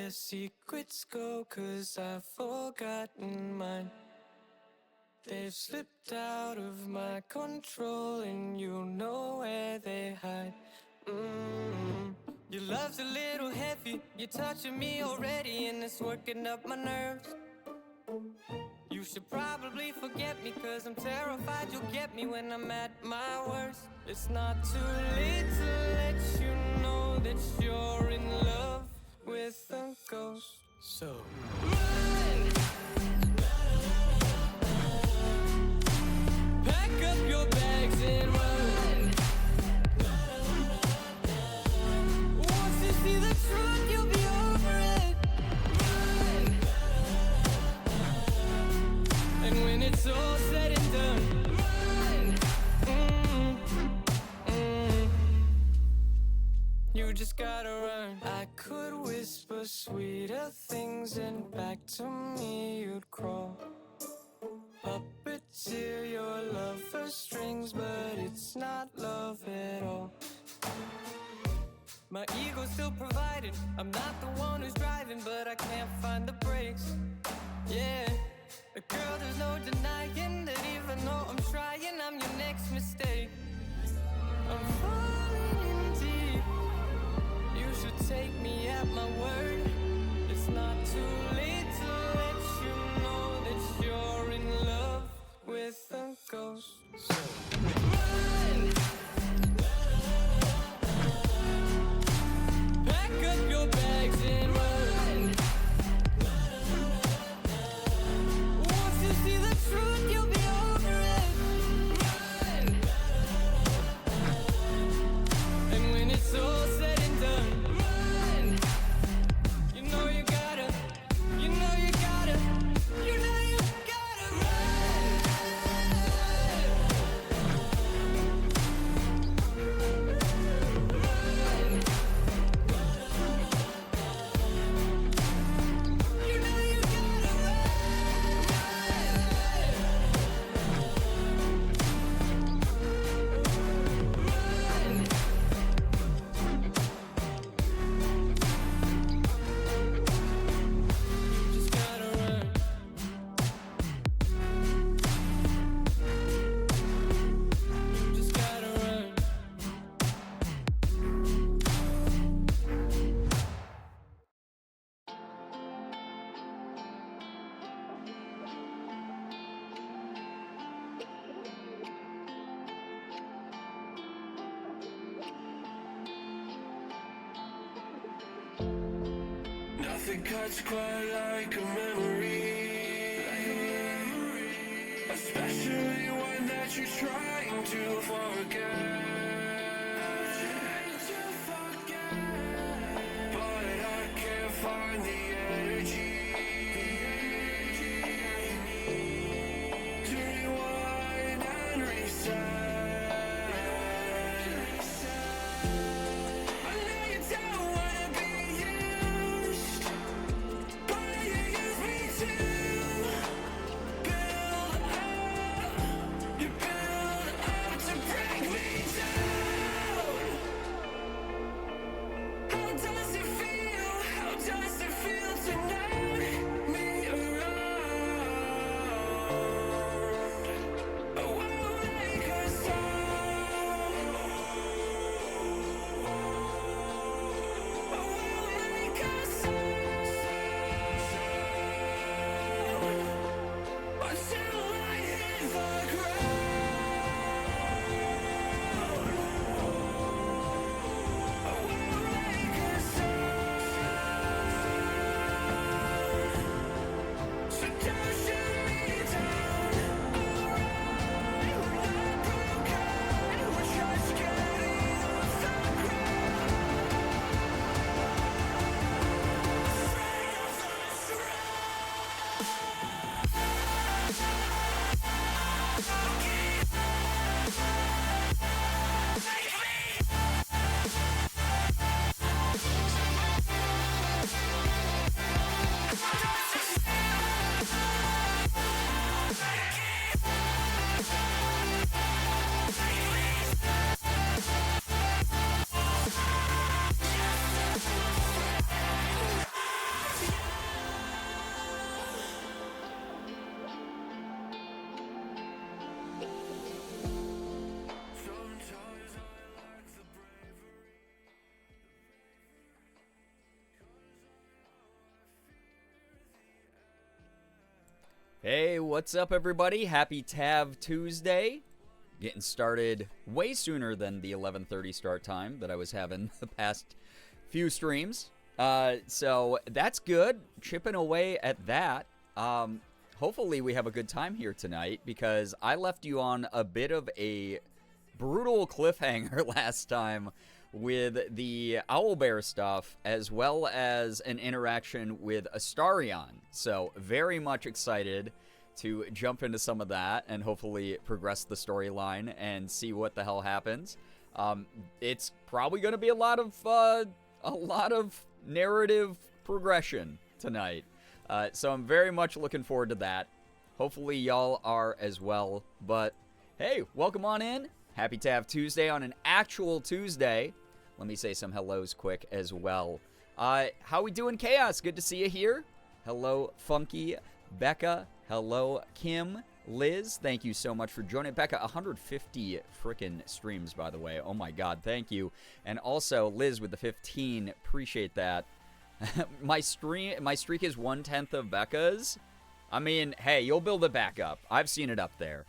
their secrets go, 'cause I've forgotten mine. They've slipped out of my control, and you know where they hide. Your love's a little heavy, you're touching me already, and it's working up my nerves. You should probably forget me, 'cause I'm terrified you'll get me when I'm at my worst. It's not too late to let you know that you're in love with a ghost. So run! Pack up your bags and run. Once you see the truth, you'll be over it. Run! And when it's all said and done, run! You just gotta run. I could whisper sweeter things, and back to me you'd crawl. Puppeteer your love for strings, but it's not love at all. My ego's still providing, I'm not the one who's driving, but I can't find the brakes. Yeah, girl, there's no denying that even though I'm trying, I'm your next mistake. I'm falling in deep. You should take me at my word. It's not too late to let you know that you're in love with a ghost. So run! Pack up your bags and run. Once you see the truth, you'll be over it. Run! And when it's all said and done, run! You know you gotta, you know you gotta, you know you gotta run! Run! You know you gotta run! You just gotta run. You just gotta run. Nothing cuts quite like a memory, especially one that you're trying to forget. But I can't find the energy to rewind and reset. I know you don't wanna be used, but you use me to build up. You build up to break me down. Hey, what's up, everybody? Happy Tav Tuesday. Getting started way sooner than the 11:30 start time that I was having the past few streams. So that's good. Chipping away at that. Hopefully we have a good time here tonight because I left you on a bit of a brutal cliffhanger last time with the owlbear stuff, as well as an interaction with Astarion. So very much excited to jump into some of that and hopefully progress the storyline and see what the hell happens. It's probably going to be a lot of narrative progression tonight. So I'm very much looking forward to that. Hopefully y'all are as well. But hey, welcome on in. Happy Tav Tuesday on an actual Tuesday. Let me say some hellos quick as well. How we doing, Chaos? Good to see you here. Hello, Funky, Becca. Hello, Kim, Liz. Thank you so much for joining. Becca, 150 frickin' streams, by the way. Oh my god, thank you. And also, Liz with the 15. Appreciate that. my streak is 1/10 of Becca's. I mean, hey, you'll build it back up. I've seen it up there.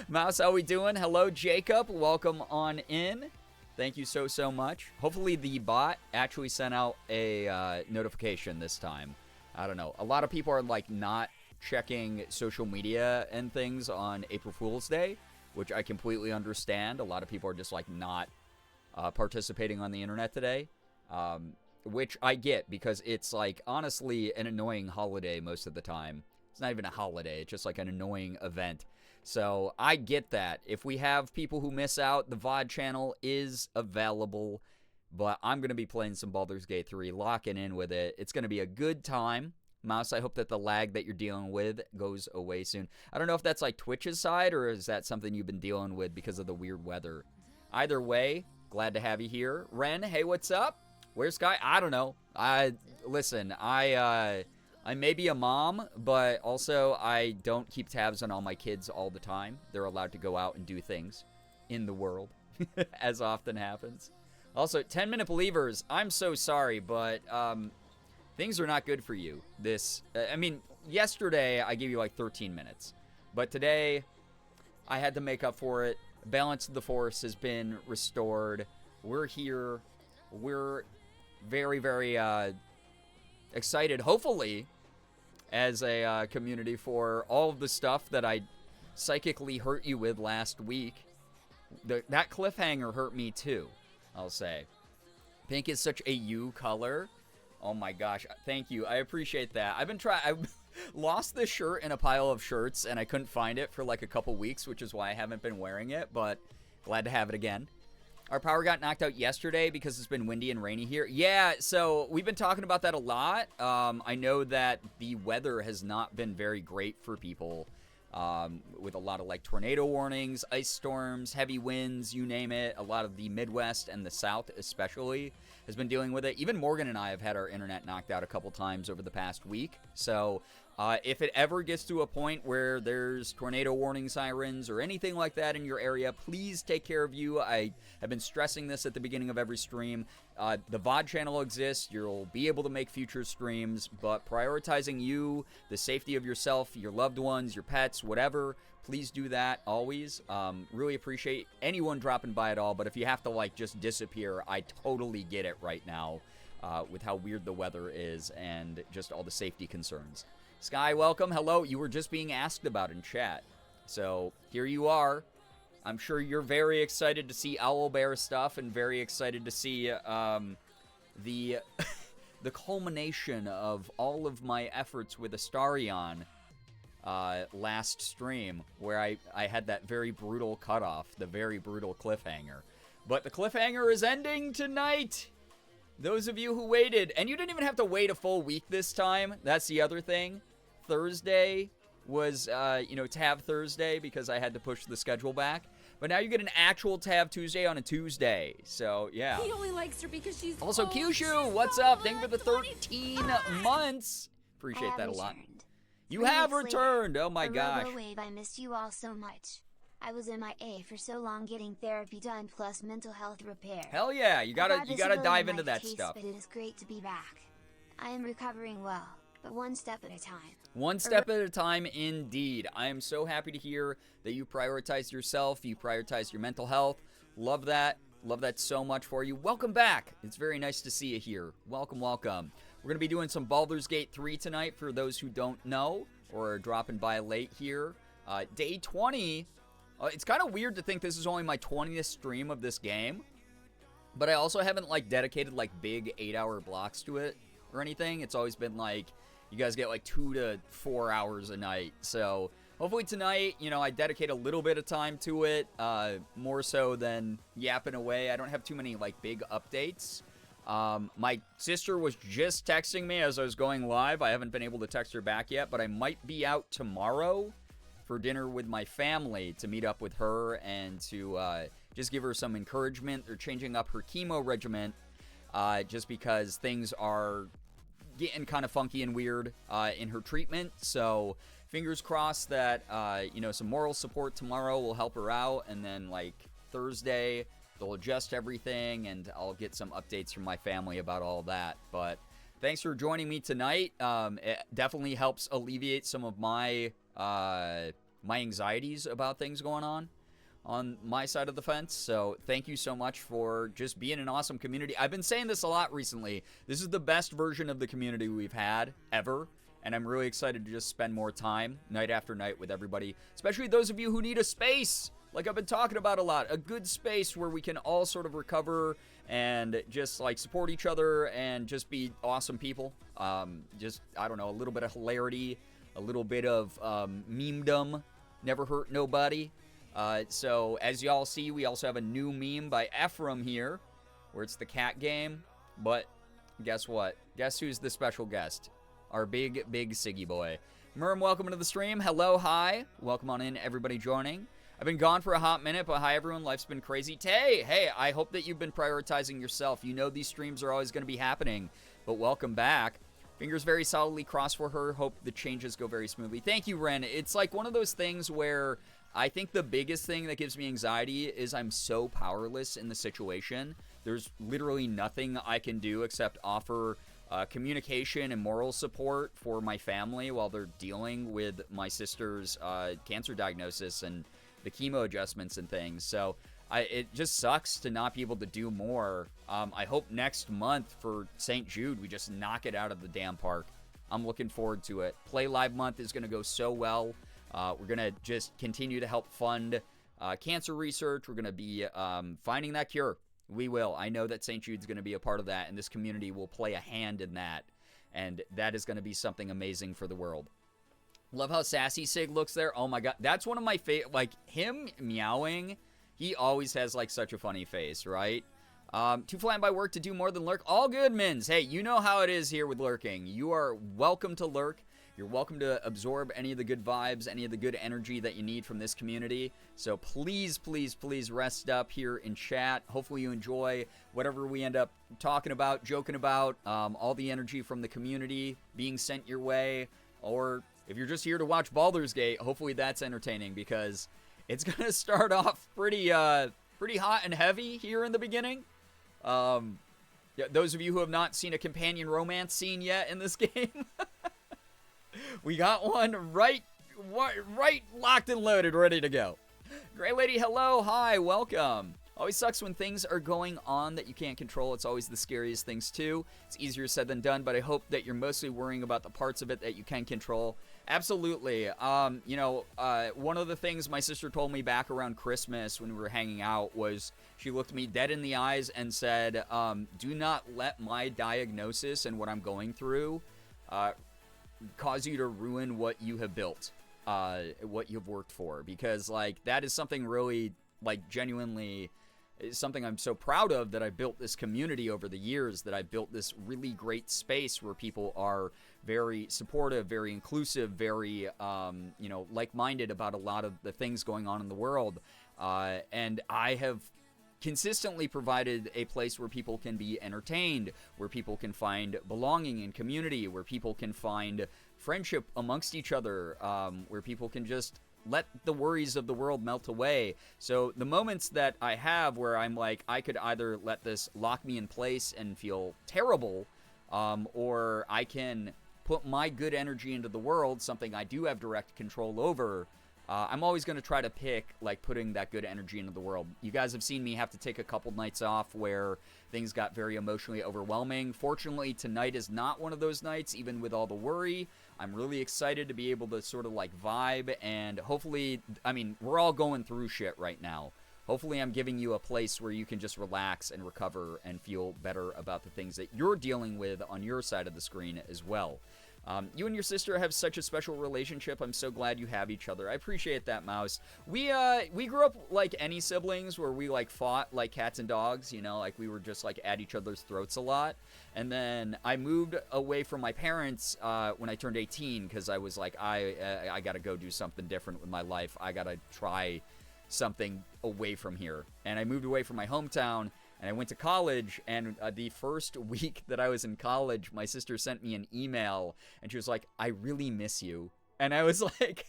Mouse, how we doing? Hello, Jacob. Welcome on in. Thank you so much. Hopefully the bot actually sent out a notification this time. I don't know. A lot of people are like not checking social media and things on April Fool's Day, which I completely understand. A lot of people are just like not participating on the internet today, which I get because it's like honestly an annoying holiday most of the time. It's not even a holiday. It's just like an annoying event. So I get that. If we have people who miss out, the VOD channel is available. But I'm going to be playing some Baldur's Gate 3, locking in with it. It's going to be a good time. Mouse, I hope that the lag that you're dealing with goes away soon. I don't know if that's like Twitch's side or is that something you've been dealing with because of the weird weather. Either way, glad to have you here. Ren, hey, what's up? Where's Sky? I don't know. Listen, I may be a mom, but also I don't keep tabs on all my kids all the time. They're allowed to go out and do things in the world, as often happens. Also, 10-minute believers, I'm so sorry, but things are not good for you. Yesterday I gave you like 13 minutes, but today I had to make up for it. Balance of the Force has been restored. We're here. We're very, very excited, hopefully, as a community for all of the stuff that I psychically hurt you with last week. That cliffhanger hurt me too, I'll say. Pink is such a you color. Oh my gosh, thank you. I appreciate that. I lost this shirt in a pile of shirts and I couldn't find it for like a couple weeks, which is why I haven't been wearing it, but glad to have it again. Our power got knocked out yesterday because it's been windy and rainy here. Yeah, so we've been talking about that a lot. I know that the weather has not been very great for people, with a lot of like tornado warnings, ice storms, heavy winds, you name it. A lot of the Midwest and the South especially has been dealing with it. Even Morgan and I have had our internet knocked out a couple times over the past week. So if it ever gets to a point where there's tornado warning sirens or anything like that in your area, please take care of you. I have been stressing this at the beginning of every stream. The VOD channel exists. You'll be able to make future streams, but prioritizing you, the safety of yourself, your loved ones, your pets, whatever, please do that always. Really appreciate anyone dropping by at all, but if you have to like just disappear, I totally get it right now with how weird the weather is and just all the safety concerns. Sky, welcome. Hello. You were just being asked about in chat. So here you are. I'm sure you're very excited to see owlbear stuff and very excited to see the the culmination of all of my efforts with Astarion last stream, where I had that very brutal cutoff, the very brutal cliffhanger. But the cliffhanger is ending tonight. Those of you who waited, and you didn't even have to wait a full week this time. That's the other thing. Thursday was, Tab Thursday because I had to push the schedule back. But now you get an actual Tab Tuesday on a Tuesday. So, yeah. He only likes her because she's also, Kyushu, what's up? Thank you for the 13 months. Appreciate that a lot. You have returned. Oh my gosh. Wave, I missed you all so much. I was MIA for so long getting therapy done plus mental health repair. Hell yeah, you gotta dive into that stuff. But it is great to be back. I am recovering well. but one step at a time. One step at a time, indeed. I am so happy to hear that you prioritize yourself, you prioritize your mental health. Love that. Love that so much for you. Welcome back. It's very nice to see you here. Welcome, welcome. We're going to be doing some Baldur's Gate 3 tonight for those who don't know or are dropping by late here. Day 20. It's kind of weird to think this is only my 20th stream of this game. But I also haven't, like, dedicated, like, big 8-hour blocks to it or anything. It's always been, like, you guys get, like, 2 to 4 hours a night. So, hopefully tonight, you know, I dedicate a little bit of time to it. More so than yapping away. I don't have too many, like, big updates. My sister was just texting me as I was going live. I haven't been able to text her back yet. But I might be out tomorrow for dinner with my family to meet up with her and to just give her some encouragement. They're changing up her chemo regimen just because things are getting kind of funky and weird in her treatment. So fingers crossed that, you know, some moral support tomorrow will help her out. And then, like, Thursday, they'll adjust everything and I'll get some updates from my family about all that. But thanks for joining me tonight. It definitely helps alleviate some of my my anxieties about things going on my side of the fence. So thank you so much for just being an awesome community. I've been saying this a lot recently. This is the best version of the community we've had ever. And I'm really excited to just spend more time night after night with everybody, especially those of you who need a space, like I've been talking about a lot, a good space where we can all sort of recover and just, like, support each other and just be awesome people. Just, I don't know, a little bit of hilarity, a little bit of memedom, never hurt nobody. So as y'all see, we also have a new meme by Ephraim here, where it's the cat game. But guess what? Guess who's the special guest? Our big Siggy boy. Merm, welcome to the stream. Hello, hi. Welcome on in, everybody joining. I've been gone for a hot minute, but hi, everyone. Life's been crazy. Hey, I hope that you've been prioritizing yourself. You know these streams are always going to be happening, but welcome back. Fingers very solidly crossed for her. Hope the changes go very smoothly. Thank you, Ren. It's like one of those things where I think the biggest thing that gives me anxiety is I'm so powerless in the situation. There's literally nothing I can do except offer communication and moral support for my family while they're dealing with my sister's cancer diagnosis and the chemo adjustments and things. So it just sucks to not be able to do more. I hope next month for St. Jude, we just knock it out of the damn park. I'm looking forward to it. Play Live Month is going to go so well. We're going to just continue to help fund cancer research. We're going to be finding that cure. We will. I know that St. Jude's going to be a part of that, and this community will play a hand in that. And that is going to be something amazing for the world. Love how Sassy Sig looks there. Oh my god. That's one of my favorite. Like, him meowing, he always has, like, such a funny face, right? Too flying by work to do more than lurk. All good, Mins. Hey, you know how it is here with lurking. You are welcome to lurk. You're welcome to absorb any of the good vibes, any of the good energy that you need from this community. So please, please, please rest up here in chat. Hopefully you enjoy whatever we end up talking about, joking about, all the energy from the community being sent your way. Or if you're just here to watch Baldur's Gate, hopefully that's entertaining because it's going to start off pretty hot and heavy here in the beginning. Yeah, those of you who have not seen a companion romance scene yet in this game, we got one right locked and loaded, ready to go. Gray Lady, hello, hi, welcome. Always sucks when things are going on that you can't control. It's always the scariest things too. It's easier said than done, but I hope that you're mostly worrying about the parts of it that you can control. Absolutely. You know, one of the things my sister told me back around Christmas when we were hanging out was she looked me dead in the eyes and said, do not let my diagnosis and what I'm going through cause you to ruin what you have built, what you've worked for, because, like, that is something really, like, genuinely is something I'm so proud of, that I built this community over the years, that I built this really great space where people are very supportive, very inclusive, very, you know, like-minded about a lot of the things going on in the world, and I have consistently provided a place where people can be entertained, where people can find belonging and community, where people can find friendship amongst each other, where people can just let the worries of the world melt away. So the moments that I have where I'm like, I could either let this lock me in place and feel terrible, or I can put my good energy into the world, something I do have direct control over, I'm always going to try to pick, like, putting that good energy into the world. You guys have seen me have to take a couple nights off where things got very emotionally overwhelming. Fortunately, tonight is not one of those nights, even with all the worry. I'm really excited to be able to sort of, like, vibe, and hopefully, I mean, we're all going through shit right now. Hopefully I'm giving you a place where you can just relax and recover and feel better about the things that you're dealing with on your side of the screen as well. You and your sister have such a special relationship. I'm so glad you have each other. I appreciate that, Mouse. We grew up like any siblings where we like fought like cats and dogs, you know, like we were just like at each other's throats a lot. And then I moved away from my parents when I turned 18 because I was like, I got to go do something different with my life. I got to try something away from here. And I moved away from my hometown. And I went to college, and the first week that I was in college, my sister sent me an email, and she was like, I really miss you. And I was like,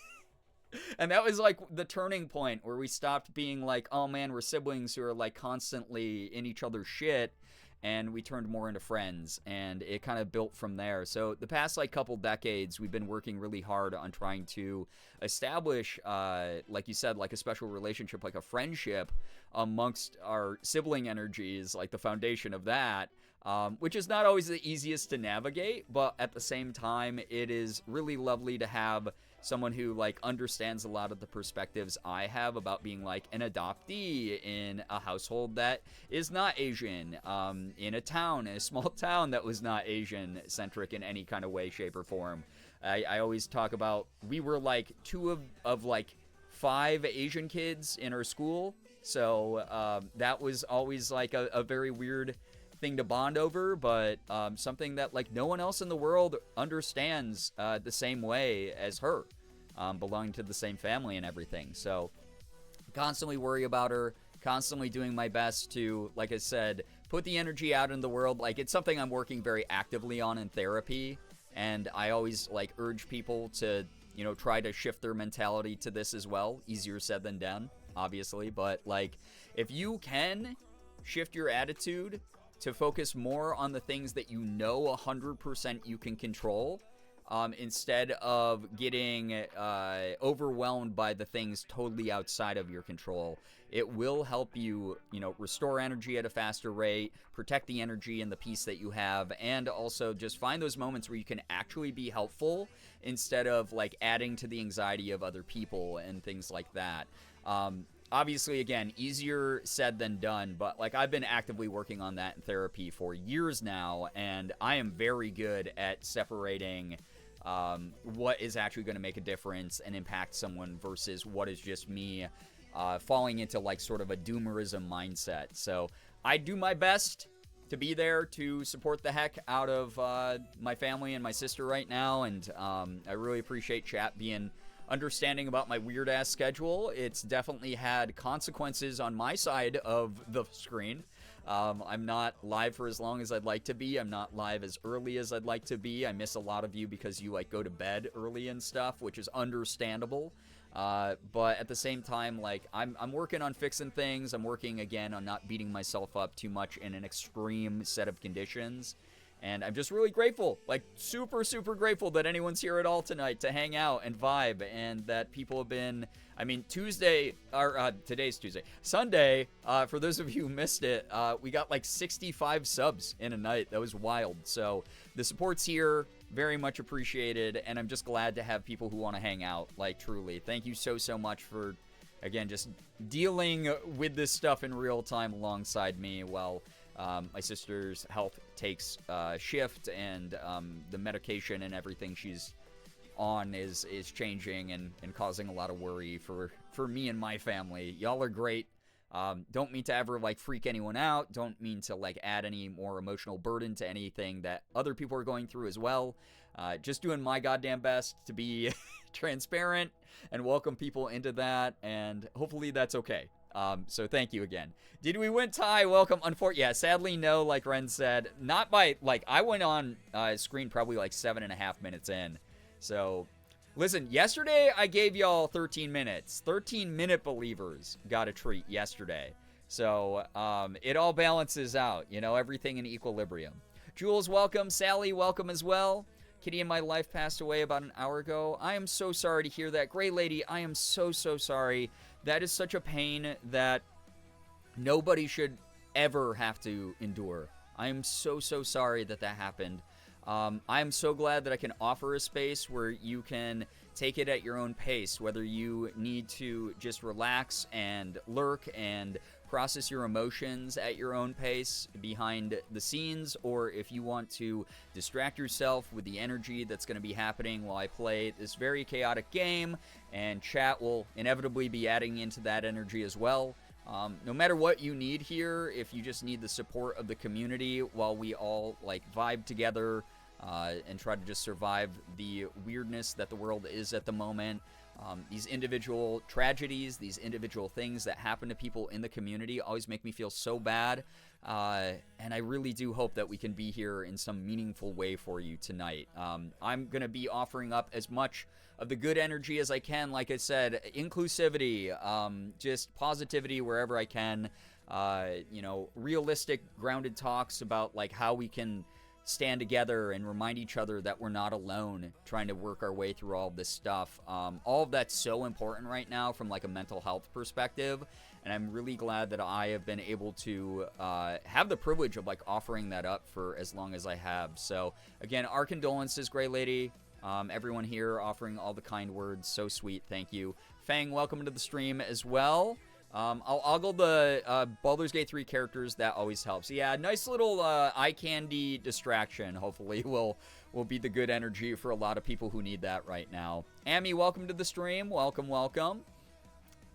and that was like the turning point where we stopped being like, oh man, we're siblings who are like constantly in each other's shit, and we turned more into friends, and it kind of built from there. So the past like couple decades, we've been working really hard on trying to establish, like you said, like a special relationship, like a friendship amongst our sibling energies, like the foundation of that, which is not always the easiest to navigate, but at the same time, it is really lovely to have someone who like understands a lot of the perspectives I have about being like an adoptee in a household that is not Asian, in a small town that was not Asian centric in any kind of way, shape, or form. I always talk about we were like two of like 5 Asian kids in our school, so that was always like a very weird thing to bond over, but something that like no one else in the world understands the same way as her, belonging to the same family and everything. So constantly worry about her, constantly doing my best to, like I said, put the energy out in the world. Like it's something I'm working very actively on in therapy, and I always like urge people to, you know, try to shift their mentality to this as well. Easier said than done, obviously, but like if you can shift your attitude to focus more on the things that you know 100% you can control, instead of getting overwhelmed by the things totally outside of your control. It will help you, you know, restore energy at a faster rate, protect the energy and the peace that you have, and also just find those moments where you can actually be helpful instead of like adding to the anxiety of other people and things like that. Obviously, again, easier said than done, but like I've been actively working on that in therapy for years now, and I am very good at separating what is actually going to make a difference and impact someone versus what is just me falling into like sort of a doomerism mindset. So I do my best to be there to support the heck out of my family and my sister right now, and I really appreciate chat being understanding about my weird ass schedule. It's definitely had consequences on my side of the screen. I'm not live for as long as I'd like to be. I'm not live as early as I'd like to be. I miss a lot of you because you like go to bed early and stuff, which is understandable. But at the same time, like I'm working on fixing things. I'm working again on not beating myself up too much in an extreme set of conditions. And I'm just really grateful, like super, super grateful that anyone's here at all tonight to hang out and vibe, and that people have been, I mean, today's Tuesday. Sunday, for those of you who missed it, we got like 65 subs in a night. That was wild. So the support's here, very much appreciated, and I'm just glad to have people who want to hang out, like truly. Thank you so, so much for, again, just dealing with this stuff in real time alongside me while my sister's health takes shift, and the medication and everything she's on is changing and causing a lot of worry for me and my family. Y'all are great. Don't mean to ever like freak anyone out. Don't mean to like add any more emotional burden to anything that other people are going through as well. Just doing my goddamn best to be transparent and welcome people into that, and hopefully that's okay. So thank you again. Did we win tie? Welcome. Yeah, sadly no, like Ren said. Not by, like, I went on screen probably like 7.5 minutes in. So, listen, yesterday I gave y'all 13 minutes. 13-minute believers got a treat yesterday. So, it all balances out, you know, everything in equilibrium. Jules, welcome. Sally, welcome as well. Kitty in my life passed away about an hour ago. I am so sorry to hear that. Gray Lady, I am so sorry. That is such a pain that nobody should ever have to endure. I am so sorry that happened. I am so glad that I can offer a space where you can take it at your own pace, whether you need to just relax and lurk and process your emotions at your own pace behind the scenes, or if you want to distract yourself with the energy that's going to be happening while I play this very chaotic game, and chat will inevitably be adding into that energy as well. No matter what you need here, if you just need the support of the community while we all like vibe together and try to just survive the weirdness that the world is at the moment, these individual tragedies, these individual things that happen to people in the community always make me feel so bad, and I really do hope that we can be here in some meaningful way for you tonight. I'm going to be offering up as much of the good energy as I can, like I said, inclusivity, just positivity wherever I can, realistic, grounded talks about like how we can stand together and remind each other that we're not alone trying to work our way through all of this stuff. All of that's so important right now from like a mental health perspective, and I'm really glad that I have been able to have the privilege of like offering that up for as long as I have. So again, our condolences, Gray Lady. Everyone here offering all the kind words, so sweet, thank you. Fang, welcome to the stream as well. I'll ogle the Baldur's Gate 3 characters. That always helps. Yeah, nice little eye candy distraction. Hopefully will be the good energy for a lot of people who need that right now. Amy, welcome to the stream. Welcome.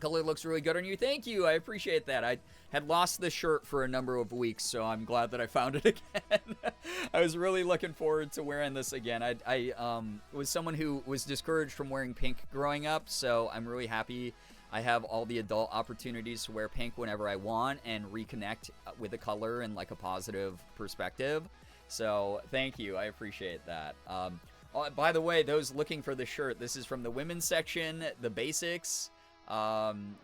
Color looks really good on you. Thank you. I appreciate that. I had lost this shirt for a number of weeks, so I'm glad that I found it again. I was really looking forward to wearing this again. I was someone who was discouraged from wearing pink growing up, so I'm really happy I have all the adult opportunities to wear pink whenever I want and reconnect with the color in like a positive perspective. So thank you. I appreciate that. By the way, those looking for the shirt, this is from the women's section, the basics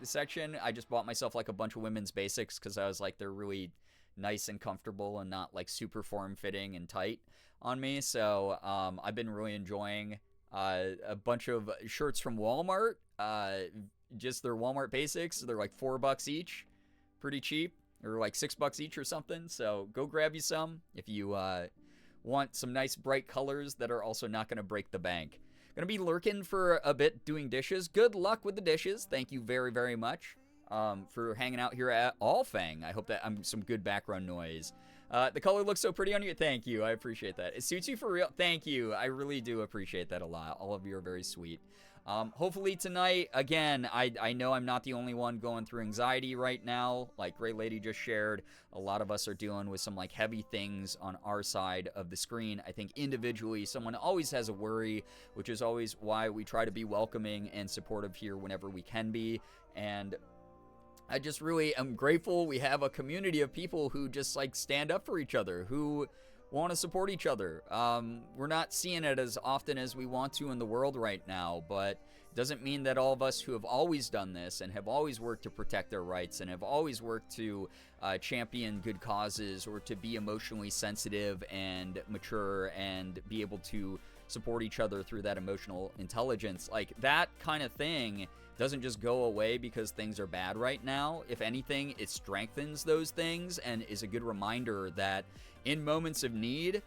section. I just bought myself like a bunch of women's basics because I was like, they're really nice and comfortable and not like super form-fitting and tight on me. So I've been really enjoying a bunch of shirts from Walmart. Just their Walmart basics. They're like $4 each, pretty cheap, or like $6 each or something. So go grab you some if you want some nice bright colors that are also not going to break the bank. Gonna be lurking for a bit doing dishes. Good luck with the dishes. Thank you very much for hanging out here at Allfang. I hope that I'm some good background noise. The color looks so pretty on you. Thank you. I appreciate that. It suits you for real. Thank you. I really do appreciate that a lot. All of you are very sweet. Hopefully tonight, again, I know I'm not the only one going through anxiety right now. Like Gray Lady just shared, a lot of us are dealing with some like heavy things on our side of the screen. I think individually, someone always has a worry, which is always why we try to be welcoming and supportive here whenever we can be. And I just really am grateful we have a community of people who just like stand up for each other, who want to support each other. We're not seeing it as often as we want to in the world right now, but it doesn't mean that all of us who have always done this and have always worked to protect their rights and have always worked to champion good causes or to be emotionally sensitive and mature and be able to support each other through that emotional intelligence, like that kind of thing doesn't just go away because things are bad right now. If anything, it strengthens those things and is a good reminder that in moments of need,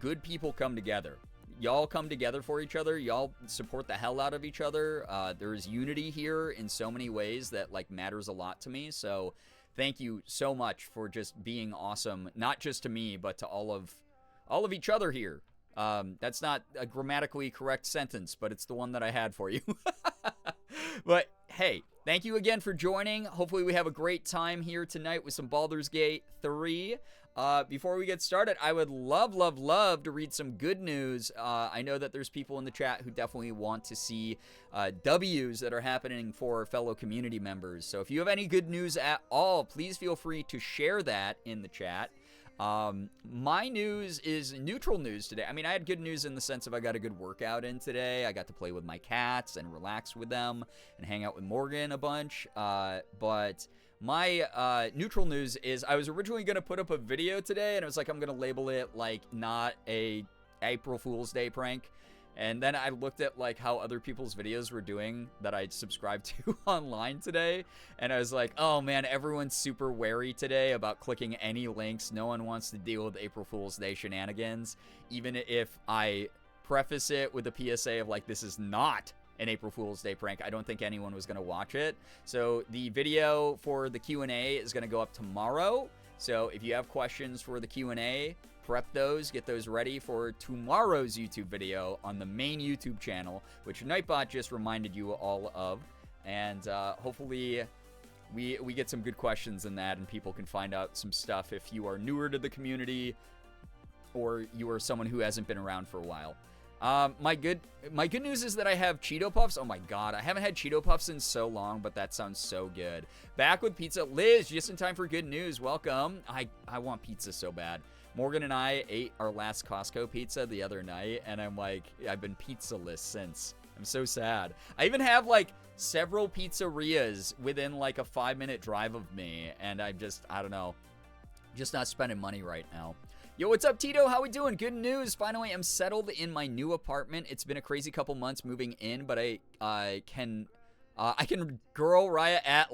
good people come together. Y'all come together for each other. Y'all support the hell out of each other. There's unity here in so many ways that like matters a lot to me. So thank you so much for just being awesome, not just to me, but to all of each other here. That's not a grammatically correct sentence, but it's the one that I had for you. But hey, thank you again for joining. Hopefully we have a great time here tonight with some Baldur's Gate 3. Before we get started, I would love to read some good news. I know that there's people in the chat who definitely want to see W's that are happening for fellow community members. So if you have any good news at all, please feel free to share that in the chat. My news is neutral news today. I mean, I had good news in the sense of I got a good workout in today. I got to play with my cats and relax with them and hang out with Morgan a bunch. But my neutral news is I was originally going to put up a video today, and I was like, I'm going to label it like not a April Fool's Day prank. And then I looked at like how other people's videos were doing that I subscribed to online today. And I was like, oh man, everyone's super wary today about clicking any links. No one wants to deal with April Fool's Day shenanigans. Even if I preface it with a PSA of like, this is not an April Fool's Day prank, I don't think anyone was going to watch it. So the video for the Q&A is going to go up tomorrow. So if you have questions for the Q&A, prep those, get those ready for tomorrow's YouTube video on the main YouTube channel, which Nightbot just reminded you all of. And hopefully we get some good questions in that and people can find out some stuff if you are newer to the community or you are someone who hasn't been around for a while. My good news is that I have Cheeto Puffs. Oh my god, I haven't had Cheeto Puffs in so long, but that sounds so good. Back with pizza. Liz, just in time for good news. Welcome. I want pizza so bad. Morgan and I ate our last Costco pizza the other night, and I'm like, I've been pizzaless since. I'm so sad. I even have like several pizzerias within like a 5-minute drive of me, and I don't know, just not spending money right now. Yo, what's up, Tito? How we doing? Good news. Finally, I'm settled in my new apartment. It's been a crazy couple months moving in, but I can girl rot at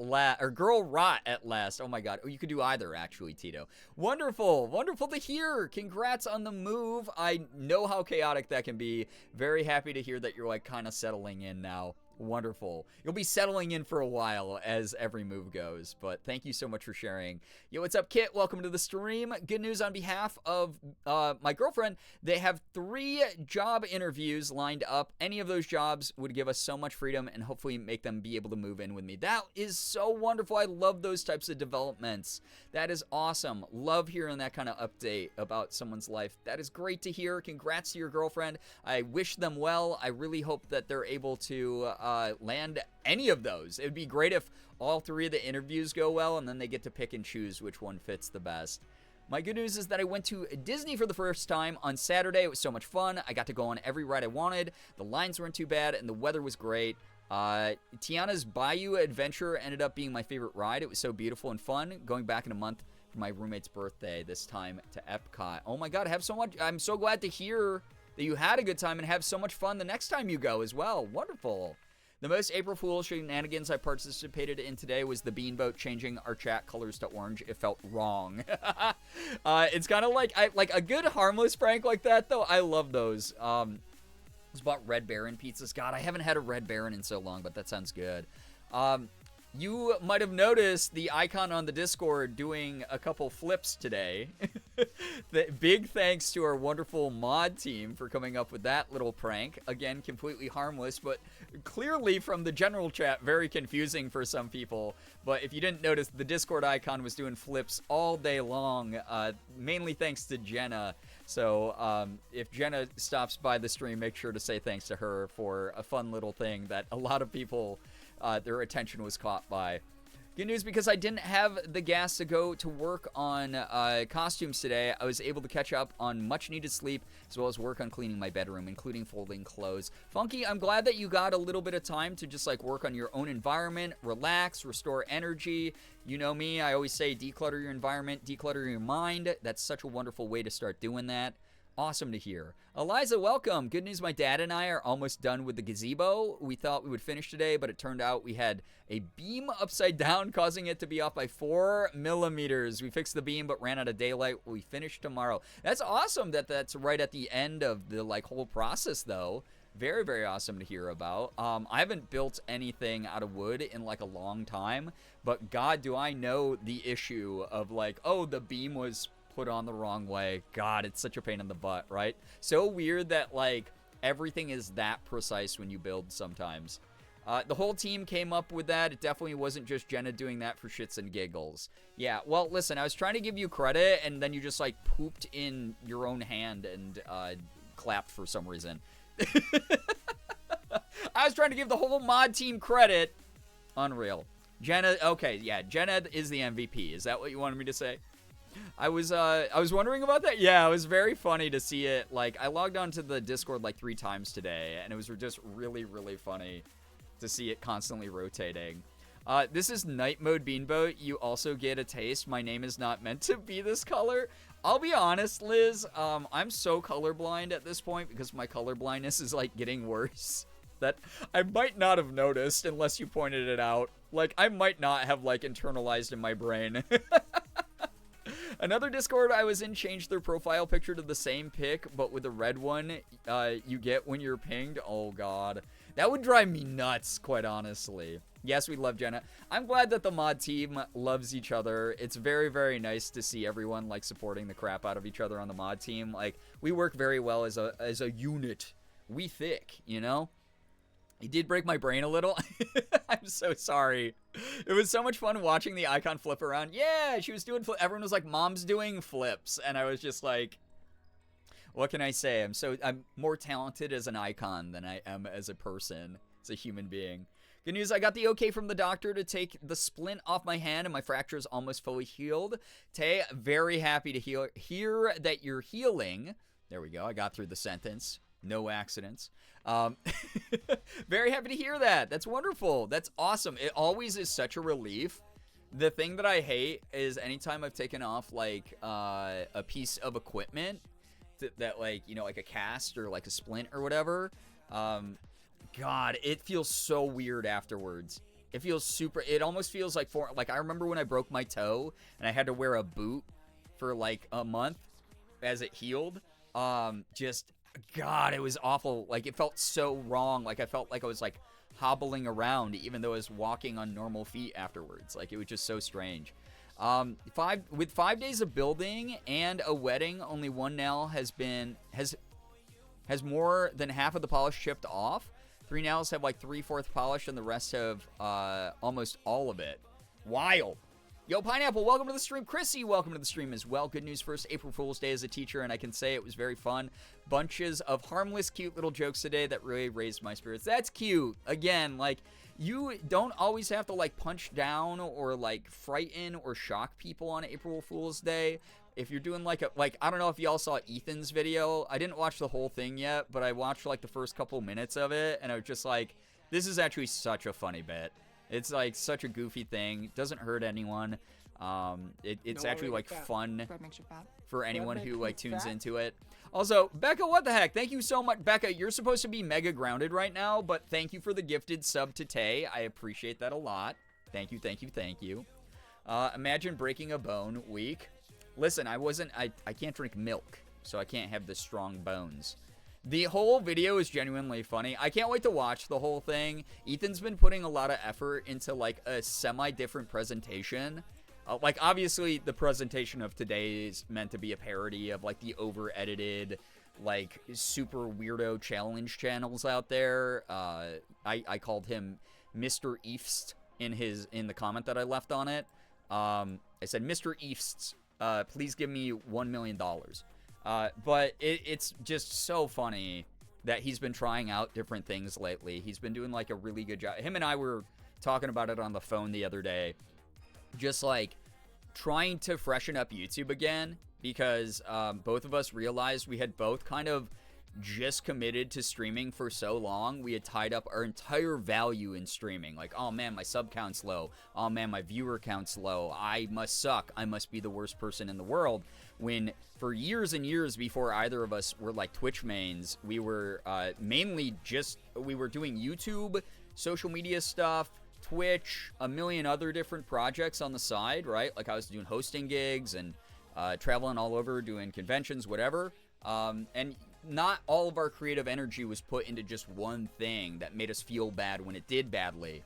last. Oh my god. Oh, you could do either, actually, Tito. Wonderful. Wonderful to hear. Congrats on the move. I know how chaotic that can be. Very happy to hear that you're like kind of settling in now. Wonderful. You'll be settling in for a while as every move goes, but thank you so much for sharing. Yo, what's up, Kit? Welcome to the stream. Good news on behalf of my girlfriend. They have 3 job interviews lined up. Any of those jobs would give us so much freedom and hopefully make them be able to move in with me. That is so wonderful. I love those types of developments. That is awesome. Love hearing that kind of update about someone's life. That is great to hear. Congrats to your girlfriend. I wish them well. I really hope that they're able to land any of those. It would be great if all 3 of the interviews go well and then they get to pick and choose which one fits the best. My good news is that I went to Disney for the first time on Saturday. It was so much fun. I got to go on every ride I wanted. The lines weren't too bad and the weather was great. Tiana's Bayou Adventure ended up being my favorite ride. It was so beautiful and fun. Going back in a month for my roommate's birthday, this time to Epcot. Oh my god, I'm so glad to hear that you had a good time and have so much fun the next time you go as well. Wonderful. The most April Fool's shenanigans I participated in today was the beanboat changing our chat colors to orange. It felt wrong. It's kind of like a good harmless prank like that, though. I love those. Just bought Red Baron pizzas. God, I haven't had a Red Baron in so long, but that sounds good. You might have noticed the icon on the Discord doing a couple flips today. Big thanks to our wonderful mod team for coming up with that little prank. Again, completely harmless, but clearly from the general chat, very confusing for some people. But if you didn't notice, the Discord icon was doing flips all day long, mainly thanks to Jenna. So if Jenna stops by the stream, make sure to say thanks to her for a fun little thing that a lot of people... their attention was caught by. Good news, because I didn't have the gas to go to work on costumes today, I was able to catch up on much needed sleep as well as work on cleaning my bedroom, including folding clothes. Funky, I'm glad that you got a little bit of time to just like work on your own environment, relax, restore energy. You know me, I always say declutter your environment, declutter your mind. That's such a wonderful way to start doing that. Awesome to hear. Eliza, welcome. Good news, my dad and I are almost done with the gazebo. We thought we would finish today, but it turned out we had a beam upside down, causing it to be off by 4 millimeters. We fixed the beam, but ran out of daylight. We finish tomorrow. That's awesome that that's right at the end of the like whole process, though. Very, very awesome to hear about. I haven't built anything out of wood in like a long time, but God, do I know the issue of like, oh, the beam was put on the wrong way. God, it's such a pain in the butt, right? So weird that like everything is that precise when you build sometimes. The whole team came up with that. It definitely wasn't just Jenna doing that for shits and giggles. Yeah, well, listen, I was trying to give you credit and then you just like pooped in your own hand and clapped for some reason. I was trying to give the whole mod team credit. Unreal. Jenna, okay, yeah, Jenna is the MVP. Is that what you wanted me to say? I was wondering about that. Yeah, it was very funny to see it. Like, I logged on to the Discord like 3 times today, and it was just really, really funny to see it constantly rotating. This is Night Mode Beanboat. You also get a taste. My name is not meant to be this color. I'll be honest, Liz. I'm so colorblind at this point because my color blindness is like getting worse. That I might not have noticed unless you pointed it out. Like, I might not have like internalized in my brain. Another Discord I was in changed their profile picture to the same pic, but with the red one you get when you're pinged. Oh, God. That would drive me nuts, quite honestly. Yes, we love Jenna. I'm glad that the mod team loves each other. It's very, very nice to see everyone, like, supporting the crap out of each other on the mod team. Like, we work very well as a unit. We thick, you know? He did break my brain a little. I'm so sorry. It was so much fun watching the icon flip around. Yeah, she was doing everyone was like, Mom's doing flips. And I was just like, what can I say? I'm more talented as an icon than I am as a person, as a human being. Good news, I got the okay from the doctor to take the splint off my hand and my fracture is almost fully healed. Tay, very happy to hear that you're healing. There we go. I got through the sentence. No accidents. Very happy to hear that. That's wonderful. That's awesome. It always is such a relief. The thing that I hate is anytime I've taken off like a piece of equipment that like, you know, like a cast or like a splint or whatever. God, it feels so weird afterwards. It feels super, it almost feels like I remember when I broke my toe and I had to wear a boot for like a month as it healed. God, it was awful. Like, it felt so wrong. Like, I felt like I was, like, hobbling around, even though I was walking on normal feet afterwards. Like, it was just so strange. With 5 days of building and a wedding, only one nail has more than half of the polish chipped off. 3 nails have, like, 3/4 polish, and the rest have almost all of it. Wild. Yo, Pineapple, welcome to the stream. Chrissy, welcome to the stream as well. Good news, first April Fool's Day as a teacher, and I can say it was very fun. Bunches of harmless, cute little jokes today that really raised my spirits. That's cute. Again, like, you don't always have to, like, punch down or, like, frighten or shock people on April Fool's Day. If you're doing, like, I don't know if y'all saw Ethan's video. I didn't watch the whole thing yet, but I watched, like, the first couple minutes of it, and I was just like, this is actually such a funny bit. It's, like, such a goofy thing. Doesn't hurt anyone. It's actually, like, fun for anyone who, like, tunes into it. Also, Becca, what the heck? Thank you so much. Becca, you're supposed to be mega grounded right now, but thank you for the gifted sub to Tay. I appreciate that a lot. Thank you, thank you, thank you. Imagine breaking a bone. Weak. Listen, I can't drink milk, so I can't have the strong bones. The whole video is genuinely funny. I can't wait to watch the whole thing. Ethan's been putting a lot of effort into, like, a semi-different presentation. Like, obviously, the presentation of today is meant to be a parody of, like, the over-edited, like, super weirdo challenge channels out there. I called him Mr. Eefst in the comment that I left on it. I said, Mr. Eefst, please give me $1 million. But it's just so funny that he's been trying out different things lately. He's been doing, like, a really good job. Him and I were talking about it on the phone the other day. Just, like, trying to freshen up YouTube again. Because both of us realized we had both kind of just committed to streaming for so long. We had tied up our entire value in streaming. Like, oh, man, my sub count's low. Oh, man, my viewer count's low. I must suck. I must be the worst person in the world. When for years and years before either of us were like Twitch mains, we were we were doing YouTube, social media stuff, Twitch, a million other different projects on the side, right? Like I was doing hosting gigs and traveling all over, doing conventions, whatever. And not all of our creative energy was put into just one thing that made us feel bad when it did badly.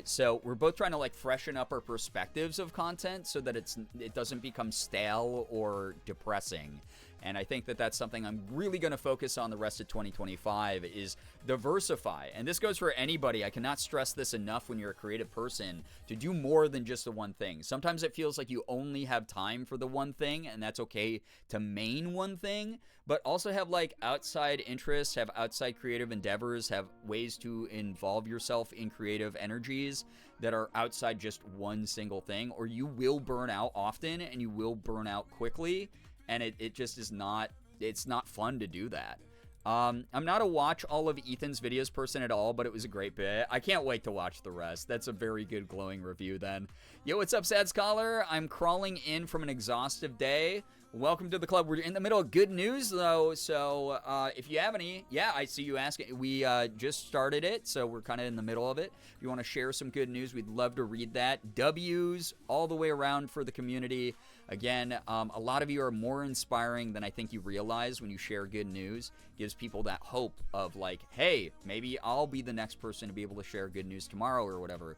So we're both trying to like freshen up our perspectives of content so that it doesn't become stale or depressing. And I think that that's something I'm really going to focus on the rest of 2025 is diversify. And this goes for anybody. I cannot stress this enough when you're a creative person to do more than just the one thing. Sometimes it feels like you only have time for the one thing, and that's okay to main one thing, but also have like outside interests, have outside creative endeavors, have ways to involve yourself in creative energies that are outside just one single thing, or you will burn out often and you will burn out quickly. And it just is not, it's not fun to do that. I'm not a watch all of Ethan's videos person at all, but it was a great bit. I can't wait to watch the rest. That's a very good glowing review then. Yo, what's up, Sad Scholar? I'm crawling in from an exhaustive day. Welcome to the club. We're in the middle of good news, though, so if you have any, yeah, I see you asking. We just started it, so we're kind of in the middle of it. If you want to share some good news, we'd love to read that. W's all the way around for the community. Again, a lot of you are more inspiring than I think you realize when you share good news. Gives people that hope of like, hey, maybe I'll be the next person to be able to share good news tomorrow or whatever.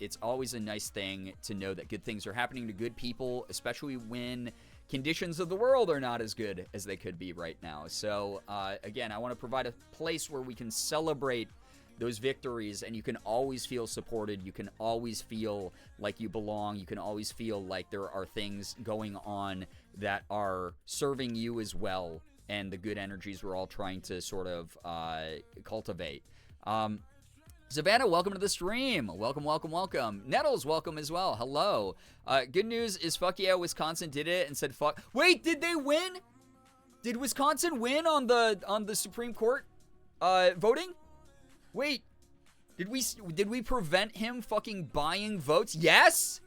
It's always a nice thing to know that good things are happening to good people, especially when conditions of the world are not as good as they could be right now. So, again, I want to provide a place where we can celebrate those victories, and you can always feel supported. You can always feel like you belong. You can always feel like there are things going on that are serving you as well, and the good energies we're all trying to sort of cultivate. Savannah, welcome to the stream. Welcome, welcome, welcome. Nettles, welcome as well. Hello. Good news is fuck yeah, Wisconsin did it and said fuck. Wait, did they win? Did Wisconsin win on the Supreme Court voting? Wait, did we prevent him fucking buying votes? Yes?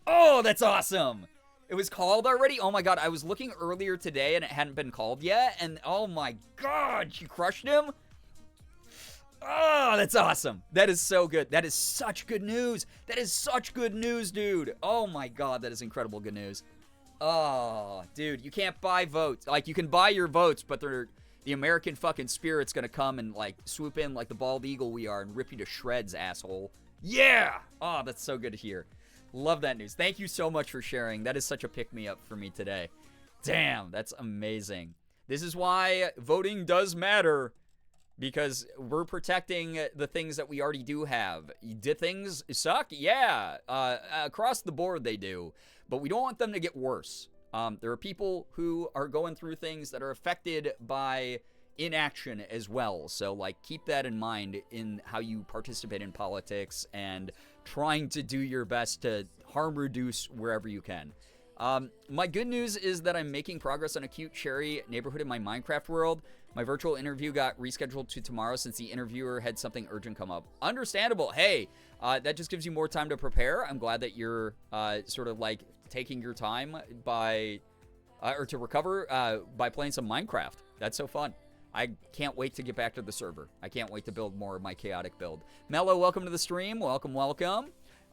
Oh, that's awesome. It was called already? Oh my god, I was looking earlier today and it hadn't been called yet, and oh my god, she crushed him. Oh, that's awesome. That is so good. That is such good news. That is such good news, dude. Oh my god, that is incredible good news. Oh, dude, you can't buy votes. Like, you can buy your votes, but the American fucking spirit's gonna come and, like, swoop in like the bald eagle we are and rip you to shreds, asshole. Yeah! Oh, that's so good to hear. Love that news. Thank you so much for sharing. That is such a pick-me-up for me today. Damn, that's amazing. This is why voting does matter. Because we're protecting the things that we already do have. Did things suck? Yeah. Across the board they do. But we don't want them to get worse. There are people who are going through things that are affected by inaction as well. So, like, keep that in mind in how you participate in politics and trying to do your best to harm reduce wherever you can. My good news is that I'm making progress on a cute cherry neighborhood in my Minecraft world. My virtual interview got rescheduled to tomorrow since the interviewer had something urgent come up. Understandable. Hey, that just gives you more time to prepare. I'm glad that you're sort of like taking your time by or to recover by playing some Minecraft. That's so fun. I can't wait to get back to the server. I can't wait to build more of my chaotic build. Mello, welcome to the stream. Welcome, welcome.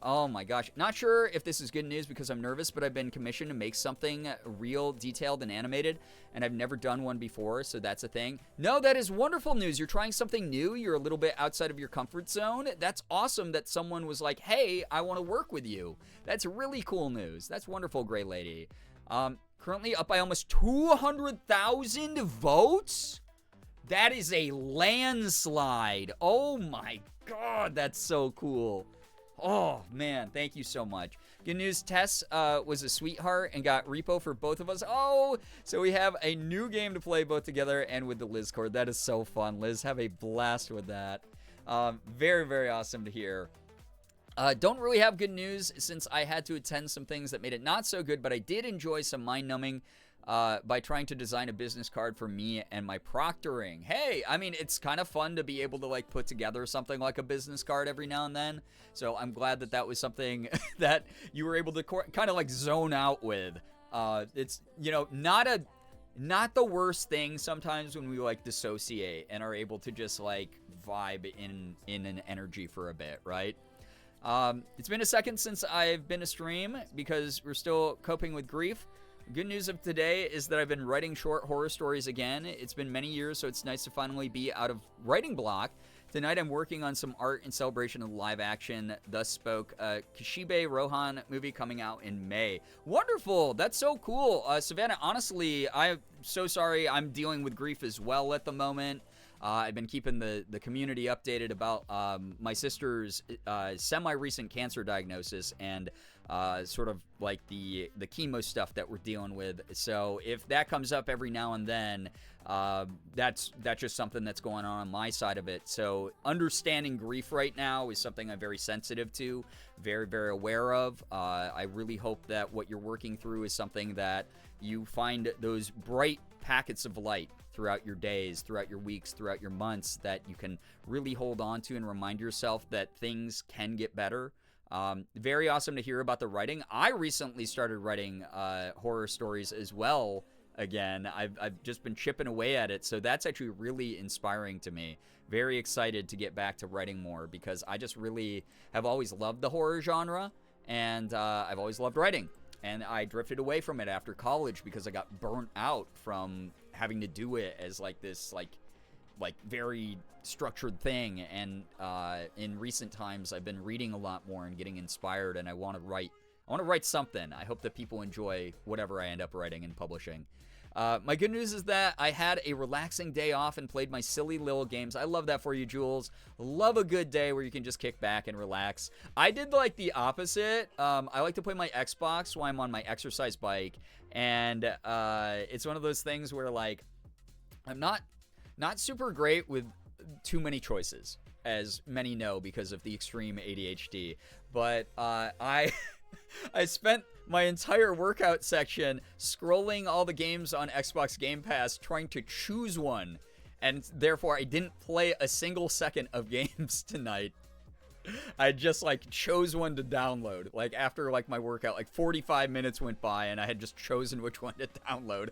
Oh my gosh. Not sure if this is good news because I'm nervous, but I've been commissioned to make something real, detailed, and animated, and I've never done one before, so that's a thing. No, that is wonderful news. You're trying something new. You're a little bit outside of your comfort zone. That's awesome that someone was like, hey, I want to work with you. That's really cool news. That's wonderful, Gray Lady. Currently up by almost 200,000 votes? That is a landslide. Oh my god, that's so cool. Oh, man, thank you so much. Good news, Tess was a sweetheart and got repo for both of us. Oh, so we have a new game to play both together and with the Liz cord. That is so fun. Liz, have a blast with that. Very, very awesome to hear. Don't really have good news since I had to attend some things that made it not so good, but I did enjoy some mind-numbing by trying to design a business card for me and my proctoring. Hey, I mean, it's kind of fun to be able to, like, put together something like a business card every now and then. So I'm glad that that was something that you were able to kind of, like, zone out with. It's, you know, not the worst thing sometimes when we, like, dissociate and are able to just, like, vibe in an energy for a bit, right? It's been a second since I've been to stream because we're still coping with grief. Good news of today is that I've been writing short horror stories again. It's been many years, so it's nice to finally be out of writing block. Tonight I'm working on some art in celebration of live action Thus Spoke Kishibe Rohan movie coming out in May. Wonderful! That's so cool. Savannah, honestly, I'm so sorry. I'm dealing with grief as well at the moment. I've been keeping the community updated about my sister's semi-recent cancer diagnosis and sort of like the chemo stuff that we're dealing with. So if that comes up every now and then, that's just something that's going on my side of it. So understanding grief right now is something I'm very sensitive to, very, very aware of. I really hope that what you're working through is something that you find those bright packets of light throughout your days, throughout your weeks, throughout your months that you can really hold on to and remind yourself that things can get better. Very awesome to hear about the writing. I recently started writing horror stories as well again. I've just been chipping away at it, so that's actually really inspiring to me. Very excited to get back to writing more because I just really have always loved the horror genre, and I've always loved writing. And I drifted away from it after college because I got burnt out from having to do it as like this like very structured thing. And in recent times, I've been reading a lot more and getting inspired, and I want to write something. I hope that people enjoy whatever I end up writing and publishing. My good news is that I had a relaxing day off and played my silly little games. I love that for you, Jules. Love a good day where you can just kick back and relax. I did like the opposite. I like to play my Xbox while I'm on my exercise bike, and it's one of those things where like I'm not super great with too many choices, as many know because of the extreme ADHD. But I spent my entire workout section scrolling all the games on Xbox Game Pass trying to choose one, and therefore I didn't play a single second of games tonight. I just like chose one to download. Like after like my workout, like 45 minutes went by and I had just chosen which one to download.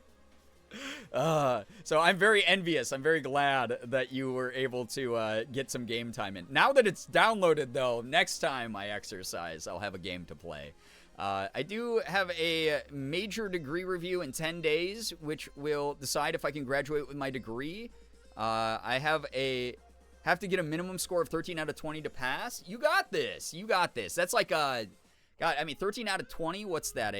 So I'm very envious. I'm very glad that you were able to get some game time in. Now that it's downloaded, though, next time I exercise, I'll have a game to play. I do have a major degree review in 10 days, which will decide if I can graduate with my degree. I have to get a minimum score of 13 out of 20 to pass. You got this. You got this. That's like God, I mean, 13 out of 20, what's that?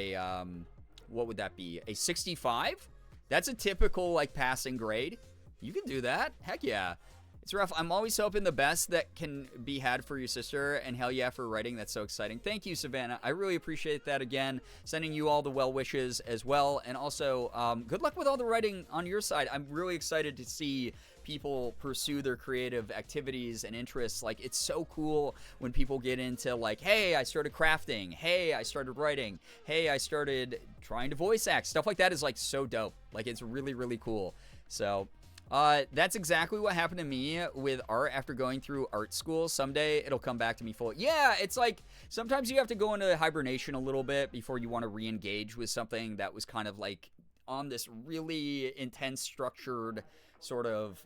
What would that be? A 65? That's a typical, like, passing grade. You can do that. Heck yeah. It's rough. I'm always hoping the best that can be had for your sister, and hell yeah for writing. That's so exciting. Thank you, Savannah. I really appreciate that again. Sending you all the well wishes as well. And also, good luck with all the writing on your side. I'm really excited to see people pursue their creative activities and interests. Like, it's so cool when people get into like, hey, I started crafting, hey, I started writing, hey, I started trying to voice act. Stuff like that is like so dope. Like, it's really, really cool. So that's exactly what happened to me with art after going through art school. Someday it'll come back to me full. Yeah, it's like sometimes you have to go into hibernation a little bit before you want to re-engage with something that was kind of like on this really intense structured sort of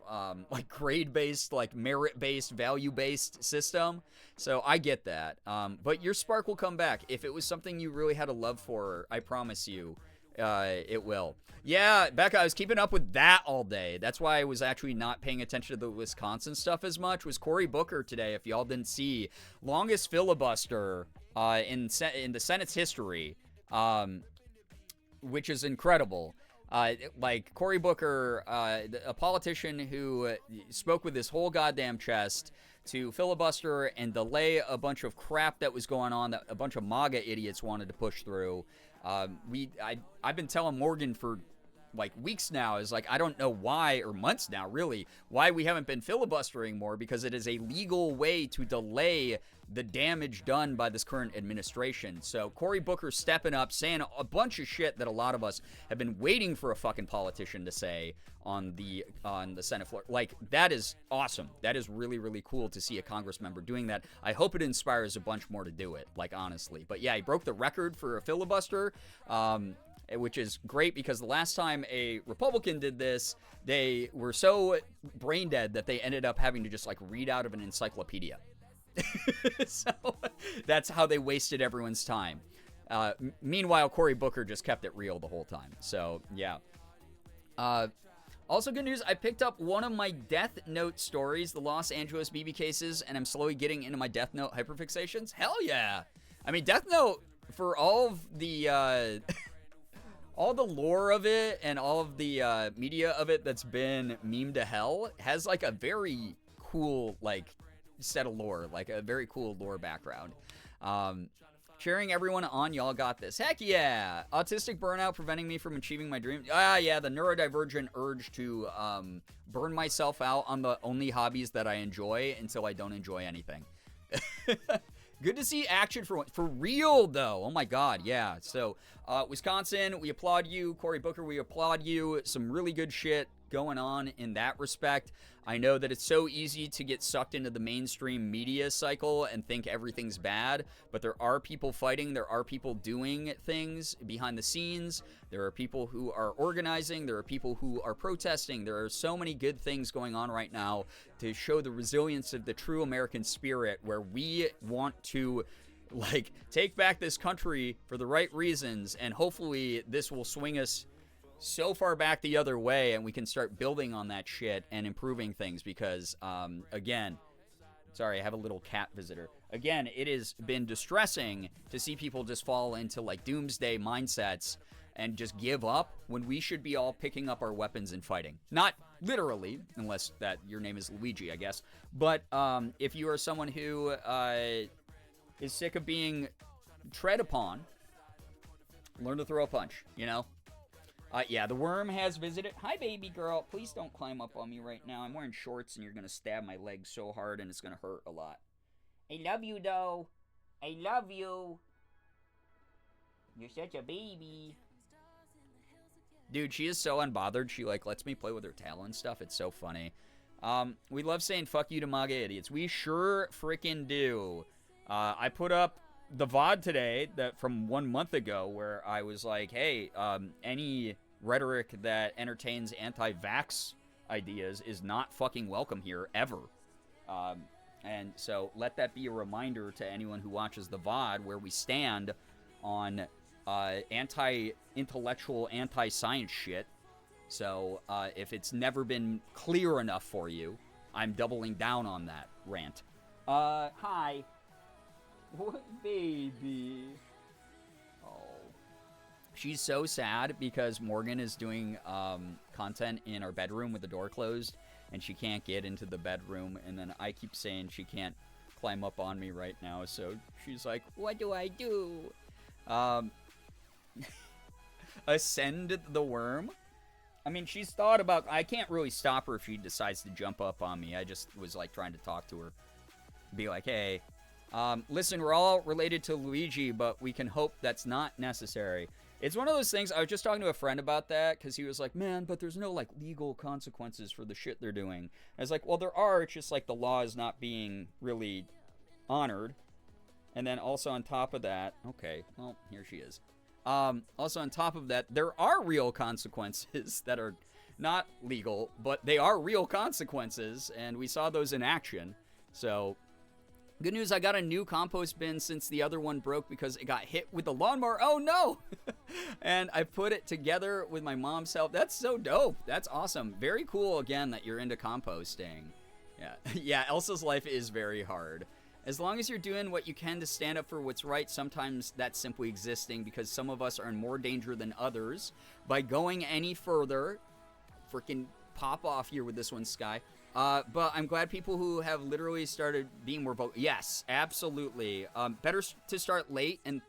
like grade-based, like merit-based, value-based system. So I get that. But your spark will come back. If it was something you really had a love for, I promise you, it will. Yeah, Becca, I was keeping up with that all day. That's why I was actually not paying attention to the Wisconsin stuff as much. Was Cory Booker today, if y'all didn't see. Longest filibuster in the Senate's history, which is incredible. Like Cory Booker, a politician who spoke with his whole goddamn chest to filibuster and delay a bunch of crap that was going on that a bunch of MAGA idiots wanted to push through. I've been telling Morgan for like weeks now, is like, I don't know why, or months now really, why we haven't been filibustering more, because it is a legal way to delay the damage done by this current administration. So Cory Booker stepping up, saying a bunch of shit that a lot of us have been waiting for a fucking politician to say on the Senate floor. Like, that is awesome. That is really, really cool to see a Congress member doing that. I hope it inspires a bunch more to do it, like, honestly. But yeah, he broke the record for a filibuster, which is great, because the last time a Republican did this, they were so brain dead that they ended up having to just like read out of an encyclopedia. So that's how they wasted everyone's time. Meanwhile, Cory Booker just kept it real the whole time. So yeah. Also good news, I picked up one of my Death Note stories, the Los Angeles BB cases, and I'm slowly getting into my Death Note hyperfixations. Hell yeah. I mean, Death Note, for all of the all the lore of it and all of the media of it that's been memed to hell, has like a very cool like set of lore, like a very cool lore background. Cheering everyone on, y'all got this. Heck yeah. Autistic burnout preventing me from achieving my dream. Yeah, the neurodivergent urge to burn myself out on the only hobbies that I enjoy until I don't enjoy anything. Good to see action for real, though. Oh, my God, yeah. So, Wisconsin, we applaud you. Cory Booker, we applaud you. Some really good shit going on in that respect. I know that it's so easy to get sucked into the mainstream media cycle and think everything's bad, but there are people fighting, there are people doing things behind the scenes, there are people who are organizing, there are people who are protesting. There are so many good things going on right now to show the resilience of the true American spirit, where we want to like take back this country for the right reasons, and hopefully this will swing us so far back the other way, and we can start building on that shit and improving things. Because again, sorry, I have a little cat visitor. Again, it has been distressing to see people just fall into like doomsday mindsets and just give up when we should be all picking up our weapons and fighting. Not literally, unless that your name is Luigi, I guess, but if you are someone who is sick of being tread upon, learn to throw a punch, you know? Yeah, the worm has visited. Hi, baby girl. Please don't climb up on me right now. I'm wearing shorts, and you're going to stab my leg so hard, and it's going to hurt a lot. I love you, though. I love you. You're such a baby. Dude, she is so unbothered. She, like, lets me play with her tail and stuff. It's so funny. We love saying fuck you to MAGA idiots. We sure freaking do. I put up the VOD today that from 1 month ago where I was like, hey, any rhetoric that entertains anti-vax ideas is not fucking welcome here, ever. And so let that be a reminder to anyone who watches the VOD where we stand on anti-intellectual, anti-science shit. So if it's never been clear enough for you, I'm doubling down on that rant. Hi. What, baby? Oh. She's so sad because Morgan is doing content in our bedroom with the door closed, and she can't get into the bedroom, and then I keep saying she can't climb up on me right now, so she's like, what do I do? Ascend the worm? I mean, she's thought about, I can't really stop her if she decides to jump up on me. I just was like trying to talk to her. Be like, hey, listen, we're all related to Luigi, but we can hope that's not necessary. It's one of those things, I was just talking to a friend about that, because he was like, man, but there's no, like, legal consequences for the shit they're doing. I was like, well, there are, it's just like the law is not being really honored. And then also on top of that, okay, well, here she is. Also on top of that, there are real consequences that are not legal, but they are real consequences, and we saw those in action. So, good news, I got a new compost bin since the other one broke because it got hit with the lawnmower. Oh, no! And I put it together with my mom's help. That's so dope. That's awesome. Very cool, again, that you're into composting. Yeah, yeah, Elsa's life is very hard. As long as you're doing what you can to stand up for what's right, sometimes that's simply existing because some of us are in more danger than others. By going any further, freaking pop off here with this one, Sky. But I'm glad people who have literally started being more vocal. Yes, absolutely. Better to start late and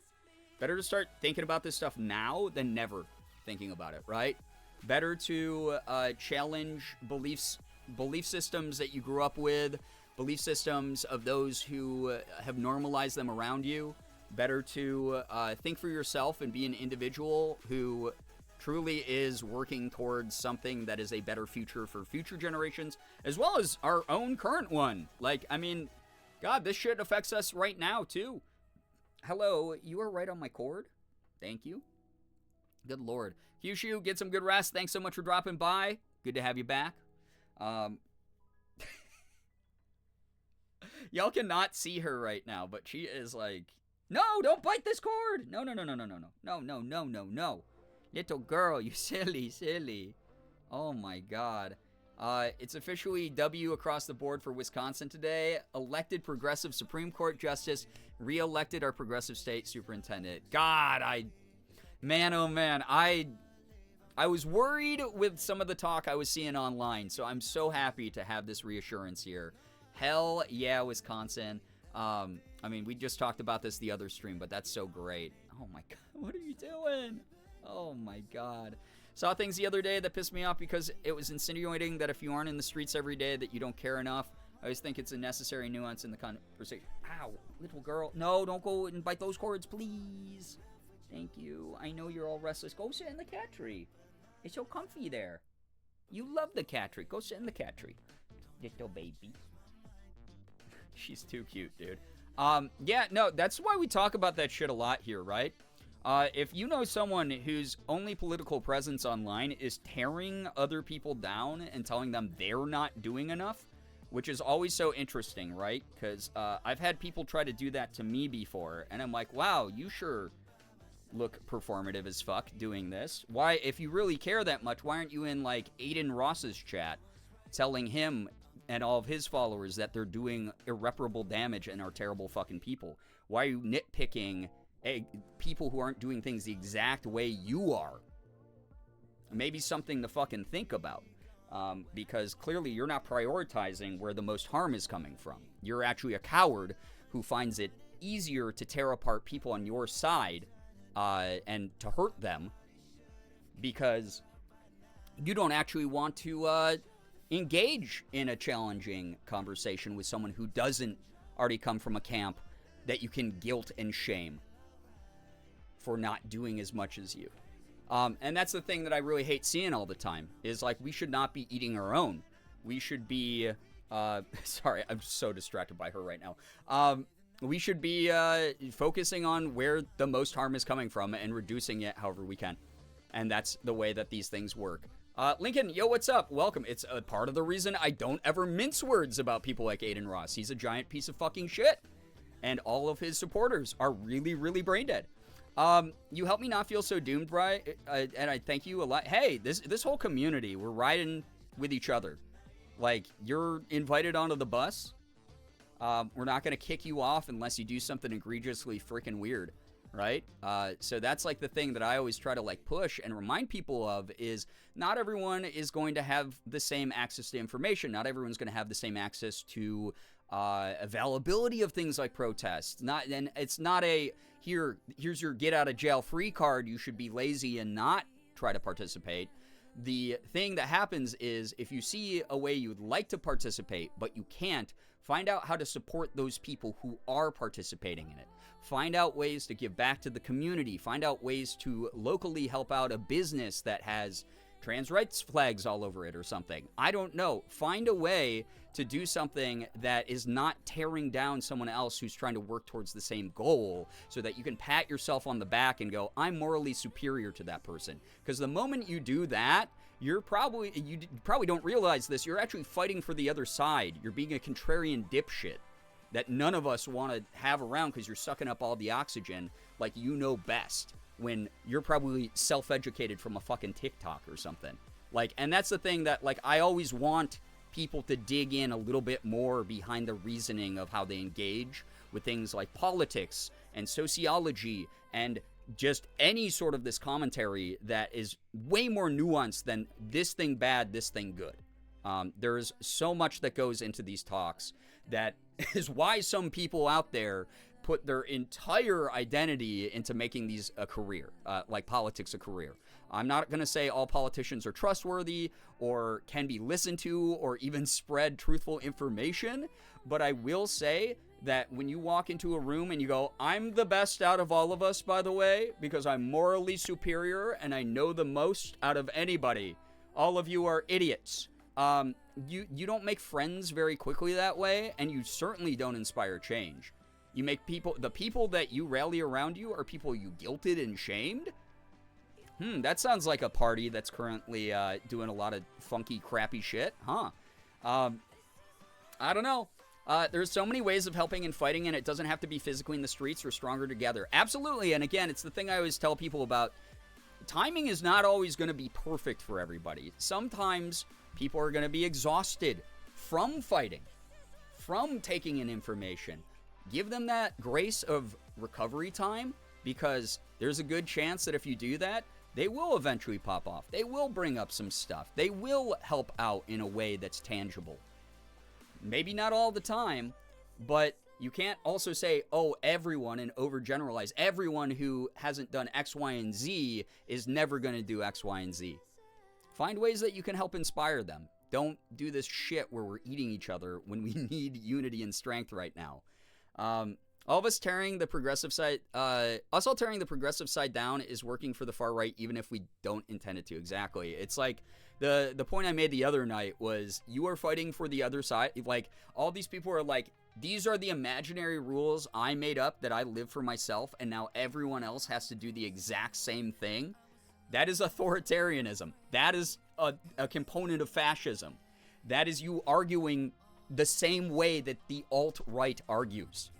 better to start thinking about this stuff now than never thinking about it, right? Better to challenge belief systems that you grew up with, belief systems of those who have normalized them around you. Better to think for yourself and be an individual who truly is working towards something that is a better future for future generations, as well as our own current one. Like, I mean, God, this shit affects us right now, too. Hello, you are right on my cord. Thank you. Good Lord. Kyushu, get some good rest. Thanks so much for dropping by. Good to have you back. Y'all cannot see her right now, but she is like, no, don't bite this cord. No, no, no, no, no, no, no, no, no, no, no, no. Little girl, you silly, silly. Oh my God. It's officially W across the board for Wisconsin today. Elected progressive Supreme Court Justice, re-elected our progressive state superintendent. God, man, oh man, I was worried with some of the talk I was seeing online, so I'm so happy to have this reassurance here. Hell yeah, Wisconsin. I mean, we just talked about this the other stream, but that's so great. Oh my God, what are you doing? Oh my God. Saw things the other day that pissed me off because it was insinuating that if you aren't in the streets every day that you don't care enough. I always think it's a necessary nuance in the conversation. Ow, little girl. No, don't go and bite those cords, please. Thank you. I know you're all restless. Go sit in the cat tree. It's so comfy there. You love the cat tree. Go sit in the cat tree. Little baby. She's too cute, dude. Yeah, no, that's why we talk about that shit a lot here, right? If you know someone whose only political presence online is tearing other people down and telling them they're not doing enough, which is always so interesting, right? Because I've had people try to do that to me before, and I'm like, wow, you sure look performative as fuck doing this. Why, if you really care that much, why aren't you in, like, Aiden Ross's chat telling him and all of his followers that they're doing irreparable damage and are terrible fucking people? Why are you nitpicking people who aren't doing things the exact way you are? Maybe something to fucking think about. Because clearly you're not prioritizing where the most harm is coming from. You're actually a coward who finds it easier to tear apart people on your side and to hurt them because you don't actually want to engage in a challenging conversation with someone who doesn't already come from a camp that you can guilt and shame for not doing as much as you. And that's the thing that I really hate seeing all the time, is like, we should not be eating our own. We should be, sorry, I'm so distracted by her right now. We should be focusing on where the most harm is coming from and reducing it however we can. And that's the way that these things work. Lincoln, yo, what's up? Welcome. It's a part of the reason I don't ever mince words about people like Aiden Ross. He's a giant piece of fucking shit. And all of his supporters are really, really brain dead. You help me not feel so doomed, Bri, and I thank you a lot. Hey, this whole community, we're riding with each other. Like, you're invited onto the bus. We're not going to kick you off unless you do something egregiously freaking weird, right? So that's like the thing that I always try to like push and remind people of, is not everyone is going to have the same access to information. Not everyone's going to have the same access to availability of things like protests. And it's not a here's your get out of jail free card. You should be lazy and not try to participate. The thing that happens is, if you see a way you'd like to participate but you can't, find out how to support those people who are participating in it. Find out ways to give back to the community. Find out ways to locally help out a business that has trans rights flags all over it or something. I don't know. Find a way to do something that is not tearing down someone else who's trying to work towards the same goal, so that you can pat yourself on the back and go, I'm morally superior to that person. Because the moment you do that, you probably don't realize this, you're actually fighting for the other side. You're being a contrarian dipshit that none of us want to have around, because you're sucking up all the oxygen like you know best, when you're probably self-educated from a fucking TikTok or something. Like, and that's the thing that, like, I always want people to dig in a little bit more behind the reasoning of how they engage with things like politics and sociology and just any sort of this commentary that is way more nuanced than this thing bad, this thing good. There's so much that goes into these talks that is why some people out there put their entire identity into making these a career, like politics a career. I'm not going to say all politicians are trustworthy or can be listened to or even spread truthful information, but I will say that when you walk into a room and you go, I'm the best out of all of us, by the way, because I'm morally superior and I know the most out of anybody, all of you are idiots. You don't make friends very quickly that way, and you certainly don't inspire change. You make the people that you rally around you are people you guilted and shamed. That sounds like a party that's currently doing a lot of funky, crappy shit, huh? I don't know. There's so many ways of helping and fighting, and it doesn't have to be physically in the streets. We're stronger together. Absolutely, and again, it's the thing I always tell people about. Timing is not always going to be perfect for everybody. Sometimes people are going to be exhausted from fighting, from taking in information. Give them that grace of recovery time, because there's a good chance that if you do that, they will eventually pop off. They will bring up some stuff. They will help out in a way that's tangible. Maybe not all the time, but you can't also say, oh, everyone, and overgeneralize. Everyone who hasn't done X, Y, and Z is never going to do X, Y, and Z. Find ways that you can help inspire them. Don't do this shit where we're eating each other when we need unity and strength right now. All of us tearing the progressive side, us all tearing the progressive side down is working for the far right, even if we don't intend it to. Exactly. It's like the point I made the other night was you are fighting for the other side. Like, all these people are like, these are the imaginary rules I made up that I live for myself, and now everyone else has to do the exact same thing. That is authoritarianism. That is a component of fascism. That is you arguing the same way that the alt-right argues.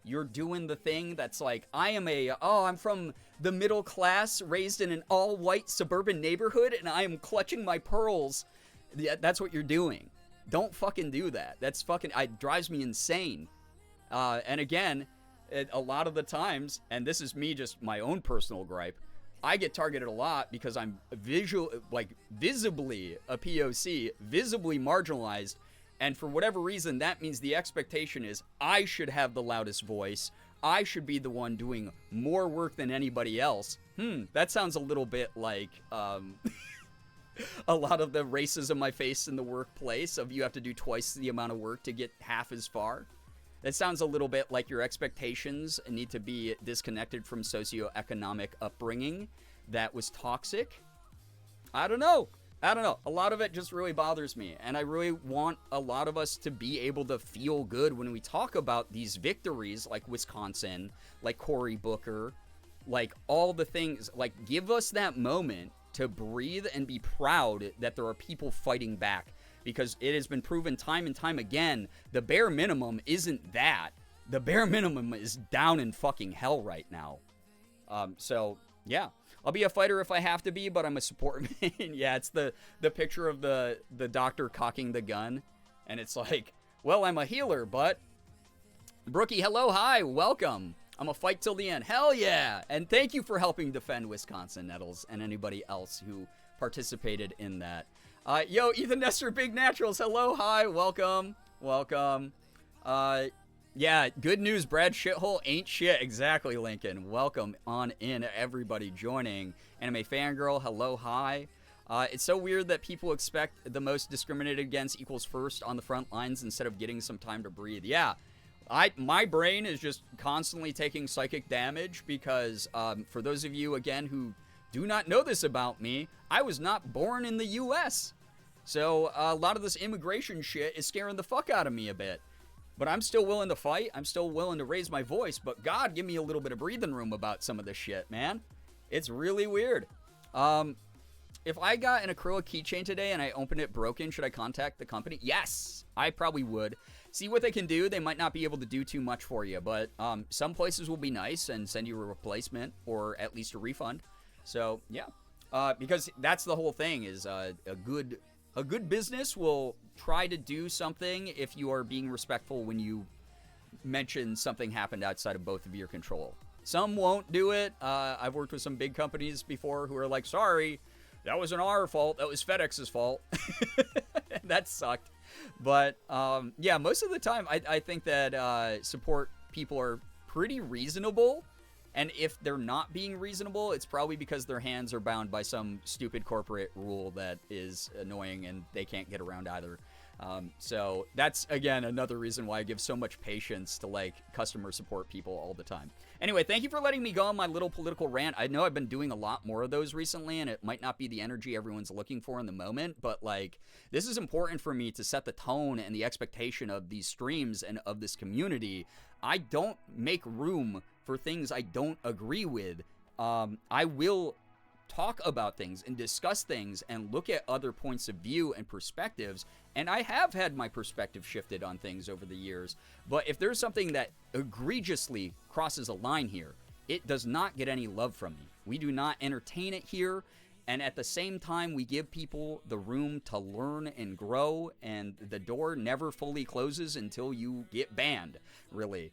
You're doing the thing that's like, I'm from the middle class, raised in an all-white suburban neighborhood, and I am clutching my pearls. That's what you're doing. Don't fucking do that. That's fucking, it drives me insane. And again, a lot of the times, and this is me, just my own personal gripe, I get targeted a lot because I'm visibly a POC, visibly marginalized. And for whatever reason, that means the expectation is I should have the loudest voice. I should be the one doing more work than anybody else. That sounds a little bit like a lot of the racism I face in the workplace of you have to do twice the amount of work to get half as far. That sounds a little bit like your expectations need to be disconnected from socioeconomic upbringing that was toxic. I don't know. A lot of it just really bothers me. And I really want a lot of us to be able to feel good when we talk about these victories like Wisconsin, like Cory Booker, like all the things. Like, give us that moment to breathe and be proud that there are people fighting back. Because it has been proven time and time again, the bare minimum isn't that. The bare minimum is down in fucking hell right now. So, yeah. I'll be a fighter if I have to be, but I'm a support man. Yeah, it's the picture of the doctor cocking the gun. And it's like, well, I'm a healer, but... Brookie, hello, hi, welcome. I'm a fight till the end. Hell yeah! And thank you for helping defend Wisconsin, Nettles, and anybody else who participated in that. Yo, Ethan Nestor, Big Naturals, hello, hi, welcome. Yeah, good news, Brad Shithole ain't shit. Exactly, Lincoln. Welcome on in, everybody joining. Anime Fangirl, hello, hi. It's so weird that people expect the most discriminated against equals first on the front lines instead of getting some time to breathe. Yeah, my brain is just constantly taking psychic damage because for those of you, again, who do not know this about me, I was not born in the U.S. So a lot of this immigration shit is scaring the fuck out of me a bit. But I'm still willing to fight. I'm still willing to raise my voice. But God, give me a little bit of breathing room about some of this shit, man. It's really weird. If I got an acrylic keychain today and I opened it broken, should I contact the company? Yes, I probably would. See what they can do. They might not be able to do too much for you. But some places will be nice and send you a replacement or at least a refund. So, yeah. Because that's the whole thing is a good business will try to do something if you are being respectful when you mention something happened outside of both of your control. Some won't do it. I've worked with some big companies before who are like, sorry, that wasn't our fault. That was FedEx's fault. That sucked. But, yeah, most of the time, I think that support people are pretty reasonable. And if they're not being reasonable, it's probably because their hands are bound by some stupid corporate rule that is annoying and they can't get around either. So that's, again, another reason why I give so much patience to, like, customer support people all the time. Anyway, thank you for letting me go on my little political rant. I know I've been doing a lot more of those recently, and it might not be the energy everyone's looking for in the moment, but, like, this is important for me to set the tone and the expectation of these streams and of this community. I don't make room for things I don't agree with. I will talk about things and discuss things and look at other points of view and perspectives, and I have had my perspective shifted on things over the years, but if there's something that egregiously crosses a line here, it does not get any love from me. We do not entertain it here, and at the same time, we give people the room to learn and grow, and the door never fully closes until you get banned, really.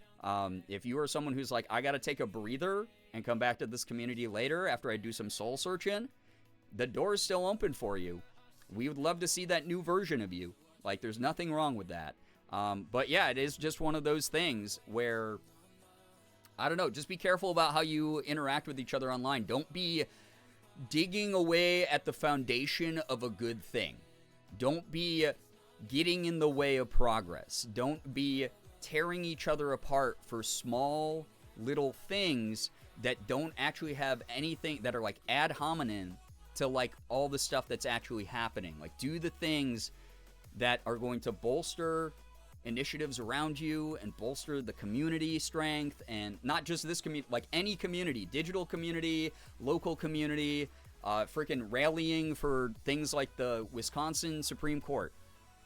If you are someone who's like, I gotta take a breather and come back to this community later after I do some soul searching, the door is still open for you. We would love to see that new version of you. Like, there's nothing wrong with that. But yeah, it is just one of those things where, I don't know, just be careful about how you interact with each other online. Don't be digging away at the foundation of a good thing. Don't be getting in the way of progress. Don't be tearing each other apart for small little things that don't actually have anything, that are like ad hominem to like all the stuff that's actually happening. Like, do the things that are going to bolster initiatives around you and bolster the community strength, and not just this community, like any community, digital community, local community, freaking rallying for things like the Wisconsin Supreme Court.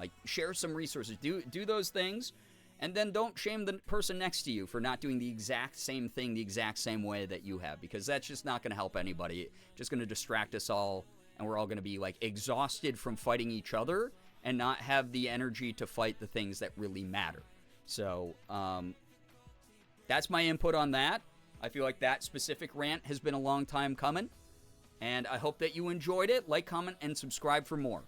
Like, share some resources, do those things, and then don't shame the person next to you for not doing the exact same thing the exact same way that you have, because that's just not going to help anybody. It's just going to distract us all, and we're all going to be like exhausted from fighting each other and not have the energy to fight the things that really matter. So that's my input on that. I feel like that specific rant has been a long time coming, and I hope that you enjoyed it. Like, comment, and subscribe for more.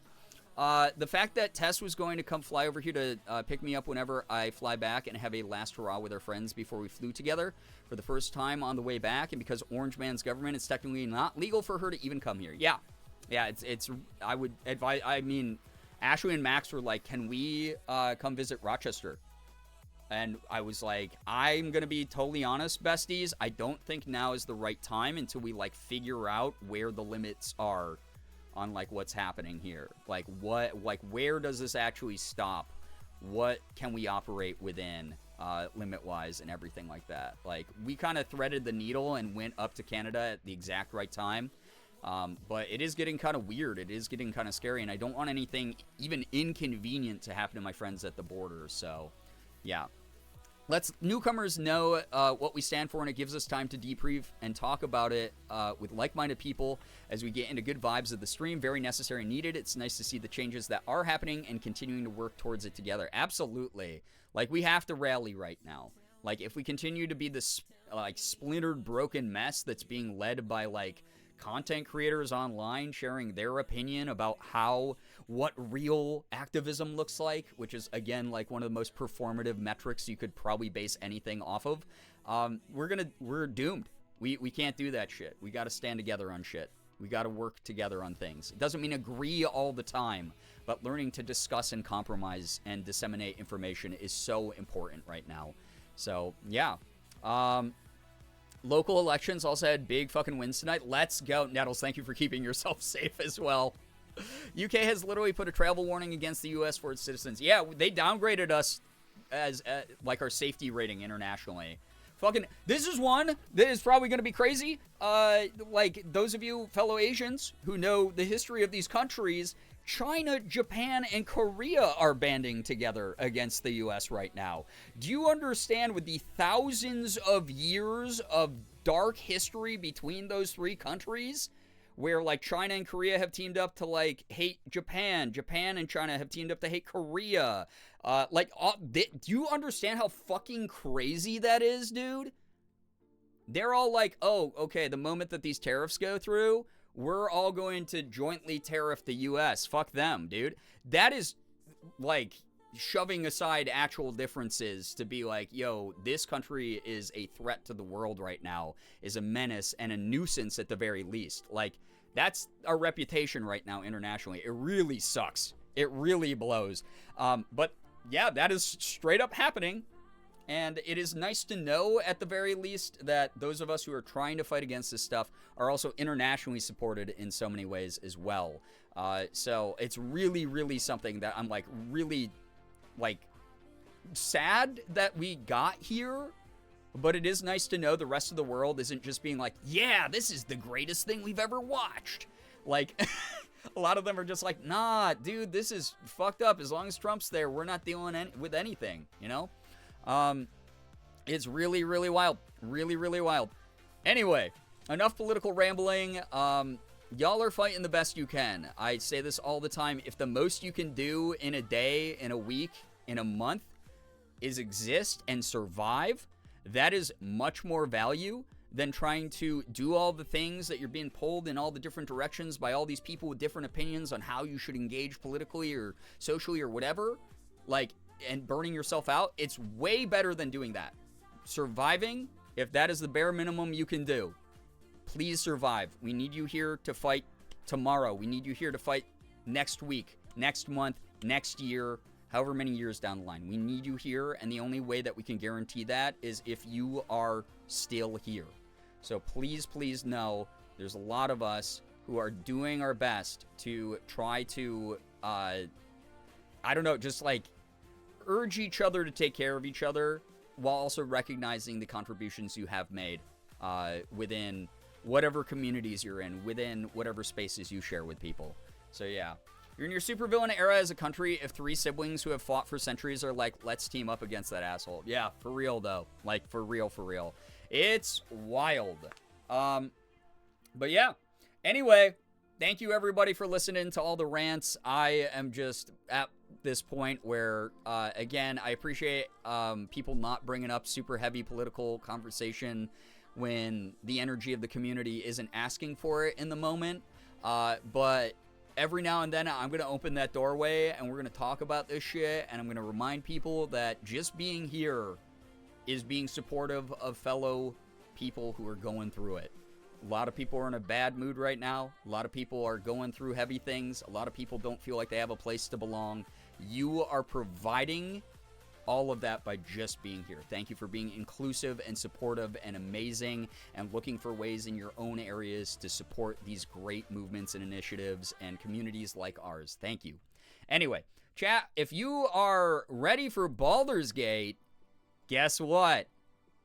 The fact that Tess was going to come fly over here to pick me up whenever I fly back and have a last hurrah with our friends before we flew together for the first time on the way back, and because Orange Man's government, it's technically not legal for her to even come here. Yeah, it's I would advise, I mean, Ashley and Max were like, can we come visit Rochester? And I was like, I'm going to be totally honest, besties, I don't think now is the right time until we like figure out where the limits are on like what's happening here. Like, what, like, where does this actually stop? What can we operate within limit wise and everything like that? Like, we kind of threaded the needle and went up to Canada at the exact right time. But it is getting kind of weird. It is getting kind of scary, and I don't want anything even inconvenient to happen to my friends at the border. So yeah, let's newcomers know what we stand for, and it gives us time to debrief and talk about it with like-minded people as we get into good vibes of the stream. Very necessary and needed. It's nice to see the changes that are happening and continuing to work towards it together. Absolutely. Like, we have to rally right now. Like, if we continue to be this like splintered, broken mess that's being led by like content creators online sharing their opinion about what real activism looks like, which is, again, like one of the most performative metrics you could probably base anything off of, we're doomed. We can't do that shit. We got to stand together on shit. We got to work together on things. It doesn't mean agree all the time, but learning to discuss and compromise and disseminate information is so important right now. So yeah. Local elections also had big fucking wins tonight. Let's go. Nettles, thank you for keeping yourself safe as well. UK has literally put a travel warning against the US for its citizens. Yeah, they downgraded us as like our safety rating internationally. Fucking, this is one that is probably going to be crazy. Like, those of you fellow Asians who know the history of these countries, China, Japan, and Korea are banding together against the U.S. right now. Do you understand, with the thousands of years of dark history between those three countries, where like China and Korea have teamed up to like hate Japan, Japan and China have teamed up to hate Korea. Do you understand how fucking crazy that is, dude? They're all like, oh, okay, the moment that these tariffs go through, we're all going to jointly tariff the U.S. Fuck them, dude. That is like shoving aside actual differences to be like, yo, this country is a threat to the world right now, is a menace and a nuisance at the very least. Like, that's our reputation right now internationally. It really sucks. It really blows. But yeah, that is straight up happening. And it is nice to know, at the very least, that those of us who are trying to fight against this stuff are also internationally supported in so many ways as well. So it's really, really something that I'm like really like sad that we got here. But it is nice to know the rest of the world isn't just being like, yeah, this is the greatest thing we've ever watched. Like, a lot of them are just like, nah, dude, this is fucked up. As long as Trump's there, we're not dealing with anything, you know? It's really, really wild. Really, really wild. Anyway, enough political rambling. Y'all are fighting the best you can. I say this all the time. If the most you can do in a day, in a week, in a month is exist and survive, that is much more value than trying to do all the things that you're being pulled in all the different directions by all these people with different opinions on how you should engage politically or socially or whatever. Like, and burning yourself out. It's way better than doing that. Surviving, if that is the bare minimum you can do, please survive. We need you here to fight tomorrow. We need you here to fight next week, next month, next year, however many years down the line. We need you here, and the only way that we can guarantee that is if you are still here. So please, please know there's a lot of us who are doing our best to try to, I don't know, just like urge each other to take care of each other while also recognizing the contributions you have made within whatever communities you're in, within whatever spaces you share with people. So yeah, you're in your supervillain era as a country if 3 siblings who have fought for centuries are like, let's team up against that asshole. Yeah, for real though. Like, for real, for real. It's wild. But yeah. Anyway, thank you everybody for listening to all the rants. I am just at this point where, again, I appreciate people not bringing up super heavy political conversation when the energy of the community isn't asking for it in the moment. But every now and then I'm going to open that doorway and we're going to talk about this shit, and I'm going to remind people that just being here is being supportive of fellow people who are going through it. A lot of people are in a bad mood right now. A lot of people are going through heavy things. A lot of people don't feel like they have a place to belong. You are providing all of that by just being here. Thank you for being inclusive and supportive and amazing and looking for ways in your own areas to support these great movements and initiatives and communities like ours. Thank you. Anyway, chat, if you are ready for Baldur's Gate, guess what?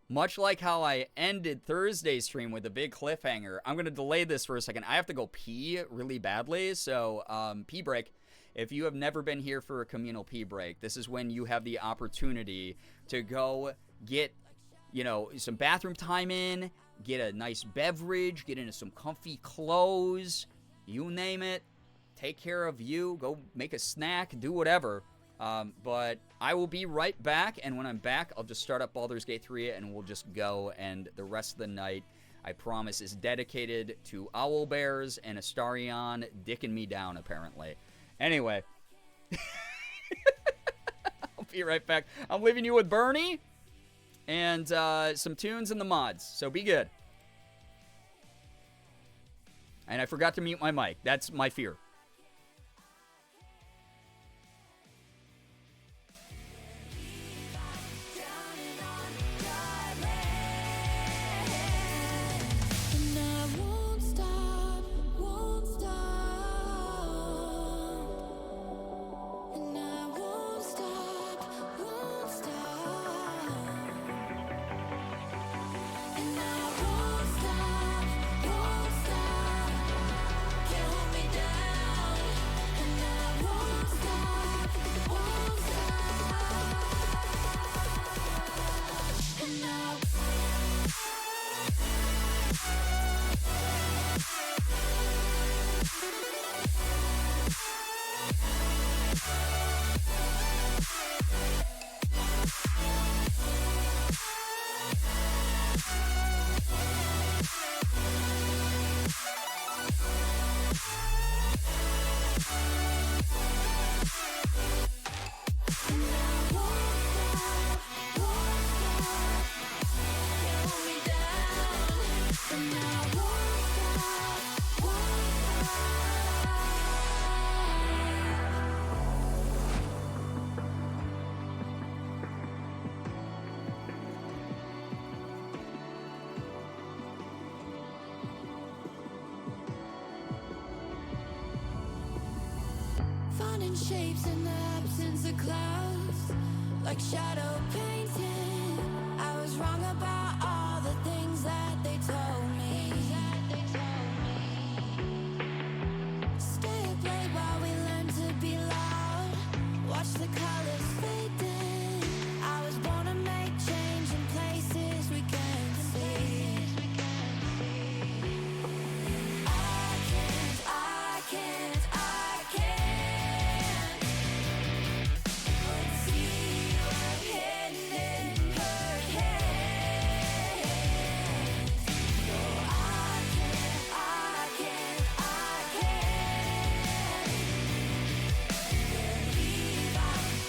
Much like how I ended Thursday's stream with a big cliffhanger, I'm going to delay this for a second. I have to go pee really badly, so pee break. If you have never been here for a communal pee break, this is when you have the opportunity to go get, you know, some bathroom time in, get a nice beverage, get into some comfy clothes, you name it, take care of you, go make a snack, do whatever. But I will be right back, and when I'm back, I'll just start up Baldur's Gate 3, and we'll just go, and the rest of the night, I promise, is dedicated to Owlbears and Astarion dicking me down, apparently. Anyway, I'll be right back. I'm leaving you with Bernie and some tunes and the mods, so be good. And I forgot to mute my mic. That's my fear. Finding shapes in the absence of clouds, like shadow painting. I was wrong about all the things that they told me. Stay up late while we learn to be loud. Watch the colors fade in. I was born to make change in places we can't see. I can't see what hidden in her head. No, I can't believe I'm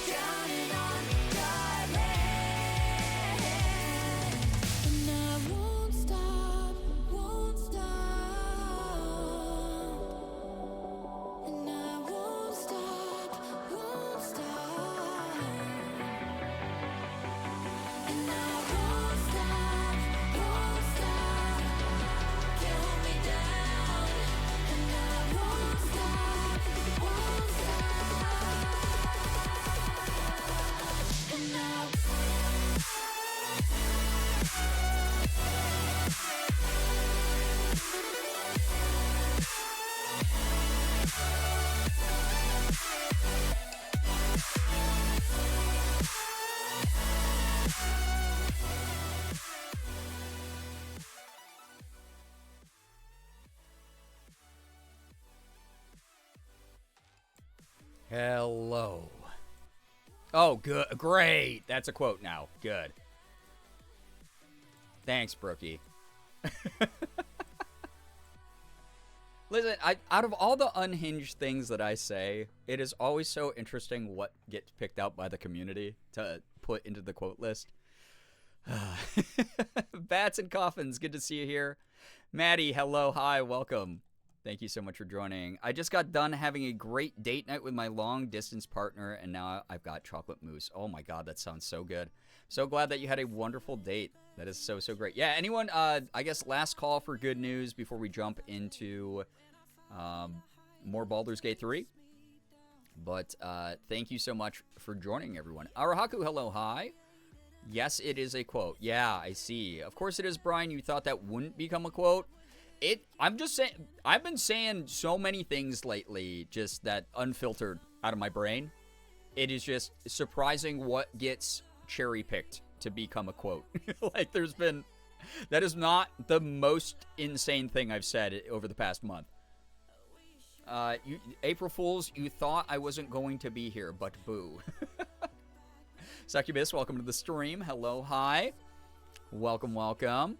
Hello. Oh, good. Great. That's a quote now. Good. Thanks, Brookie. Listen, out of all the unhinged things that I say, it is always so interesting what gets picked out by the community to put into the quote list. Bats and Coffins, good to see you here. Maddie, hello, hi, welcome. Thank you so much for joining. I just got done having a great date night with my long-distance partner, and now I've got chocolate mousse. Oh my god, that sounds so good. So glad that you had a wonderful date. That is so, so great. Yeah, anyone, I guess last call for good news before we jump into more Baldur's Gate 3. But thank you so much for joining, everyone. Arahaku, hello, hi. Yes, it is a quote. Yeah, I see. Of course it is, Brian. You thought that wouldn't become a quote? I'm just saying, I've been saying so many things lately, just that unfiltered out of my brain. It is just surprising what gets cherry-picked to become a quote. Like, that is not the most insane thing I've said over the past month. April Fools, you thought I wasn't going to be here, but boo. Succubus, welcome to the stream. Hello, hi. Welcome, welcome.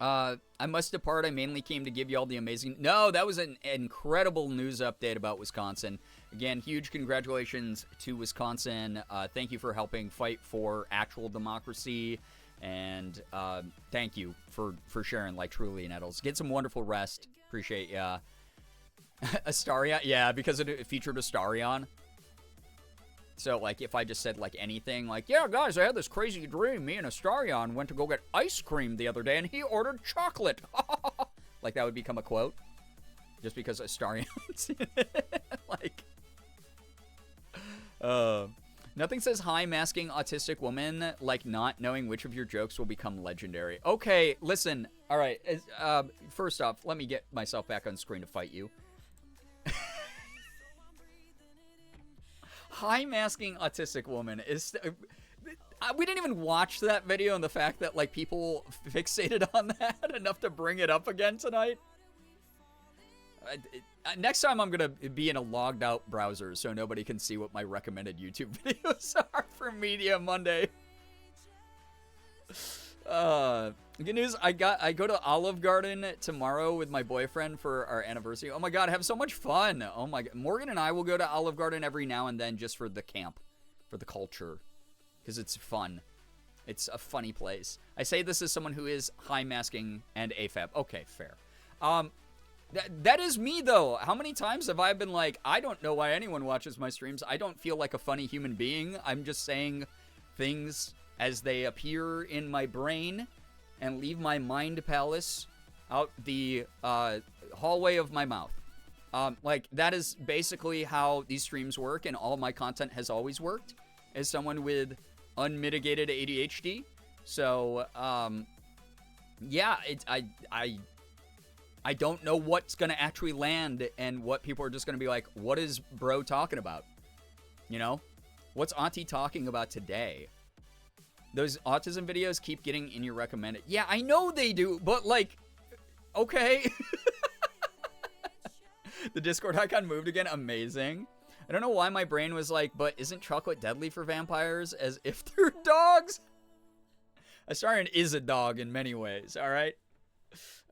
I must depart. I mainly came to give you all the amazing... No, that was an incredible news update about Wisconsin. Again, huge congratulations to Wisconsin. Thank you for helping fight for actual democracy. And thank you for sharing, like, truly, Nettles. Get some wonderful rest. Appreciate ya. Astarion? Yeah, because it featured Astarion. So, like, if I just said, like, anything, like, yeah, guys, I had this crazy dream. Me and Astarion went to go get ice cream the other day, and he ordered chocolate. Like, that would become a quote. Just because Astarion's in it. Like, nothing says high-masking autistic woman like not knowing which of your jokes will become legendary. Okay, listen. All right. First off, let me get myself back on screen to fight you. High-masking autistic woman is... we didn't even watch that video, and the fact that, like, people fixated on that enough to bring it up again tonight. Next time I'm going to be in a logged-out browser so nobody can see what my recommended YouTube videos are for Media Monday. Good news, I go to Olive Garden tomorrow with my boyfriend for our anniversary. Oh my god, I have so much fun. Oh my god. Morgan and I will go to Olive Garden every now and then just for the camp, for the culture, because it's fun. It's a funny place. I say this as someone who is high-masking and AFAB. Okay, fair. That is me, though. How many times have I been like, I don't know why anyone watches my streams. I don't feel like a funny human being. I'm just saying things as they appear in my brain and leave my mind palace out the hallway of my mouth. Like, that is basically how these streams work, and all my content has always worked as someone with unmitigated ADHD. So, yeah, I don't know what's going to actually land and what people are just going to be like, what is bro talking about? You know? What's Auntie talking about today? Those autism videos keep getting in your recommended. Yeah, I know they do, but like, okay. The Discord icon moved again. Amazing. I don't know why my brain was like, but isn't chocolate deadly for vampires? As if they're dogs? Astarion is a dog in many ways, all right?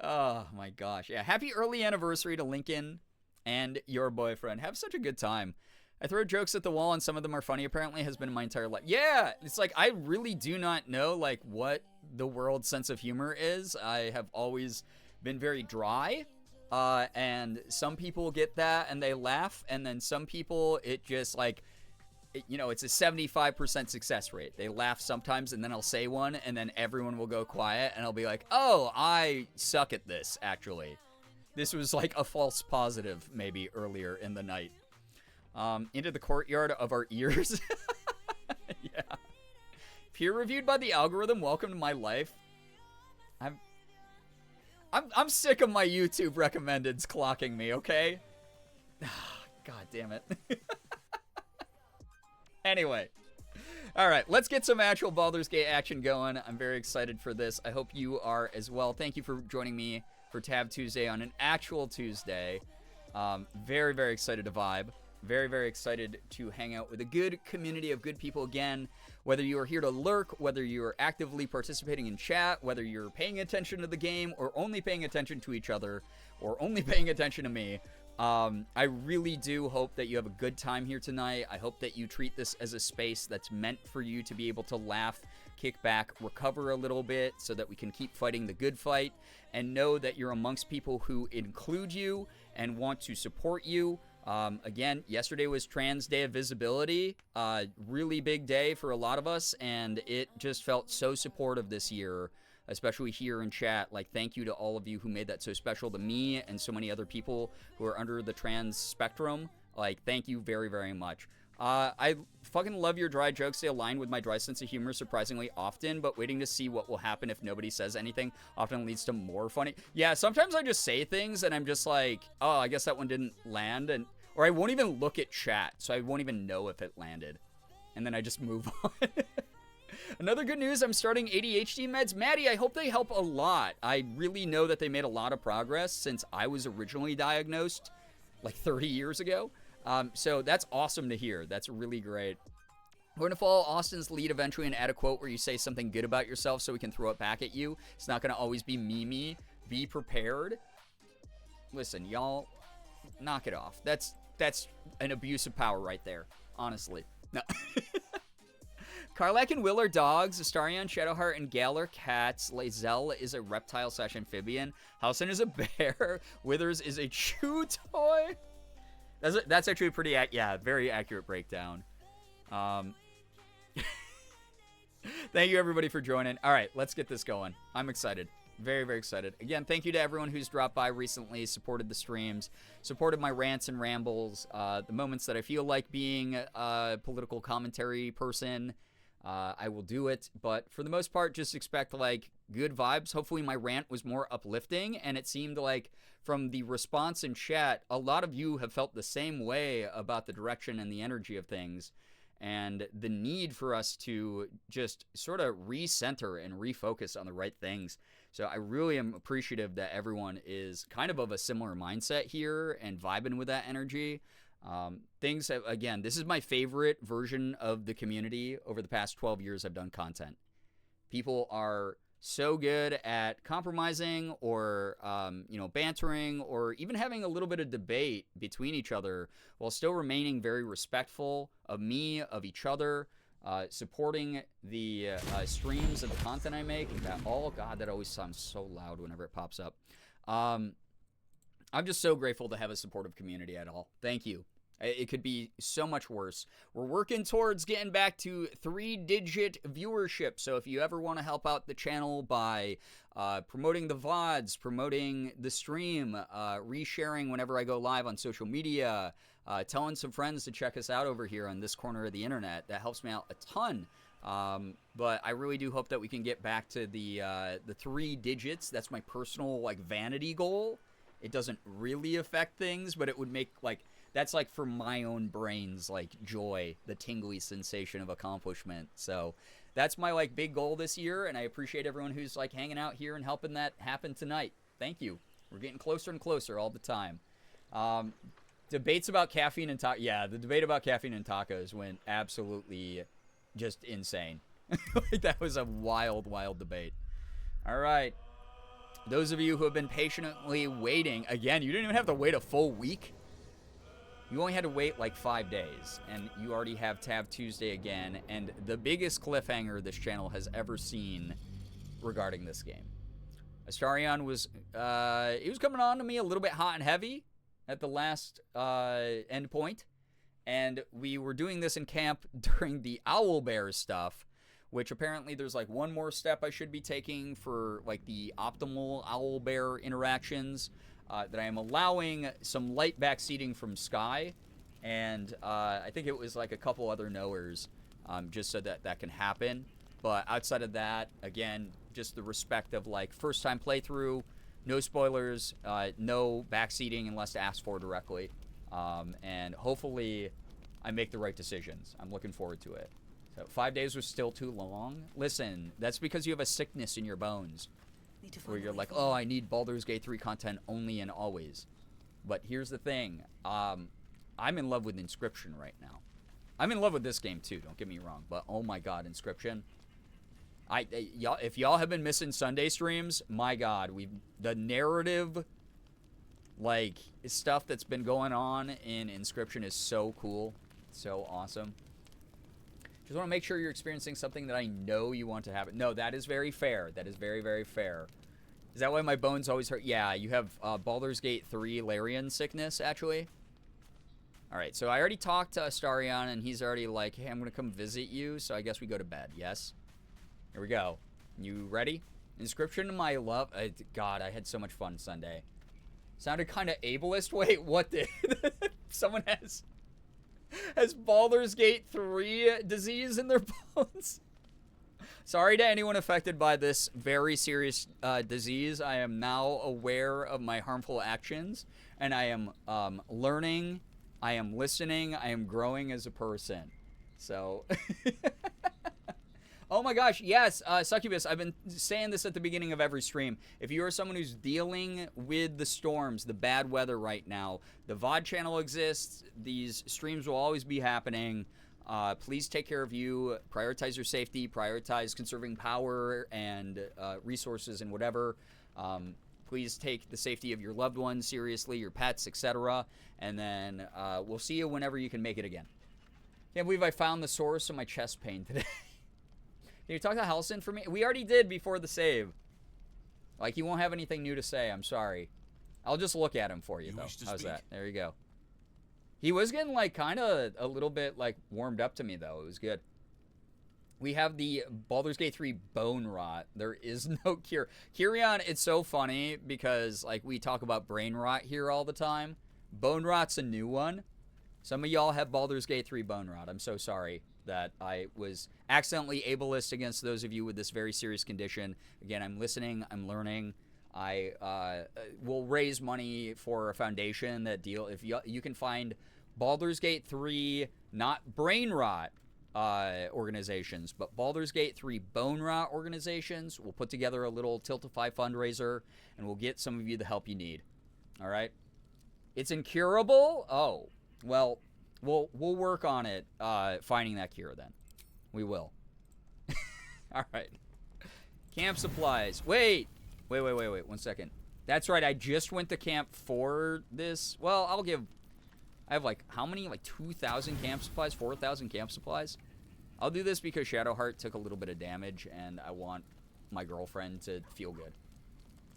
Oh, my gosh. Yeah, happy early anniversary to Lincoln and your boyfriend. Have such a good time. I throw jokes at the wall, and some of them are funny, apparently, has been my entire life. Yeah, it's like, I really do not know, like, what the world's sense of humor is. I have always been very dry, and some people get that, and they laugh, and then some people, it just, like, you know, it's a 75% success rate. They laugh sometimes, and then I'll say one, and then everyone will go quiet, and I'll be like, oh, I suck at this, actually. This was, like, a false positive, maybe, earlier in the night. Into the courtyard of our ears. Yeah. Peer-reviewed by the algorithm. Welcome to my life. I'm sick of my YouTube recommendeds clocking me, okay? God damn it. Anyway. Alright, let's get some actual Baldur's Gate action going. I'm very excited for this. I hope you are as well. Thank you for joining me for Tab Tuesday on an actual Tuesday. Very, very excited to vibe. Very, very excited to hang out with a good community of good people again. Whether you are here to lurk, whether you are actively participating in chat, whether you're paying attention to the game, or only paying attention to each other, or only paying attention to me, I really do hope that you have a good time here tonight. I hope that you treat this as a space that's meant for you to be able to laugh, kick back, recover a little bit so that we can keep fighting the good fight, and know that you're amongst people who include you and want to support you. Again, yesterday was Trans Day of Visibility, really big day for a lot of us, and it just felt so supportive this year, especially here in chat. Like, thank you to all of you who made that so special to me and so many other people who are under the trans spectrum. Like, thank you very, very much. I fucking love your dry jokes. They align with my dry sense of humor surprisingly often, but waiting to see what will happen if nobody says anything often leads to more funny. Yeah, sometimes I just say things and I'm just like, oh, I guess that one didn't land, or I won't even look at chat, so I won't even know if it landed. And then I just move on. Another good news, I'm starting ADHD meds. Maddie, I hope they help a lot. I really know that they made a lot of progress since I was originally diagnosed like 30 years ago. So that's awesome to hear. That's really great. We're going to follow Austin's lead eventually and add a quote where you say something good about yourself so we can throw it back at you. It's not going to always be me. Be prepared. Listen, y'all, knock it off. That's an abuse of power right there, honestly. No. Karlak and Will are dogs. Astarion, Shadowheart, and Gal are cats. Lae'zel is a reptile/amphibian. Halcyon is a bear. Withers is a chew toy. That's actually a pretty, very accurate breakdown. Thank you, everybody, for joining. All right, let's get this going. I'm excited. Very, very excited. Again, thank you to everyone who's dropped by recently, supported the streams, supported my rants and rambles, the moments that I feel like being a political commentary person. I will do it, but for the most part, just expect, like, good vibes. Hopefully my rant was more uplifting, and it seemed like from the response in chat, a lot of you have felt the same way about the direction and the energy of things, and the need for us to just sort of recenter and refocus on the right things. So I really am appreciative that everyone is kind of a similar mindset here and vibing with that energy. Things have, again, this is my favorite version of the community over the past 12 years I've done content. People are so good at compromising or, bantering or even having a little bit of debate between each other while still remaining very respectful of me, of each other, supporting the streams and the content I make. Oh, God, that always sounds so loud whenever it pops up. I'm just so grateful to have a supportive community at all. Thank you. It could be so much worse. We're working towards getting back to 3-digit viewership. So if you ever want to help out the channel by promoting the VODs, promoting the stream, resharing whenever I go live on social media, telling some friends to check us out over here on this corner of the internet, that helps me out a ton. But I really do hope that we can get back to the 3 digits. That's my personal, like, vanity goal. It doesn't really affect things, but it would make, like, that's, like, for my own brain's, like, joy, the tingly sensation of accomplishment. So that's my, like, big goal this year, and I appreciate everyone who's, like, hanging out here and helping that happen tonight. Thank you. We're getting closer and closer all the time. Debates about caffeine and tacos. Yeah, the debate about caffeine and tacos went absolutely just insane. Like, that was a wild, wild debate. All right. Those of you who have been patiently waiting, again, you didn't even have to wait a full week. You only had to wait like 5 days, and you already have Tab Tuesday again, and the biggest cliffhanger this channel has ever seen regarding this game. Astarion was, he was coming on to me a little bit hot and heavy at the last end point, and we were doing this in camp during the Owlbear stuff, which apparently there's like one more step I should be taking for like the optimal Owlbear interactions, that I am allowing some light backseating from Sky, and I think it was like a couple other knowers, just so that that can happen. But outside of that, again, just the respect of like first time playthrough, no spoilers, no backseating unless asked for directly, and hopefully I make the right decisions. I'm looking forward to it. So 5 days was still too long. Listen, that's because you have a sickness in your bones where you're like, oh, I need Baldur's Gate 3 content only and always. But here's the thing. I'm in love with Inscription right now. I'm in love with this game too, don't get me wrong, but oh my god, Inscription. Y'all, if y'all have been missing Sunday streams, my god, the narrative, like, stuff that's been going on in Inscription is so cool, so awesome. Just want to make sure you're experiencing something that I know you want to happen. No, that is very fair. That is very, very fair. Is that why my bones always hurt? Yeah, you have Baldur's Gate 3 Larian sickness, actually. Alright, so I already talked to Astarion, and he's already like, hey, I'm going to come visit you, so I guess we go to bed. Yes? Here we go. You ready? Inscription to my love. God, I had so much fun Sunday. Sounded kind of ableist. Wait, what did? Someone has Baldur's Gate 3 disease in their bones. Sorry to anyone affected by this very serious disease. I am now aware of my harmful actions, and I am learning, I am listening, I am growing as a person. So, oh my gosh, yes, Succubus, I've been saying this at the beginning of every stream. If you are someone who's dealing with the storms, the bad weather right now, the VOD channel exists. These streams will always be happening. Please take care of you. Prioritize your safety. Prioritize conserving power and resources and whatever. Please take the safety of your loved ones seriously, your pets, etc. And then we'll see you whenever you can make it again. Can't believe I found the source of my chest pain today. Can you talk to Halson for me? We already did before the save. Like, he won't have anything new to say. I'm sorry. I'll just look at him for you, though. How's that? There you go. He was getting, like, kind of a little bit, like, warmed up to me, though. It was good. We have the Baldur's Gate 3 bone rot. There is no cure. Kyrian, it's so funny because, like, we talk about brain rot here all the time. Bone rot's a new one. Some of y'all have Baldur's Gate 3 bone rot. I'm so sorry that I was accidentally ableist against those of you with this very serious condition. Again, I'm listening. I'm learning. I will raise money for a foundation that if you can find Baldur's Gate 3, not brain rot organizations, but Baldur's Gate 3 bone rot organizations. We'll put together a little Tiltify fundraiser, and we'll get some of you the help you need. All right? It's incurable? Oh, well, we'll work on it, finding that cure then. We will. All right. Camp supplies. Wait. 1 second. That's right. I just went to camp for this. Well, I have, like, how many? Like, 2,000 camp supplies? 4,000 camp supplies? I'll do this because Shadowheart took a little bit of damage, and I want my girlfriend to feel good.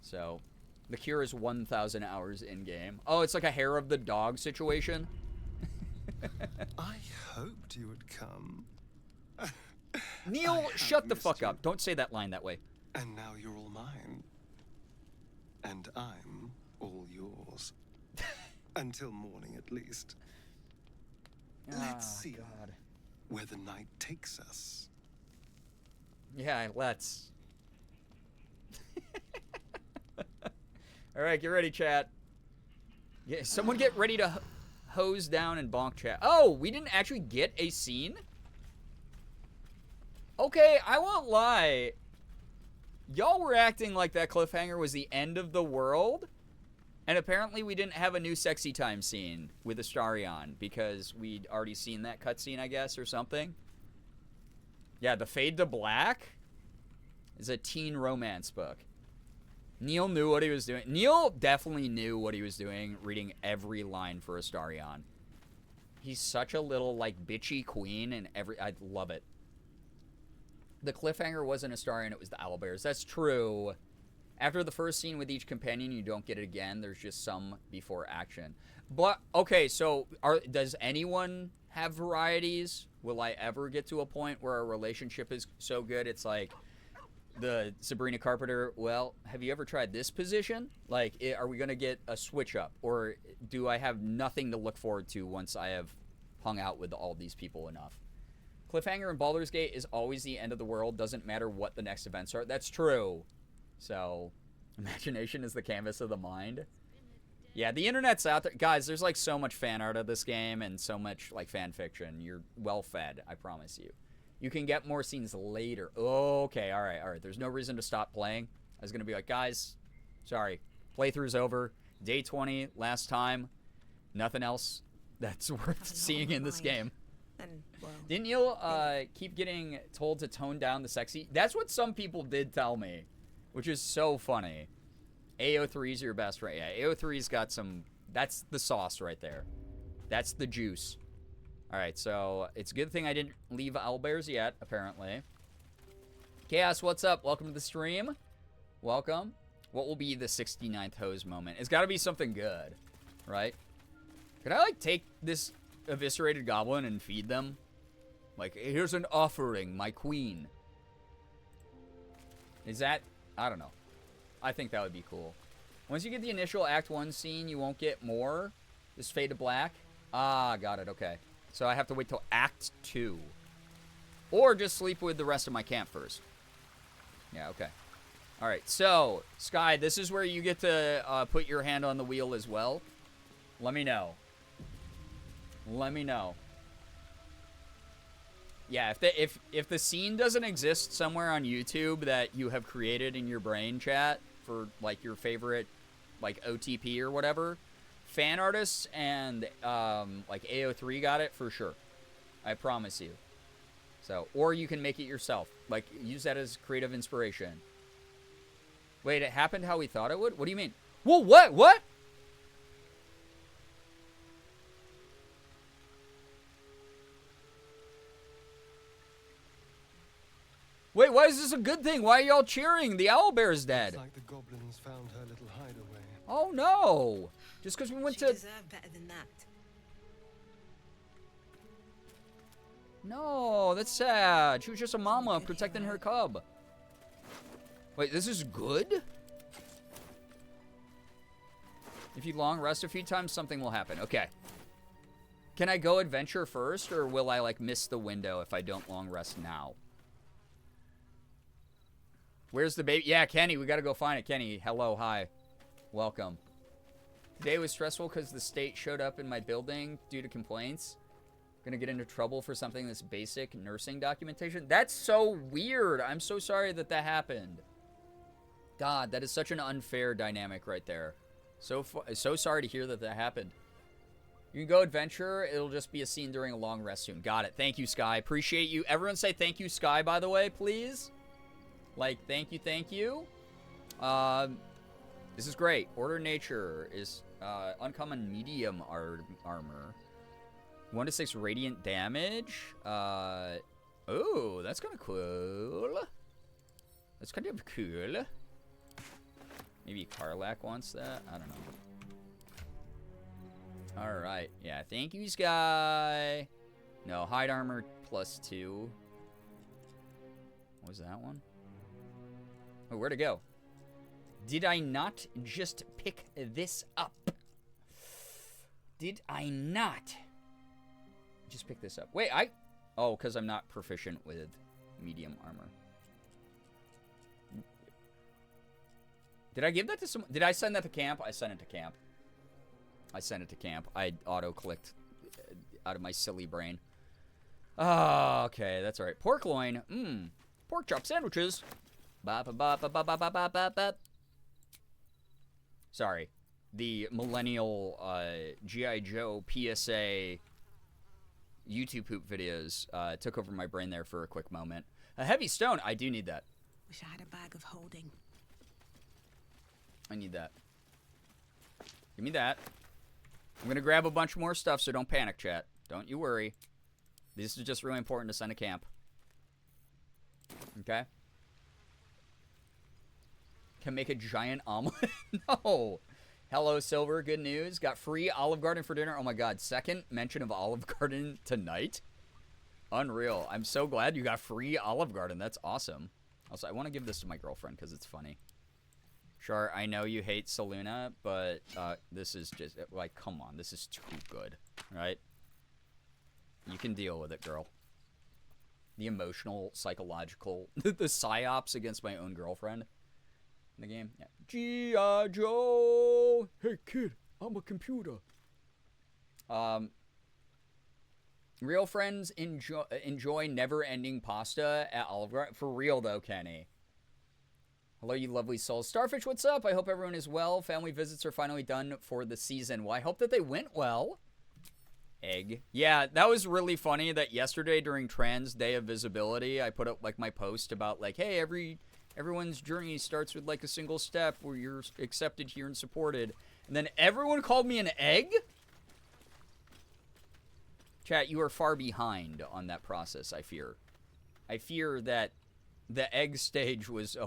So, the cure is 1,000 hours in-game. Oh, it's like a hair of the dog situation? I hoped you would come. Neil, shut the fuck up. Don't say that line that way. And now you're all mine. And I'm all yours. Until morning, at least. Let's see where the night takes us. Yeah, let's. All right, get ready, chat. Yeah, someone get ready to hose down and bonk chat. Oh, we didn't actually get a scene? Okay, I won't lie. Y'all were acting like that cliffhanger was the end of the world. And apparently we didn't have a new sexy time scene with Astarion because we'd already seen that cutscene, I guess, or something. Yeah, the Fade to Black is a teen romance book. Neil knew what he was doing. Neil definitely knew what he was doing, reading every line for Astarion. He's such a little, like, bitchy queen, and I love it. The cliffhanger wasn't Astarion, it was the Owlbears. That's true. After the first scene with each companion, you don't get it again. There's just some before action. But, okay, so does anyone have varieties? Will I ever get to a point where our relationship is so good it's like the Sabrina Carpenter, well, have you ever tried this position? Like, are we going to get a switch up? Or do I have nothing to look forward to once I have hung out with all these people enough? Cliffhanger in Baldur's Gate is always the end of the world. Doesn't matter what the next events are. That's true. So, imagination is the canvas of the mind. Yeah, the internet's out there. Guys, there's like so much fan art of this game and so much like fan fiction. You're well fed, I promise you. You can get more scenes later. Okay, all right. There's no reason to stop playing. I was going to be like, guys, sorry. Playthrough's over. Day 20, last time. Nothing else that's worth seeing in this game. And, well, Didn't you keep getting told to tone down the sexy? That's what some people did tell me, which is so funny. AO3's your best, right? Yeah, AO3's got some... That's the sauce right there. That's the juice. All right, so it's a good thing I didn't leave owlbears yet, apparently. Chaos, what's up? Welcome to the stream. Welcome. What will be the 69th hose moment? It's got to be something good, right? Could I, like, take this eviscerated goblin and feed them? Like, here's an offering, my queen. Is that... I don't know. I think that would be cool. Once you get the initial Act 1 scene, you won't get more. Just fade to black. Ah, got it. Okay. So I have to wait till Act 2. Or just sleep with the rest of my camp first. Yeah, okay. Alright, so, Sky, this is where you get to put your hand on the wheel as well. Let me know. Let me know. Yeah, if the scene doesn't exist somewhere on YouTube that you have created in your brain, chat, for, like, your favorite, like, OTP or whatever, fan artists and, like, AO3 got it for sure. I promise you. So, or you can make it yourself. Like, use that as creative inspiration. Wait, it happened how we thought it would? What do you mean? Whoa, what? What? Wait, why is this a good thing? Why are y'all cheering? The owlbear's dead. It's like the goblins found her little hideaway. Oh, no. Just because we went she to... deserved better than that. No, that's sad. She was just a mama protecting her cub. Wait, this is good? If you long rest a few times, something will happen. Okay. Can I go adventure first, or will I, like, miss the window if I don't long rest now? Where's the baby? Yeah, Kenny, we gotta go find it. Kenny, hello, hi. Welcome. Today was stressful because the state showed up in my building due to complaints. Gonna get into trouble for something that's basic nursing documentation. That's so weird. I'm so sorry that that happened. God, that is such an unfair dynamic right there. So sorry to hear that that happened. You can go adventure. It'll just be a scene during a long rest soon. Got it. Thank you, Sky. Appreciate you. Everyone say thank you, Sky, by the way, please. Like, thank you, thank you. This is great. Order Nature is uncommon medium armor. 1 to 6 radiant damage. Oh, that's kind of cool. That's kind of cool. Maybe Karlak wants that. I don't know. All right. Yeah. Thank you, Sky. No, hide armor +2. What was that one? Oh, where'd it go? Did I not just pick this up? Did I not just pick this up? Wait, oh, because I'm not proficient with medium armor. Did I give that to someone? Did I send that to camp? I sent it to camp. I sent it to camp. I auto-clicked out of my silly brain. Oh, okay, that's all right. Pork loin. Pork chop sandwiches. Sorry. The millennial G.I. Joe PSA YouTube poop videos took over my brain there for a quick moment. A heavy stone. I do need that. Wish I had a bag of holding. I need that. Give me that. I'm going to grab a bunch more stuff, so don't panic, chat. Don't you worry. This is just really important to send to camp. Okay? Can make a giant omelet? No. Hello, Silver. Good news. Got free Olive Garden for dinner. Oh, my God. Second mention of Olive Garden tonight? Unreal. I'm so glad you got free Olive Garden. That's awesome. Also, I want to give this to my girlfriend because it's funny. Sure, I know you hate Saluna, but this is just, like, come on. This is too good, right? You can deal with it, girl. The emotional, psychological, the psyops against my own girlfriend in the game. Yeah. G.I. Joe! Hey, kid, I'm a computer. Real friends enjoy never-ending pasta at Olive Garden. For real, though, Kenny. Hello, you lovely souls. Starfish, what's up? I hope everyone is well. Family visits are finally done for the season. Well, I hope that they went well. egg. Yeah, that was really funny that yesterday during Trans Day of Visibility, I put up like my post about like, hey, everyone's journey starts with like a single step where you're accepted here and supported. And then everyone called me an egg? Chat, you are far behind on that process, I fear. I fear that the egg stage was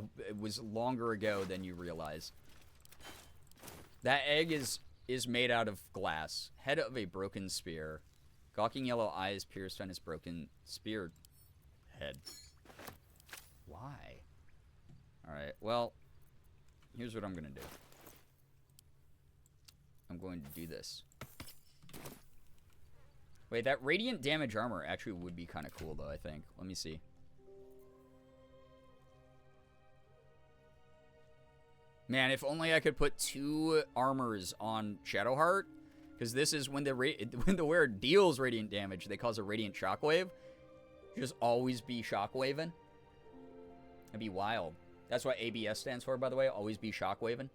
longer ago than you realize. That egg is made out of glass. Head of a broken spear. Gawking yellow eyes pierced on his broken spear head. Why? Alright, well, here's what I'm going to do. I'm going to do this. Wait, that radiant damage armor actually would be kind of cool, though, I think. Let me see. Man, if only I could put 2 armors on Shadowheart, because this is when the wearer deals radiant damage, they cause a radiant shockwave. Just always be shockwaving. That'd be wild. That's what ABS stands for, by the way. Always be shockwaving.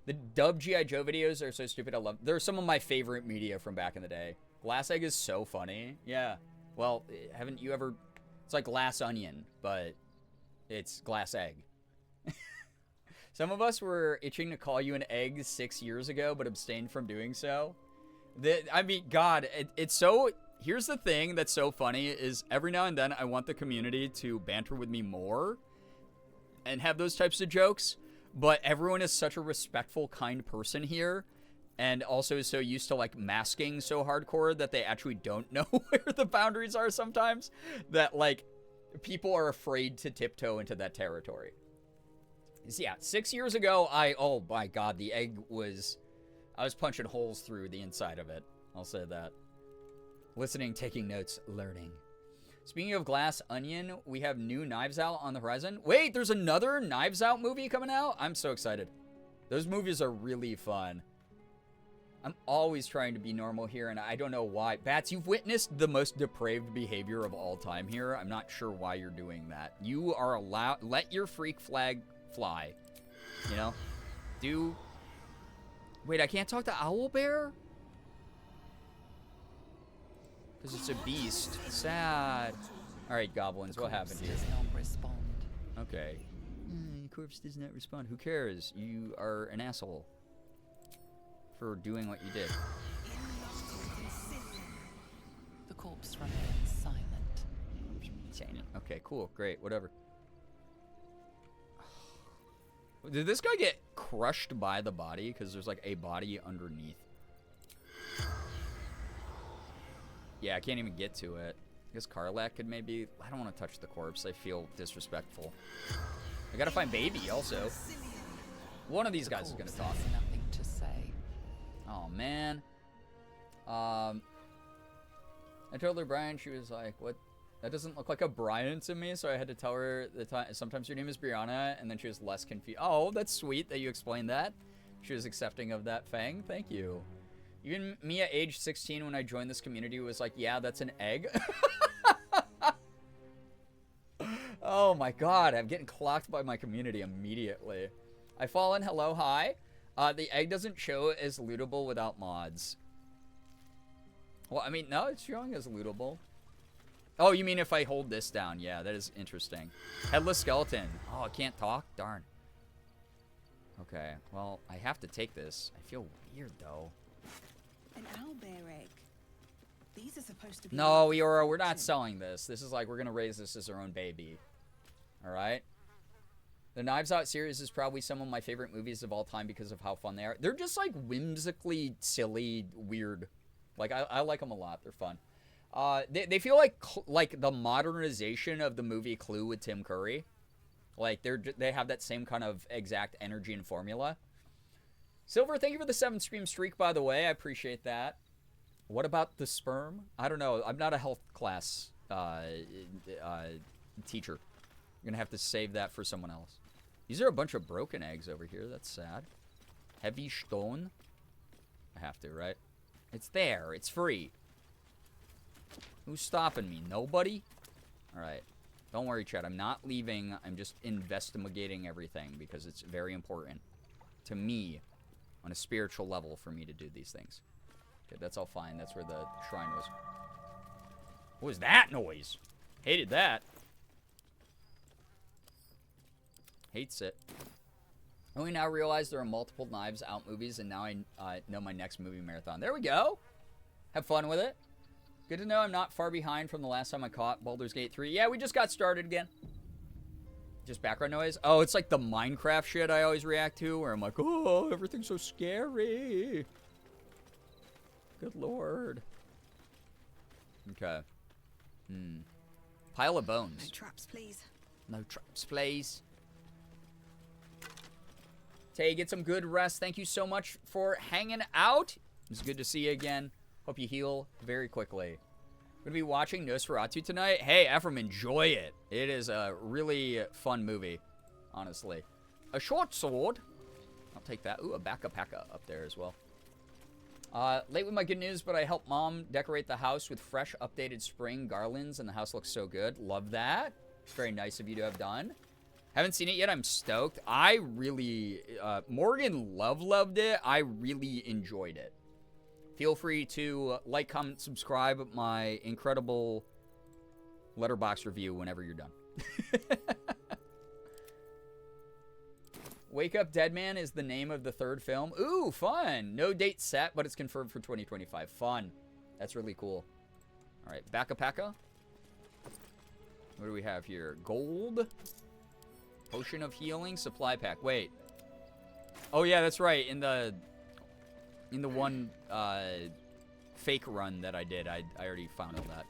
The dub G.I. Joe videos are so stupid. I love. They're some of my favorite media from back in the day. Glass Egg is so funny. Yeah. Well, haven't you ever? It's like Glass Onion, but it's Glass Egg. Some of us were itching to call you an egg 6 years ago, but abstained from doing so. I mean, God, it's so... Here's the thing that's so funny is every now and then I want the community to banter with me more and have those types of jokes, but everyone is such a respectful, kind person here and also is so used to, like, masking so hardcore that they actually don't know where the boundaries are sometimes that, like, people are afraid to tiptoe into that territory. Yeah, 6 years ago, oh my God, the egg was, I was punching holes through the inside of it. I'll say that. Listening, taking notes, learning. Speaking of Glass Onion, we have new Knives Out on the horizon. Wait, there's another Knives Out movie coming out? I'm so excited. Those movies are really fun. I'm always trying to be normal here, and I don't know why. Bats, you've witnessed the most depraved behavior of all time here. I'm not sure why you're doing that. You are allowed, let your freak flag fly, you know? Wait, I can't talk to Owlbear? Because it's a beast. Sad. Alright, goblins, what happened here? Does not respond. Okay. Corpse does not respond. Who cares? You are an asshole for doing what you did. The corpse remains silent. Okay, cool, great, whatever. Did this guy get crushed by the body? Because there's like a body underneath. Yeah, I can't even get to it. I guess Karlak could maybe... I don't want to touch the corpse. I feel disrespectful. I gotta find Baby also. One of these guys is gonna talk. Nothing to say. Oh, man. I told her Brian, she was like, what? That doesn't look like a Brian to me, so I had to tell her sometimes your name is Brianna, and then she was less confused. Oh, that's sweet that you explained that. She was accepting of that, Fang. Thank you. Even me at age 16 when I joined this community was like, yeah, that's an egg. Oh my God, I'm getting clocked by my community immediately. I fall in, hello, hi. The egg doesn't show as lootable without mods. Well, I mean, no, it's showing as lootable. Oh, you mean if I hold this down? Yeah, that is interesting. Headless skeleton. Oh, I can't talk? Darn. Okay, well, I have to take this. I feel weird, though. An owlbear egg. These are supposed to be... No, we're not selling this. This is like, we're going to raise this as our own baby. Alright? The Knives Out series is probably some of my favorite movies of all time because of how fun they are. They're just, like, whimsically silly, weird. Like, I like them a lot. They're fun. They feel like the modernization of the movie Clue with Tim Curry. Like, they have that same kind of exact energy and formula. Silver, thank you for the 7-stream streak, by the way. I appreciate that. What about the sperm? I don't know. I'm not a health class teacher. I'm going to have to save that for someone else. These are a bunch of broken eggs over here. That's sad. Heavy stone. I have to, right? It's there. It's free. Who's stopping me? Nobody? Alright. Don't worry, Chad. I'm not leaving. I'm just investigating everything because it's very important to me on a spiritual level for me to do these things. Okay, that's all fine. That's where the shrine was. What was that noise? Hated that. Hates it. I only now realize there are multiple Knives Out movies, and now I know my next movie marathon. There we go. Have fun with it. Good to know I'm not far behind from the last time I caught Baldur's Gate 3. Yeah, we just got started again. Just background noise. Oh, it's like the Minecraft shit I always react to, where I'm like, oh, everything's so scary. Good lord. Okay. Pile of bones. No traps, please. No traps, please. Tay, get some good rest. Thank you so much for hanging out. It's good to see you again. Hope you heal very quickly. I'm going to be watching Nosferatu tonight. Hey, Ephraim, enjoy it. It is a really fun movie, honestly. A short sword. I'll take that. Ooh, a baka-paka up there as well. Late with my good news, but I helped Mom decorate the house with fresh, updated spring garlands, and the house looks so good. Love that. Very nice of you to have done. Haven't seen it yet. I'm stoked. I really... Morgan loved it. I really enjoyed it. Feel free to like, comment, subscribe my incredible Letterboxd review whenever you're done. Wake Up Dead Man is the name of the third film. Ooh, fun. No date set, but it's confirmed for 2025. Fun. That's really cool. All right, Baka-Paka. What do we have here? Gold. Potion of Healing. Supply pack. Wait. Oh, yeah, that's right. In the one fake run that I did, I already found all that.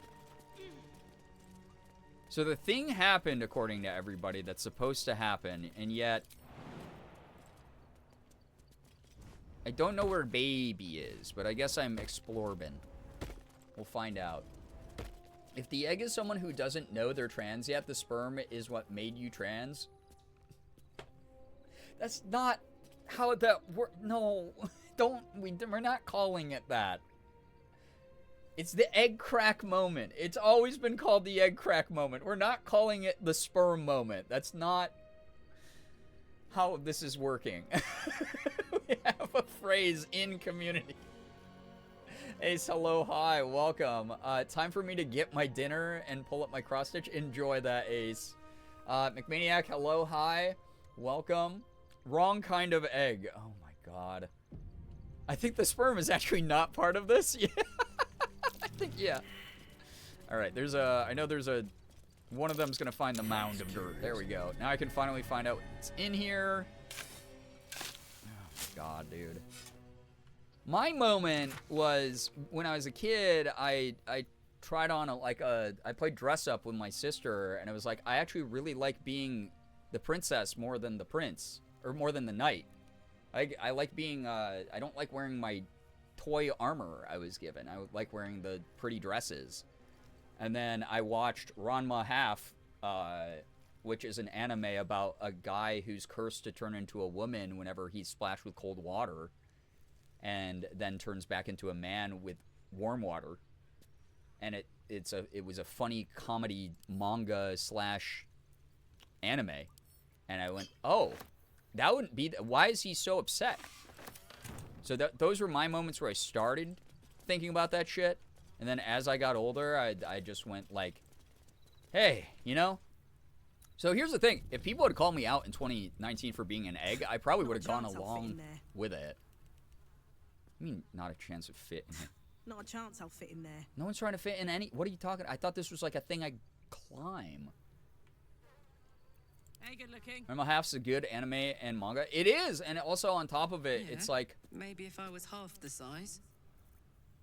So the thing happened, according to everybody, that's supposed to happen, and yet I don't know where baby is, but I guess I'm explorbin'. We'll find out. If the egg is someone who doesn't know they're trans yet, the sperm is what made you trans. That's not how that works. No, we're not calling it that. It's the egg crack moment. It's always been called the egg crack moment. We're not calling it the sperm moment. That's not how this is working. We have a phrase in community. Ace, hello, hi, welcome. Time for me to get my dinner and pull up my cross stitch. Enjoy that, Ace. McManiac, hello, hi, welcome. Wrong kind of egg. Oh my god. I think the sperm is actually not part of this. Yeah. I think, yeah. Alright, I know there's a, one of them's gonna find the mound of dirt. There we go. Now I can finally find out what's in here. Oh my god, dude. My moment was when I was a kid, I tried on I played dress up with my sister, and it was like, I actually really like being the princess more than the prince, or more than the knight. I like being, I don't like wearing my toy armor I was given. I like wearing the pretty dresses. And then I watched Ranma Half, which is an anime about a guy who's cursed to turn into a woman whenever he's splashed with cold water, and then turns back into a man with warm water. And it was a funny comedy manga / anime. And I went, oh, that wouldn't be, why is he so upset? So those were my moments where I started thinking about that shit. And then as I got older, I just went like, hey, you know? So here's the thing. If people had called me out in 2019 for being an egg, I probably would have gone along with it. I mean, not a chance of fit in here. Not a chance I'll fit in there. No one's trying to fit in any... What are you talking... I thought this was like a thing I climb. Hey, good looking. Ranma Half's a good anime and manga. It is! And also on top of it, Yeah. it's like... Maybe if I was half the size.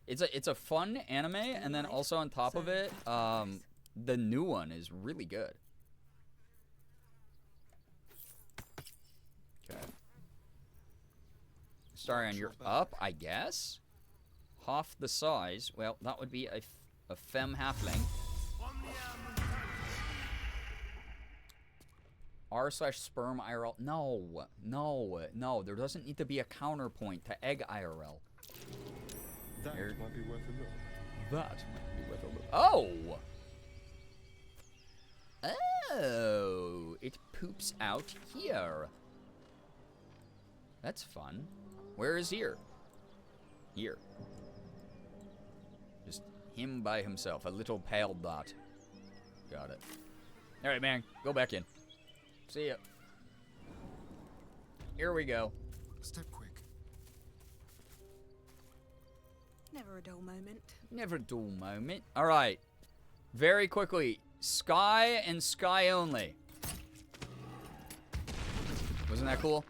It's a fun anime, and then also on top of it, the new one is really good. Okay. Starion, you're up, I guess? Half the size. Well, that would be a femme halfling. r/sperm IRL. No. There doesn't need to be a counterpoint to egg IRL. That might be worth a look. That might be worth a look. Oh! Oh! It poops out here. That's fun. Where is here? Here. Just him by himself. A little pale dot. Got it. Alright, man. Go back in. See ya. Here we go. Step quick. Never a dull moment. Never a dull moment. Alright. Very quickly. Sky and sky only. Wasn't that cool?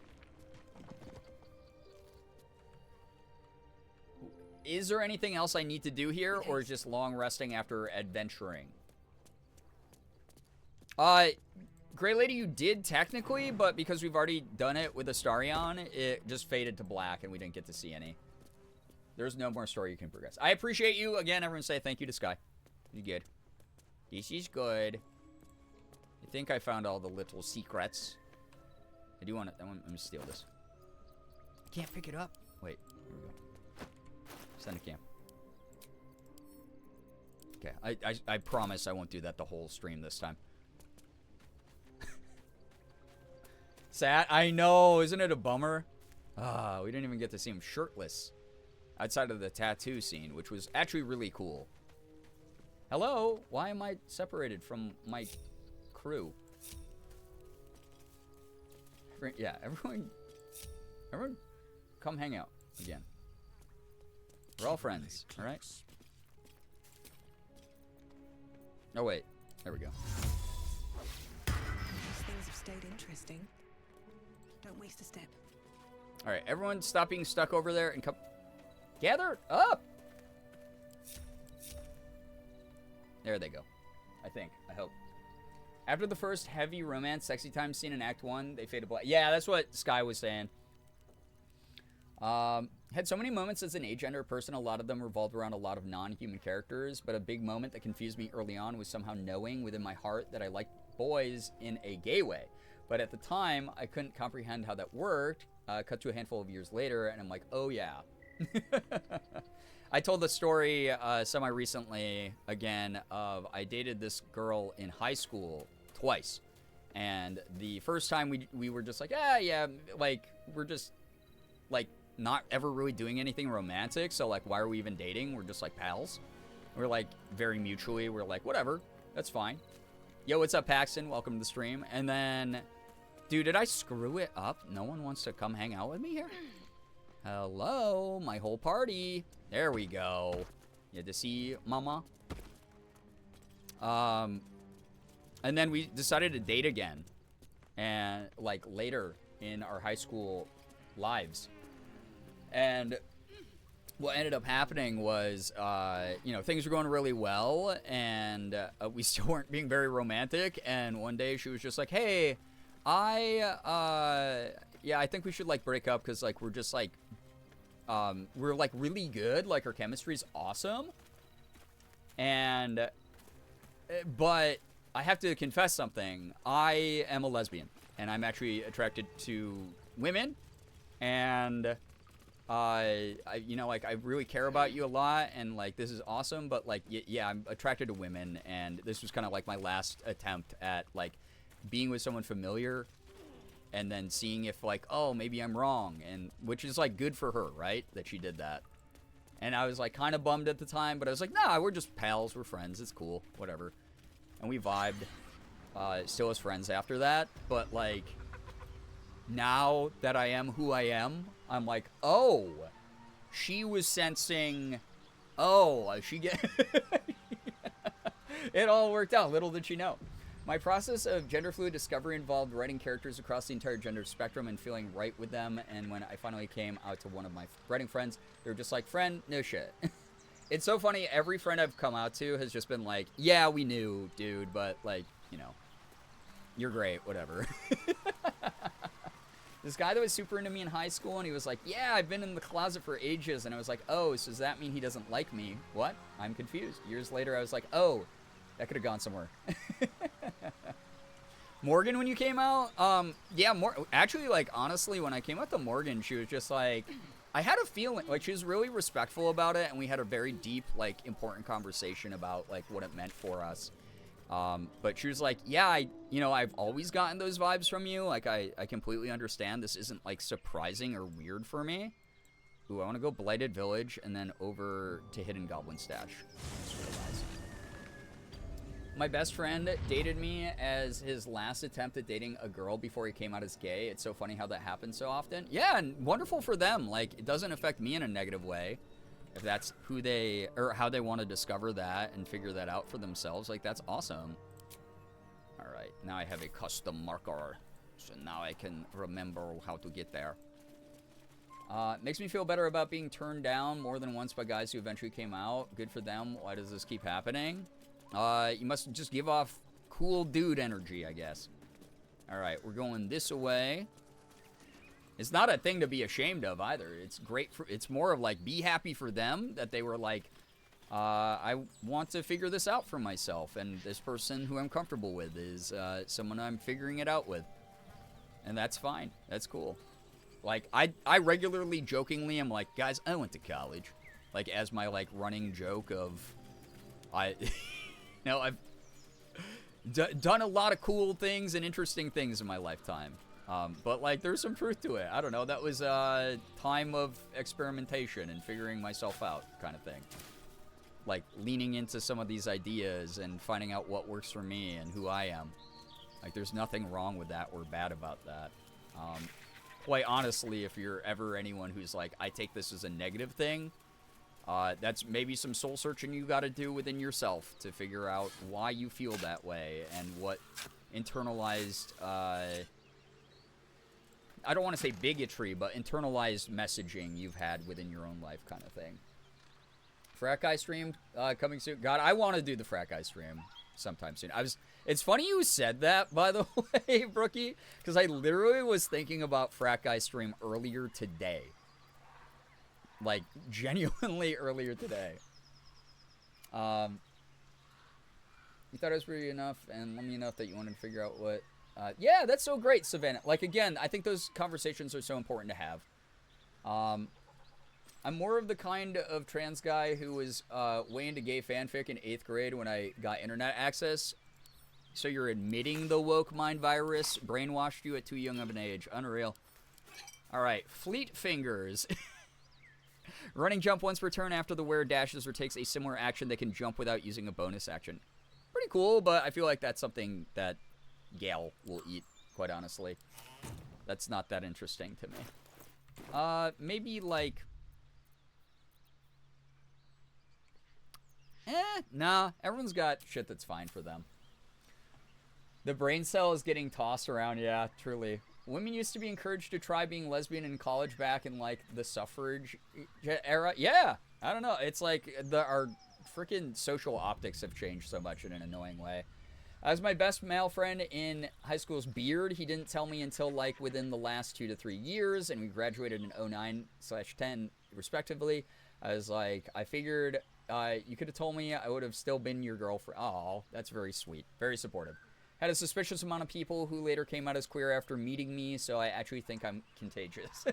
Is there anything else I need to do here, or is just long resting after adventuring? Grey Lady, you did technically, but because we've already done it with Astarion, it just faded to black and we didn't get to see any. There's no more story you can progress. I appreciate you. Again, everyone say thank you to Sky. You good. This is good. I think I found all the little secrets. I do want to... I'm going to steal this. I can't pick it up. Wait. Here we go. Send a cam. Okay. I promise I won't do that the whole stream this time. Sad. I know. Isn't it a bummer? We didn't even get to see him shirtless. Outside of the tattoo scene, which was actually really cool. Hello? Why am I separated from my crew? Yeah, everyone come hang out again. We're all friends, alright? Oh, wait. There we go. These things have stayed interesting. Don't waste a step. Alright, everyone stop being stuck over there and come... Gather up! There they go. I think. I hope. After the first heavy romance, sexy time scene in Act 1, they fade to black. Yeah, that's what Sky was saying. Had so many moments as an agender person, a lot of them revolved around a lot of non-human characters, but a big moment that confused me early on was somehow knowing within my heart that I liked boys in a gay way. But at the time, I couldn't comprehend how that worked. Cut to a handful of years later, and I'm like, oh yeah. I told the story semi-recently, again, of I dated this girl in high school twice. And the first time we were just like, yeah, like, we're just, like, not ever really doing anything romantic. So, like, why are we even dating? We're just, like, pals. We're, like, very mutually, we're like, whatever, that's fine. Yo, what's up, Paxton? Welcome to the stream. And then, dude, did I screw it up? No one wants to come hang out with me here? Hello, my whole party. There we go. You had to see mama. And then we decided to date again. And, like, later in our high school lives. And what ended up happening was, you know, things were going really well. And we still weren't being very romantic. And one day she was just like, hey, yeah, I think we should, like, break up because, like, we're just, like, we're, like, really good. Like, our chemistry's awesome. And, but I have to confess something. I am a lesbian. And I'm actually attracted to women. And, you know, like, I really care about you a lot. And, like, this is awesome. But, like, yeah, I'm attracted to women. And this was kind of, like, my last attempt at, like, being with someone familiar. And then seeing if, like, oh, maybe I'm wrong. And which is, like, good for her, right? That she did that. And I was, like, kind of bummed at the time. But I was like, nah, we're just pals. We're friends. It's cool. Whatever. And we vibed. Still as friends after that. But, like, now that I am who I am, I'm like, oh, she was sensing, oh, she get... It all worked out. Little did she know. My process of gender fluid discovery involved writing characters across the entire gender spectrum and feeling right with them. And when I finally came out to one of my writing friends, they were just like, friend, no shit. It's so funny. Every friend I've come out to has just been like, yeah, we knew, dude, but, like, you know, you're great, whatever. This guy that was super into me in high school, and he was like, yeah, I've been in the closet for ages. And I was like, oh, so does that mean he doesn't like me? What? I'm confused. Years later, I was like, oh, that could have gone somewhere. Morgan, when you came out, yeah, actually, like, honestly, when I came out to Morgan, she was just like, I had a feeling, like, she was really respectful about it, and we had a very deep, like, important conversation about, like, what it meant for us. But she was like, yeah, you know, I've always gotten those vibes from you. Like, I completely understand. This isn't, like, surprising or weird for me. Ooh, I want to go Blighted Village and then over to Hidden Goblin Stash. Just realized. My best friend dated me as his last attempt at dating a girl before he came out as gay. It's so funny how that happens so often. Yeah, and wonderful for them. Like, it doesn't affect me in a negative way. If that's who they, or how they want to discover that and figure that out for themselves, like, that's awesome. All right, now I have a custom marker. So now I can remember how to get there. Makes me feel better about being turned down more than once by guys who eventually came out. Good for them. Why does this keep happening? You must just give off cool dude energy, I guess. All right, we're going this way. It's not a thing to be ashamed of either. It's great for, it's more of like, be happy for them that they were like, I want to figure this out for myself. And this person who I'm comfortable with is someone I'm figuring it out with. And that's fine. That's cool. Like, I regularly jokingly am like, guys, I went to college. Like, as my, like, running joke of, you know, I've done a lot of cool things and interesting things in my lifetime. But, like, there's some truth to it. I don't know. That was a time of experimentation and figuring myself out kind of thing. Like, leaning into some of these ideas and finding out what works for me and who I am. Like, there's nothing wrong with that or bad about that. Quite honestly, if you're ever anyone who's like, I take this as a negative thing, that's maybe some soul searching you got to do within yourself to figure out why you feel that way and what internalized, I don't want to say bigotry, but internalized messaging you've had within your own life kind of thing. Frat Guy stream coming soon. God, I want to do the Frat Guy stream sometime soon. It's funny you said that, by the way, Brookie, because I literally was thinking about Frat Guy stream earlier today. Like, genuinely earlier today. You thought it was pretty enough and let me enough that you wanted to figure out what... yeah, that's so great, Savannah. Like, again, I think those conversations are so important to have. I'm more of the kind of trans guy who was way into gay fanfic in 8th grade when I got internet access. So you're admitting the woke mind virus brainwashed you at too young of an age. Unreal. All right, Fleet Fingers. Running jump once per turn after the wearer dashes or takes a similar action. They can jump without using a bonus action. Pretty cool, but I feel like that's something that Gale will eat, quite honestly. That's not that interesting to me. Maybe like... nah, everyone's got shit that's fine for them. The brain cell is getting tossed around, yeah, truly. Women used to be encouraged to try being lesbian in college back in, like, the suffrage era. Yeah, I don't know. It's like our freaking social optics have changed so much in an annoying way. As my best male friend in high school's beard, he didn't tell me until, like, within the last 2 to 3 years, and we graduated in 09/10, respectively. I was like, I figured you could have told me I would have still been your girlfriend. Oh, that's very sweet. Very supportive. Had a suspicious amount of people who later came out as queer after meeting me, so I actually think I'm contagious.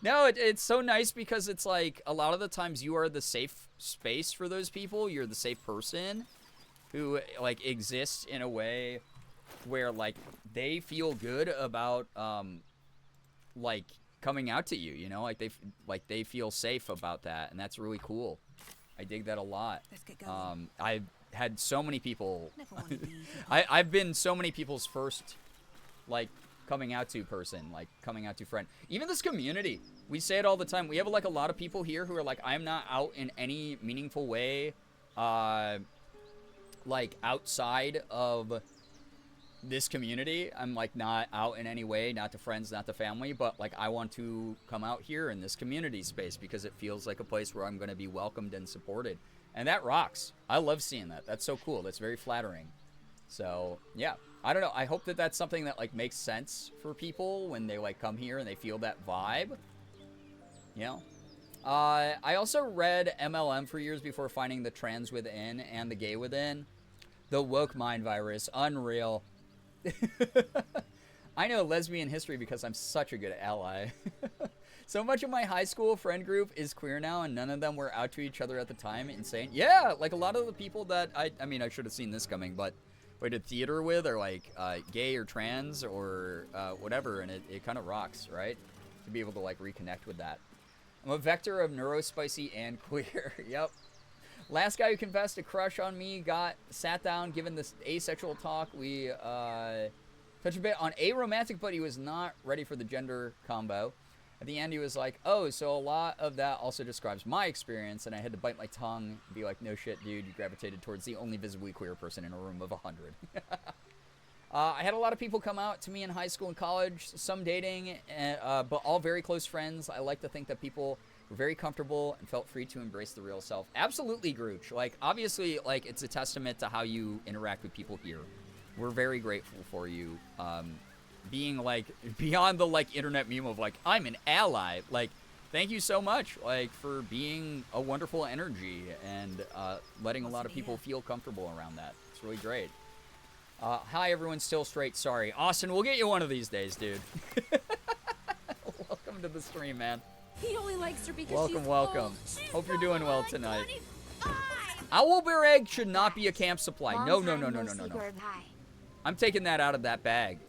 No, it's so nice because it's like a lot of the times you are the safe space for those people. You're the safe person who, like, exists in a way where, like, they feel good about, like, coming out to you, you know? Like, they feel safe about that, and that's really cool. I dig that a lot. Let's get going. I've had so many people... I've been so many people's first, like, coming out to person, like, coming out to friend. Even this community, we say it all the time. We have, like, a lot of people here who are like, I'm not out in any meaningful way, like, outside of this community. I'm, like, not out in any way, not to friends, not to family, but, like, I want to come out here in this community space because it feels like a place where I'm going to be welcomed and supported. And that rocks. I love seeing that. That's so cool. That's very flattering. So, yeah. I don't know. I hope that that's something that, like, makes sense for people when they, like, come here and they feel that vibe. You know? I also read MLM for years before finding the trans within and the gay within. The woke mind virus. Unreal. I know lesbian history because I'm such a good ally. So much of my high school friend group is queer now, and none of them were out to each other at the time. Insane. Yeah, like a lot of the people that I mean, I should have seen this coming, but I did theater with are like gay or trans or whatever, and it kind of rocks, right? To be able to like reconnect with that. I'm a vector of neurospicy and queer. Yep. Last guy who confessed a crush on me sat down, given this asexual talk. We touched a bit on aromantic, but he was not ready for the gender combo. At the end, he was like, oh, so a lot of that also describes my experience, and I had to bite my tongue and be like, no shit, dude, you gravitated towards the only visibly queer person in a room of 100. I had a lot of people come out to me in high school and college, some dating, but all very close friends. I like to think that people were very comfortable and felt free to embrace the real self. Absolutely, Grooch. Like, obviously, like, it's a testament to how you interact with people here. We're very grateful for you. Being, like, beyond the, like, internet meme of, like, I'm an ally. Like, thank you so much, like, for being a wonderful energy and letting a lot of people feel comfortable around that. It's really great. Hi, everyone. Still straight. Sorry. Austin, we'll get you one of these days, dude. Welcome to the stream, man. He only likes her because Welcome. She's Hope you're doing well tonight. 25. Owlbear egg should not be a camp supply. Long No. time no see, Girb. Hi. I'm taking that out of that bag.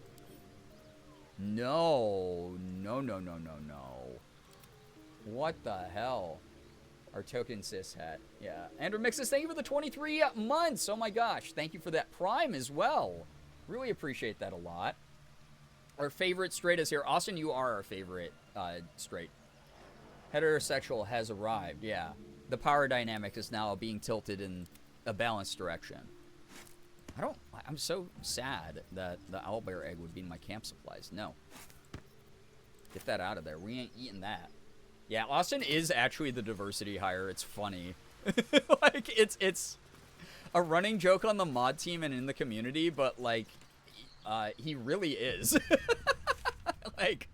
No. What the hell? Our token cis hat. Yeah. Andrew Mixes, thank you for the 23 months. Oh my gosh. Thank you for that Prime as well. Really appreciate that a lot. Our favorite straight is here. Austin, you are our favorite straight. Heterosexual has arrived. Yeah. The power dynamic is now being tilted in a balanced direction. I'm so sad that the owlbear egg would be in my camp supplies. No. Get that out of there. We ain't eating that. Yeah, Austin is actually the diversity hire. It's funny. Like, it's a running joke on the mod team and in the community, but, like, he really is. Like,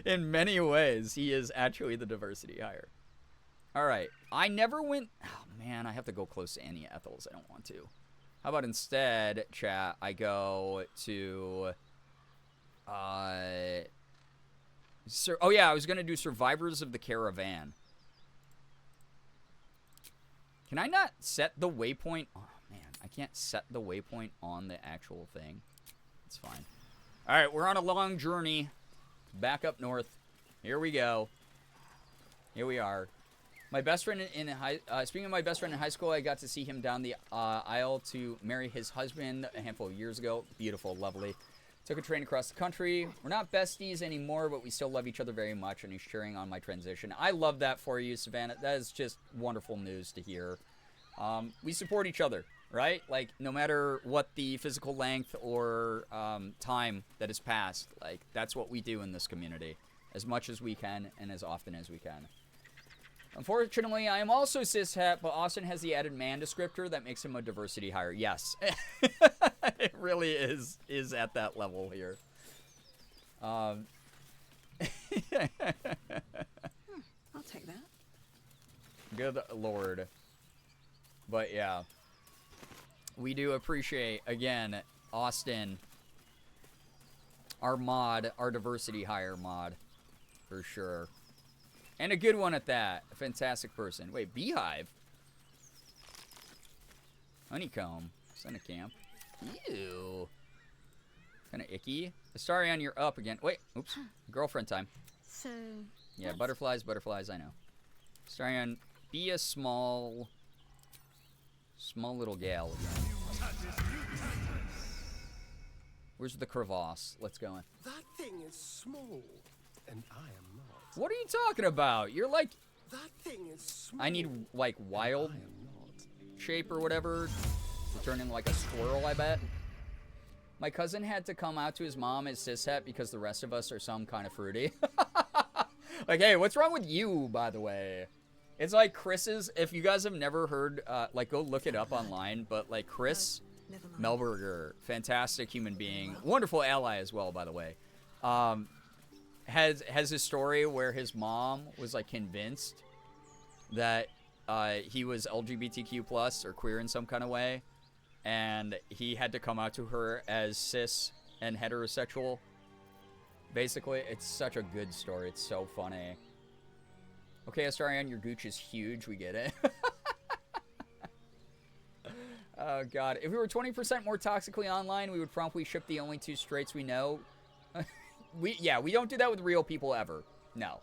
in many ways, he is actually the diversity hire. All right. I never went... Oh, man, I have to go close to Annie Ethels. I don't want to. How about instead, chat, I go to... oh, yeah, I was going to do Survivors of the Caravan. Can I not set the waypoint? Oh, man, I can't set the waypoint on the actual thing. It's fine. All right, we're on a long journey. Back up north. Here we go. Here we are. My best friend speaking of my best friend in high school, I got to see him down the aisle to marry his husband a handful of years ago. Beautiful, lovely. Took a train across the country. We're not besties anymore, but we still love each other very much, and he's cheering on my transition. I love that for you, Savannah. That is just wonderful news to hear. We support each other, right? Like, no matter what the physical length or time that has passed, like, that's what we do in this community. As much as we can and as often as we can. Unfortunately, I am also cishet, but Austin has the added man descriptor that makes him a diversity hire. Yes. It really is at that level here. I'll take that. Good Lord. But yeah. We do appreciate, again, Austin, our mod, our diversity hire mod, for sure. And a good one at that. A fantastic person. Wait, beehive? Honeycomb. Son of camp. Ew. Kind of icky. Astarion, you're up again. Wait, oops. Girlfriend time. So... Yeah, butterflies, I know. Astarion, be a small little gal again. Where's the crevasse? Let's go in. That thing is small, and I am not. What are you talking about? You're like... That thing is small. I need, like, wild shape or whatever to turn into, like, a squirrel, I bet. My cousin had to come out to his mom as cishet because the rest of us are some kind of fruity. Like, hey, what's wrong with you, by the way? It's like Chris's... If you guys have never heard, like, go look it up online, but, like, Chris Melberger, fantastic human being, wonderful ally as well, by the way, has his story where his mom was, like, convinced that he was LGBTQ plus or queer in some kind of way, and he had to come out to her as cis and heterosexual. Basically, it's such a good story. It's so funny. Okay, Astarion, your gooch is huge. We get it. Oh, God. If we were 20% more toxically online, we would promptly ship the only two straights we know. We don't do that with real people ever. No.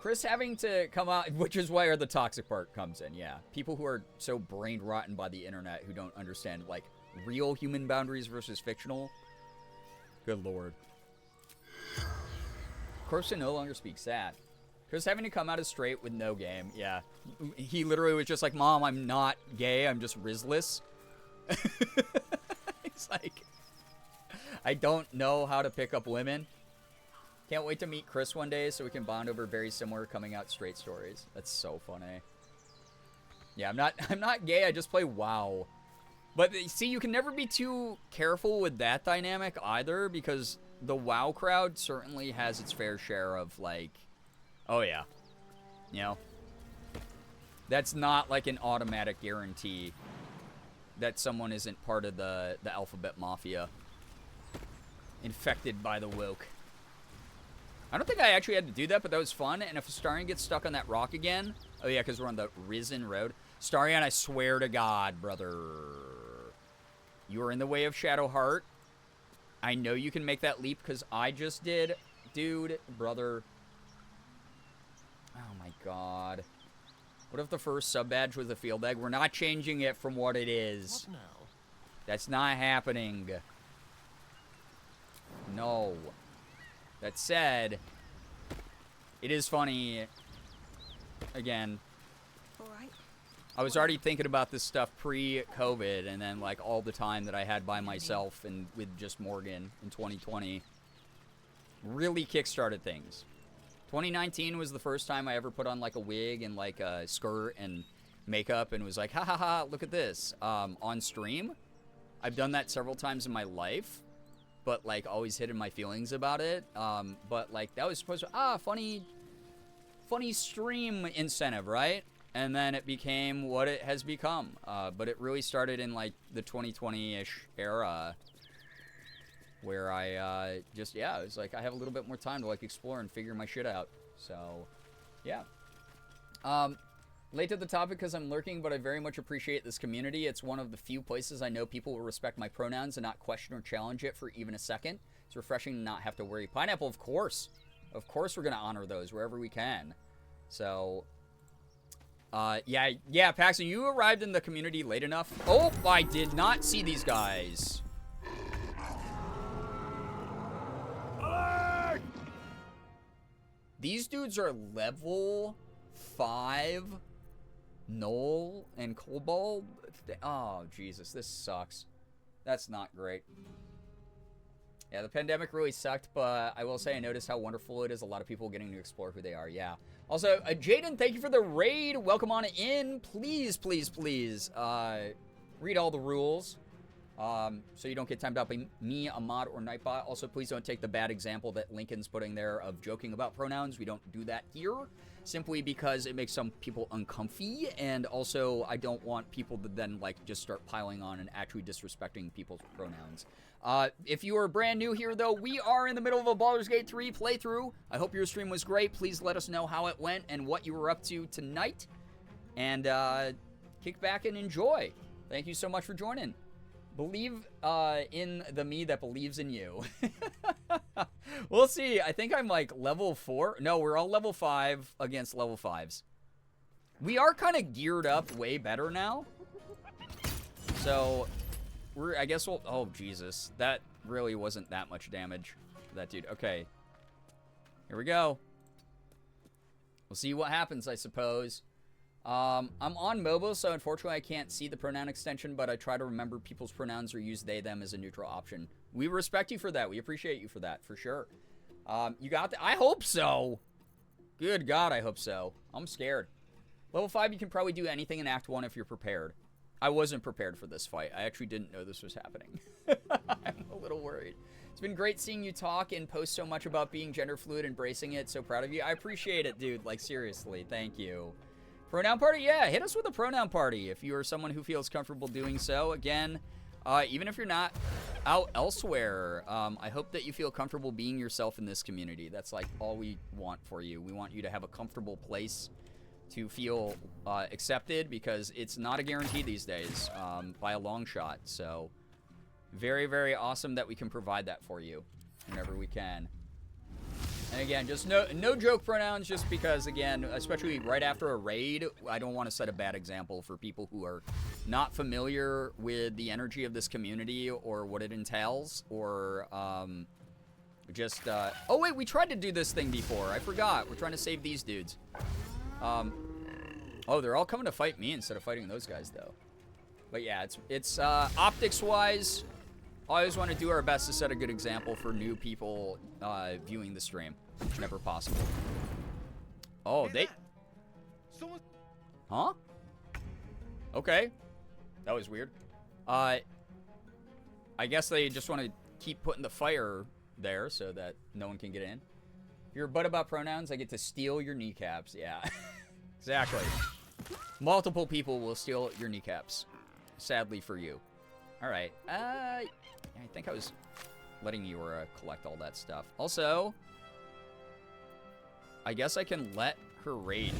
Chris having to come out, which is where the toxic part comes in, yeah. People who are so brain rotten by the internet who don't understand, like, real human boundaries versus fictional. Good lord. Chris can no longer speak sad. Chris having to come out as straight with no game, yeah. He literally was just like, Mom, I'm not gay, I'm just Rizless. He's like, I don't know how to pick up women. Can't wait to meet Chris one day so we can bond over very similar coming out straight stories. That's so funny. Yeah, I'm not gay, I just play WoW. But see, you can never be too careful with that dynamic either, because the WoW crowd certainly has its fair share of, like, oh yeah, you know, that's not like an automatic guarantee that someone isn't part of the alphabet mafia, infected by the woke. I don't think I actually had to do that, but that was fun. And if Starion gets stuck on that rock again, oh yeah, because we're on the Risen Road. Starion, I swear to God, brother, you are in the way of Shadowheart. I know you can make that leap because I just did. Dude, brother. Oh my God. What if the first sub-badge was a field egg? We're not changing it from what it is. What now? That's not happening. No. That said, it is funny. Again, All right. I was already thinking about this stuff pre-COVID, and then like all the time that I had by myself and with just Morgan in 2020 really kickstarted things. 2019 was the first time I ever put on like a wig and like a skirt and makeup and was like, ha ha ha, look at this, on stream. I've done that several times in my life, but like always hidden my feelings about it. But like that was supposed to, funny stream incentive, right? And then it became what it has become. But it really started in like the 2020-ish era, where I just, yeah, it was like I have a little bit more time to like explore and figure my shit out. So, yeah. Late to the topic because I'm lurking, but I very much appreciate this community. It's one of the few places I know people will respect my pronouns and not question or challenge it for even a second. It's refreshing to not have to worry. Pineapple, of course. Of course we're going to honor those wherever we can. So, yeah, Paxton, you arrived in the community late enough. Oh, I did not see these guys. These dudes are level 5 Null and Kobold. Oh, Jesus, this sucks. That's not great. Yeah, the pandemic really sucked, but I will say I noticed how wonderful it is. A lot of people getting to explore who they are, yeah. Also, Jaden, thank you for the raid. Welcome on in. Please, please, please, read all the rules. So you don't get timed out by me, Ahmad, or Nightbot. Also, please don't take the bad example that Lincoln's putting there of joking about pronouns. We don't do that here, simply because it makes some people uncomfy, and also I don't want people to then, like, just start piling on and actually disrespecting people's pronouns. If you are brand new here, though, we are in the middle of a Baldur's Gate 3 playthrough. I hope your stream was great. Please let us know how it went and what you were up to tonight, and kick back and enjoy. Thank you so much for joining. Believe in the me that believes in you. We'll see. I think I'm like level 4. No, we're all level 5 against level 5s. We are kind of geared up way better now. So, I guess we'll... Oh, Jesus. That really wasn't that much damage for that dude. Okay. Here we go. We'll see what happens, I suppose. I'm on mobile, so unfortunately I can't see the pronoun extension, but I try to remember people's pronouns or use they, them as a neutral option. We respect you for that. We appreciate you for that, for sure. You got that? I hope so. Good God, I hope so. I'm scared. Level 5, you can probably do anything in Act 1 if you're prepared. I wasn't prepared for this fight. I actually didn't know this was happening. I'm a little worried. It's been great seeing you talk and post so much about being gender fluid, embracing it. So proud of you. I appreciate it, dude. Like, seriously. Thank you. Pronoun party? Yeah, hit us with a pronoun party if you are someone who feels comfortable doing so. Again, even if you're not out elsewhere, I hope that you feel comfortable being yourself in this community. That's like all we want for you. We want you to have a comfortable place to feel accepted, because it's not a guarantee these days by a long shot. So very, very awesome that we can provide that for you whenever we can. And again, just no joke pronouns, just because, again, especially right after a raid, I don't want to set a bad example for people who are not familiar with the energy of this community or what it entails, or oh wait, we tried to do this thing before. I forgot. We're trying to save these dudes. Oh, they're all coming to fight me instead of fighting those guys, though. But yeah, it's optics-wise, always want to do our best to set a good example for new people viewing the stream. It's never possible. Oh, they... Huh? Okay. That was weird. I guess they just want to keep putting the fire there so that no one can get in. If you're a butt about pronouns, I get to steal your kneecaps. Yeah. Exactly. Multiple people will steal your kneecaps. Sadly for you. Alright. I think I was letting you collect all that stuff. Also, I guess I can let her rage.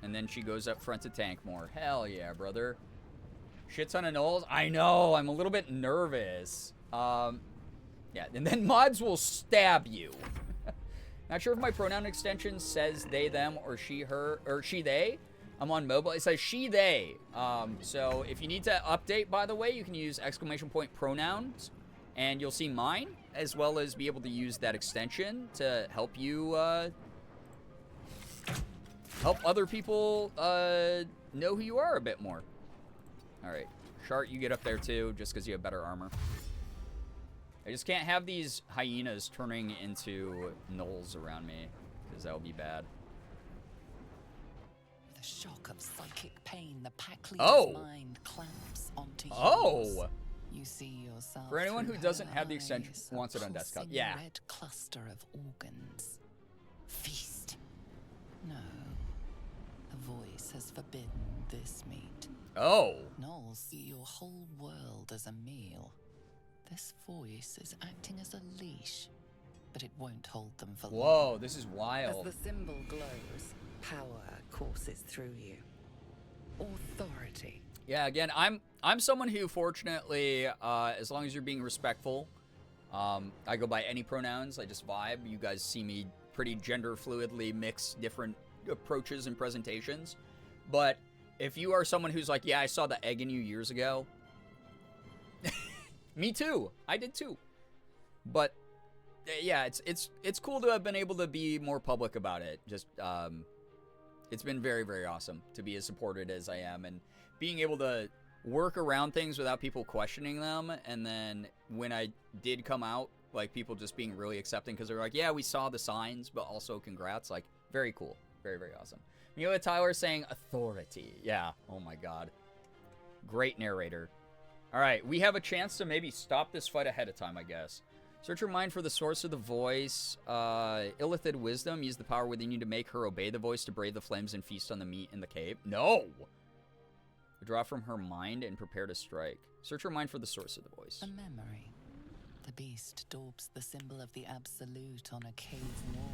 And then she goes up front to tank more. Hell yeah, brother. Shit ton of gnolls. I know, I'm a little bit nervous. Yeah, and then mods will stab you. Not sure if my pronoun extension says they, them, or she, her, or she, they. I'm on mobile. It says she, they. So if you need to update, by the way, you can use ! pronouns, and you'll see mine, as well as be able to use that extension to help you, help other people, know who you are a bit more. All right. Shart, you get up there too, just because you have better armor. I just can't have these hyenas turning into gnolls around me, because that would be bad. With a shock of psychic pain, the pack leader's mind clamps onto yours. You see yourself. For anyone who doesn't have the extension, wants it on desktop. Yeah. Red cluster of organs. Feast. No. A voice has forbidden this meat. Oh. Gnolls see your whole world as a meal. This voice is acting as a leash, but it won't hold them for long. Whoa, this is wild. As the symbol glows, power courses through you. Authority. Yeah, again, I'm someone who, fortunately, as long as you're being respectful, I go by any pronouns. I just vibe. You guys see me pretty gender fluidly mix different approaches and presentations. But if you are someone who's like, yeah, I saw the egg in you years ago. Me too. I did too. But yeah, it's cool to have been able to be more public about it. Just it's been very, very awesome to be as supported as I am, and being able to work around things without people questioning them. And then when I did come out, like, people just being really accepting because they're like, yeah, we saw the signs, but also congrats. Like, very cool. Very, very awesome. Mila Tyler saying authority. Yeah. Oh my God. Great narrator. All right, we have a chance to maybe stop this fight ahead of time, I guess. Search your mind for the source of the voice. Illithid wisdom. Use the power within you to make her obey the voice to brave the flames and feast on the meat in the cave. No! Draw from her mind and prepare to strike. Search your mind for the source of the voice. A memory. The beast daubs the symbol of the absolute on a cave wall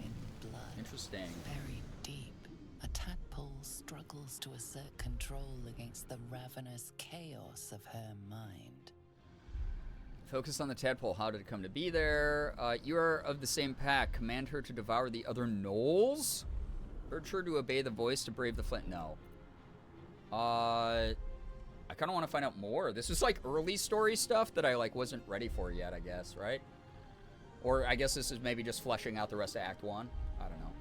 in blood. Interesting. Buried deep. A tadpole struggles to assert control against the ravenous chaos of her mind. Focus on the tadpole. How did it come to be there? You are of the same pack. Command her to devour the other gnolls? Urge her to obey the voice to brave the flint. No. I kind of want to find out more. This is like early story stuff that I like wasn't ready for yet, I guess, right? Or I guess this is maybe just fleshing out the rest of Act 1. I don't know.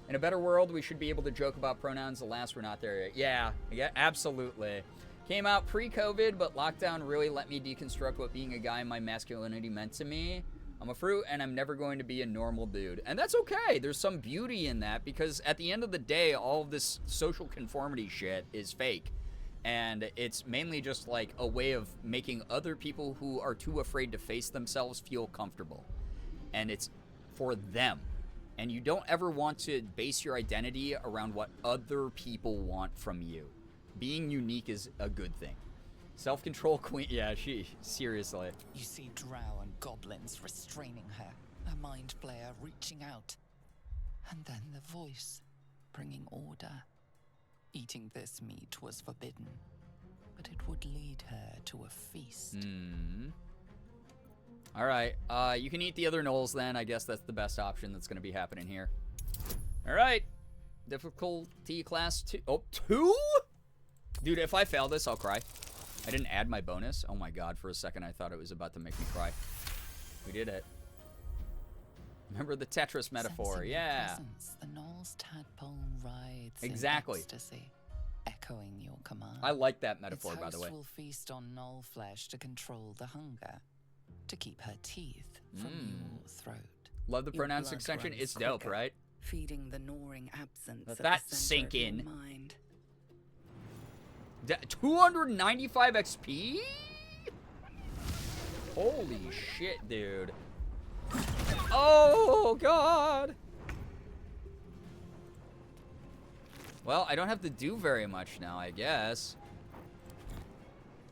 In a better world, we should be able to joke about pronouns. Alas, we're not there yet. Yeah, absolutely. Came out pre-COVID, but lockdown really let me deconstruct what being a guy in my masculinity meant to me. I'm a fruit, and I'm never going to be a normal dude. And that's okay. There's some beauty in that, because at the end of the day, all of this social conformity shit is fake. And it's mainly just like a way of making other people who are too afraid to face themselves feel comfortable. And it's for them. And you don't ever want to base your identity around what other people want from you. Being unique is a good thing. Self-control queen. Yeah, seriously. You see drow and goblins restraining her, a mind flayer reaching out. And then the voice, bringing order. Eating this meat was forbidden, but it would lead her to a feast. All right. You can eat the other gnolls then. I guess that's the best option that's going to be happening here. All right. Difficulty class 2. Oh, 2? Dude, if I fail this, I'll cry. I didn't add my bonus. Oh my god, for a second I thought it was about to make me cry. We did it. Remember the Tetris metaphor, Sensing yeah. Your presence, the Gnoll's tadpole writes Exactly. in ecstasy, echoing your command. I like that metaphor, its by the way. host will feast on Gnoll flesh to control the hunger, to keep her teeth from your throat. Love the Your pronouns blood extension. runs It's dope, quicker, right? feeding the gnawing absence Let at that the center sink of your in. mind. 295 XP? Holy shit, dude. Oh, God. Well, I don't have to do very much now, I guess.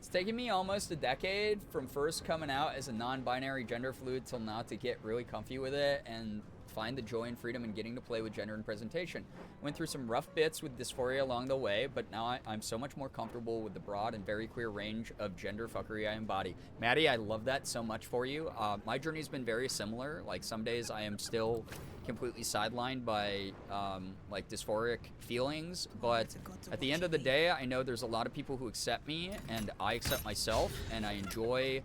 It's taken me almost a decade from first coming out as a non-binary gender fluid till now to get really comfy with it and find the joy and freedom in getting to play with gender and presentation. Went through some rough bits with dysphoria along the way, but now I'm so much more comfortable with the broad and very queer range of gender fuckery I embody. Maddie, I love that so much for you. My journey's been very similar. Like, some days I am still completely sidelined by like dysphoric feelings, but at the end of the day, I know there's a lot of people who accept me, and I accept myself, and I enjoy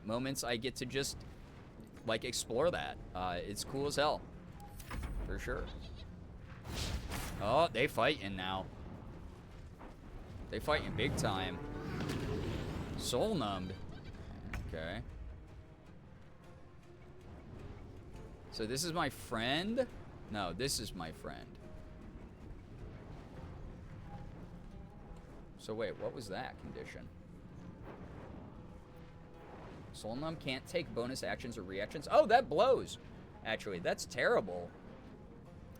moments I get to just like explore that. It's cool as hell, for sure. Oh, they fighting now. They fighting big time. Soul numbed. Okay. So this is my friend? No, this is my friend. So wait, what was that condition? Soul Numb can't take bonus actions or reactions. Oh, that blows. Actually, that's terrible.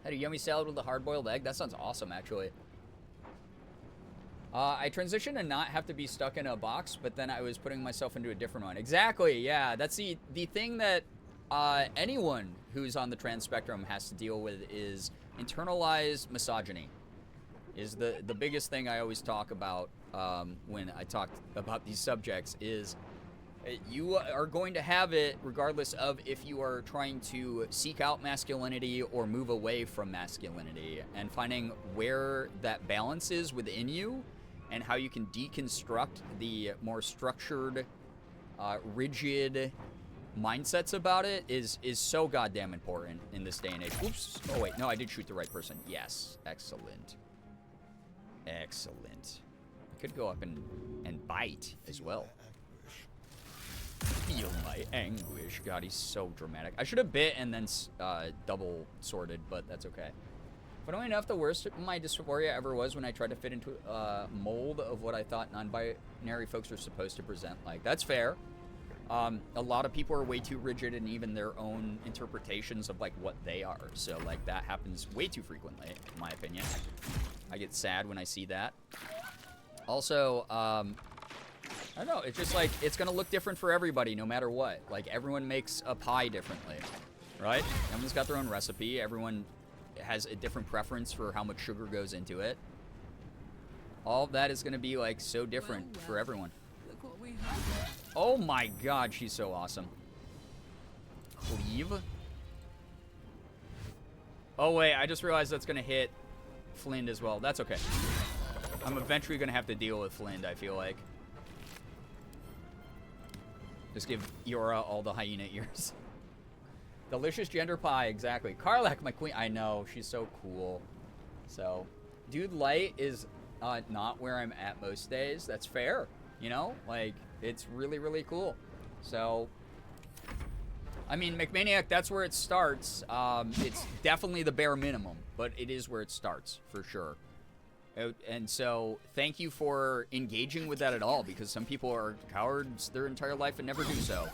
Had a yummy salad with a hard-boiled egg. That sounds awesome, actually. I transitioned to not have to be stuck in a box, but then I was putting myself into a different one. Exactly, yeah. That's the thing that anyone who's on the trans spectrum has to deal with is internalized misogyny. Is the biggest thing I always talk about when I talk about these subjects is you are going to have it regardless of if you are trying to seek out masculinity or move away from masculinity, and finding where that balance is within you and how you can deconstruct the more structured, rigid mindsets about it is so goddamn important in this day and age. Oops. Oh, wait. No, I did shoot the right person. Yes. Excellent. Excellent. I could go up and bite as well. Feel my anguish. God, he's so dramatic. I should have bit and then double sorted, but that's okay. Funnily enough, the worst my dysphoria ever was when I tried to fit into a mold of what I thought non-binary folks were supposed to present like. That's fair. A lot of people are way too rigid in even their own interpretations of like what they are. So like that happens way too frequently, in my opinion. I get sad when I see that. Also, I don't know, it's just like, it's gonna look different for everybody no matter what. Like, everyone makes a pie differently, right? Everyone's got their own recipe. Everyone has a different preference for how much sugar goes into it. All of that is gonna be like so different for everyone. Look what we have. Oh my god, she's so awesome. Cleave? Oh wait, I just realized that's gonna hit Flynn as well. That's okay. I'm eventually gonna have to deal with Flynn, I feel like. Just give Yora all the hyena ears. Delicious gender pie, exactly. Karlak, my queen. I know, she's so cool. So, Dude Light is not where I'm at most days. That's fair, you know? Like, it's really, really cool. So, I mean, McManiac, that's where it starts. It's definitely the bare minimum, but it is where it starts, for sure. And so, thank you for engaging with that at all, because some people are cowards their entire life and never do so.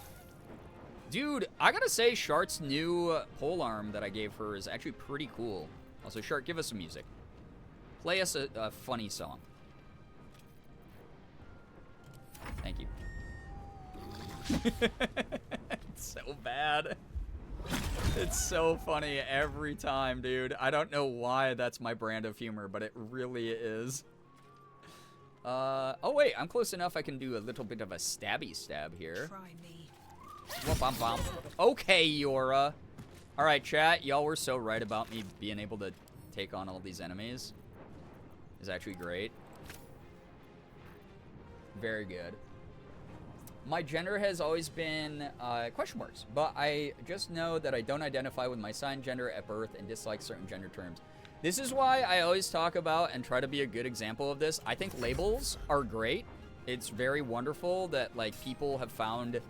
Dude, I gotta say, Shart's new polearm that I gave her is actually pretty cool. Also, Shart, give us some music. Play us a funny song. Thank you. It's so bad. It's so funny every time, dude. I don't know why that's my brand of humor, but it really is. Oh wait, I'm close enough I can do a little bit of a stabby stab here. Try me. Whoop-bum-bum. Okay, Yora. Alright, chat. Y'all were so right about me being able to take on all these enemies. It's actually great. Very good. My gender has always been question marks, but I just know that I don't identify with my sign gender at birth and dislike certain gender terms. This is why I always talk about and try to be a good example of this. I think labels are great. It's very wonderful that like people have found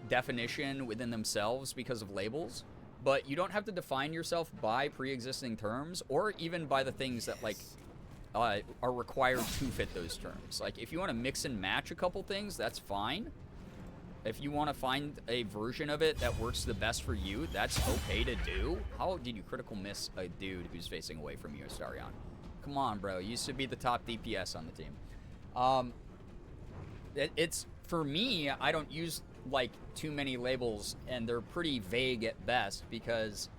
definition within themselves because of labels, but you don't have to define yourself by pre-existing terms or even by the things that like are required to fit those terms. Like if you want to mix and match a couple things, that's fine. If you want to find a version of it that works the best for you, that's okay to do. How did you critical miss a dude who's facing away from you, Astarion? Come on, bro. You used to be the top DPS on the team. It's for me, I don't use like too many labels, and they're pretty vague at best because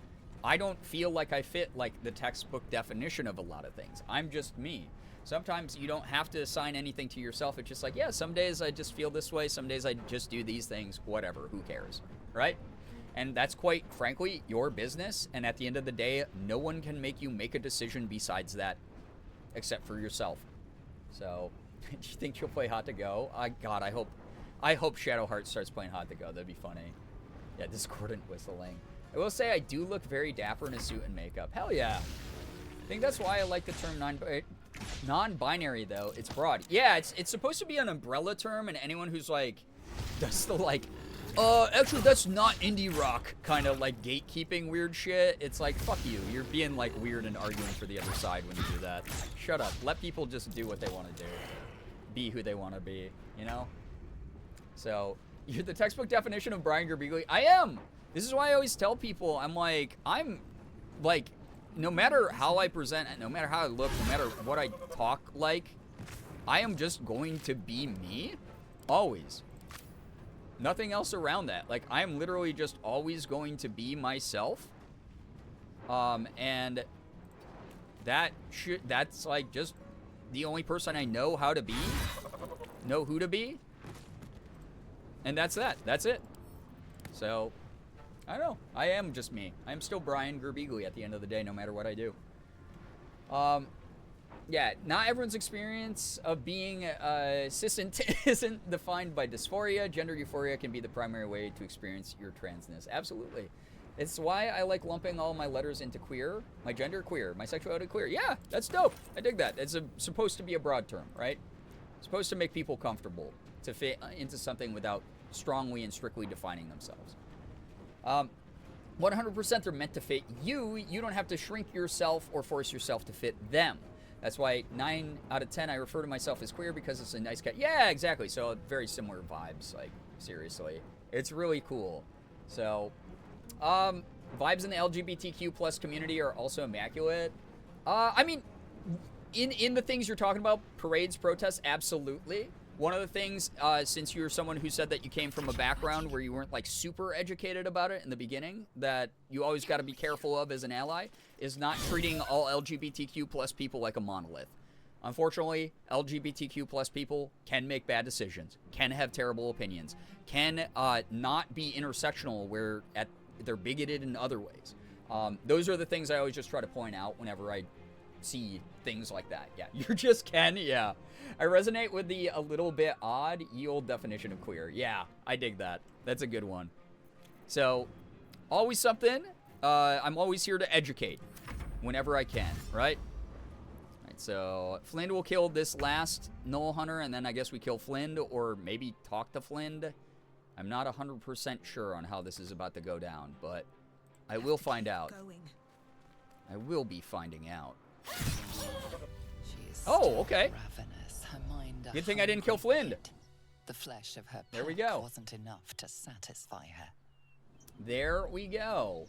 I don't feel like I fit like the textbook definition of a lot of things. I'm just me. Sometimes you don't have to assign anything to yourself. It's just like, yeah, some days I just feel this way. Some days I just do these things, whatever, who cares, right? And that's quite frankly your business. And at the end of the day, no one can make you make a decision besides that, except for yourself. So, do you think she'll play Hot to Go? God, I hope Shadowheart starts playing Hot to Go. That'd be funny. Yeah, discordant whistling. I will say I do look very dapper in a suit and makeup. Hell yeah. I think that's why I like the term non-binary, though. It's broad. Yeah, it's supposed to be an umbrella term, and anyone who's like, does the like, actually that's not indie rock kind of like gatekeeping weird shit. It's like, fuck you. You're being like weird and arguing for the other side when you do that. Shut up. Let people just do what they want to do. Be who they want to be, you know? So, you're the textbook definition of Brian Girbeagly. I am! This is why I always tell people, I'm like, no matter how I present, no matter how I look, no matter what I talk like, I am just going to be me. Always. Nothing else around that. Like, I am literally just always going to be myself. And that's like just the only person I know how to be, know who to be. And that's that. That's it. So, I don't know. I am just me. I'm still Brian Girbeagly at the end of the day, no matter what I do. Yeah, not everyone's experience of being cis isn't defined by dysphoria. Gender euphoria can be the primary way to experience your transness. Absolutely. It's why I like lumping all my letters into queer. My gender, queer. My sexuality, queer. Yeah, that's dope. I dig that. It's supposed to be a broad term, right? It's supposed to make people comfortable to fit into something without strongly and strictly defining themselves. 100% they're meant to fit you. You don't have to shrink yourself or force yourself to fit them. That's why 9 out of 10 I refer to myself as queer because it's a nice cat. Yeah, exactly. So very similar vibes, like seriously. It's really cool. So, vibes in the LGBTQ plus community are also immaculate. I mean, in the things you're talking about, parades, protests, absolutely. One of the things, since you're someone who said that you came from a background where you weren't like super educated about it in the beginning, that you always got to be careful of as an ally, is not treating all LGBTQ plus people like a monolith. Unfortunately, LGBTQ plus people can make bad decisions, can have terrible opinions, can not be intersectional where they're bigoted in other ways. Those are the things I always just try to point out whenever I see things like that. Yeah, you just can, yeah. I resonate with the a little bit odd ye old definition of queer. Yeah, I dig that. That's a good one. So, always something. I'm always here to educate whenever I can, right? Alright, so Flind will kill this last Null Hunter, and then I guess we kill Flind, or maybe talk to Flind. I'm not 100% sure on how this is about to go down, but I will find out. I will be finding out. Oh, okay. Ravenous, her mind Good thing I didn't kill Flind. The flesh of her There we pack go. wasn't enough to satisfy her. There we go.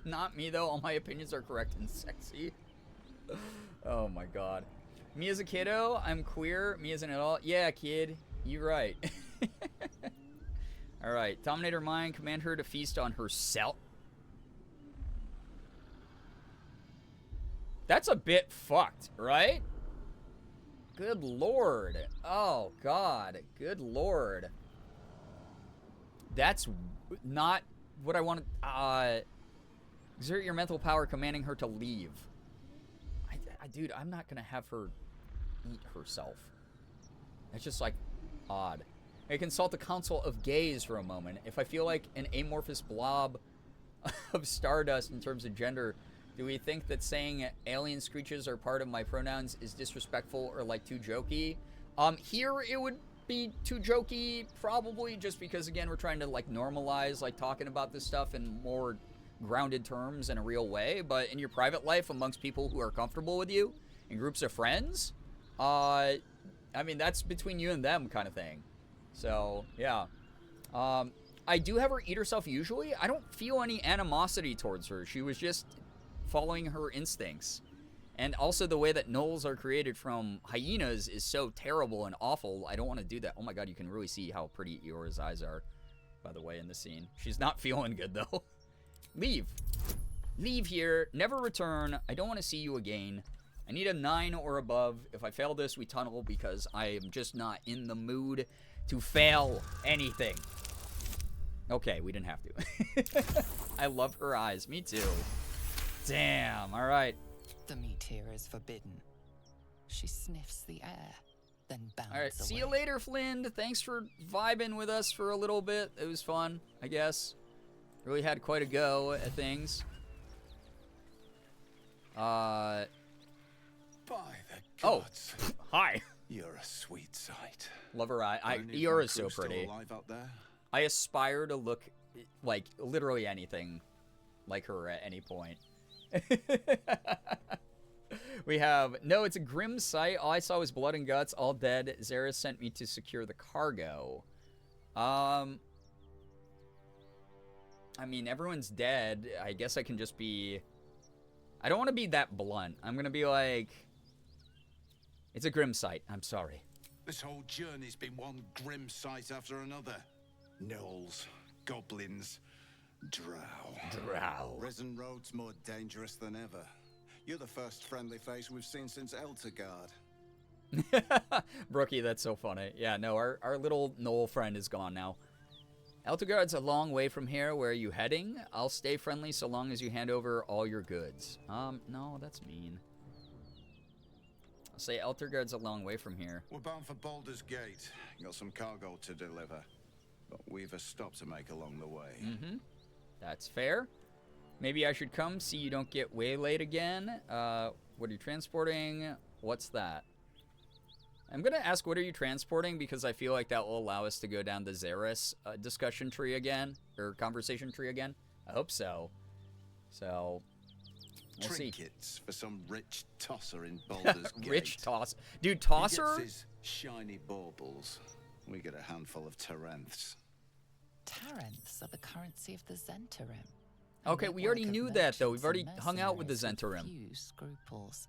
Not me, though. All my opinions are correct and sexy. Oh, my God. Me as a kiddo, I'm queer. Me as an adult, yeah, kid. You're right. All right. Dominator Mind, command her to feast on herself. That's a bit fucked, right? Good lord. Oh, God. Good lord. That's not what I want to... exert your mental power commanding her to leave. Dude, I'm not going to have her eat herself. That's just, like, odd. I consult the Council of Gays for a moment. If I feel like an amorphous blob of stardust in terms of gender, do we think that saying alien screeches are part of my pronouns is disrespectful or, like, too jokey? Here it would be too jokey, probably, just because, again, we're trying to, like, normalize, like, talking about this stuff in more grounded terms in a real way. But in your private life, amongst people who are comfortable with you, in groups of friends, I mean, that's between you and them kind of thing. So, yeah. I do have her eat herself usually. I don't feel any animosity towards her. She was just following her instincts. And also the way that gnolls are created from hyenas is so terrible and awful. I don't want to do that. Oh my god, you can really see how pretty Eora's eyes are, by the way, in the scene. She's not feeling good, though. Leave. Leave here. Never return. I don't want to see you again. I need a 9 or above. If I fail this, we tunnel because I am just not in the mood to fail anything. Okay, we didn't have to. I love her eyes. Me too. Damn. All right. The meat here is forbidden. She sniffs the air, then bounds All right. See you later, Flynn. Thanks for vibing with us for a little bit. It was fun, I guess. Really had quite a go at things. By the gods. Oh, hi. You're a sweet sight. Love her eye. Only Eora's my so crew's still pretty. alive out there? I aspire to look like literally anything like her at any point. We have, no, it's a grim sight. All I saw was blood and guts, all dead. Zara sent me to secure the cargo. I mean, everyone's dead. I guess I can just be... I don't want to be that blunt. I'm going to be like... It's a grim sight. I'm sorry. This whole journey's been one grim sight after another. Gnolls, goblins, drow. Risen Road's more dangerous than ever. You're the first friendly face we've seen since Eltergard. Brookie, that's so funny. Yeah, no, our little gnoll friend is gone now. Eltergard's a long way from here. Where are you heading? I'll stay friendly so long as you hand over all your goods. No, that's mean. I'll say Eltergard's a long way from here. We're bound for Baldur's Gate. Got some cargo to deliver. But we've a stop to make along the way. Mm-hmm. That's fair. Maybe I should come, see you don't get waylaid again. What are you transporting? What's that? I'm going to ask, what are you transporting? Because I feel like that will allow us to go down the Xeris discussion tree again. Or conversation tree again. I hope so. So, we'll see. Trinkets for some rich tosser in Baldur's Gate. Rich tosser. Dude, tosser? He gets his shiny baubles. We get a handful of Taranths. Taranths are the currency of the Zentarim. Okay, we already knew that, though. We've already hung out with the Zentarim. Few scruples.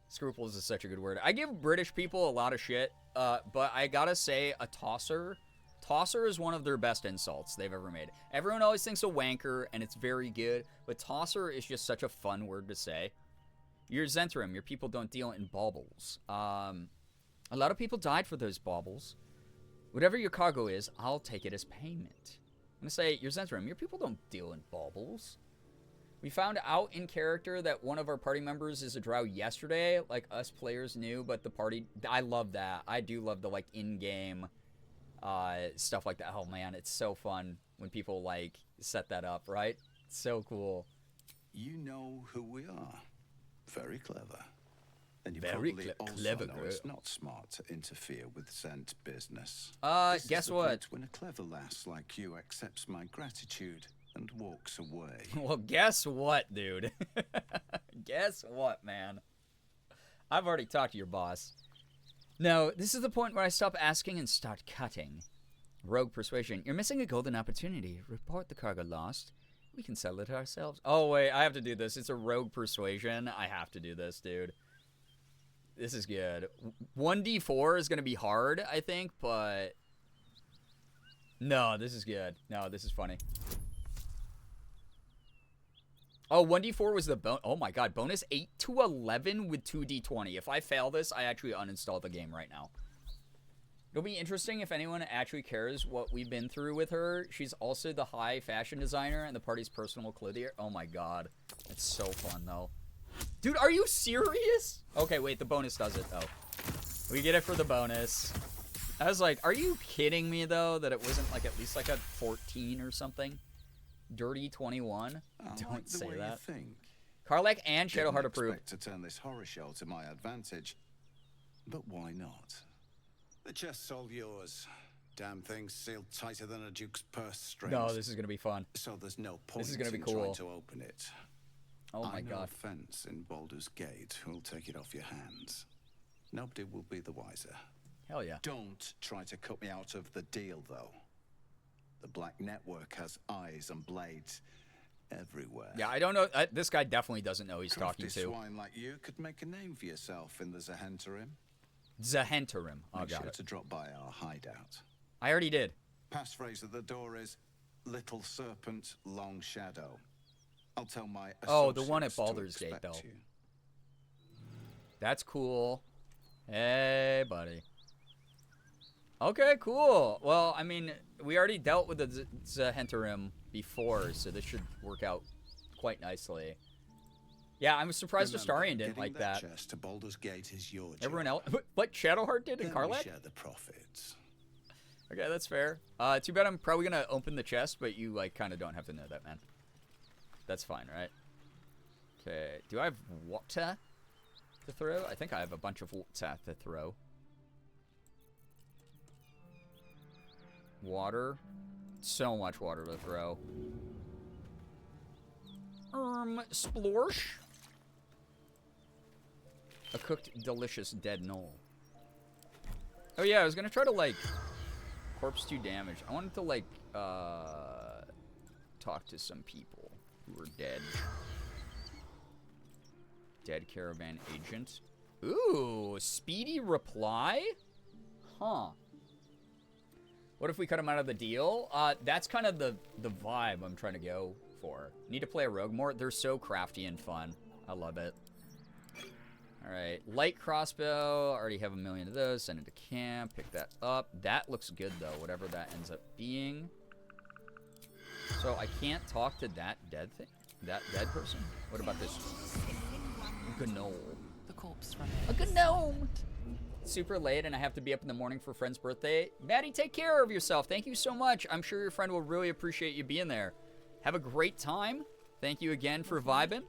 Scruples is such a good word. I give British people a lot of shit, but I gotta say, a tosser. Tosser is one of their best insults they've ever made. Everyone always thinks a wanker, and it's very good, but tosser is just such a fun word to say. You're Zentarim. Your people don't deal in baubles. A lot of people died for those baubles. Whatever your cargo is, I'll take it as payment. I'm going to say, you're Zentarim. Your people don't deal in baubles. We found out in character that one of our party members is a drow yesterday. Like, us players knew, but the party... I love that. I do love the, like, in-game stuff like that. Oh, man, it's so fun when people, like, set that up, right? It's so cool. You know who we are. Very clever. And you Very probably also clever know girl. it's not smart to interfere with Zent business. Guess This is the what? point when a clever lass like you accepts my gratitude and walks away. Well, guess what, dude? Guess what, man? I've already talked to your boss. No, this is the point where I stop asking and start cutting. Rogue persuasion. You're missing a golden opportunity. Report the cargo lost. We can sell it ourselves. Oh, wait, I have to do this. It's a rogue persuasion. I have to do this, dude. This is good. 1d4 is going to be hard, I think, but... No, this is good. No, this is funny. Oh, 1d4 was the bonus. Oh my god, bonus 8 to 11 with 2d20. If I fail this, I actually uninstall the game right now. It'll be interesting if anyone actually cares what we've been through with her. She's also the high fashion designer and the party's personal clothier. Oh my god. It's so fun, though. Dude, are you serious? Okay, wait, the bonus does it, though. We get it for the bonus. I was like, are you kidding me, though, that it wasn't, like, at least, like, a 14 or something? Dirty 21? Don't say that. Karlach and Shadowheart approved. To turn this horror show to my advantage, but why not? The chest's all yours. Damn thing's sealed tighter than a duke's purse strings. No, this is gonna be fun. So there's no point this is gonna be in cool. trying to open it. Oh my god. I know a fence in Baldur's Gate who'll take it off your hands. Nobody will be the wiser. Hell yeah. Don't try to cut me out of the deal, though. The Black Network has eyes and blades everywhere. Yeah, I don't know. This guy definitely doesn't know he's talking to. Swine like you could make a name for yourself in the Zahentarim. Zahentarim. Oh, Make got sure it. to drop by our hideout. I already did. Passphrase at the door is Little Serpent, Long Shadow. I'll tell my oh, the one at associates to Baldur's Gate, though. you. That's cool. Hey, buddy. Okay, cool. Well, I mean, we already dealt with the Zahentarim before, so this should work out quite nicely. Yeah, I'm surprised Astarion didn't like that. Chest to Baldur's Gate is your Everyone else, what Shadowheart did in Karlach? Share the profits. Okay, that's fair. Too bad I'm probably gonna open the chest, but you like kind of don't have to know that, man. That's fine, right? Okay. Do I have water to throw? I think I have a bunch of water to throw. Water. So much water to throw. Splorsh. A cooked, delicious dead knoll. Oh yeah, I was gonna try to like corpse 2 damage. I wanted to like talk to some people who were dead. Dead caravan agent. Ooh, speedy reply? Huh. What if we cut him out of the deal? That's kind of the vibe I'm trying to go for. Need to play a rogue more. They're so crafty and fun. I love it. All right, light crossbow. Already have 1 million of those. Send it to camp. Pick that up. That looks good though, whatever that ends up being. So I can't talk to that dead thing. That dead person. What about this gnome? The corpse a gnome. Super late and I have to be up in the morning for a friend's birthday. Maddie, take care of yourself. Thank you so much. I'm sure your friend will really appreciate you being there. Have a great time. Thank you again for vibing.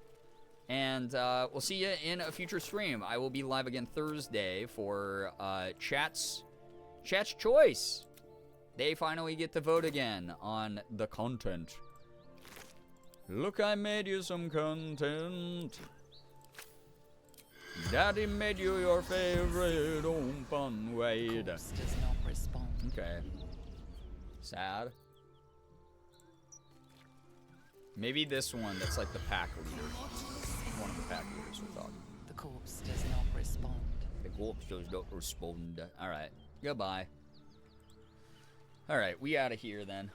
And we'll see you in a future stream. I will be live again Thursday for Chat's Choice. They finally get to vote again on the content. Look, I made you some content. Daddy made you your favorite open Wade. Does not respond. Okay. Sad. Maybe this one that's like the pack leader. One of the pack leaders we're talking. The corpse does not respond. The corpse does not respond. Alright. Goodbye. Alright, we out of here then.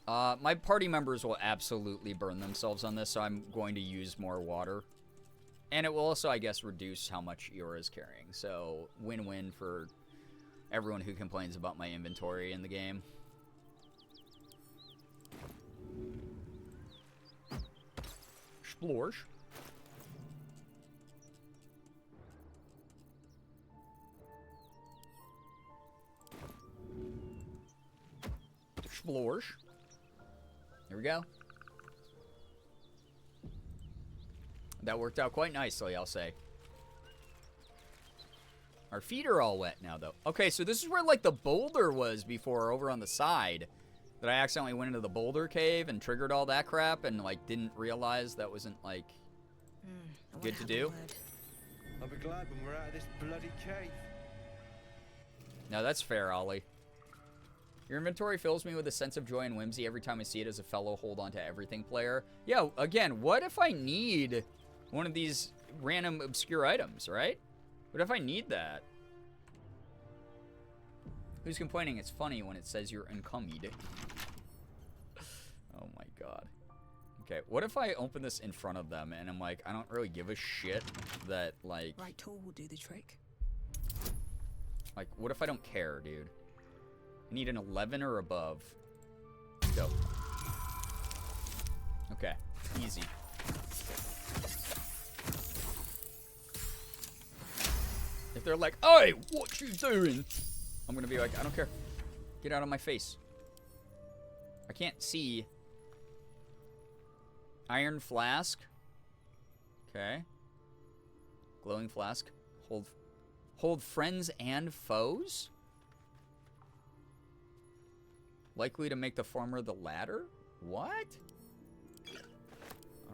My party members will absolutely burn themselves on this, so I'm going to use more water. And it will also, I guess, reduce how much Eora is carrying. So, win-win for everyone who complains about my inventory in the game. Splorsh. Splorsh. There we go. That worked out quite nicely, I'll say. Our feet are all wet now, though. Okay, so this is where, like, the boulder was before, over on the side. That I accidentally went into the boulder cave and triggered all that crap and, like, didn't realize that wasn't, like, good to do. I'll be glad when we're out of this bloody cave. No, that's fair, Ollie. Your inventory fills me with a sense of joy and whimsy every time I see it as a fellow hold on to everything player. Yeah, again, what if I need one of these random obscure items, right? What if I need that? Who's complaining? It's funny when it says you're encumbered. Oh my god. Okay, what if I open this in front of them and I'm like, I don't really give a shit that, like... Right tool will do the trick. Like, what if I don't care, dude? I need an 11 or above. Go. Okay. Easy. If they're like, hey, what you doing? I'm gonna be like, I don't care. Get out of my face. I can't see. Iron flask. Okay. Glowing flask. Hold friends and foes? Likely to make the former the latter? What?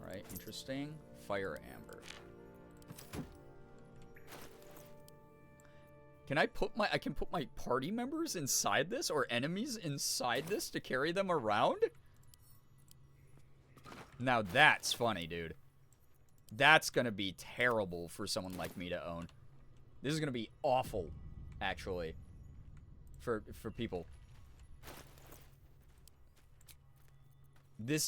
Alright, interesting. Fire amber. Can I put my I can put my party members inside this or enemies inside this to carry them around? Now that's funny, dude. That's gonna be terrible for someone like me to own. This is gonna be awful, actually, for people. This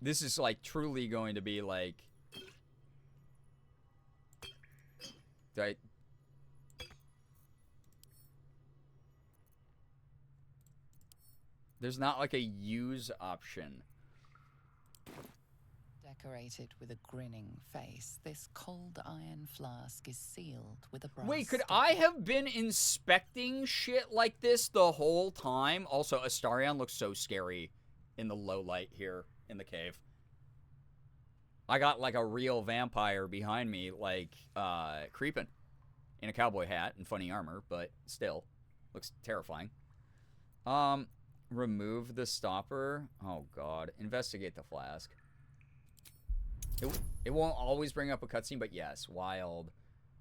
is like truly going to be like. There's not like a use option. Decorated with a grinning face, this cold iron flask is sealed with a brass Wait, could stopper. I have been inspecting shit like this the whole time? Also, Astarion looks so scary in the low light here in the cave. I got like a real vampire behind me, like, creeping in a cowboy hat and funny armor, but still looks terrifying. Remove the stopper. Oh, God. Investigate the flask. It won't always bring up a cutscene, but yes, wild.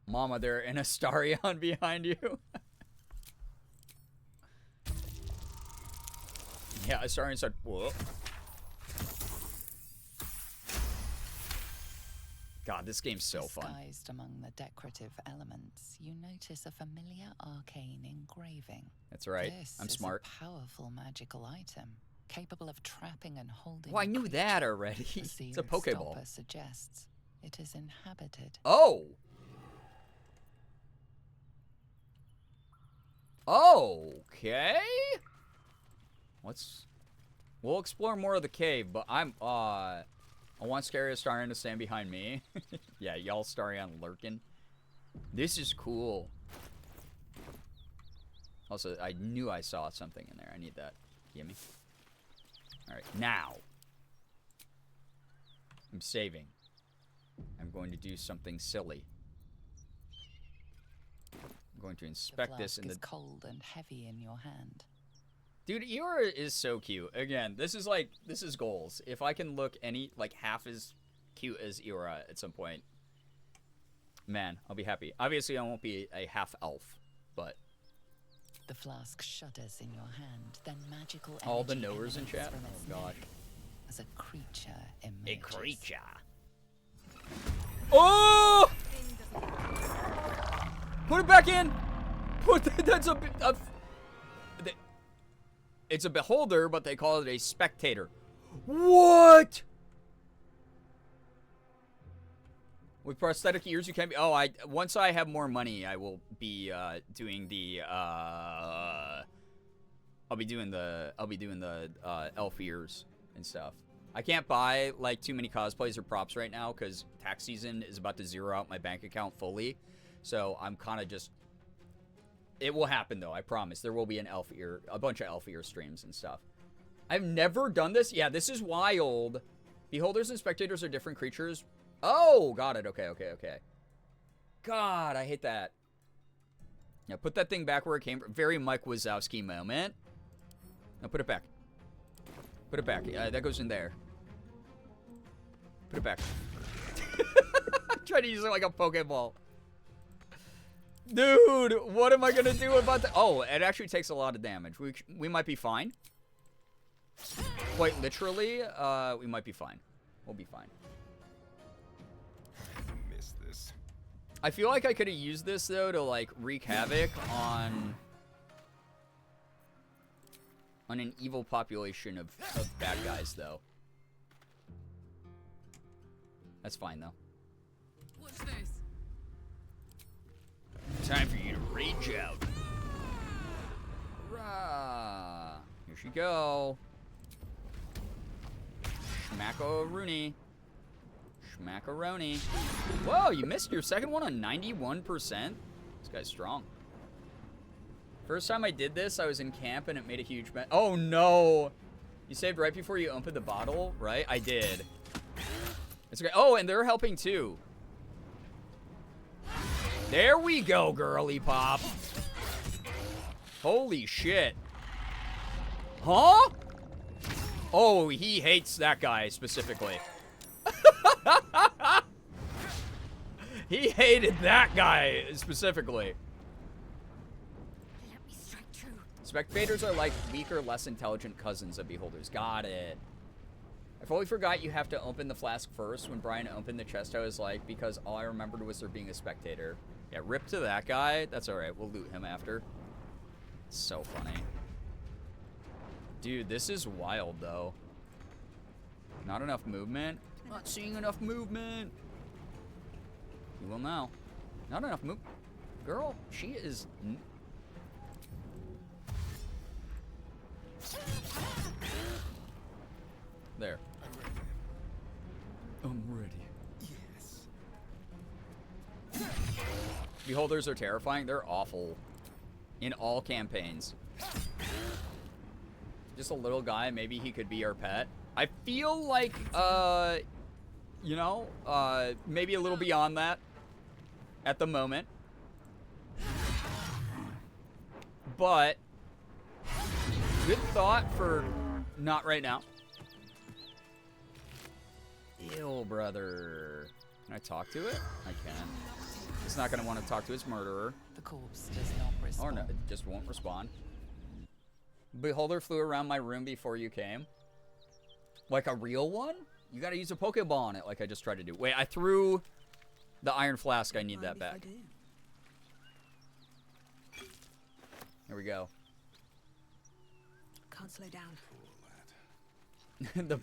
Mama, there an Astarion behind you. Yeah, Astarion said, whoa. God, this game's so fun. Disguised among the decorative elements, you notice a familiar arcane engraving. That's right. I'm smart. This is a powerful magical item, capable of trapping and holding. Well, I knew that already. The It's a Pokeball. stopper suggests it is inhabited. Oh. Okay. We'll explore more of the cave, but I want Scary Astarion to stand behind me. Yeah, y'all Astarion lurking. This is cool. Also, I knew I saw something in there. I need that. Gimme. Alright, now. I'm saving. I'm going to do something silly. I'm going to inspect this in the... is cold and heavy in your hand. Dude, Eora is so cute. Again, this is goals. If I can look like half as cute as Eora at some point, man, I'll be happy. Obviously, I won't be a half elf, but the flask shudders in your hand, then magical energy all the knowers in chat. from its Oh God, neck as a creature emerges. a creature. Oh! Put it back in. That's it's a beholder, but they call it a spectator. What? With prosthetic ears, you can't be. Oh, once I have more money, I will be doing the. I'll be doing the elf ears and stuff. I can't buy like too many cosplays or props right now because tax season is about to zero out my bank account fully. So I'm kind of just. It will happen though, I promise. There will be a bunch of elf ear streams and stuff. I've never done this. Yeah, this is wild. Beholders and spectators are different creatures. Oh, got it. Okay. God, I hate that. Now put that thing back where it came from. Very Mike Wazowski moment. Now put it back. Put it back. That goes in there. Put it back. I'm trying to use it like a Pokeball. Dude, what am I gonna do about that? Oh, it actually takes a lot of damage. We might be fine. Quite literally, we might be fine. We'll be fine. Miss this. I feel like I could have used this though to like wreak havoc on an evil population of bad guys though. That's fine though. What's this? Time for you to rage out. Hurrah! Here she go. Schmacko-rooney. Schmackaroni. Whoa, you missed your second one on 91%? This guy's strong. First time I did this, I was in camp and it made a huge mess. Oh no! You saved right before you opened the bottle, right? I did. It's okay. Oh, and they're helping too. There we go, girly pop. Holy shit. Huh? Oh, he hates that guy specifically. He hated that guy specifically. Let me strike true. Spectators are like weaker, less intelligent cousins of beholders. Got it. I fully forgot you have to open the flask first. When Brian opened the chest, I was like, because all I remembered was there being a spectator. Yeah, rip to that guy. That's alright. We'll loot him after. It's so funny. Dude, this is wild, though. Not enough movement. Not seeing enough movement. You will now. Not enough move. Girl, she is... There. I'm ready. Yes. Beholders are terrifying. They're awful. In all campaigns. Just a little guy. Maybe he could be our pet. I feel like, you know, maybe a little beyond that at the moment. But, good thought for not right now. Ew, brother. Can I talk to it? I can. It's not going to want to talk to its murderer. The corpse does not respond. Or no, it just won't respond. Beholder flew around my room before you came. Like a real one? You gotta use a Pokeball on it like I just tried to do. Wait, I threw the iron flask. I need that back. Here we go. Can't slow down. the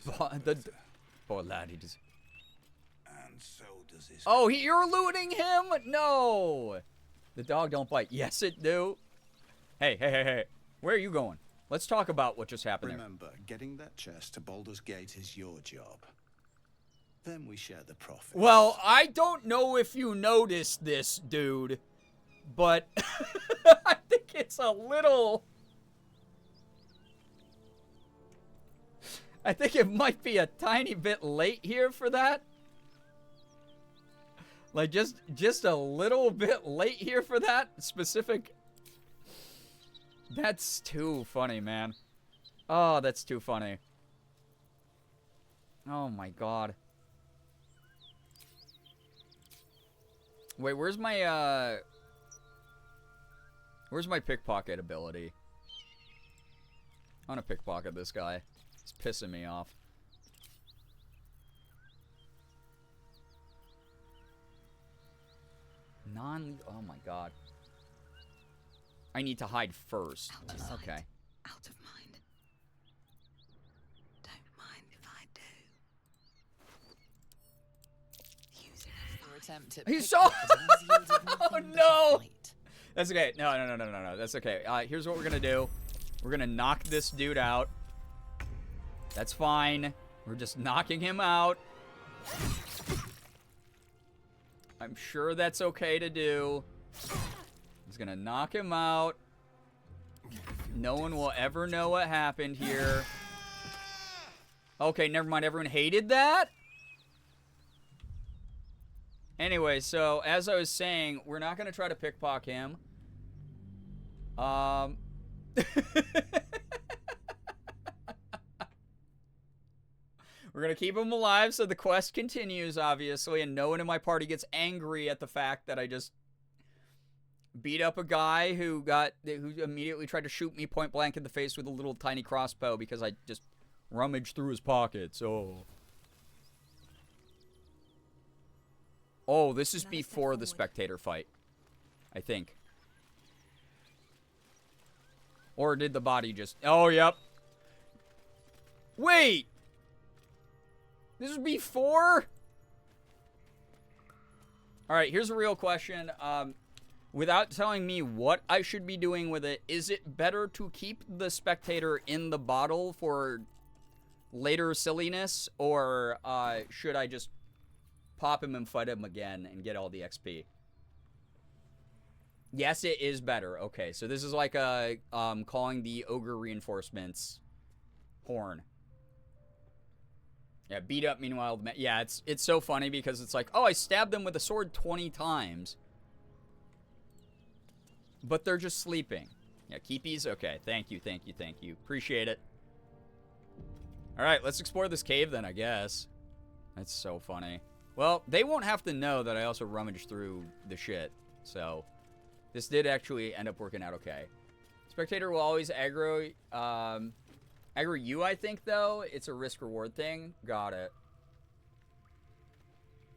poor lad, he just... And so does his... Oh, you're looting him? No! The dog don't bite. Yes, it do. Hey, hey, hey, hey. Where are you going? Let's talk about what just happened Remember, getting that chest to Baldur's Gate is your job. Then we share the profits. Well, I don't know if you noticed this, dude, but I think it's a little... I think it might be a tiny bit late here for that. Like, just a little bit late here for that specific... That's too funny, man. Oh, that's too funny. Oh my god. Wait, where's my pickpocket ability? I want to pickpocket this guy. He's pissing me off. Oh my god. I need to hide first. Out of sight. Okay. Out of mind. Don't mind if I do. Use it. Your attempt at He saw. oh Oh no. That's okay. No. That's okay. Here's what we're gonna do. We're gonna knock this dude out. That's fine. We're just knocking him out. I'm sure that's okay to do. He's gonna knock him out. No one will ever know what happened here. Okay, never mind. Everyone hated that? Anyway, so as I was saying, we're not gonna try to pickpocket him. We're gonna keep him alive so the quest continues, obviously, and no one in my party gets angry at the fact that I just beat up a guy who immediately tried to shoot me point blank in the face with a little tiny crossbow because I just rummaged through his pockets. Oh, this is before the spectator fight, I think. Or did the body just... Oh, yep. Wait! This is before? Alright, here's a real question. without telling me what I should be doing with it, is it better to keep the spectator in the bottle for later silliness, or should I just pop him and fight him again and get all the XP? Yes, it is better. Okay, so this is like a calling the ogre reinforcements horn. Yeah, beat up meanwhile. Yeah, it's so funny because it's like, oh, I stabbed them with a sword 20 times. But they're just sleeping. Yeah, keepies? Okay, thank you, thank you, thank you. Appreciate it. Alright, let's explore this cave then, I guess. That's so funny. Well, they won't have to know that I also rummaged through the shit. So, this did actually end up working out okay. Spectator will always aggro you, I think, though. It's a risk-reward thing. Got it.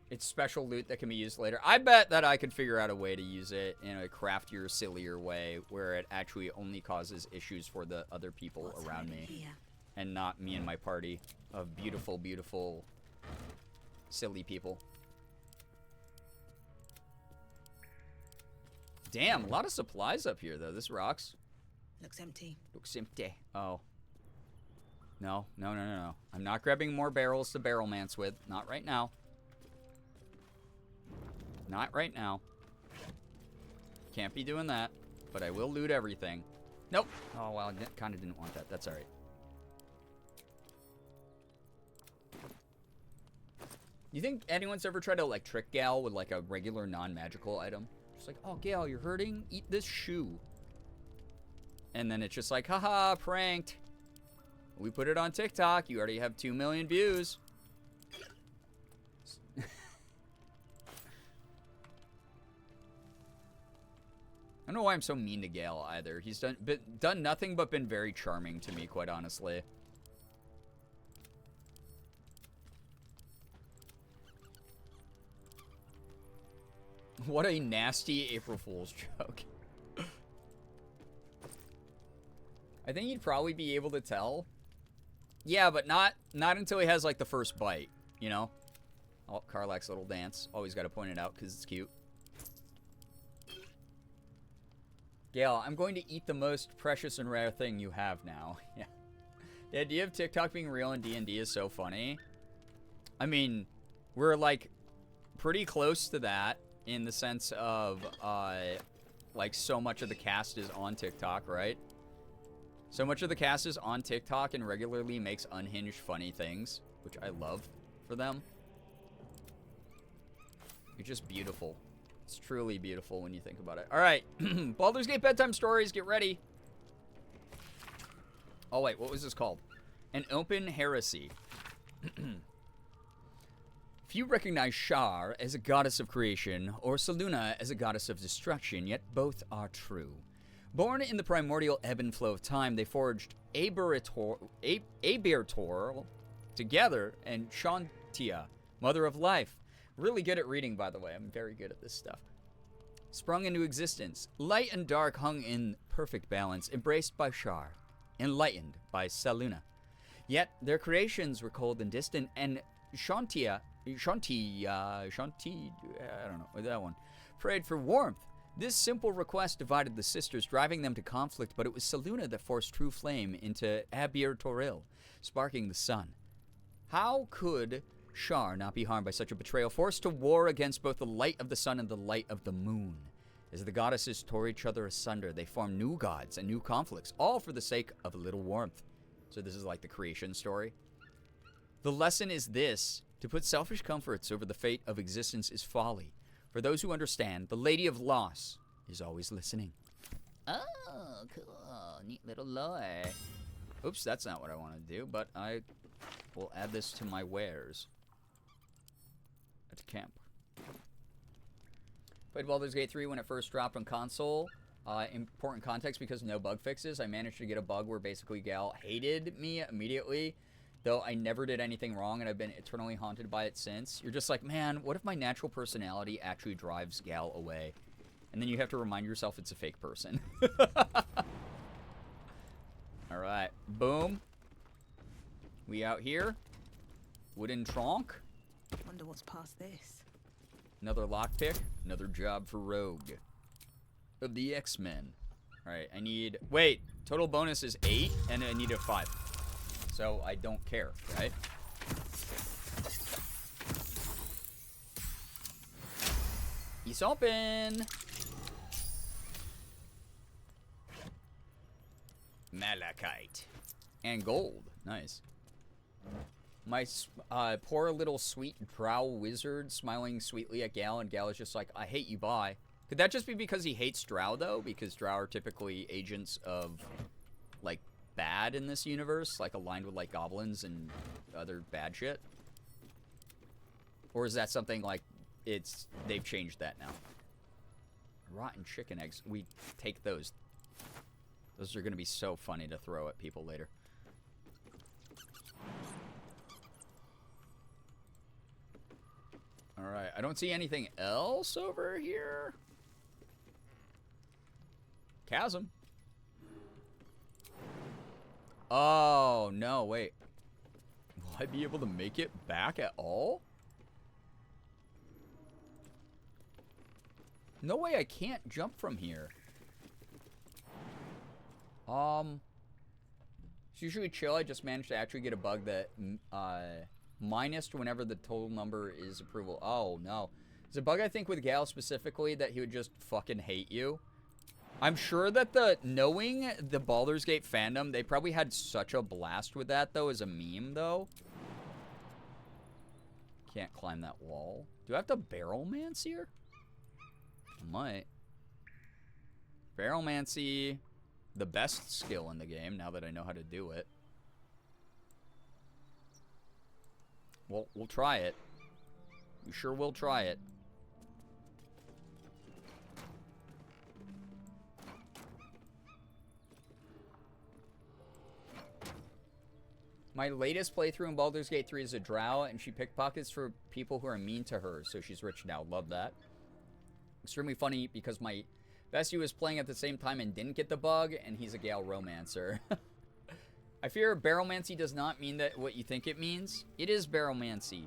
It's special loot that can be used later. I bet that I could figure out a way to use it in a craftier, sillier way where it actually only causes issues for the other people around me. Here? And not me and my party of beautiful, beautiful, silly people. Damn, a lot of supplies up here, though. This rocks. Looks empty. Looks empty. Oh. No, no, no, no, no. I'm not grabbing more barrels to barrel mance with. Not right now. Not right now. Can't be doing that. But I will loot everything. Nope. Oh, well, I kind of didn't want that. That's all right. You think anyone's ever tried to, like, trick Gal with, like, a regular non-magical item? Just like, oh, Gal, you're hurting? Eat this shoe. And then it's just like, haha, pranked. We put it on TikTok. You already have 2 million views. I don't know why I'm so mean to Gale either. He's done nothing but been very charming to me, quite honestly. What a nasty April Fool's joke. I think he'd probably be able to tell. Yeah, but not until he has, like, the first bite, you know? Oh, Karlak's little dance. Always got to point it out because it's cute. Gale, I'm going to eat the most precious and rare thing you have now. Yeah. The idea of TikTok being real in D&D is so funny. I mean, we're, like, pretty close to that in the sense of, like, so much of the cast is on TikTok, right? So much of the cast is on TikTok and regularly makes unhinged funny things, which I love for them. It's just beautiful. It's truly beautiful when you think about it. All right, Baldur's Gate bedtime stories. Get ready. Oh wait, what was this called? An open heresy. Few recognize Shar as a goddess of creation or Selûne as a goddess of destruction, yet both are true. Born in the primordial ebb and flow of time, they forged Abertor together, and Shantia, mother of life. Really good at reading, by the way. I'm very good at this stuff. Sprung into existence. Light and dark hung in perfect balance, embraced by Shar, enlightened by Selûne. Yet their creations were cold and distant, and Shanti, I don't know, that one, prayed for warmth. This simple request divided the sisters, driving them to conflict, but it was Selûne that forced true flame into Abir Toril, sparking the sun. How could Shar not be harmed by such a betrayal, forced to war against both the light of the sun and the light of the moon? As the goddesses tore each other asunder, they formed new gods and new conflicts, all for the sake of a little warmth. So this is like the creation story. The lesson is this: to put selfish comforts over the fate of existence is folly. For those who understand, the Lady of Loss is always listening. Oh, cool. Neat little lore. Oops, that's not what I want to do, but I will add this to my wares at camp. Played Baldur's Gate 3 when it first dropped on console. Important context, because no bug fixes. I managed to get a bug where basically Gal hated me immediately, though I never did anything wrong, and I've been eternally haunted by it since. You're just like, man, what if my natural personality actually drives Gal away? And then you have to remind yourself it's a fake person. Alright, boom. We out here. Wooden trunk. Wonder what's past this. Another lockpick. Another job for Rogue. of the X-Men. All right, I need... Wait, total bonus is 8, and I need a 5. So I don't care, right? He's open. Malachite. And gold. Nice. My poor little sweet drow wizard smiling sweetly at Gal, and Gal is just like, I hate you, bye. Could that just be because he hates drow, though? Because drow are typically agents of, like, bad in this universe? Like, aligned with, like, goblins and other bad shit? Or is that something, like, they've changed that now? Rotten chicken eggs. We take those. Those are going to be so funny to throw at people later. Alright, I don't see anything else over here. Chasm. Oh, no, wait. Will I be able to make it back at all? No way I can't jump from here. It's usually chill. I just managed to actually get a bug that minus whenever the total number is approval. Oh, no. It's a bug, I think, with Gal specifically, that he would just fucking hate you. I'm sure that knowing the Baldur's Gate fandom, they probably had such a blast with that, though, as a meme, though. Can't climb that wall. Do I have to barrelmance here? I might. Barrelmancy, the best skill in the game, now that I know how to do it. Well, we'll try it. We sure will try it. My latest playthrough in Baldur's Gate 3 is a drow, and she pickpockets for people who are mean to her, so she's rich now. Love that. Extremely funny because my bestie was playing at the same time and didn't get the bug, and he's a Gale romancer. I fear barrelmancy does not mean that what you think it means. It is barrelmancy.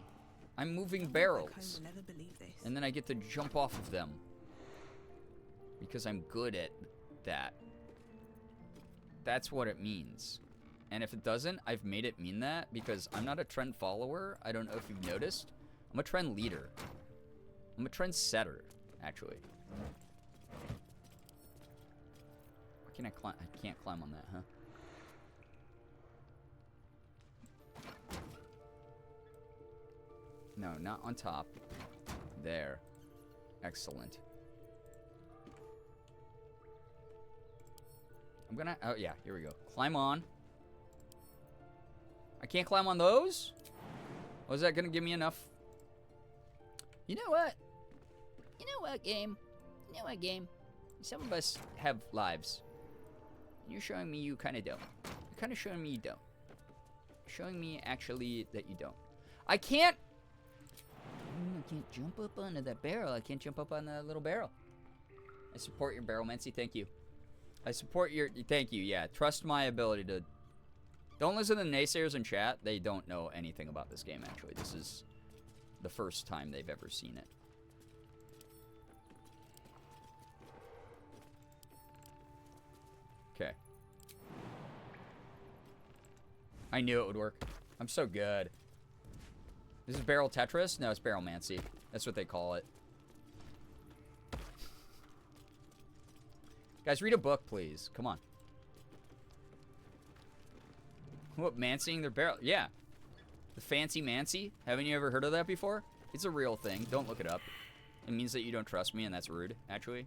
I'm moving barrels. And then I get to jump off of them. Because I'm good at that. That's what it means. And if it doesn't, I've made it mean that because I'm not a trend follower. I don't know if you've noticed. I'm a trend leader. I'm a trend setter, actually. Why can't I climb? I can't climb on that, huh? No, not on top. There. Excellent. I'm gonna... Oh, yeah. Here we go. Climb on. I can't climb on those? Was that gonna give me enough? You know what? You know what, game? You know what, game? Some of us have lives. You're showing me you kind of don't. You're kind of showing me you don't. Showing me, actually, that you don't. I can't... I can't jump up onto that barrel. I can't jump up on that little barrel. I support your barrelmancy. Thank you. I support your... Thank you, yeah. Trust my ability to... Don't listen to the naysayers in chat. They don't know anything about this game, actually. This is the first time they've ever seen it. Okay. I knew it would work. I'm so good. This is Barrel Tetris? No, it's Barrelmancy. That's what they call it. Guys, read a book, please. Come on. What, mancying their barrel? Yeah. The fancy mancy? Haven't you ever heard of that before? It's a real thing. Don't look it up. It means that you don't trust me, and that's rude, actually.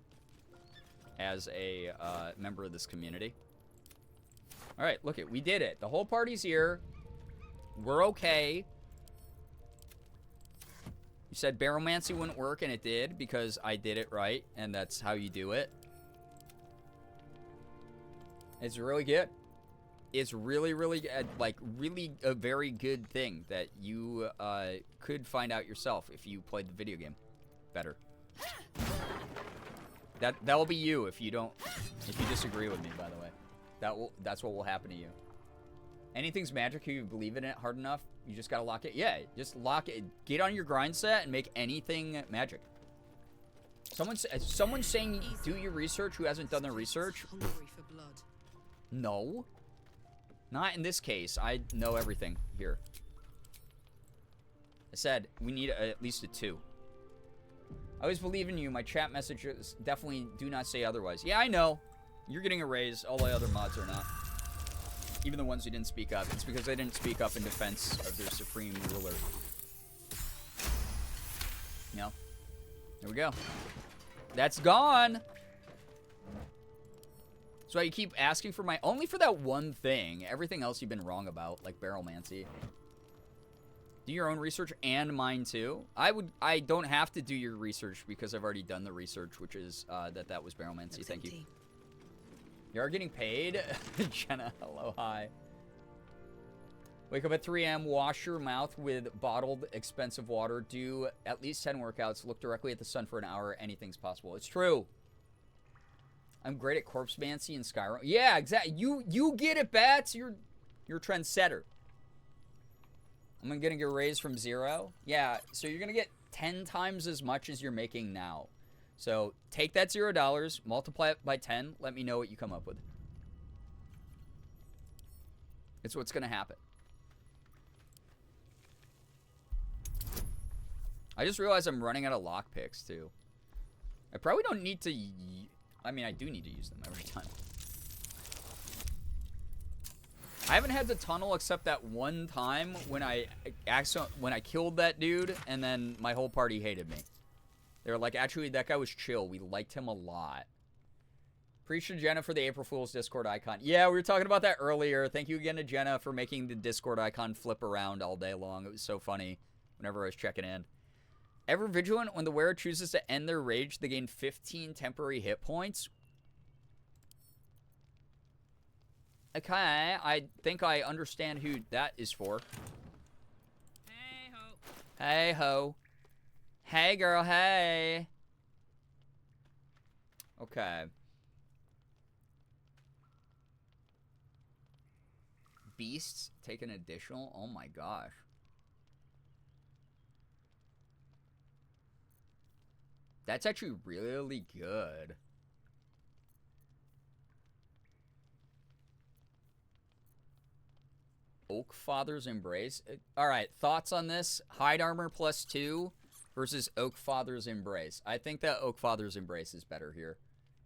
As a member of this community. Alright, look it. We did it. The whole party's here. We're okay. You said barrelmancy wouldn't work, and it did, because I did it right, and that's how you do it. It's really good. It's really, really, like, really a very good thing that you could find out yourself if you played the video game better. That will be you if you disagree with me, by the way. That's what will happen to you. Anything's magic if you believe in it hard enough. You just gotta lock it. Yeah, just lock it. Get on your grind set and make anything magic. Someone's saying do your research who hasn't done their research. Hungry for blood. No. Not in this case. I know everything here. I said we need at least a 2. I always believe in you. My chat messages definitely do not say otherwise. Yeah, I know. You're getting a raise. All the other mods are not. Even the ones who didn't speak up. It's because they didn't speak up in defense of their supreme ruler. No. There we go. That's gone. So you keep asking for my... Only for that one thing. Everything else you've been wrong about, like Barrelmancy. Do your own research and mine too. I don't have to do your research because I've already done the research, which is that was Barrelmancy. That's Thank you. empty. You are getting paid? Jenna, hello, hi. Wake up at 3 a.m., wash your mouth with bottled, expensive water, do at least 10 workouts, look directly at the sun for an hour, anything's possible. It's true. I'm great at corpsemancy and Skyrim. Yeah, exactly. You get it, Bats. You're a trendsetter. I'm gonna get a raise from 0. Yeah, so you're gonna get 10 times as much as you're making now. So take that $0, multiply it by 10, let me know what you come up with. It's what's gonna happen. I just realized I'm running out of lockpicks too. I probably don't need to. I mean, I do need to use them every time. I haven't had the tunnel except that one time when I killed that dude, and then my whole party hated me. They were like, actually, that guy was chill. We liked him a lot. Preach to Jenna for the April Fool's Discord icon. Yeah, we were talking about that earlier. Thank you again to Jenna for making the Discord icon flip around all day long. It was so funny whenever I was checking in. Ever vigilant, when the wearer chooses to end their rage, they gain 15 temporary hit points. Okay, I think I understand who that is for. Hey ho. Hey ho. Hey girl, hey. Okay. Beasts take an additional? Oh my gosh. That's actually really good. Oak Father's Embrace. All right, thoughts on this? Hide Armor +2 versus Oak Father's Embrace. I think that Oak Father's Embrace is better here.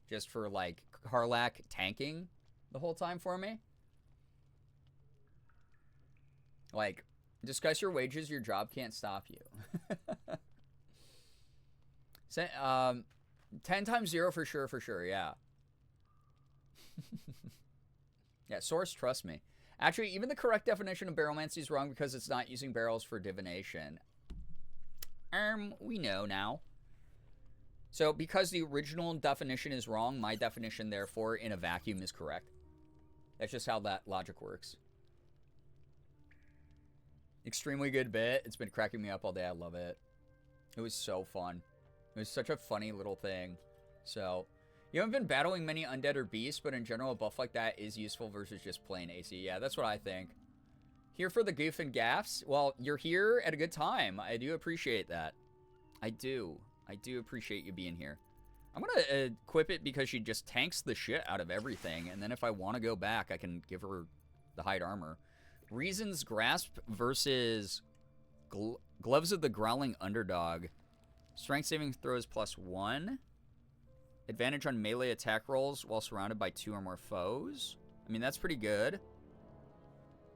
Just for, like, Karlach tanking the whole time for me. Like, discuss your wages, your job can't stop you. 10 times 0 for sure, yeah. Yeah, source, trust me. Actually, even the correct definition of barrelmancy is wrong because it's not using barrels for divination. We know now. So, because the original definition is wrong, my definition, therefore, in a vacuum is correct. That's just how that logic works. Extremely good bit. It's been cracking me up all day. I love it. It was so fun. It was such a funny little thing. So, you haven't been battling many undead or beasts, but in general, a buff like that is useful versus just plain AC. Yeah, that's what I think. Here for the goof and gaffs? Well, you're here at a good time. I do appreciate that. I do. I do appreciate you being here. I'm going to equip it because she just tanks the shit out of everything. And then if I want to go back, I can give her the hide armor. Reason's Grasp versus Gloves of the Growling Underdog. Strength saving throws +1. Advantage on melee attack rolls while surrounded by 2 or more foes. I mean, that's pretty good.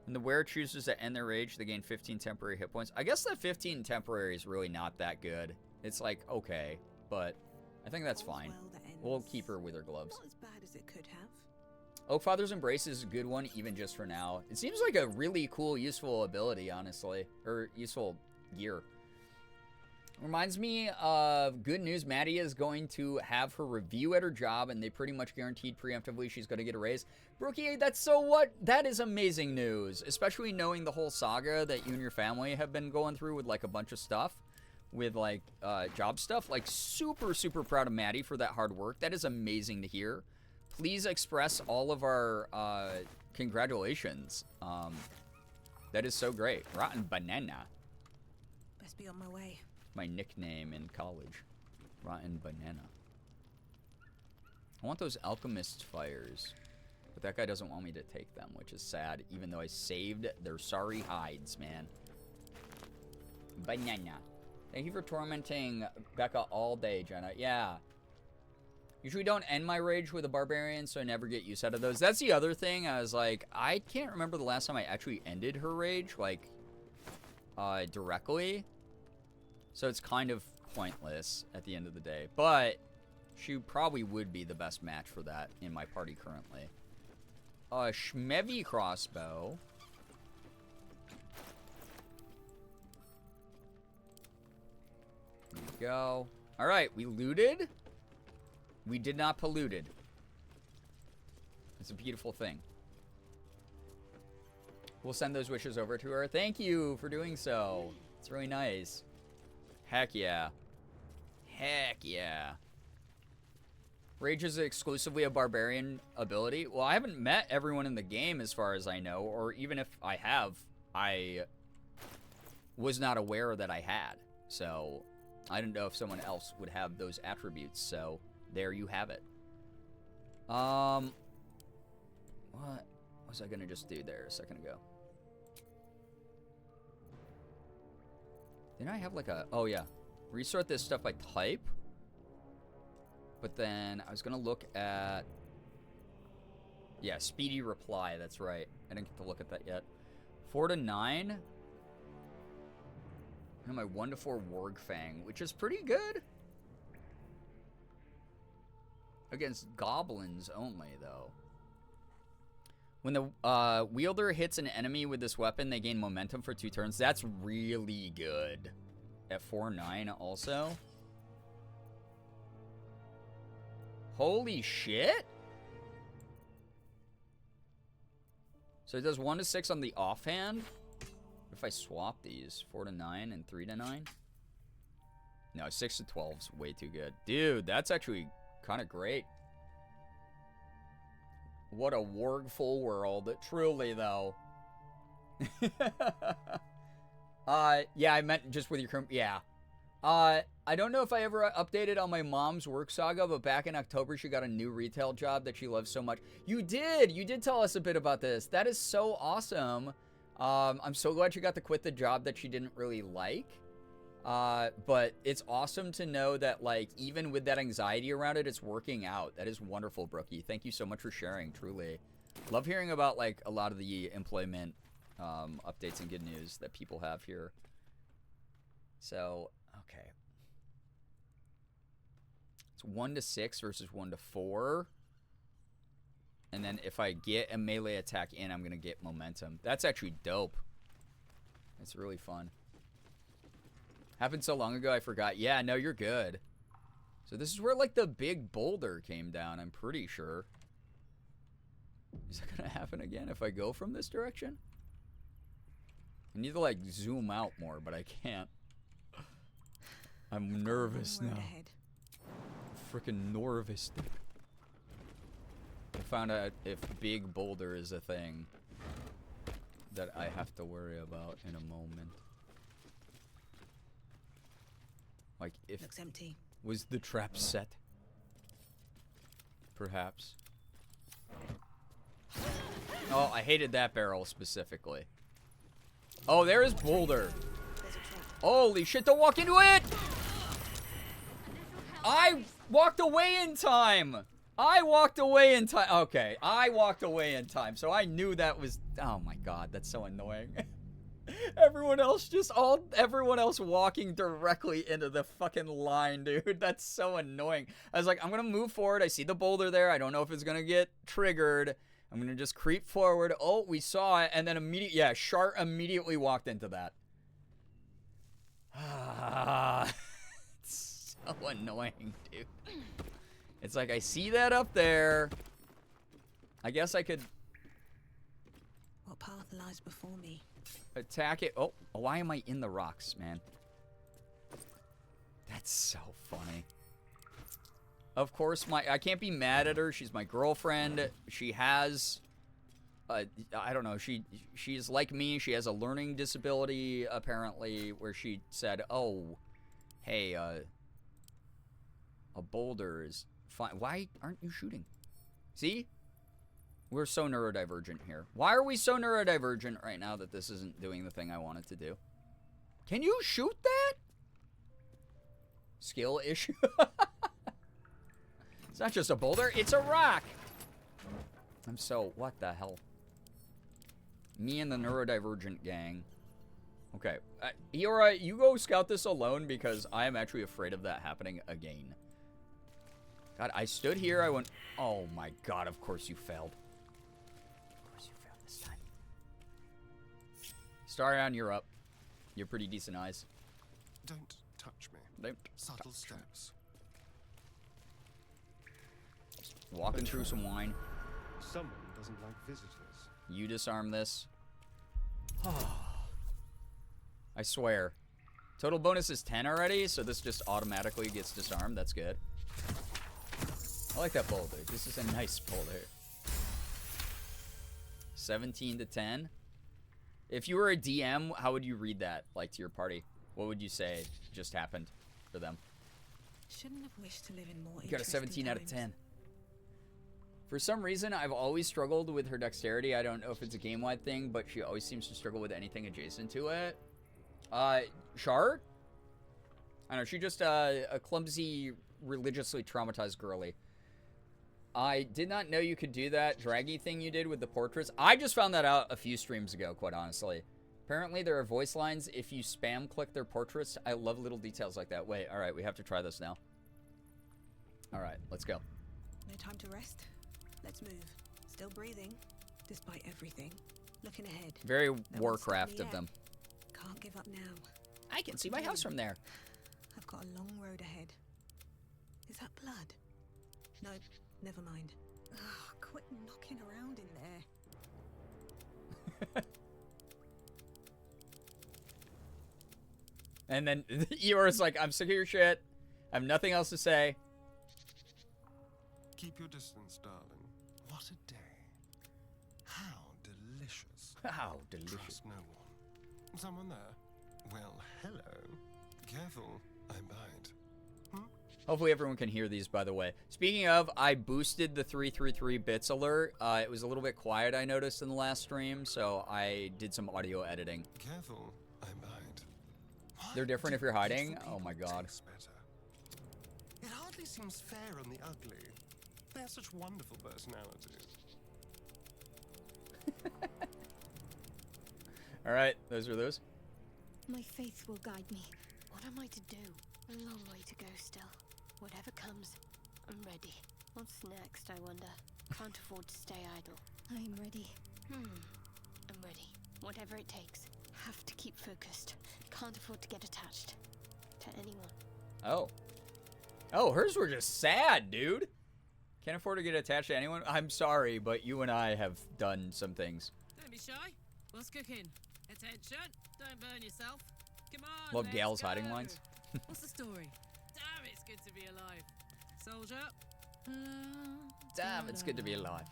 When the wearer chooses to end their rage, they gain 15 temporary hit points. I guess that 15 temporary is really not that good. It's like, okay, but I think that's fine. We'll keep her with her gloves. Not as bad as it could have. Oak Father's Embrace is a good one, even just for now. It seems like a really cool, useful ability, honestly. Or useful gear. Reminds me of good news. Maddie is going to have her review at her job, and they pretty much guaranteed preemptively she's going to get a raise. Brookie, that's so what? That is amazing news, especially knowing the whole saga that you and your family have been going through with, like, a bunch of stuff. With, like, job stuff. Like, super, super proud of Maddie for that hard work. That is amazing to hear. Please express all of our congratulations. That is so great. Rotten Banana. Best be on my way. My nickname in college. Rotten banana. I want those alchemist fires. But that guy doesn't want me to take them, which is sad, even though I saved their sorry hides, man. Banana. Thank you for tormenting Becca all day, Jenna. Yeah. Usually don't end my rage with a barbarian, so I never get use out of those. That's the other thing. I was like, I can't remember the last time I actually ended her rage, like, directly. So it's kind of pointless at the end of the day. But she probably would be the best match for that in my party currently. Shmevy crossbow. There we go. Alright, we looted. We did not polluted. It's a beautiful thing. We'll send those wishes over to her. Thank you for doing so. It's really nice. Heck yeah. Heck yeah. Rage is exclusively a barbarian ability. Well, I haven't met everyone in the game as far as I know, or even if I have, I was not aware that I had. So, I didn't know if someone else would have those attributes, so there you have it. What was I gonna just do there a second ago? Didn't I have like a, oh yeah, resort this stuff by type? But then I was gonna look at, yeah, speedy reply, that's right. I didn't get to look at that yet. 4 to 9. And my 1 to 4 Warg Fang, which is pretty good. Against goblins only, though. When the wielder hits an enemy with this weapon, they gain momentum for 2 turns. That's really good. At 4-9 also. Holy shit! So it does 1 to 6 on the offhand. If I swap these, 4 to 9 and 3 to 9. No, 6 to 12 is way too good. Dude, that's actually kind of great. What a wargful world. Truly, though. Yeah, I meant just with your current... Yeah. I don't know if I ever updated on my mom's work saga, but back in October, she got a new retail job that she loves so much. You did! You did tell us a bit about this. That is so awesome. I'm so glad she got to quit the job that she didn't really like. But it's awesome to know that, like, even with that anxiety around it, it's working out. That is wonderful, Brookie. Thank you so much for sharing, truly. Love hearing about, like, a lot of the employment updates and good news that people have here. So, okay. It's 1 to 6 versus 1 to 4. And then if I get a melee attack in, I'm going to get momentum. That's actually dope. It's really fun. Happened so long ago, I forgot. Yeah, no, you're good. So this is where, like, the big boulder came down, I'm pretty sure. Is that going to happen again if I go from this direction? I need to, like, zoom out more, but I can't. I'm nervous now. Freaking nervous. I found out if big boulder is a thing that I have to worry about in a moment. Like, if... Looks empty. Was the trap set? Perhaps. Oh, I hated that barrel specifically. Oh, there is boulder. Holy shit, don't walk into it! I walked away in time! I walked away in time. Okay, I walked away in time, so I knew that was... Oh my god, that's so annoying. Everyone else walking directly into the fucking line, dude. That's so annoying. I was like, I'm gonna move forward. I see the boulder there. I don't know if it's gonna get triggered. I'm gonna just creep forward. Oh, we saw it, and then immediately, yeah, Shart immediately walked into that. It's so annoying, dude. It's like, I see that up there. I guess I could... What path lies before me? Attack it. Oh, why am I in the rocks, man? That's so funny. Of course, I can't be mad at her. She's my girlfriend. She has... I don't know. She's like me. She has a learning disability, apparently, where she said, oh, hey, A boulder is fine. Why aren't you shooting? See? We're so neurodivergent here. Why are we so neurodivergent right now that this isn't doing the thing I want it to do? Can you shoot that? Skill issue? It's not just a boulder, it's a rock. I'm so, what the hell? Me and the neurodivergent gang. Okay, Eora, you go scout this alone because I am actually afraid of that happening again. God, I stood here, I went, oh my god, of course you failed. Of course you failed this time. Starion, you're up. You're pretty decent eyes. Don't touch me. Don't Subtle steps. Walking through some wine. Someone doesn't like visitors. You disarm this. I swear. Total bonus is 10 already, so this just automatically gets disarmed. That's good. I like that boulder. This is a nice boulder. 17 to 10. If you were a DM, how would you read that, like, to your party? What would you say just happened for them? Shouldn't have wished to live in more. You got a 17 out of 10. For some reason, I've always struggled with her dexterity. I don't know if it's a game-wide thing, but she always seems to struggle with anything adjacent to it. Char? I don't know, she's just a clumsy, religiously traumatized girly. I did not know you could do that draggy thing you did with the portraits. I just found that out a few streams ago, quite honestly. Apparently, there are voice lines if you spam click their portraits. I love little details like that. Wait, alright, we have to try this now. Alright, let's go. No time to rest. Let's move. Still breathing, despite everything. Looking ahead. Very Warcraft of them. Can't give up now. I can see my house from there. I've got a long road ahead. Is that blood? No, never mind. Ugh, quit knocking around in there. And then Eeyore's like, I'm sick of your shit. I have nothing else to say. Keep your distance, darling. What a day. How delicious. How delicious. Trust no one. Someone there? Well, hello. Careful, I bite. Hopefully everyone can hear these, by the way. Speaking of, I boosted the 333 bits alert. It was a little bit quiet, I noticed, in the last stream, so I did some audio editing. Careful, I bite. They're different if you're hiding? Oh my god. It hardly seems fair on the ugly. They have such wonderful personalities. Alright, those are those. My faith will guide me. What am I to do? A long way to go still. Whatever comes, I'm ready. What's next, I wonder? Can't afford to stay idle. I'm ready. I'm ready. Whatever it takes. Have to keep focused. Can't afford to get attached to anyone. Oh. Oh, hers were just sad, dude. Can't afford to get attached to anyone? I'm sorry, but you and I have done some things. Don't be shy. What's cooking? Attention. Don't burn yourself. Come on. Love let's Gal's go. hiding lines. What's the story? Damn, it's good to be alive. Soldier. Damn, it's good to be alive.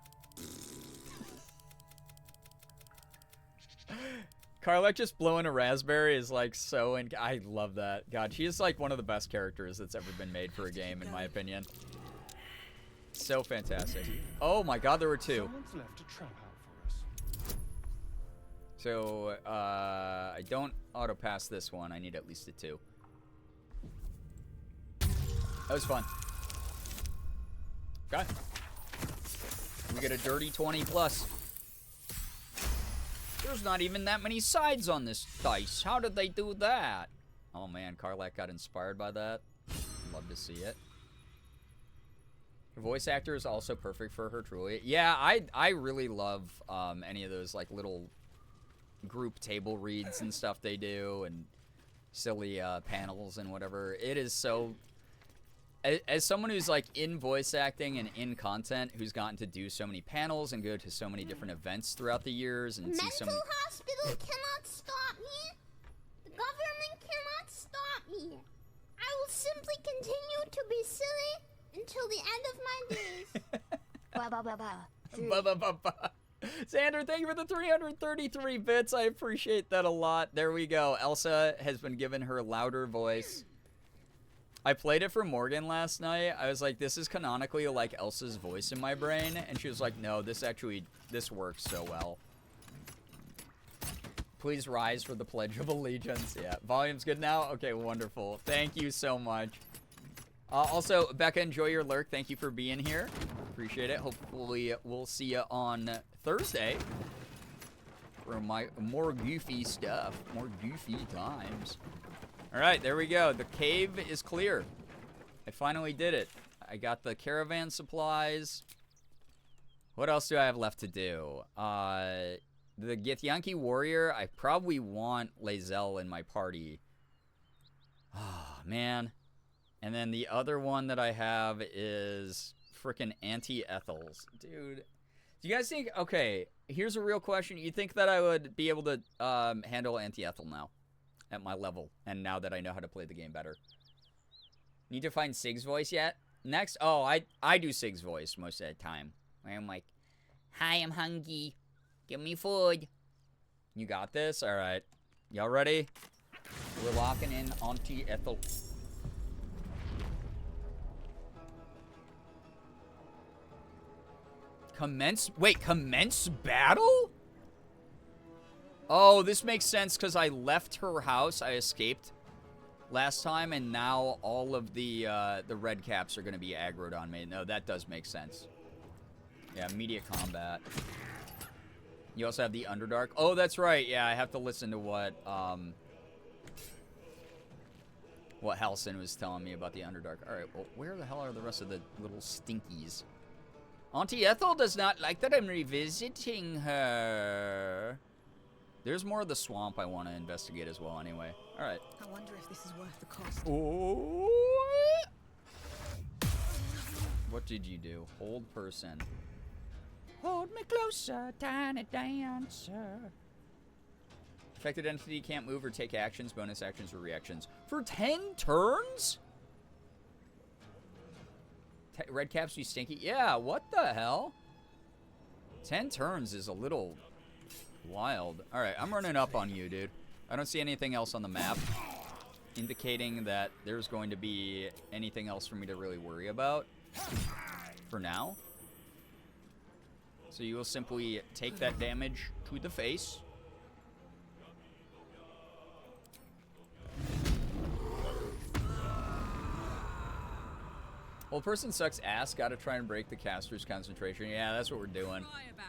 Karlek just blowing a raspberry is like so, and I love that. God, she is like one of the best characters that's ever been made for a game, in my opinion. So fantastic. Oh my god, there were two. Someone's left a trap out for us. So, I don't auto-pass this one. I need at least a 2. That was fun. Okay. We get a dirty 20 plus. There's not even that many sides on this dice. How did they do that? Oh man, Karlak got inspired by that. Love to see it. Her voice actor is also perfect for her, truly. Yeah, I really love any of those like little group table reads and stuff they do, and silly panels and whatever. It is so... As someone who's like in voice acting and in content, who's gotten to do so many panels and go to so many different events throughout the years and see so many... Mental hospital cannot stop me. The government cannot stop me. I will simply continue to be silly until the end of my days. Ba ba ba ba. Ba ba ba ba. Xander, thank you for the 333 bits. I appreciate that a lot. There we go. Elsa has been given her louder voice. I played it for Morgan last night. I was like, this is canonically like Elsa's voice in my brain. And she was like, no, this works so well. Please rise for the Pledge of Allegiance. Yeah, volume's good now? Okay, wonderful. Thank you so much. Also, Becca, enjoy your lurk. Thank you for being here. Appreciate it. Hopefully, we'll see you on Thursday for more goofy stuff. More goofy times. All right, there we go. The cave is clear. I finally did it. I got the caravan supplies. What else do I have left to do? The Githyanki warrior, I probably want Lae'zel in my party. Oh, man. And then the other one that I have is frickin' Anti-Ethels. Dude, do you guys think... Okay, here's a real question. You think that I would be able to handle Anti-Ethel now? At my level. And now that I know how to play the game better. Need to find Sig's voice yet? Next? Oh, I do Sig's voice most of the time. Where I'm like, hi, I'm hungry. Give me food. You got this? Alright. Y'all ready? We're locking in Anti-Ethel. Commence battle? Oh, this makes sense because I left her house. I escaped last time, and now all of the red caps are going to be aggroed on me. No, that does make sense. Yeah, immediate combat. You also have the Underdark. Oh, that's right. Yeah, I have to listen to what Halson was telling me about the Underdark. All right, well, where the hell are the rest of the little stinkies? Auntie Ethel does not like that I'm revisiting her. There's more of the swamp I want to investigate as well anyway. All right. I wonder if this is worth the cost. Oh. What did you do? Hold person. Hold me closer, tiny dancer. Affected entity can't move or take actions, bonus actions, or reactions. For 10 turns? Red caps be stinky? Yeah, what the hell? 10 turns is a little wild. Alright, I'm running up on you, dude. I don't see anything else on the map indicating that there's going to be anything else for me to really worry about for now. So you will simply take that damage to the face. Old person sucks ass. Gotta try and break the caster's concentration. Yeah, that's what we're doing. Cry about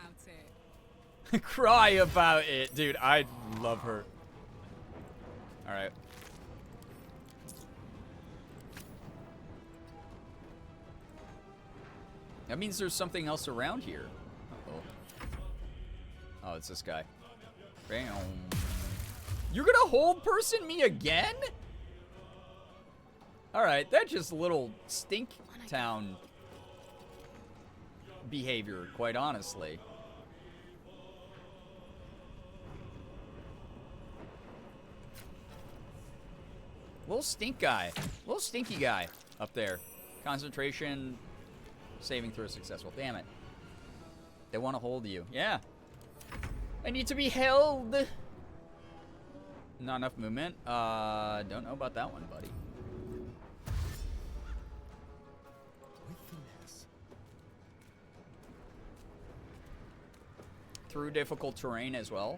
it. Cry about it. Dude, I love her. Alright. That means there's something else around here. Uh-oh. Oh, it's this guy. Bam. You're gonna hold person me again? Alright, that's just a little stink town behavior, quite honestly. Little stink guy. Little stinky guy up there. Concentration, saving throw successful. Damn it. They want to hold you. Yeah. I need to be held. Not enough movement. Don't know about that one, buddy. Through difficult terrain as well.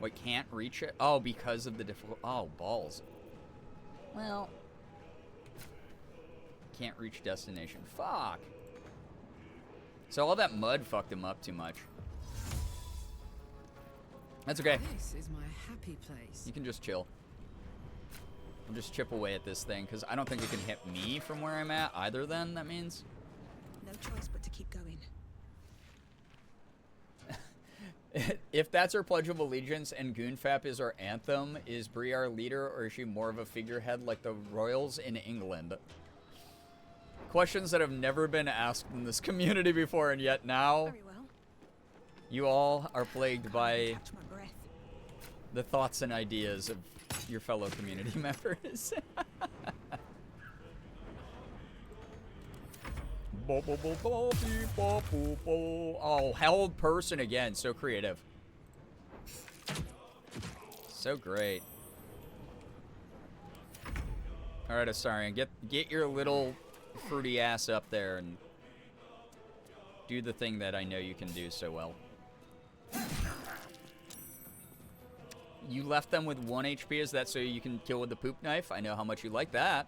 Wait, can't reach it? Oh, because of the difficult... Oh, balls. Well... Can't reach destination. Fuck. So all that mud fucked him up too much. That's okay. This is my happy place. You can just chill. I'll just chip away at this thing, because I don't think it can hit me from where I'm at either then, that means. No choice but to keep going. If that's our Pledge of Allegiance and Goonfap is our anthem, is Bree our leader, or is she more of a figurehead like the royals in England? Questions that have never been asked in this community before, and yet now Very well. You all are plagued by the thoughts and ideas of your fellow community members. Oh, held person again. So creative. So great. All right, Astarion, get your little fruity ass up there and do the thing that I know you can do so well. You left them with 1 HP. Is that so you can kill with the poop knife? I know how much you like that.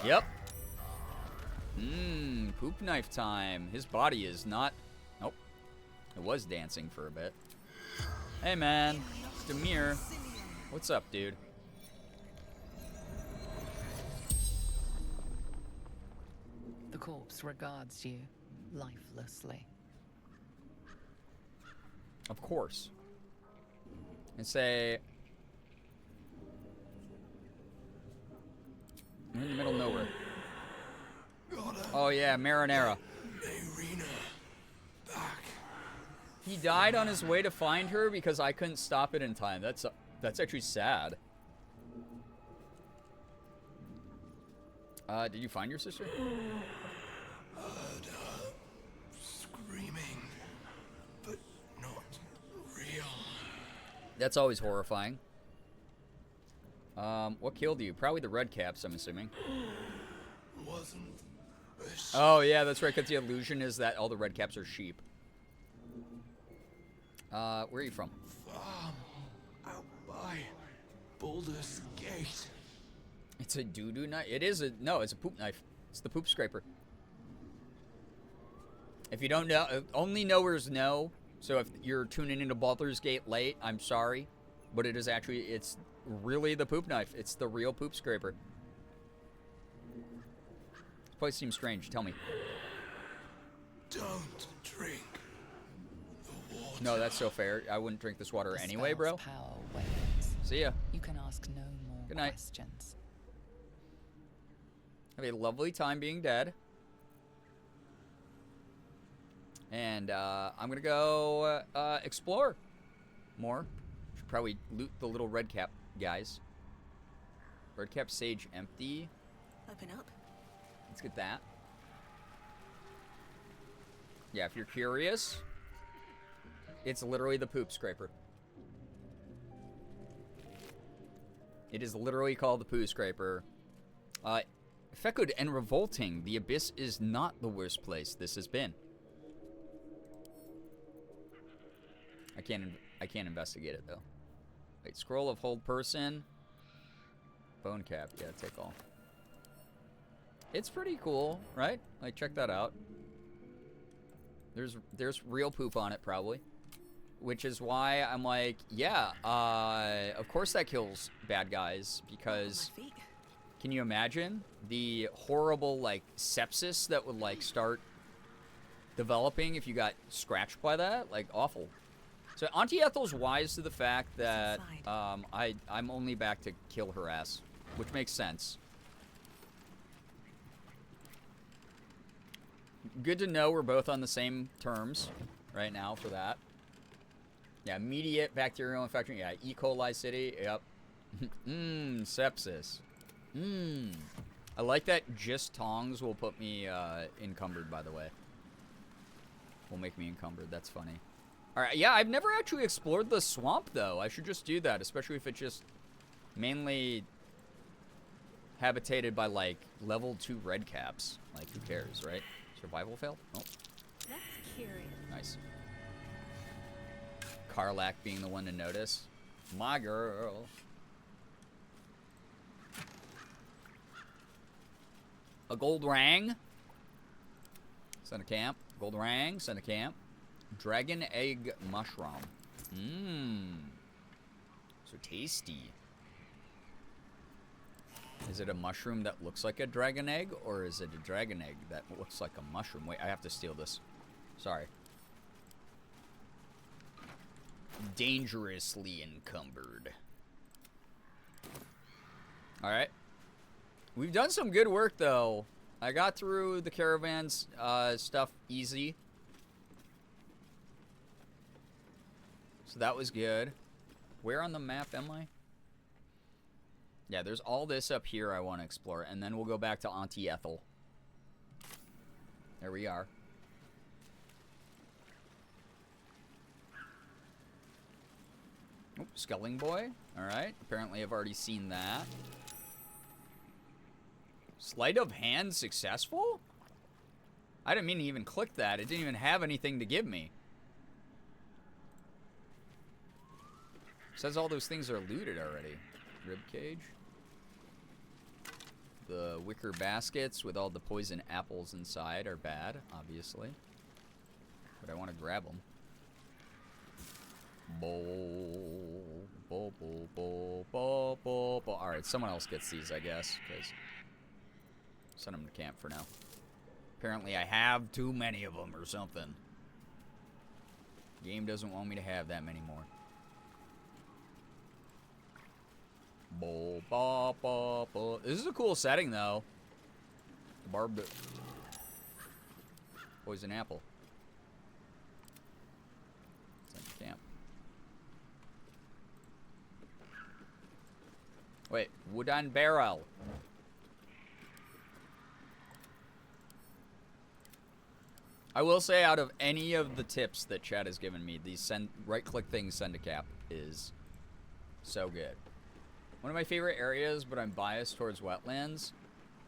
Yep. Poop knife time. His body is not... Nope. It was dancing for a bit. Hey, man. Demir. What's up, dude? The corpse regards you lifelessly. Of course. And say... We're in the middle of nowhere. Oh yeah, Marinara. He died on his way to find her because I couldn't stop it in time. That's actually sad. Did you find your sister? Heard her screaming, but not real. That's always horrifying. What killed you? Probably the red caps, I'm assuming. Wasn't. Oh yeah, that's right, because the illusion is that all the red caps are sheep. Where are you from? Farm out by Baldur's Gate. It's a doo-doo knife? It is a... No, it's a poop knife. It's the poop scraper. If you don't know... Only knowers know. So if you're tuning into Baldur's Gate late, I'm sorry. But it is actually... It's really the poop knife. It's the real poop scraper. This place seems strange. Tell me. Don't drink the water. No, that's so fair. I wouldn't drink this water anyway, bro. Power wanes. See ya. You can ask no more Good night. questions. Have a lovely time being dead. And I'm gonna go explore more. Should probably loot the little red cap guys. Red cap sage empty. Open up. Let's get that. Yeah, if you're curious, it's literally the poop scraper. It is literally called the poo scraper. Fecund and revolting. The abyss is not the worst place this has been. I can't investigate it though. Wait, scroll of hold person. Bone cap. Yeah, take all. It's pretty cool, right? Like, check that out. There's real poop on it probably, which is why I'm like, yeah, of course that kills bad guys, because can you imagine the horrible like sepsis that would like start developing if you got scratched by that? Like, awful. So Auntie Ethel's wise to the fact that I'm only back to kill her ass, which makes sense. Good to know we're both on the same terms right now for that. Yeah, immediate bacterial infection. Yeah, E. coli city. Yep. Sepsis. I like that just tongs will put me encumbered, by the way. Will make me encumbered. That's funny. Alright, yeah, I've never actually explored the swamp, though. I should just do that, especially if it's just mainly habitated by, like, level 2 red caps. Like, who cares, right? Survival failed? Oh. That's curious. Nice. Karlak being the one to notice. My girl. A gold rang. Send a camp. Gold rang. Send a camp. Dragon egg mushroom. So tasty. Is it a mushroom that looks like a dragon egg, or is it a dragon egg that looks like a mushroom? Wait, I have to steal this. Sorry. Dangerously encumbered. Alright. We've done some good work, though. I got through the caravan's stuff easy. So that was good. Where on the map am I? Yeah, there's all this up here I want to explore, and then we'll go back to Auntie Ethel. There we are. Oh, Sculling Boy. Alright, apparently I've already seen that. Sleight of hand successful? I didn't mean to even click that. It didn't even have anything to give me. Says all those things are looted already. Rib cage. The wicker baskets with all the poison apples inside are bad, obviously. But I want to grab them. Alright, someone else gets these, I guess. Because send them to camp for now. Apparently I have too many of them or something. Game doesn't want me to have that many more. This is a cool setting, though. Barbed poison apple. Send to camp. Wait, wooden barrel. I will say, out of any of the tips that chat has given me, the right-click thing, send to cap, is so good. One of my favorite areas, but I'm biased towards wetlands.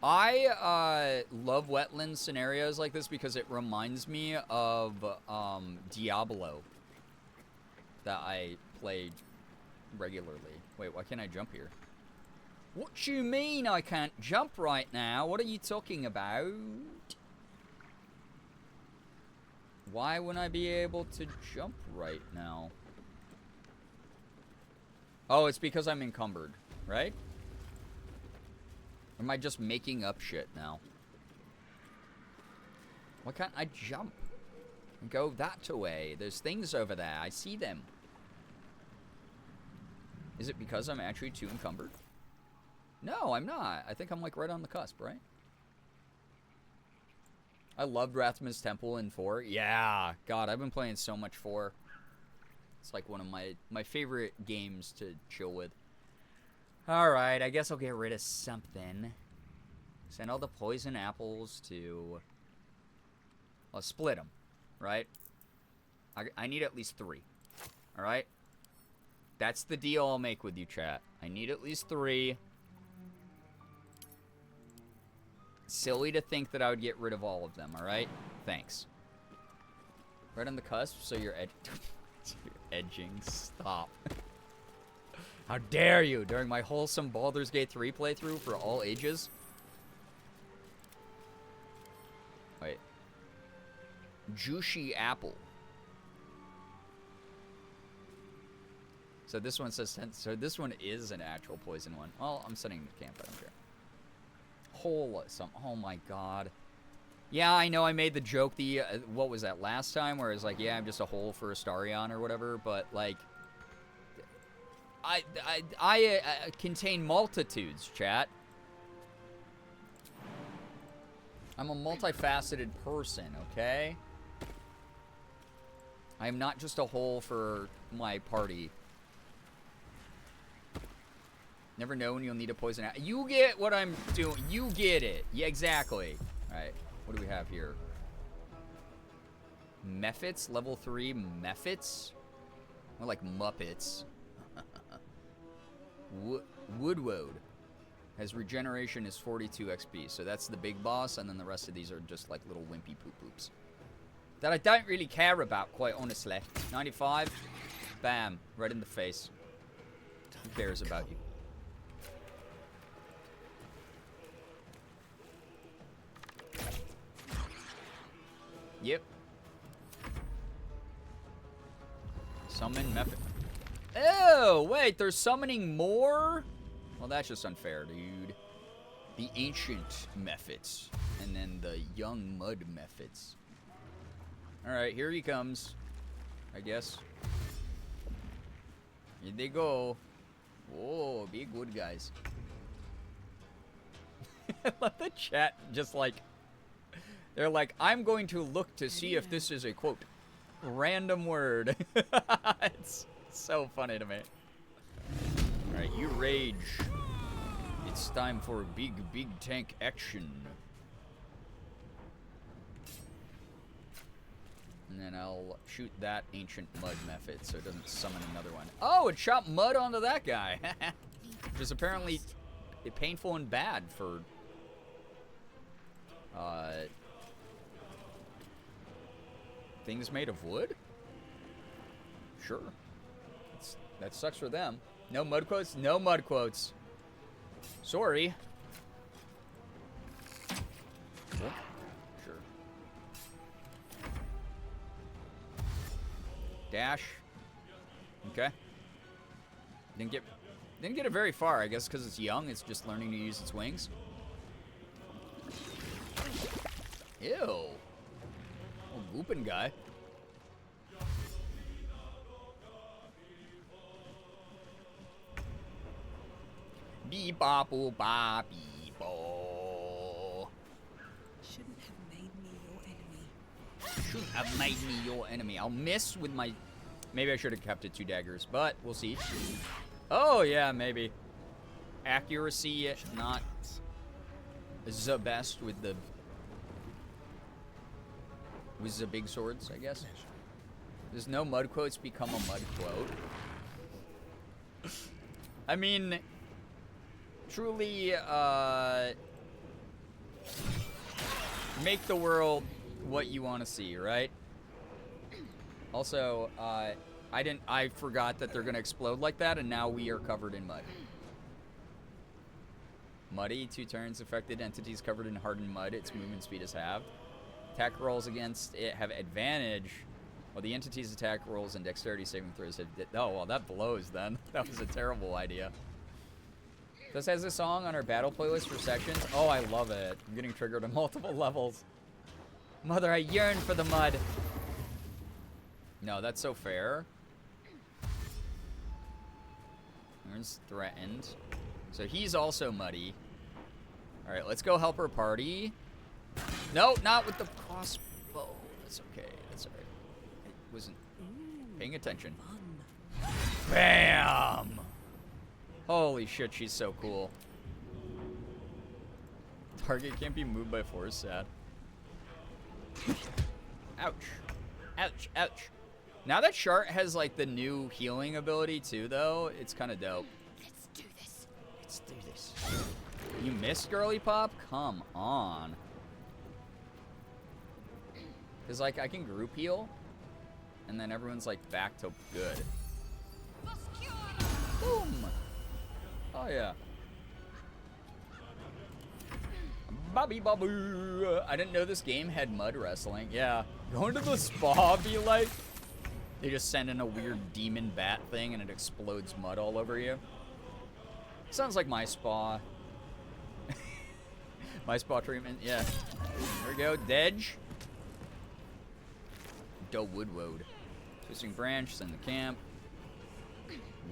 I love wetland scenarios like this because it reminds me of Diablo that I played regularly. Wait, why can't I jump here? What you mean I can't jump right now? What are you talking about? Why wouldn't I be able to jump right now? Oh, it's because I'm encumbered, right? Or am I just making up shit now? Why can't I jump? And go that way. There's things over there. I see them. Is it because I'm actually too encumbered? No, I'm not. I think I'm like right on the cusp, right? I loved Rathman's Temple in 4. Yeah, God, I've been playing so much 4. It's like one of my favorite games to chill with. Alright, I guess I'll get rid of something. Send all the poison apples to... I'll split them, right? I need at least 3. Alright? That's the deal I'll make with you, chat. I need at least 3. Silly to think that I would get rid of all of them, alright? Thanks. Right on the cusp, so you're edging. Stop. How dare you, during my wholesome Baldur's Gate 3 playthrough for all ages? Wait. Juicy apple. So this one says, so this one is an actual poison one. Well, I'm sending it to camp, I don't care. Oh my god. Yeah, I know I made the joke what was that, last time, where it's like, yeah, I'm just a hole for Astarion or whatever, but like, I contain multitudes, chat. I'm a multifaceted person, okay? I am not just a hole for my party. Never know when you'll need a poison apple. You get what I'm doing. You get it. Yeah, exactly. All right. What do we have here? Mephits? Level 3 Mephits? More like Muppets. Woodwode. Has regeneration is 42 XP. So that's the big boss. And then the rest of these are just like little wimpy poop-poops. That I don't really care about, quite honestly. 95. Bam. Right in the face. Who cares about you? Yep. Summon method. Oh, wait, they're summoning more? Well, that's just unfair, dude. The ancient methods. And then the young mud methods. Alright, here he comes. I guess. Here they go. Whoa, be good, guys. I love the chat just like... They're like, I'm going to look to see if this is a, quote, random word. It's so funny to me. Alright, you rage. It's time for big tank action. And then I'll shoot that ancient mud method so it doesn't summon another one. Oh, it shot mud onto that guy. Which is apparently painful and bad for things made of wood? Sure. That sucks for them. No mud quotes? No mud quotes. Sorry. Cool. Sure. Dash. Okay. Didn't get it very far, I guess, because it's young. It's just learning to use its wings. Ew. Old whooping guy. Beep bop boo bop beep bo. Shouldn't have made me your enemy. Shouldn't have made me your enemy. I'll miss with my... Maybe I should have kept it 2 daggers, but we'll see. Oh, yeah, maybe. Accuracy, not the best with the big swords, I guess. Does no mud quotes become a mud quote? I mean... Truly, make the world what you want to see, right? Also, I forgot that they're gonna explode like that, and now we are covered in mud. Muddy, 2 turns, affected entities covered in hardened mud, its movement speed is halved. Attack rolls against it have advantage, while the entity's attack rolls and dexterity saving throws have... Oh, well, that blows then. That was a terrible idea. This has a song on our battle playlist for sections. Oh, I love it. I'm getting triggered on multiple levels. Mother, I yearn for the mud. No, that's so fair. Ern's threatened. So he's also muddy. All right, let's go help her party. No, not with the crossbow. That's okay. That's all right. I wasn't paying attention. Bam! Holy shit, she's so cool. Target can't be moved by force, sad. Ouch. Ouch, ouch. Now that Shart has, like, the new healing ability, too, though, it's kind of dope. Let's do this. Let's do this. You missed, Girly Pop? Come on. Because, like, I can group heal, and then everyone's, like, back to good. Boom! Oh, yeah. Bobby Babu. I didn't know this game had mud wrestling. Yeah. Going to the spa be like... They just send in a weird demon bat thing and it explodes mud all over you. Sounds like my spa. My spa treatment, yeah. There we go. Dedge. Do Woodwode. Twisting Branch, send the camp.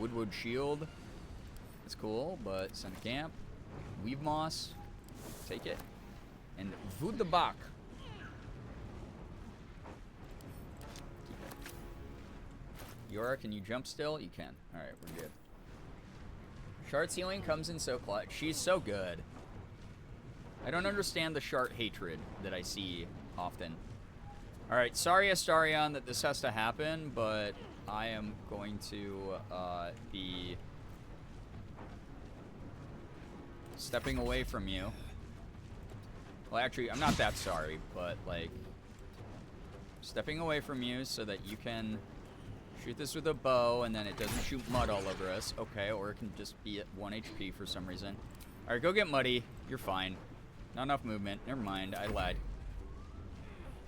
Woodwode Shield. That's cool, but send a camp. Weave Moss. Take it. And Vood the Bach. Keep it. Yora, can you jump still? You can. Alright, we're good. Shart's healing comes in so clutch. She's so good. I don't understand the Shart hatred that I see often. Alright, sorry Astarion that this has to happen, but I am going to be stepping away from you. Well, actually, I'm not that sorry, but, like, stepping away from you so that you can shoot this with a bow and then it doesn't shoot mud all over us. Okay, or it can just be at 1 HP for some reason. Alright, go get Muddy. You're fine. Not enough movement. Never mind, I lied.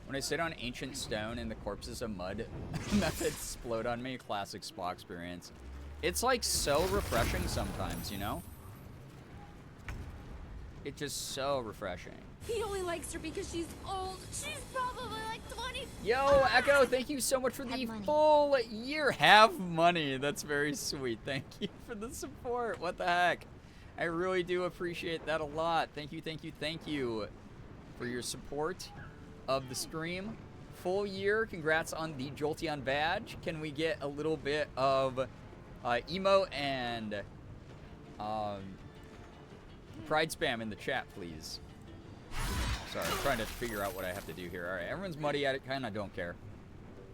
When I sit on ancient stone and the corpses of mud methods explode on me, classic spa experience. It's, like, so refreshing sometimes, you know? It's just so refreshing. He only likes her because she's old. She's probably like 20. Yo, Echo, thank you so much for the full year. Have money. That's very sweet. Thank you for the support. What the heck? I really do appreciate that a lot. Thank you, thank you, thank you for your support of the stream. Full year. Congrats on the Jolteon badge. Can we get a little bit of emote and pride spam in the chat, please? Sorry, I'm trying to figure out what I have to do here. All right, everyone's muddy at it. Kind of don't care.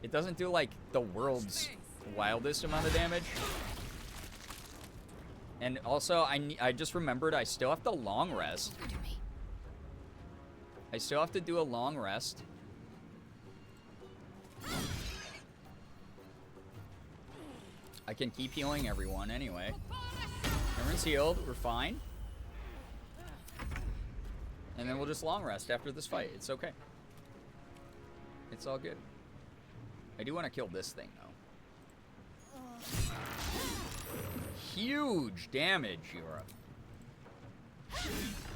It doesn't do, like, the world's wildest amount of damage. And also, I just remembered I still have to long rest. I still have to do a long rest. I can keep healing everyone anyway. Everyone's healed. We're fine. And then we'll just long rest after this fight. It's okay. It's all good. I do want to kill this thing, though. Huge damage, Yura.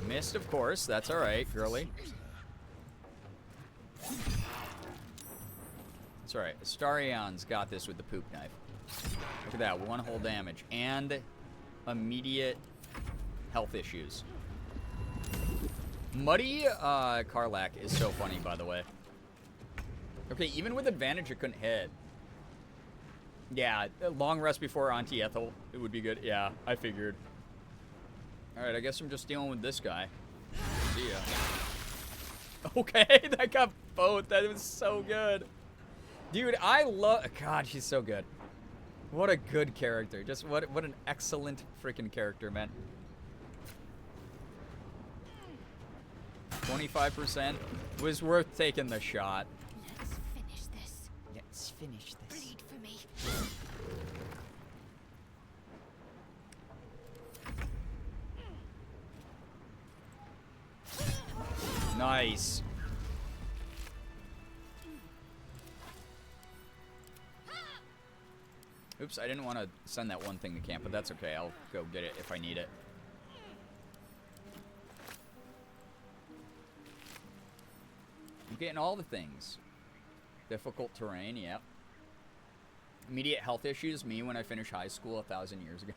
Missed, of course. That's all right, girly. It's all right. Astarion's got this with the poop knife. Look at that. 1 whole damage. And immediate health issues. Muddy Karlak is so funny, by the way. Okay, even with advantage, it couldn't hit. Yeah, a long rest before Auntie Ethel. It would be good. Yeah, I figured. Alright, I guess I'm just dealing with this guy. See ya. Okay, that got both. That was so good. Dude, I love... God, she's so good. What a good character. Just what an excellent freaking character, man. 25% was worth taking the shot. Let's finish this. Let's finish this. Bleed for me. Nice. Oops, I didn't want to send that one thing to camp, but that's okay. I'll go get it if I need it. I'm getting all the things. Difficult terrain, yep. Immediate health issues, me when I finished high school 1,000 years ago.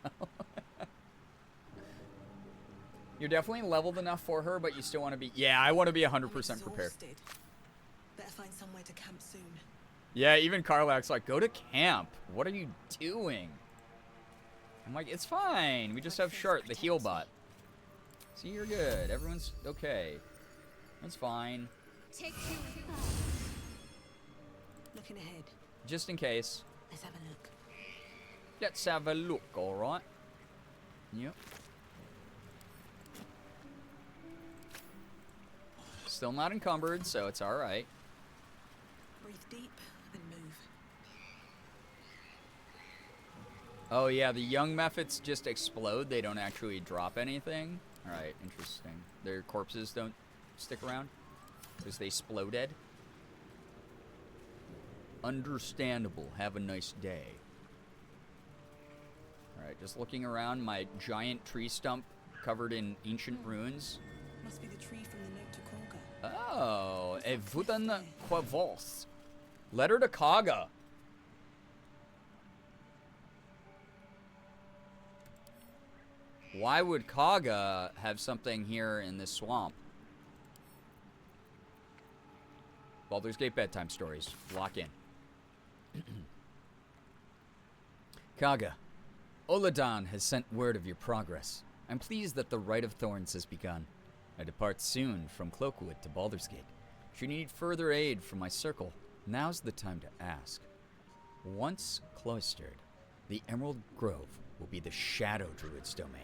You're definitely leveled enough for her, but you still want to be... Yeah, I want to be 100% prepared. Better find somewhere to camp soon. Yeah, even Karlak's like, go to camp. What are you doing? I'm like, it's fine. We just have Shart, the heal bot. See, you're good. Everyone's okay. It's fine. Take 2. Looking ahead. Just in case. Let's have a look. Let's have a look, alright? Yep. Still not encumbered, so it's alright. Breathe deep and move. Oh yeah, the young mephits just explode. They don't actually drop anything. Alright, interesting. Their corpses don't stick around because they exploded. Understandable. Have a nice day. Alright, just looking around my giant tree stump covered in ancient ruins. Must be the tree from the note to Korga. Oh, Evudan Quavos. Letter to Kaga. Why would Kaga have something here in this swamp? Baldur's Gate bedtime stories. Lock in. Kaga, Oladan has sent word of your progress. I'm pleased that the Rite of Thorns has begun. I depart soon from Cloakwood to Baldur's Gate. Should you need further aid from my circle, now's the time to ask. Once cloistered, the Emerald Grove will be the Shadow Druid's domain.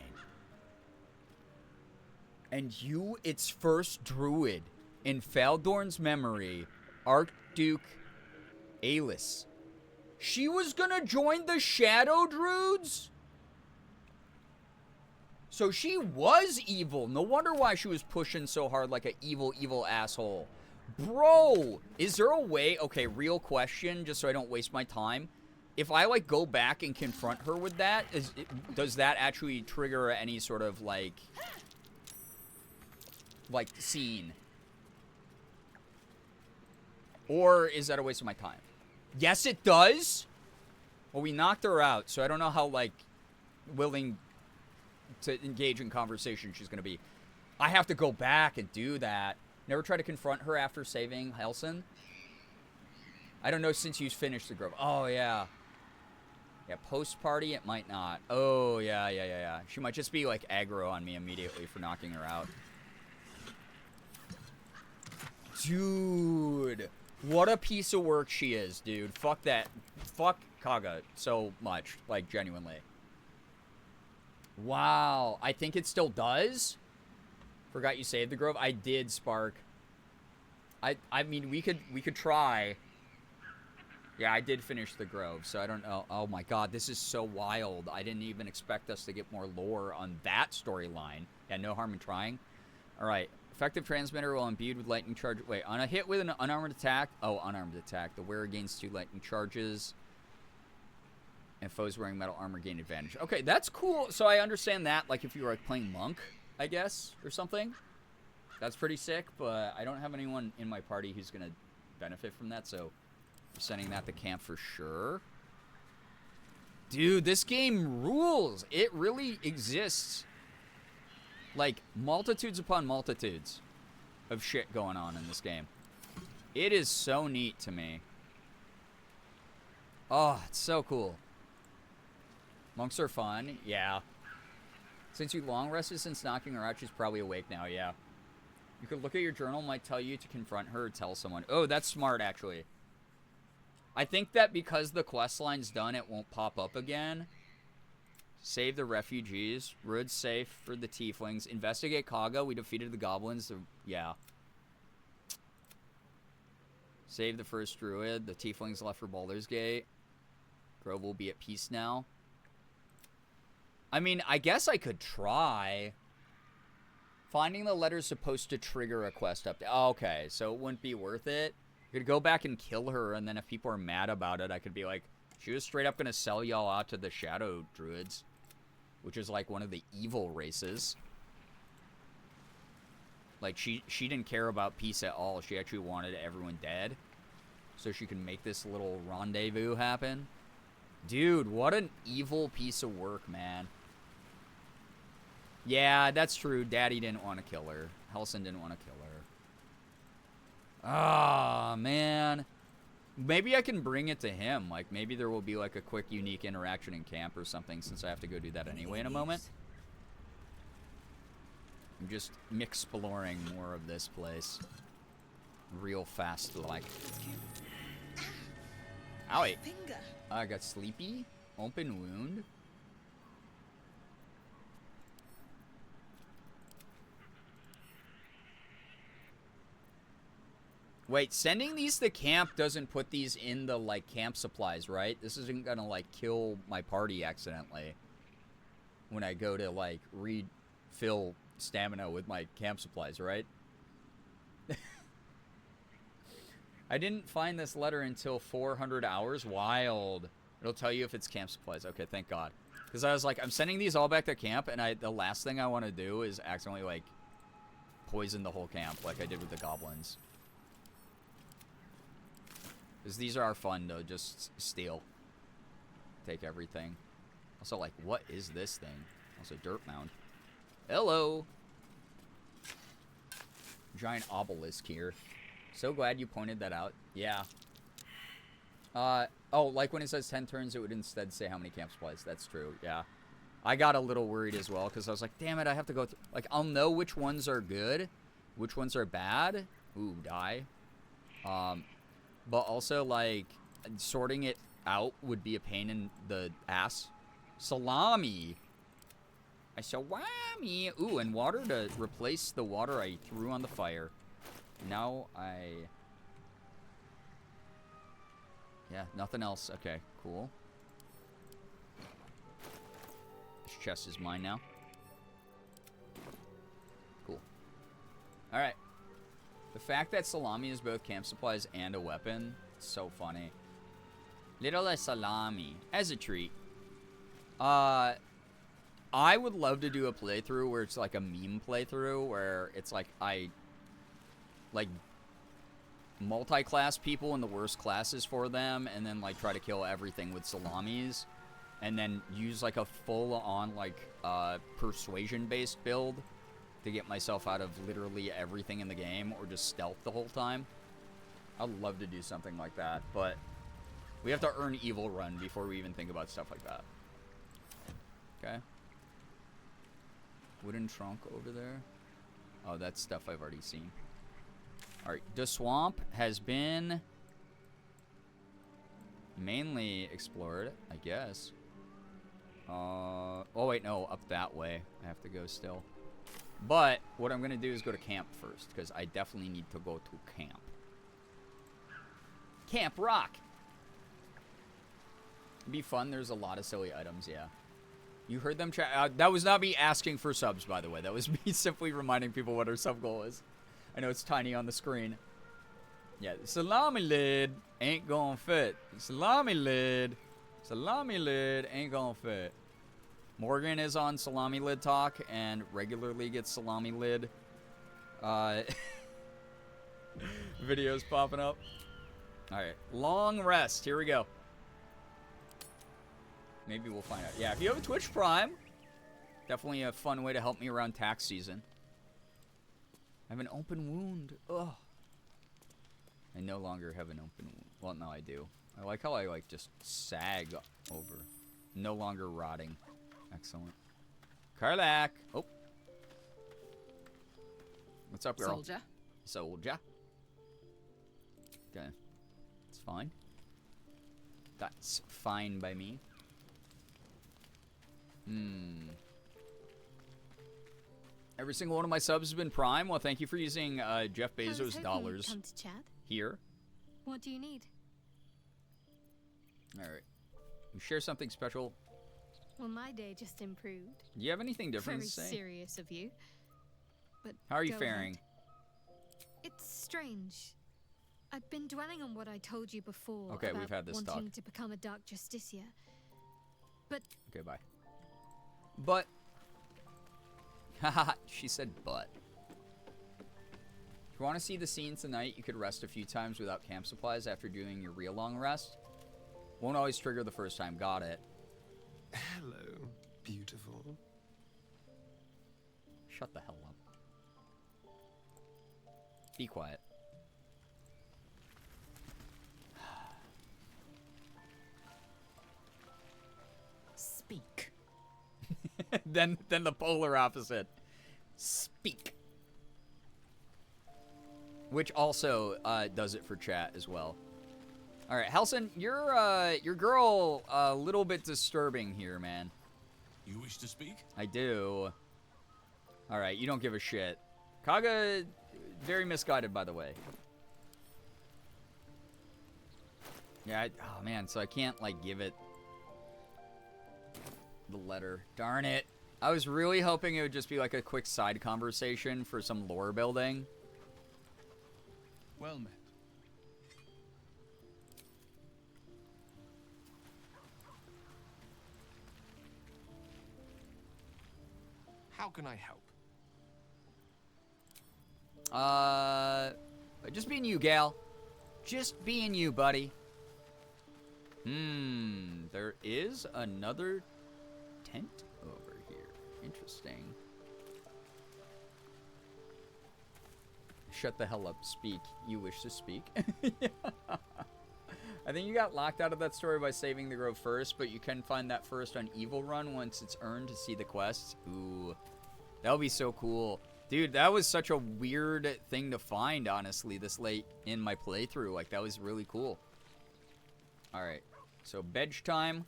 And you, its first druid, in Faldorn's memory, Archduke Alis. She was gonna join the Shadow Druids? So she was evil. No wonder why she was pushing so hard like an evil, evil asshole. Bro, is there a way... Okay, real question, just so I don't waste my time. If I, like, go back and confront her with that, does that actually trigger any sort of, like, scene? Or is that a waste of my time? Yes, it does? Well, we knocked her out, so I don't know how, like, willing to engage in conversation she's going to be. I have to go back and do that. Never try to confront her after saving Helson? I don't know since you finished the grove. Oh, yeah. Yeah, post-party, it might not. Oh, yeah. She might just be, like, aggro on me immediately for knocking her out. Dude. What a piece of work she is, dude. Fuck that. Fuck Kaga so much. Like, genuinely. Wow. I think it still does. Forgot you saved the grove. I did spark I mean, we could try. Yeah, I did finish the Grove, so I don't know. Oh my god, this is so wild. I didn't even expect us to get more lore on that storyline. Yeah, no harm in trying. Alright. Effective transmitter while imbued with lightning charge. Wait, on a hit with an unarmed attack. Oh, unarmed attack. The wearer gains 2 lightning charges. And foes wearing metal armor gain advantage. Okay, that's cool. So I understand that, like, if you were like, playing Monk, I guess, or something. That's pretty sick, but I don't have anyone in my party who's going to benefit from that, so I'm sending that to camp for sure. Dude, this game rules. It really exists. Like, multitudes upon multitudes of shit going on in this game. It is so neat to me. Oh, it's so cool. Monks are fun. Yeah. Since you long rested since knocking her out, she's probably awake now. Yeah. You could look at your journal, might tell you to confront her or tell someone. Oh, that's smart, actually. I think that because the quest line's done, it won't pop up again. Save the refugees. Rood's safe for the tieflings. Investigate Kaga. We defeated the goblins. Yeah. Save the first druid. The tieflings left for Baldur's Gate. Grove will be at peace now. I mean, I guess I could try. Finding the letter's supposed to trigger a quest update. Oh, okay, so it wouldn't be worth it. I could go back and kill her, and then if people are mad about it, I could be like, she was straight up going to sell y'all out to the Shadow Druids, which is like one of the evil races. Like, she didn't care about peace at all. She actually wanted everyone dead, so she could make this little rendezvous happen. Dude, what an evil piece of work, man. Yeah, that's true. Daddy didn't want to kill her. Helson didn't want to kill her. Ah, man. Maybe I can bring it to him. Like, maybe there will be, like, a quick, unique interaction in camp or something, since I have to go do that anyway in a moment. I'm just exploring more of this place. Real fast, like. Owie. I got sleepy. Open wound. Wait, sending these to camp doesn't put these in the, like, camp supplies, right? This isn't gonna, like, kill my party accidentally when I go to, like, refill stamina with my camp supplies, right? I didn't find this letter until 400 hours. Wild. It'll tell you if it's camp supplies. Okay, thank God. Because I was like, I'm sending these all back to camp, and the last thing I want to do is accidentally, like, poison the whole camp like I did with the goblins. Because these are fun to just steal. Take everything. Also, like, what is this thing? Also, dirt mound. Hello! Giant obelisk here. So glad you pointed that out. Yeah. Oh, like when it says 10 turns, it would instead say how many camp supplies. That's true, yeah. I got a little worried as well, because I was like, damn it, I have to go through. Like, I'll know which ones are good, which ones are bad. Ooh, die. But also, like, sorting it out would be a pain in the ass. Salami. I salami. Ooh, and water to replace the water I threw on the fire. Now yeah, nothing else. Okay, cool. This chest is mine now. Cool. Alright. The fact that salami is both camp supplies and a weapon, it's so funny. Little salami, as a treat. I would love to do a playthrough where it's like a meme playthrough, where it's like like multi-class people in the worst classes for them, and then like try to kill everything with salamis, and then use like a full-on like persuasion-based build to get myself out of literally everything in the game, or just stealth the whole time. I'd love to do something like that, but we have to earn Evil Run before we even think about stuff like that. Okay. Wooden trunk over there. Oh, that's stuff I've already seen. Alright, the swamp has been mainly explored, I guess. Oh wait, no, up that way. I have to go still. But what I'm going to do is go to camp first, because I definitely need to go to camp. Camp Rock! It'd be fun. There's a lot of silly items, yeah. You heard them chat. That was not me asking for subs, by the way. That was me simply reminding people what our sub goal is. I know it's tiny on the screen. Yeah, the salami lid ain't gonna fit. Salami lid ain't gonna fit. Morgan is on salami lid talk and regularly gets salami lid videos popping up. Alright, long rest. Here we go. Maybe we'll find out. Yeah, if you have a Twitch Prime, definitely a fun way to help me around tax season. I have an open wound. Ugh. I no longer have an open wound. Well, no, I do. I like how I, like, just sag over. No longer rotting. Excellent. Karlak! Oh. What's up, girl? Soldier. Soldier. Okay. It's fine. That's fine by me. Every single one of my subs has been Prime. Well, thank you for using Jeff Bezos' dollars come to chat. here. What do you need? All right. You share something special. Well, my day just improved. Do you have anything different Very to say? serious of you. But How are you go faring? ahead. It's strange. I've been dwelling on what I told you before. Okay, about we've had this wanting talk. to become a Dark Justicia. But Okay, bye. But. Haha, she said but. If you want to see the scene tonight, you could rest a few times without camp supplies after doing your real long rest. Won't always trigger the first time. Got it. Hello, beautiful. Shut the hell up. Be quiet. Speak. then the polar opposite. Speak. Which also does it for chat as well. All right, Halson, your girl a little bit disturbing here, man. You wish to speak? I do. All right, you don't give a shit. Kaga, very misguided, by the way. Yeah, oh man, so I can't like give it the letter. Darn it. I was really hoping it would just be like a quick side conversation for some lore building. Well met. How can I help? Just being you, gal. Just being you, buddy. There is another tent over here. Interesting. Shut the hell up. Speak. You wish to speak. Yeah. I think you got locked out of that story by saving the grove first, but you can find that first on Evil Run once it's earned to see the quests. Ooh. That would be so cool. Dude, that was such a weird thing to find, honestly, this late in my playthrough. Like, that was really cool. Alright. So, bedge time.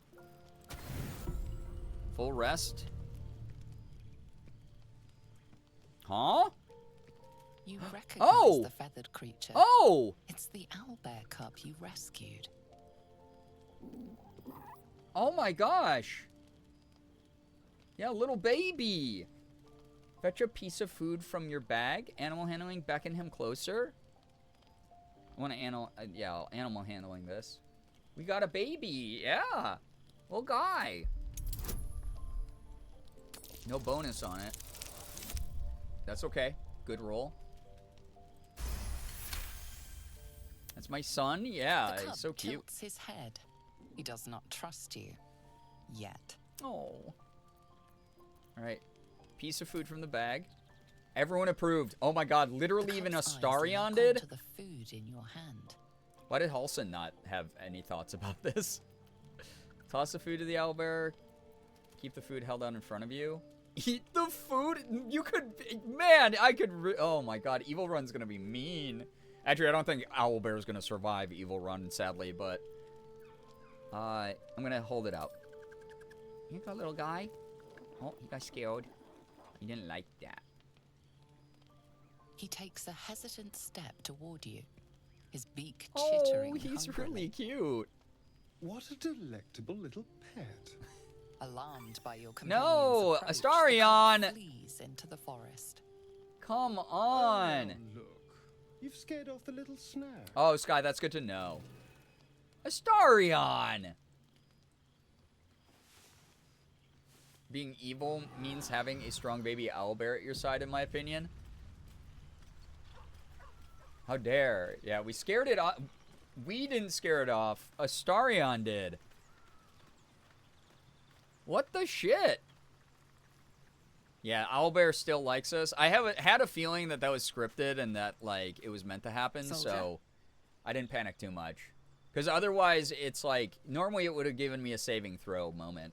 Full rest. Huh? You recognize Oh! the feathered creature. Oh! It's the owlbear cub you rescued. Oh my gosh. Yeah, little baby. Fetch a piece of food from your bag. Animal handling, beckon him closer. I want to animal handling this. We got a baby. Yeah. Little guy. No bonus on it. That's okay. Good roll. That's my son. Yeah, The cub he's so cute. tilts his head. He does not trust you. Yet. Oh. All right. Piece of food from the bag. Everyone approved. Oh my god, literally even Astarion did? To the food in your hand. Why did Halson not have any thoughts about this? Toss the food to the owlbear. Keep the food held out in front of you. Eat the food? You could... Man, I could... Oh my god, Evil Run's gonna be mean. Actually, I don't think owlbear's gonna survive Evil Run, sadly, but... I'm gonna hold it out. You got little guy? Oh, he got scared. He didn't like that. He takes a hesitant step toward you, his beak Oh, chittering he's hungrily. really cute. What a delectable little pet. Alarmed by your companion's No, approach, Astarion! the cub flees into the forest. Come on. Oh, look. You've scared off the little snare. Oh, Sky, that's good to know. Astarion! Being evil means having a strong baby owlbear at your side, in my opinion. How dare. Yeah, we scared it off. We didn't scare it off. Astarion did. What the shit? Yeah, owlbear still likes us. I had a feeling that was scripted and that, like, it was meant to happen, so I didn't panic too much. Because otherwise, it's like, normally it would have given me a saving throw moment.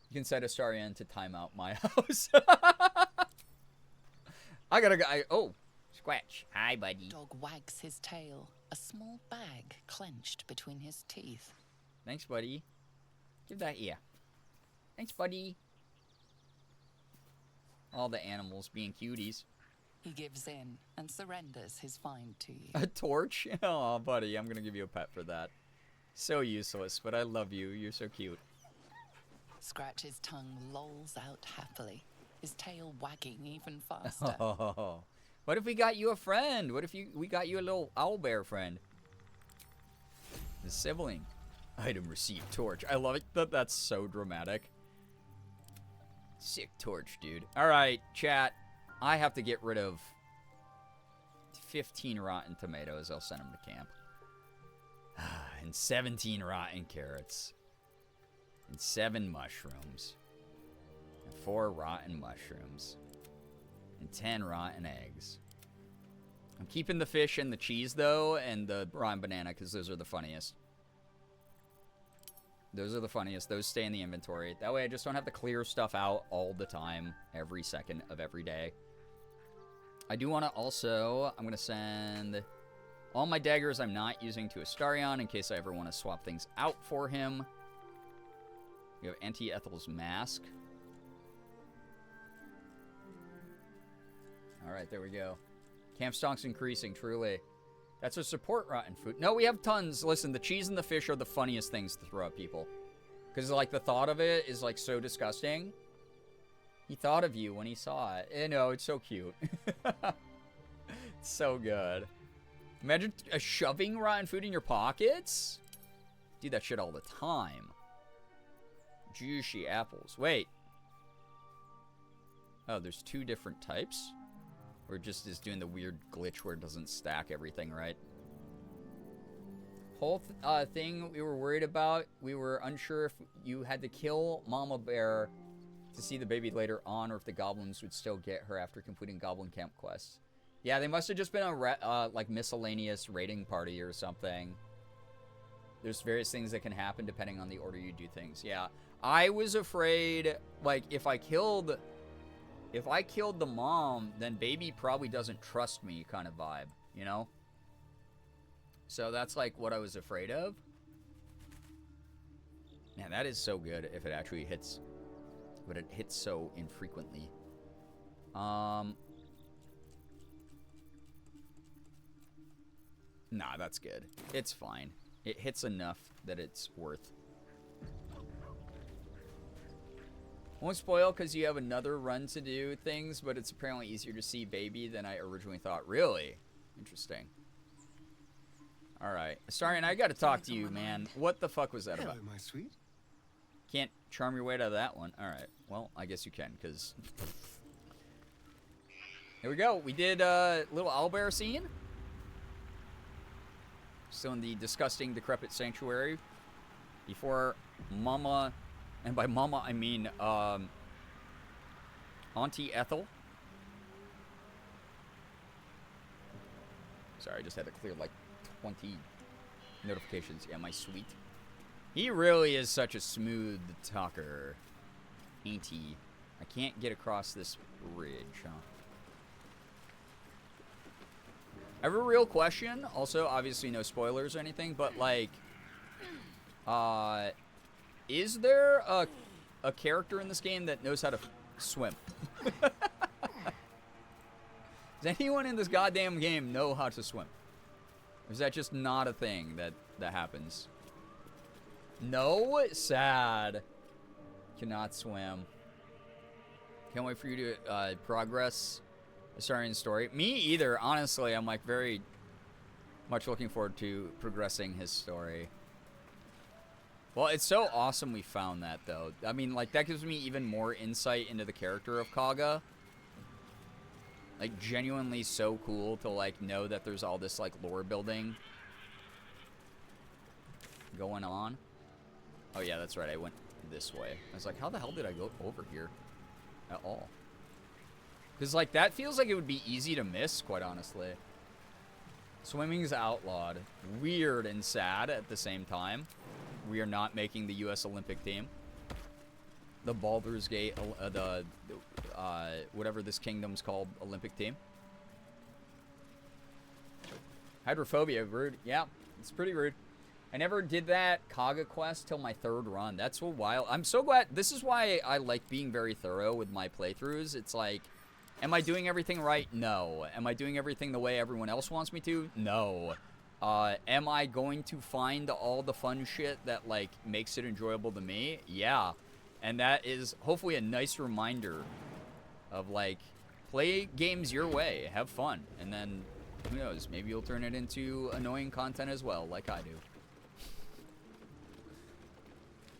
You can set Astarion to time out my house. I gotta go. Oh, Scratch. Hi, buddy. Dog wags his tail, a small bag clenched between his teeth. Thanks, buddy. Give that here. Thanks, buddy. All the animals being cuties. He gives in and surrenders his find to you. A torch? Oh, buddy, I'm gonna give you a pet for that. So useless, but I love you. You're so cute. Scratch's tongue lolls out happily, his tail wagging even faster. Oh, what if we got you a friend? What if we got you a little owlbear friend? The sibling. Item received, torch. I love it. That's so dramatic. Sick torch, dude. All right, chat. I have to get rid of 15 rotten tomatoes. I'll send them to camp. And 17 rotten carrots. And 7 mushrooms. And 4 rotten mushrooms. And 10 rotten eggs. I'm keeping the fish and the cheese, though, and the rotten banana, because those are the funniest. Those are the funniest. Those stay in the inventory. That way I just don't have to clear stuff out all the time, every second of every day. I do want to also, I'm going to send all my daggers I'm not using to Astarion in case I ever want to swap things out for him. We have Anti-Ethel's Mask. All right, there we go. Camp stock's increasing, truly. That's a support rotten food. No, we have tons. Listen, the cheese and the fish are the funniest things to throw at people. Because, like, the thought of it is, like, so disgusting. He thought of you when he saw it. You know, it's so cute. It's so good. Imagine shoving rotten food in your pockets. Do that shit all the time. Juicy apples. Wait. Oh, there's 2 different types? Or just is doing the weird glitch where it doesn't stack everything right. Whole thing we were worried about, we were unsure if you had to kill Mama Bear to see the baby later on, or if the goblins would still get her after completing Goblin Camp quests. Yeah, they must have just been a like miscellaneous raiding party or something. There's various things that can happen depending on the order you do things. Yeah, I was afraid, like, if I killed the mom, then baby probably doesn't trust me kind of vibe, you know? So that's, like, what I was afraid of. Man, that is so good if it actually hits. But it hits so infrequently. Nah, that's good. It's fine. It hits enough that it's worth. Won't spoil because you have another run to do things, but it's apparently easier to see baby than I originally thought. Really? Interesting. Alright. Astarion, I gotta talk to you, man. What the fuck was that about? Hello, my sweet. Can't charm your way out of that one. Alright. Well, I guess you can, because... Here we go. We did a little owlbear scene. Still in the disgusting, decrepit sanctuary. Before Mama... And by Mama, I mean, Auntie Ethel. Sorry, I just had to clear, like, 20 notifications. Yeah, my sweet. He really is such a smooth talker. Ain't he? I can't get across this bridge, huh? I have a real question. Also, obviously no spoilers or anything, but, like, is there a character in this game that knows how to swim? Does anyone in this goddamn game know how to swim? Or is that just not a thing that happens? No? Sad. Cannot swim. Can't wait for you to progress starting the story. Me either. Honestly, I'm like very much looking forward to progressing his story. Well, it's so awesome we found that, though. I mean, like, that gives me even more insight into the character of Kaga. Like, genuinely so cool to, like, know that there's all this, like, lore building going on. Oh, yeah, that's right. I went this way. I was like, how the hell did I go over here at all? Because, like, that feels like it would be easy to miss, quite honestly. Swimming is outlawed. Weird and sad at the same time. We are not making the U.S. Olympic team. The Baldur's Gate, whatever this kingdom's called, Olympic team. Hydrophobia, rude. Yeah, it's pretty rude. I never did that Kaga quest till my 3rd run. That's so wild. I'm so glad. This is why I like being very thorough with my playthroughs. It's like, am I doing everything right? No. Am I doing everything the way everyone else wants me to? No. Am I going to find all the fun shit that, like, makes it enjoyable to me? Yeah. And that is hopefully a nice reminder of, like, play games your way. Have fun. And then, who knows, maybe you'll turn it into annoying content as well, like I do.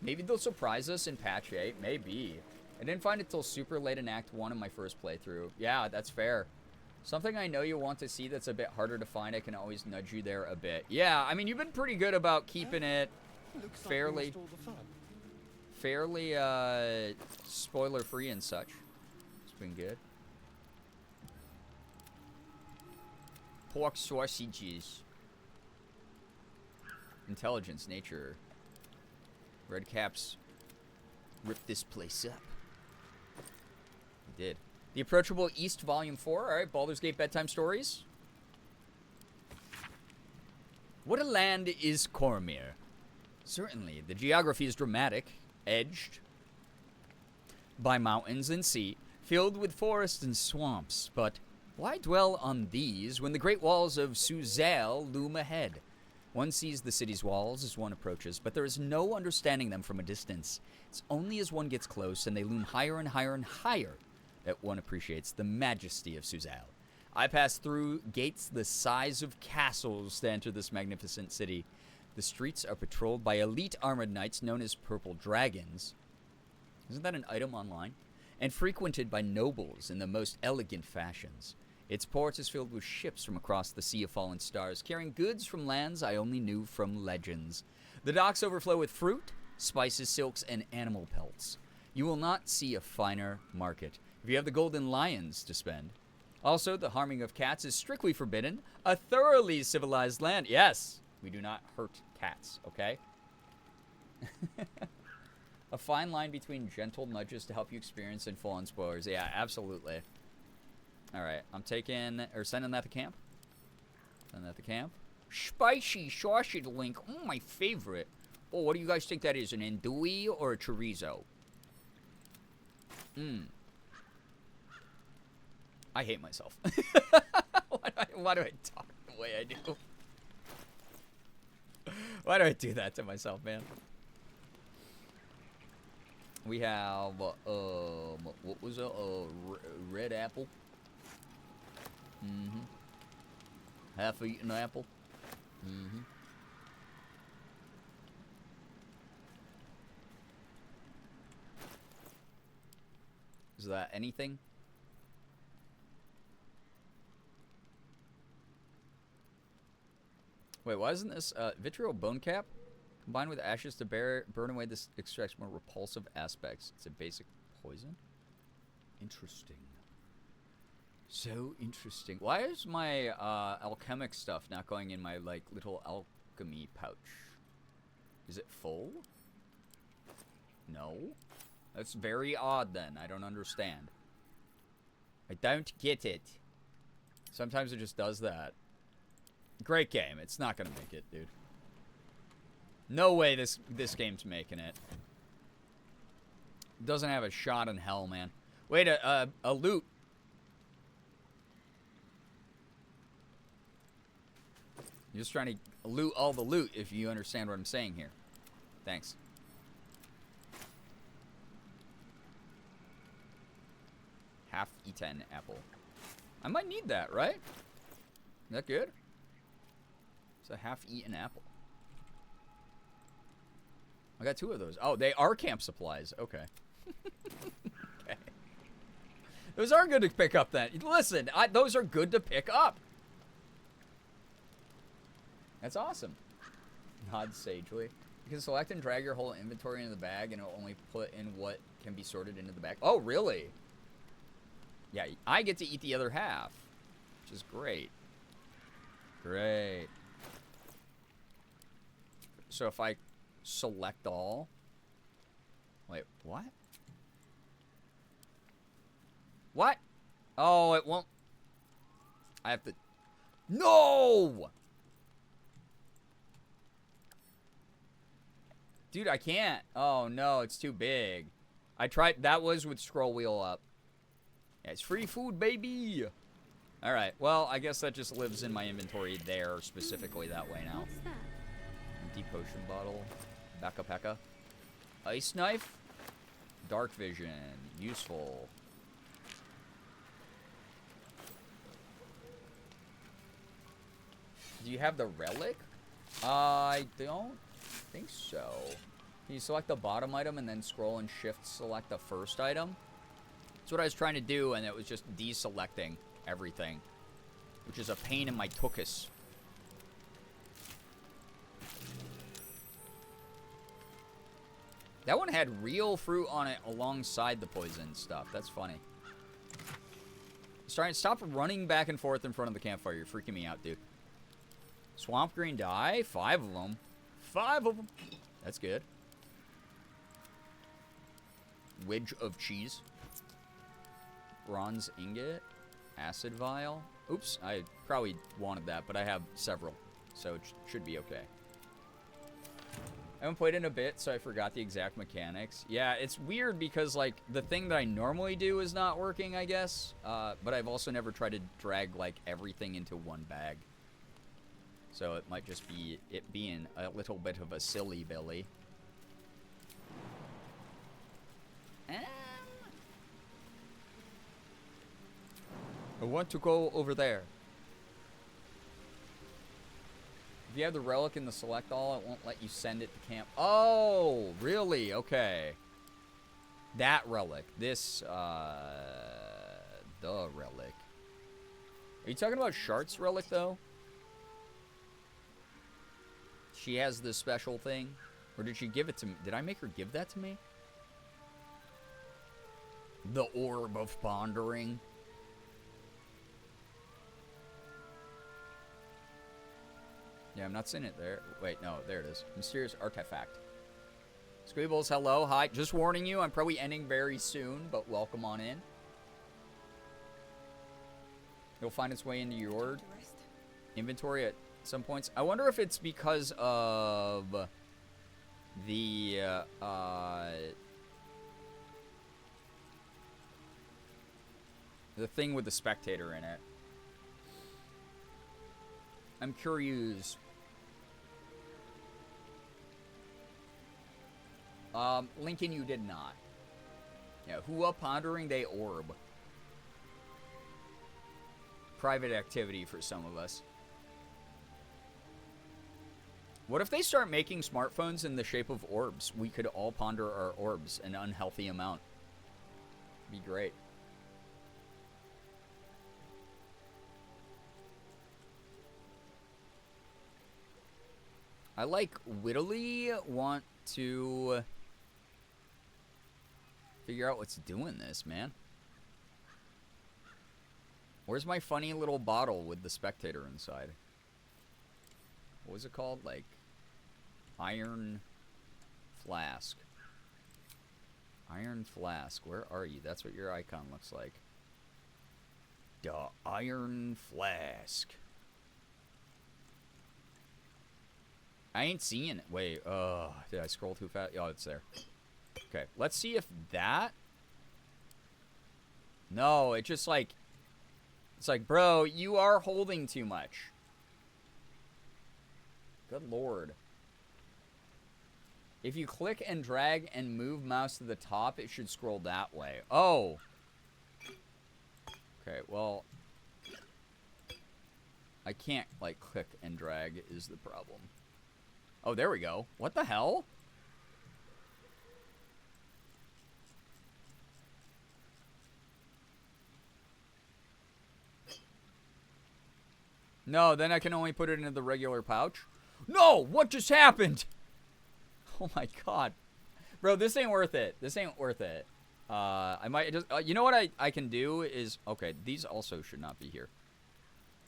Maybe they'll surprise us in patch 8. Maybe. I didn't find it till super late in Act 1 of my first playthrough. Yeah, that's fair. Something I know you want to see that's a bit harder to find, I can always nudge you there a bit. Yeah, I mean, you've been pretty good about keeping it fairly spoiler-free and such. It's been good. Pork sausages. Intelligence, nature. Red Caps ripped this place up. He did. The Approachable East, Volume 4. All right, Baldur's Gate Bedtime Stories. What a land is Cormyr? Certainly, the geography is dramatic, edged by mountains and sea, filled with forests and swamps. But why dwell on these when the great walls of Suzail loom ahead? One sees the city's walls as one approaches, but there is no understanding them from a distance. It's only as one gets close and they loom higher and higher and higher that one appreciates the majesty of Suzail. I passed through gates the size of castles to enter this magnificent city. The streets are patrolled by elite armored knights known as Purple Dragons. Isn't that an item online? And frequented by nobles in the most elegant fashions. Its port is filled with ships from across the Sea of Fallen Stars, carrying goods from lands I only knew from legends. The docks overflow with fruit, spices, silks, and animal pelts. You will not see a finer market if you have the golden lions to spend. Also, the harming of cats is strictly forbidden. A thoroughly civilized land. Yes, we do not hurt cats, okay? A fine line between gentle nudges to help you experience and full-on spoilers. Yeah, absolutely. All right, I'm sending that to camp. Send that to camp. Spicy sausage link. Oh, my favorite. Oh, what do you guys think that is? An andouille or a chorizo? I hate myself. Why do I talk the way I do? Why do I do that to myself, man? We have, what was it? Red apple. Half-eaten apple. Is that anything? Wait, why isn't this vitriol bone cap? Combined with ashes to burn away this extracts more repulsive aspects. It's a basic poison? Interesting. So interesting. Why is my alchemic stuff not going in my like little alchemy pouch? Is it full? No? That's very odd then. I don't understand. I don't get it. Sometimes it just does that. Great game. It's not gonna make it, dude. No way this game's making it. Doesn't have a shot in hell, man. Wait, a loot. You're just trying to loot all the loot, if you understand what I'm saying here. Thanks. Half-eaten apple. I might need that, right? Is that good? It's a half-eaten apple. I got 2 of those. Oh, they are camp supplies. Okay. Okay. Those are good to pick up then. Listen, those are good to pick up. That's awesome. Nod sagely. You can select and drag your whole inventory into the bag, and it'll only put in what can be sorted into the bag. Oh, really? Yeah, I get to eat the other half, which is great. Great. So if I select all... Wait, what? What? Oh, it won't... I have to... No! Dude, I can't. Oh, no, it's too big. I tried... That was with scroll wheel up. Yeah, it's free food, baby! Alright, well, I guess that just lives in my inventory there, specifically that way now. What's that? Empty potion bottle. Pekka Pekka. Ice knife. Dark vision. Useful. Do you have the relic? I don't think so. Can you select the bottom item and then scroll and shift select the first item? That's what I was trying to do, and it was just deselecting everything, which is a pain in my tuchus. That one had real fruit on it alongside the poison stuff. That's funny. Stop running back and forth in front of the campfire. You're freaking me out, dude. Swamp green dye. 5 of them. 5 of them. That's good. Wedge of cheese. Bronze ingot. Acid vial. Oops, I probably wanted that, but I have several, so it should be okay. I haven't played in a bit, so I forgot the exact mechanics. Yeah, it's weird because, like, the thing that I normally do is not working, I guess. But I've also never tried to drag, like, everything into one bag. So it might just be it being a little bit of a silly Billy. I want to go over there. If you have the relic in the select all, it won't let you send it to camp. Oh, really? Okay. That relic. This, the relic. Are you talking about Shart's relic, though? She has this special thing? Or did she give it to me? Did I make her give that to me? The Orb of Pondering. Yeah, I'm not seeing it there. Wait, no, there it is. Mysterious artifact. Squeebles, hello, hi. Just warning you, I'm probably ending very soon, but welcome on in. It'll find its way into your inventory at some points. I wonder if it's because of the thing with the spectator in it. I'm curious. Lincoln, you did not. Yeah, Hua Pondering Day Orb. Private activity for some of us. What if they start making smartphones in the shape of orbs? We could all ponder our orbs an unhealthy amount. Be great. I like wittily want to figure out what's doing this, man. Where's my funny little bottle with the spectator inside? What was it called? Like, iron flask. Iron flask. Where are you? That's what your icon looks like. The iron flask. I ain't seeing it. Wait, did I scroll too fast? Oh, it's there. Okay, let's see if that... No, it just like... It's like, bro, you are holding too much. Good lord. If you click and drag and move mouse to the top, it should scroll that way. Oh. Okay, well, I can't, like, click and drag is the problem. Oh, there we go. What the hell? No, then I can only put it into the regular pouch. No! What just happened? Oh my god. Bro, this ain't worth it. This ain't worth it. I might just... you know what I can do is... Okay, these also should not be here.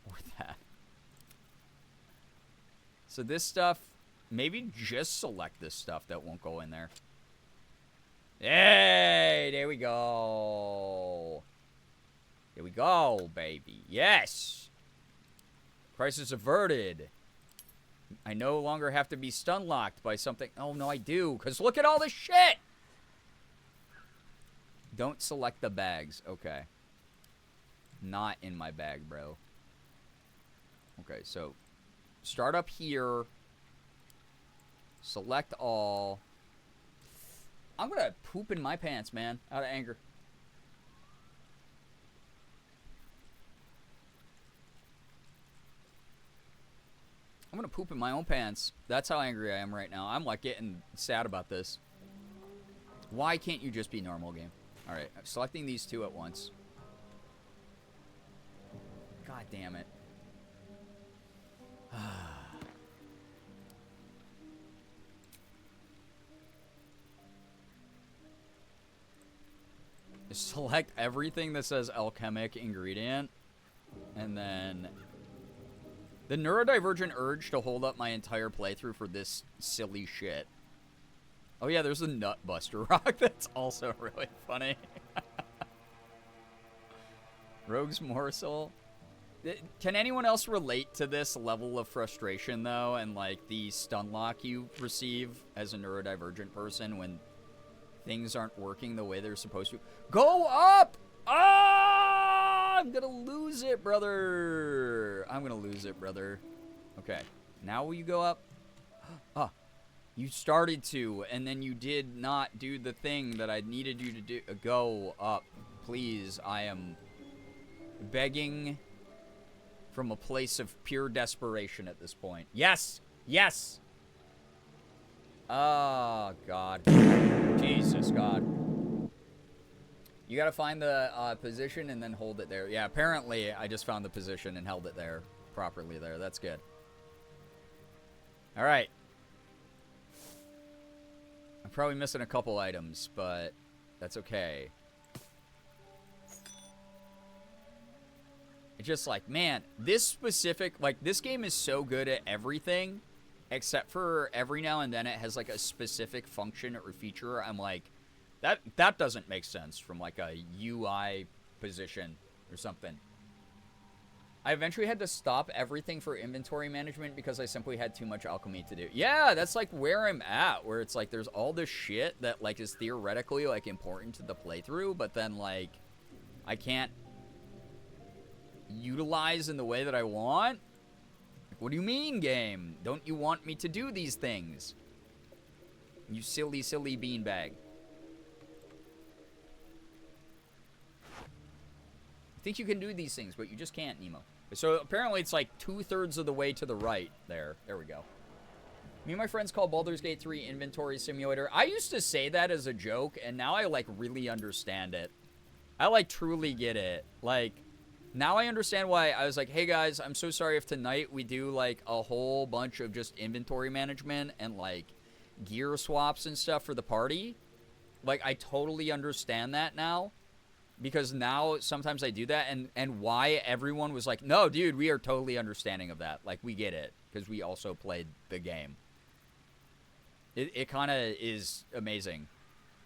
Or that. So this stuff... Maybe just select this stuff that won't go in there. Hey! There we go. There we go, baby. Yes! Crisis averted. I no longer have to be stun locked by something. Oh, no, I do. Because look at all this shit! Don't select the bags. Okay. Not in my bag, bro. Okay, so start up here. Select all. I'm going to poop in my pants, man. Out of anger. I'm going to poop in my own pants. That's how angry I am right now. I'm, like, getting sad about this. Why can't you just be normal, game? All right, I'm selecting these two at once. God damn it. Select everything that says alchemic ingredient. And then... The neurodivergent urge to hold up my entire playthrough for this silly shit. Oh yeah, there's a nut buster rock. That's also really funny. Rogue's morsel. Can anyone else relate to this level of frustration, though, and, like, the stun lock you receive as a neurodivergent person when things aren't working the way they're supposed to? Go up! Ah! I'm gonna lose it, brother. I'm gonna lose it, brother. Okay. Now will you go up? Ah. You started to, and then you did not do the thing that I needed you to do. Go up. Please, I am begging from a place of pure desperation at this point. Yes! Yes! Oh, God. Jesus, God. You gotta find the position and then hold it there. Yeah, apparently I just found the position and held it there properly there. That's good. All right. I'm probably missing a couple items, but that's okay. It's just like, man, this specific, like, this game is so good at everything, except for every now and then it has, like, a specific function or feature. I'm like, that doesn't make sense from, like, a UI position or something. I eventually had to stop everything for inventory management because I simply had too much alchemy to do. Yeah, that's, like, where I'm at, where it's, like, there's all this shit that, like, is theoretically, like, important to the playthrough, but then, like, I can't utilize in the way that I want? Like, what do you mean, game? Don't you want me to do these things? You silly, silly beanbag. I think you can do these things, but you just can't, Nemo. So apparently it's like 2/3 of the way to the right there. There we go. Me and my friends call Baldur's Gate 3 Inventory Simulator. I used to say that as a joke, and now I, like, really understand it. I, like, truly get it. Like, now I understand why I was like, hey, guys, I'm so sorry if tonight we do, like, a whole bunch of just inventory management and, like, gear swaps and stuff for the party. Like, I totally understand that now. Because now sometimes I do that, and why everyone was like, no, dude, we are totally understanding of that. Like, we get it, because we also played the game. It kind of is amazing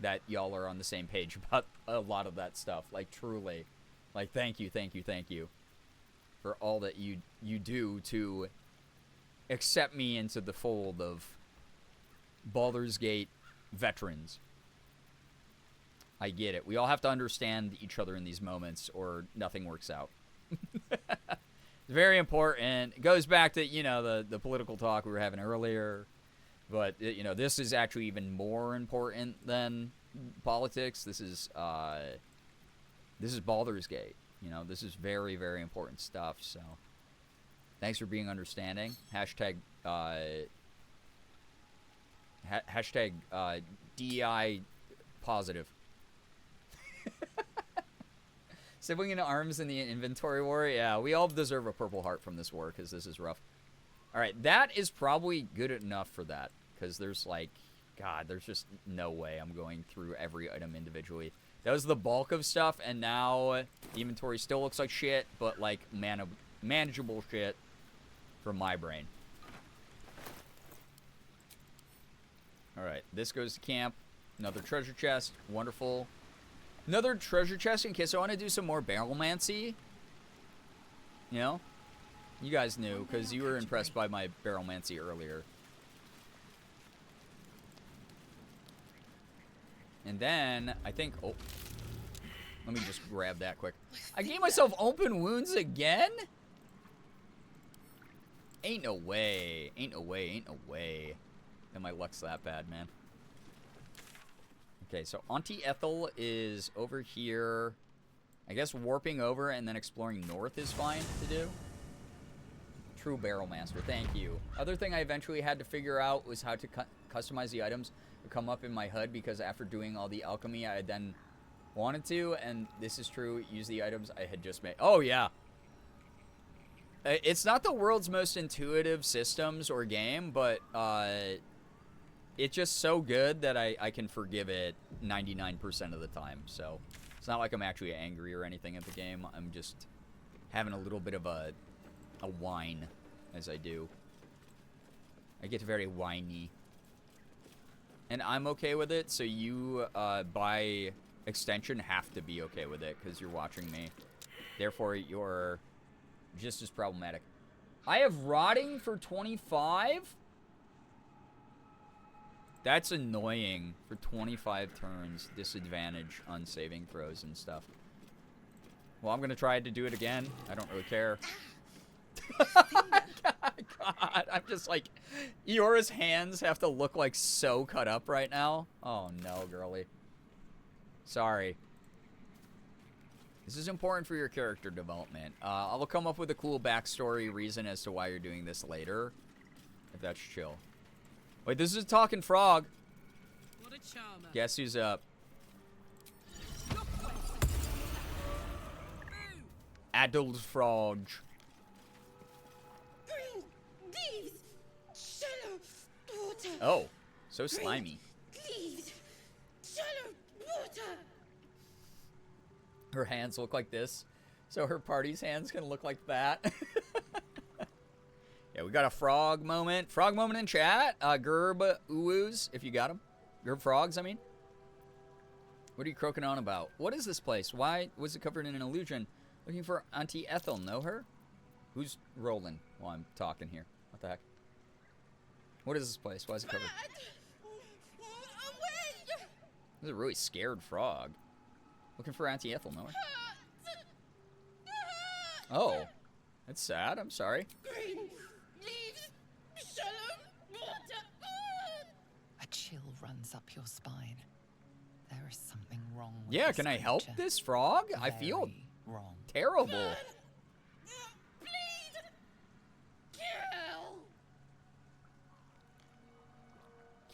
that y'all are on the same page about a lot of that stuff. Like, truly. Like, thank you for all that you do to accept me into the fold of Baldur's Gate veterans. I get it. We all have to understand each other in these moments, or nothing works out. Very important. It goes back to, you know, the political talk we were having earlier. But, you know, this is actually even more important than politics. This is Baldur's Gate. You know, this is very, very important stuff. So, thanks for being understanding. Hashtag DEI positive. Sibling in arms in the inventory war. Yeah, we all deserve a purple heart from this war because this is rough. All right, that is probably good enough for that because there's like, God, there's just no way I'm going through every item individually. That was the bulk of stuff, and now the inventory still looks like shit, but like manageable shit from my brain. All right, this goes to camp. Another treasure chest. Wonderful. Another treasure chest in case I want to do some more barrelmancy. You know? You guys knew, because you were impressed by my barrelmancy earlier. And then, I think... Oh. Let me just grab that quick. I gave myself open wounds again? Ain't no way. Ain't no way. Ain't no way. And my luck's that bad, man. Okay, so Auntie Ethel is over here. I guess warping over and then exploring north is fine to do. True Barrel Master, thank you. Other thing I eventually had to figure out was how to customize the items to come up in my HUD, because after doing all the alchemy, I then wanted to, and this is true, use the items I had just made. Oh, yeah. It's not the world's most intuitive systems or game, but it's just so good that I can forgive it 99% of the time. So it's not like I'm actually angry or anything at the game. I'm just having a little bit of a whine as I do. I get very whiny. And I'm okay with it, so you, by extension, have to be okay with it because you're watching me. Therefore, you're just as problematic. I have rotting for 25? That's annoying. For 25 turns, disadvantage on saving throws and stuff. Well, I'm going to try to do it again. I don't really care. God, I'm just like... Eora's hands have to look like so cut up right now. Oh, no, girly. Sorry. This is important for your character development. I'll come up with a cool backstory reason as to why you're doing this later. If that's chill. Wait, this is a talking frog. What a charmer. Guess who's up? Adult frog. Green leaves, shallow water. Oh, so slimy. Leaves, shallow water. Her hands look like this, so her party's hands can look like that. Yeah, we got a frog moment. Frog moment in chat. Gerb Uwoos, if you got them. Gerb frogs, I mean. What are you croaking on about? What is this place? Why was it covered in an illusion? Looking for Auntie Ethel. Know her? Who's rolling while I'm talking here? What the heck? What is this place? Why is it covered? This is a really scared frog. Looking for Auntie Ethel. Know her? Oh. That's sad. I'm sorry. Green leaves, shallow water. A chill runs up your spine. There is something wrong with Yeah, this can I help creature. this frog? I feel Very wrong. terrible.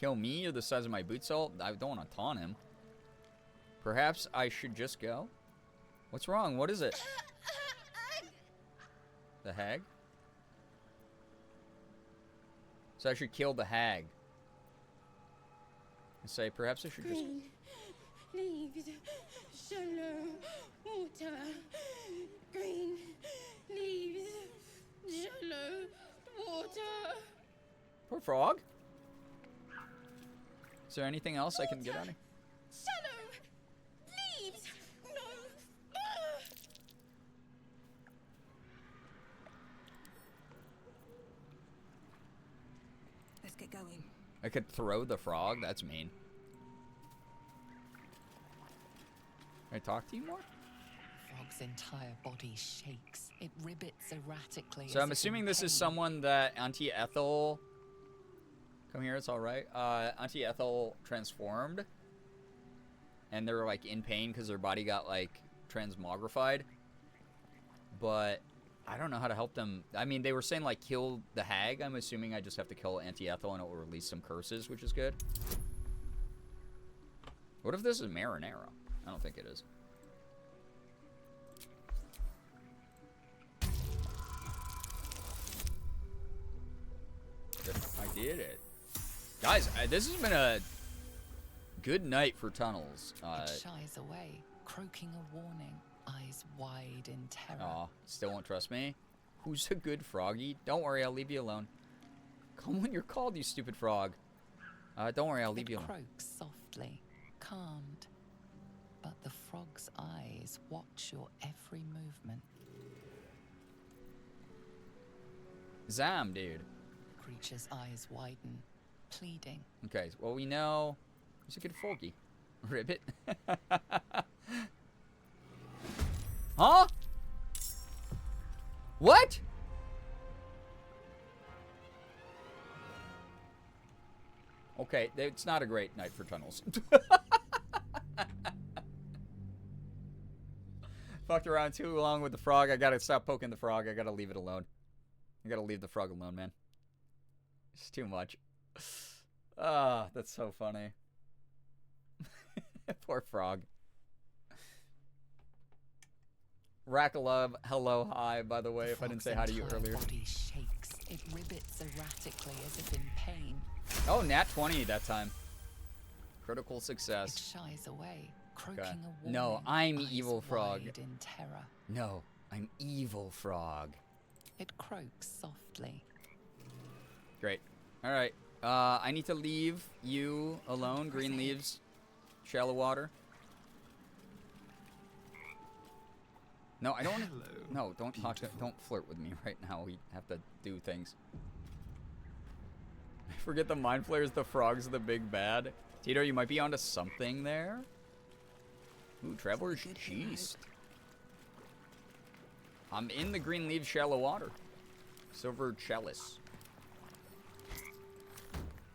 Kill me? You're the size of my boot sole? I don't want to taunt him. Perhaps I should just go? What's wrong? What is it? The hag? So I should kill the hag. And say, perhaps I should just... Green leaves, shallow water. Green leaves, shallow water. Poor frog. Is there anything else I can get on it? Shallow leaves. No. Let's get going. I could throw the frog? That's mean. Can I talk to you more? frog's entire body shakes. It ribbits erratically. So I'm assuming this is someone that Auntie Ethel... Come here, it's alright. Auntie Ethel transformed. And they were, like, in pain because their body got, like, transmogrified. But I don't know how to help them. I mean, they were saying, like, kill the hag. I'm assuming I just have to kill Auntie Ethel and it will release some curses, which is good. What if this is marinara? I don't think it is. I did it. Guys, this has been a good night for tunnels. It shies away, croaking a warning, eyes wide in terror. Aw, still won't trust me? Who's a good froggy? Don't worry, I'll leave you alone. Come when you're called, you stupid frog. Don't worry, I'll leave you alone. It croaks softly, calmed. But the frog's eyes watch your every movement. Zam, dude. The creature's eyes widen, pleading. Okay, well, we know he's a good froggy. Ribbit. Huh? What? Okay, it's not a great night for tunnels. Fucked around too long with the frog. I gotta stop poking the frog. I gotta leave it alone. I gotta leave the frog alone, man. It's too much. Ah, that's so funny. Poor frog. Rackalove, hello, hi, by the way, if I didn't say hi to you earlier. Body shakes. It ribbits erratically as if in pain. Oh, nat 20 that time. Critical success. It shies away, croaking a warning. No, I'm eyes evil frog. wide in terror. No, I'm evil frog. It croaks softly. Great. All right. I need to leave you alone. Green leaves, shallow water. No, I don't. No, don't talk to. Don't flirt with me right now. We have to do things. I forget the mind flayers. The frogs are the big bad. Tito, you might be onto something there. Ooh, Traveler's Cheese. I'm in the green leaves, shallow water. Silver chalice.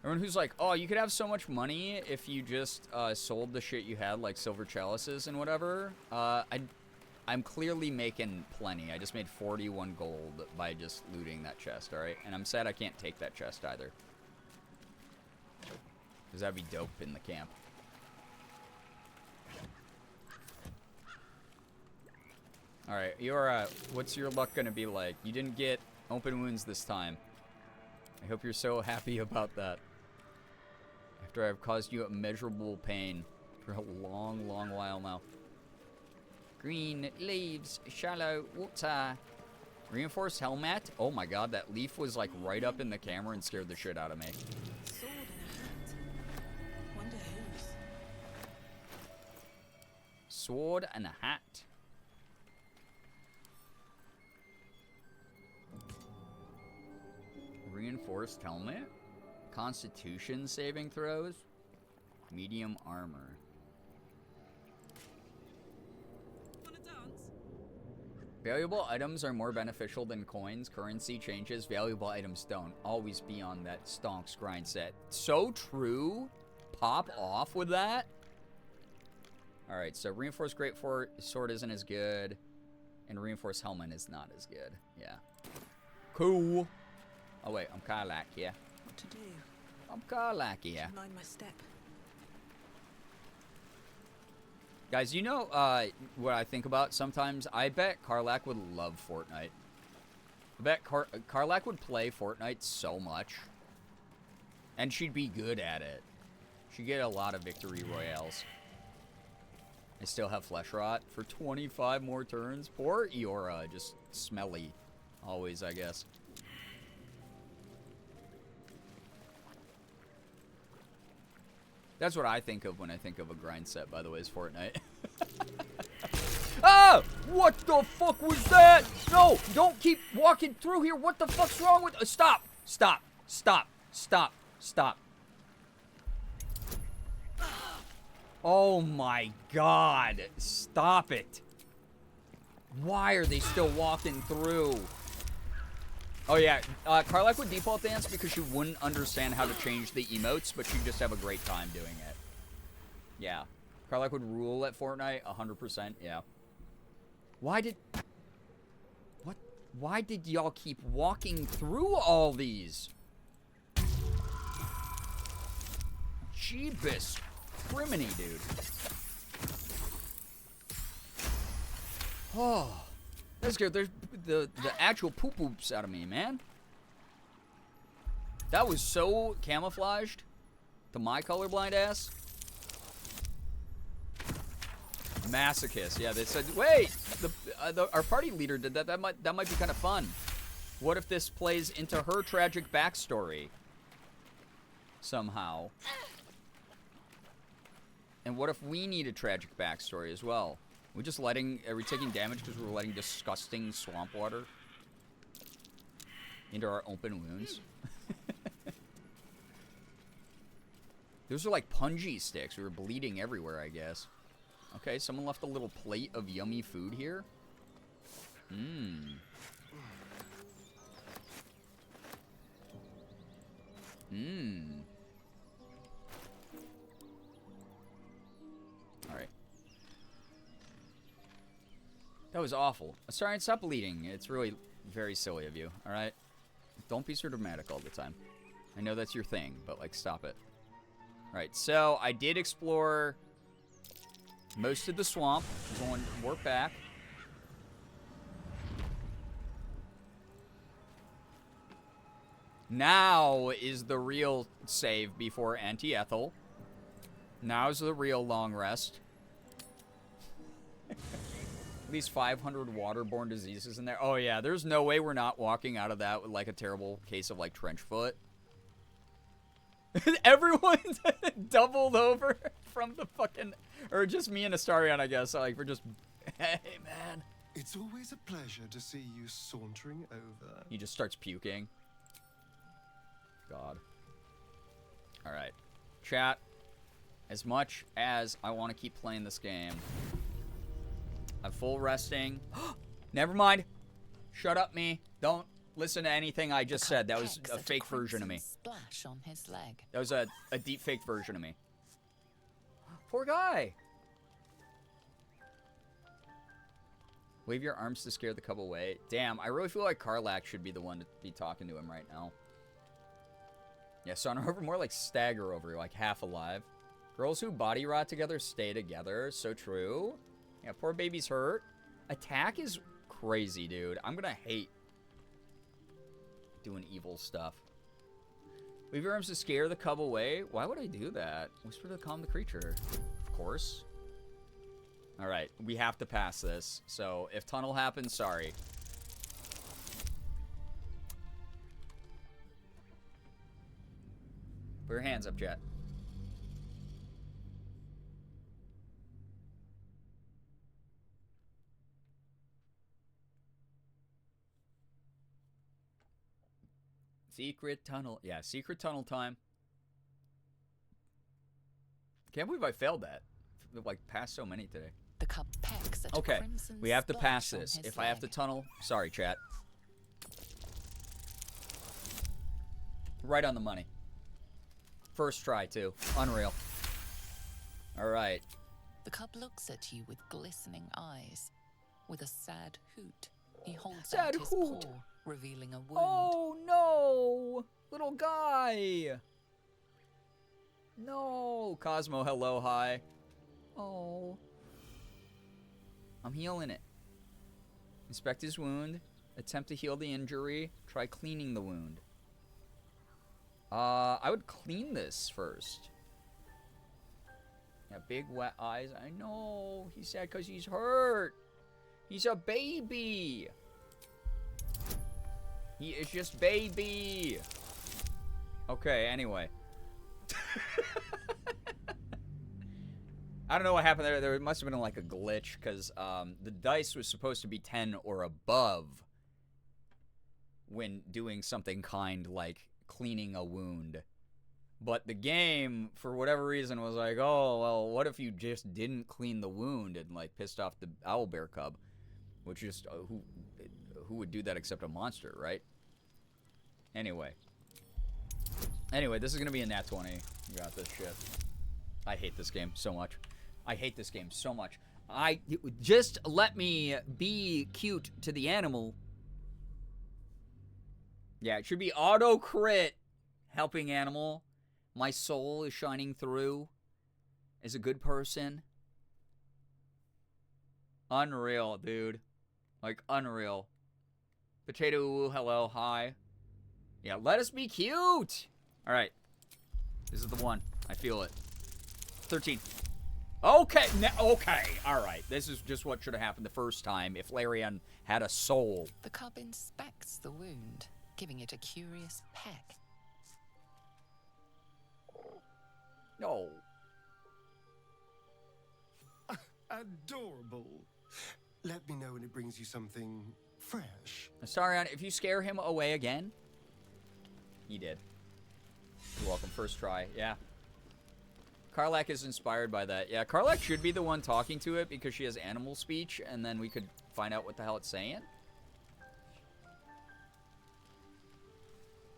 Everyone who's like, oh, you could have so much money if you just sold the shit you had, like silver chalices and whatever. I'm clearly making plenty. I just made 41 gold by just looting that chest, alright? And I'm sad I can't take that chest either. Because that'd be dope in the camp. Alright, you're, what's your luck gonna be like? You didn't get open wounds this time. I hope you're so happy about that. After I've caused you immeasurable pain for a long, long while now. Green leaves, shallow water. Reinforced helmet. Oh my god, that leaf was like right up in the camera and scared the shit out of me. Sword and a hat. Wonder whose. Sword and a hat. Reinforced helmet. Constitution saving throws. Medium armor. Valuable items are more beneficial than coins. Currency changes. Valuable items don't. Always be on that stonks grind set. So true. Pop off with that. Alright, so reinforced great sword isn't as good. And reinforced helmet is not as good. Yeah. Cool. Oh wait, I'm Karlak here. What to do? I'm Karlak here. Mind my step. Guys, you know what I think about sometimes? I bet Karlak would love Fortnite. I bet Karlak would play Fortnite so much. And she'd be good at it. She'd get a lot of victory royales. I still have Flesh Rot for 25 more turns. Poor Eora, just smelly. Always, I guess. That's what I think of when I think of a grind set, by the way, is Fortnite. Ah! What the fuck was that? No! Don't keep walking through here. What the fuck's wrong with... stop! Stop! Stop! Stop! Stop! Oh my god! Stop it! Why are they still walking through? Oh yeah, Karlach would default dance because she wouldn't understand how to change the emotes, but she'd just have a great time doing it. Yeah. Karlach would rule at Fortnite 100%, yeah. Why did y'all keep walking through all these? Jeebus criminy, dude. Oh, that scared the actual poop-poops out of me, man. That was so camouflaged to my colorblind ass. Masochist. Yeah, they said, wait, our party leader did that. That might be kind of fun. What if this plays into her tragic backstory somehow? And what if we need a tragic backstory as well? Are we taking damage because we're letting disgusting swamp water into our open wounds? Those are like punji sticks. We were bleeding everywhere, I guess. Okay, someone left a little plate of yummy food here. Mmm. Mmm. Alright. That was awful. Sorry, stop bleeding. It's really very silly of you, alright? Don't be so dramatic all the time. I know that's your thing, but, like, stop it. Alright, so I did explore most of the swamp. I'm going to warp back. Now is the real save before Anti-Ethel. Now is the real long rest. At least 500 waterborne diseases in there. Oh yeah, there's no way we're not walking out of that with like a terrible case of like trench foot. Everyone's doubled over from the fucking, or just me and Astarion, I guess. Like we're just, hey man. It's always a pleasure to see you sauntering over. He just starts puking. God. All right, chat. As much as I want to keep playing this game, I'm full resting. Never mind. Shut up, me. Don't listen to anything I just said. That was a fake version of me. Splash on his leg. That was a deep fake version of me. Poor guy. Wave your arms to scare the cub away. Damn, I really feel like Karlach should be the one to be talking to him right now. Yeah, Sauna over more like stagger over, like half alive. Girls who body rot together stay together. So true. Yeah, poor baby's hurt. Attack is crazy, dude. I'm gonna hate doing evil stuff. Leave your arms to scare the cub away. Why would I do that? Whisper to calm the creature. Of course. Alright, we have to pass this. So, if tunnel happens, sorry. Put your hands up, Jet. Secret tunnel. Yeah, secret tunnel time. Can't believe I failed that. I've, like, passed so many today. The cub pecks at okay, crimson we have to pass splash on this. his If I have to leg. tunnel, sorry, chat. Right on the money. First try, too. Unreal. Alright. The cub looks at you with glistening eyes. With a sad hoot, he holds Sad out his hoot. paw, revealing a wound. Oh, no! Little guy! No! Cosmo, hello, hi. Oh. I'm healing it. Inspect his wound. Attempt to heal the injury. Try cleaning the wound. I would clean this first. Yeah, big wet eyes. I know. He's sad because he's hurt. He's a baby. He is just baby. Okay, anyway. I don't know what happened there. There must have been like a glitch because the dice was supposed to be 10 or above when doing something kind like cleaning a wound. But the game, for whatever reason, was like, oh, well, what if you just didn't clean the wound and like pissed off the owlbear cub? Which just who would do that except a monster, right? Anyway, this is gonna be a nat 20. You got this shit. I hate this game so much. I hate this game so much. Just let me be cute to the animal. Yeah, it should be auto crit. Helping animal. My soul is shining through as a good person. Unreal, dude. Like, unreal. Potato, hello, hi. Yeah, let us be cute. All right. This is the one. I feel it. 13. Okay. Okay. All right. This is just what should have happened the first time if Larian had a soul. The cub inspects the wound, giving it a curious peck. No. Adorable. Let me know when it brings you something fresh. Astarion, if you scare him away again. He did. You're welcome. First try. Yeah. Karlak is inspired by that. Yeah, Karlak should be the one talking to it because she has animal speech, and then we could find out what the hell it's saying.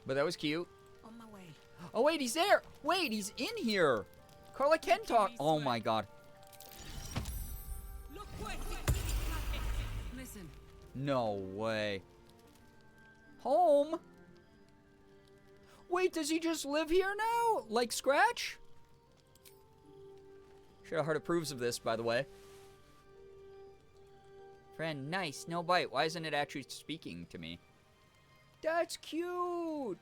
But that was cute. On my way. Oh, wait, he's there. Wait, he's in here. Karlak can talk. Oh, my God. Look where Listen. No way. Home? Wait, does he just live here now? Like Scratch? Shadowheart approves of this, by the way. Friend, nice, no bite. Why isn't it actually speaking to me? That's cute.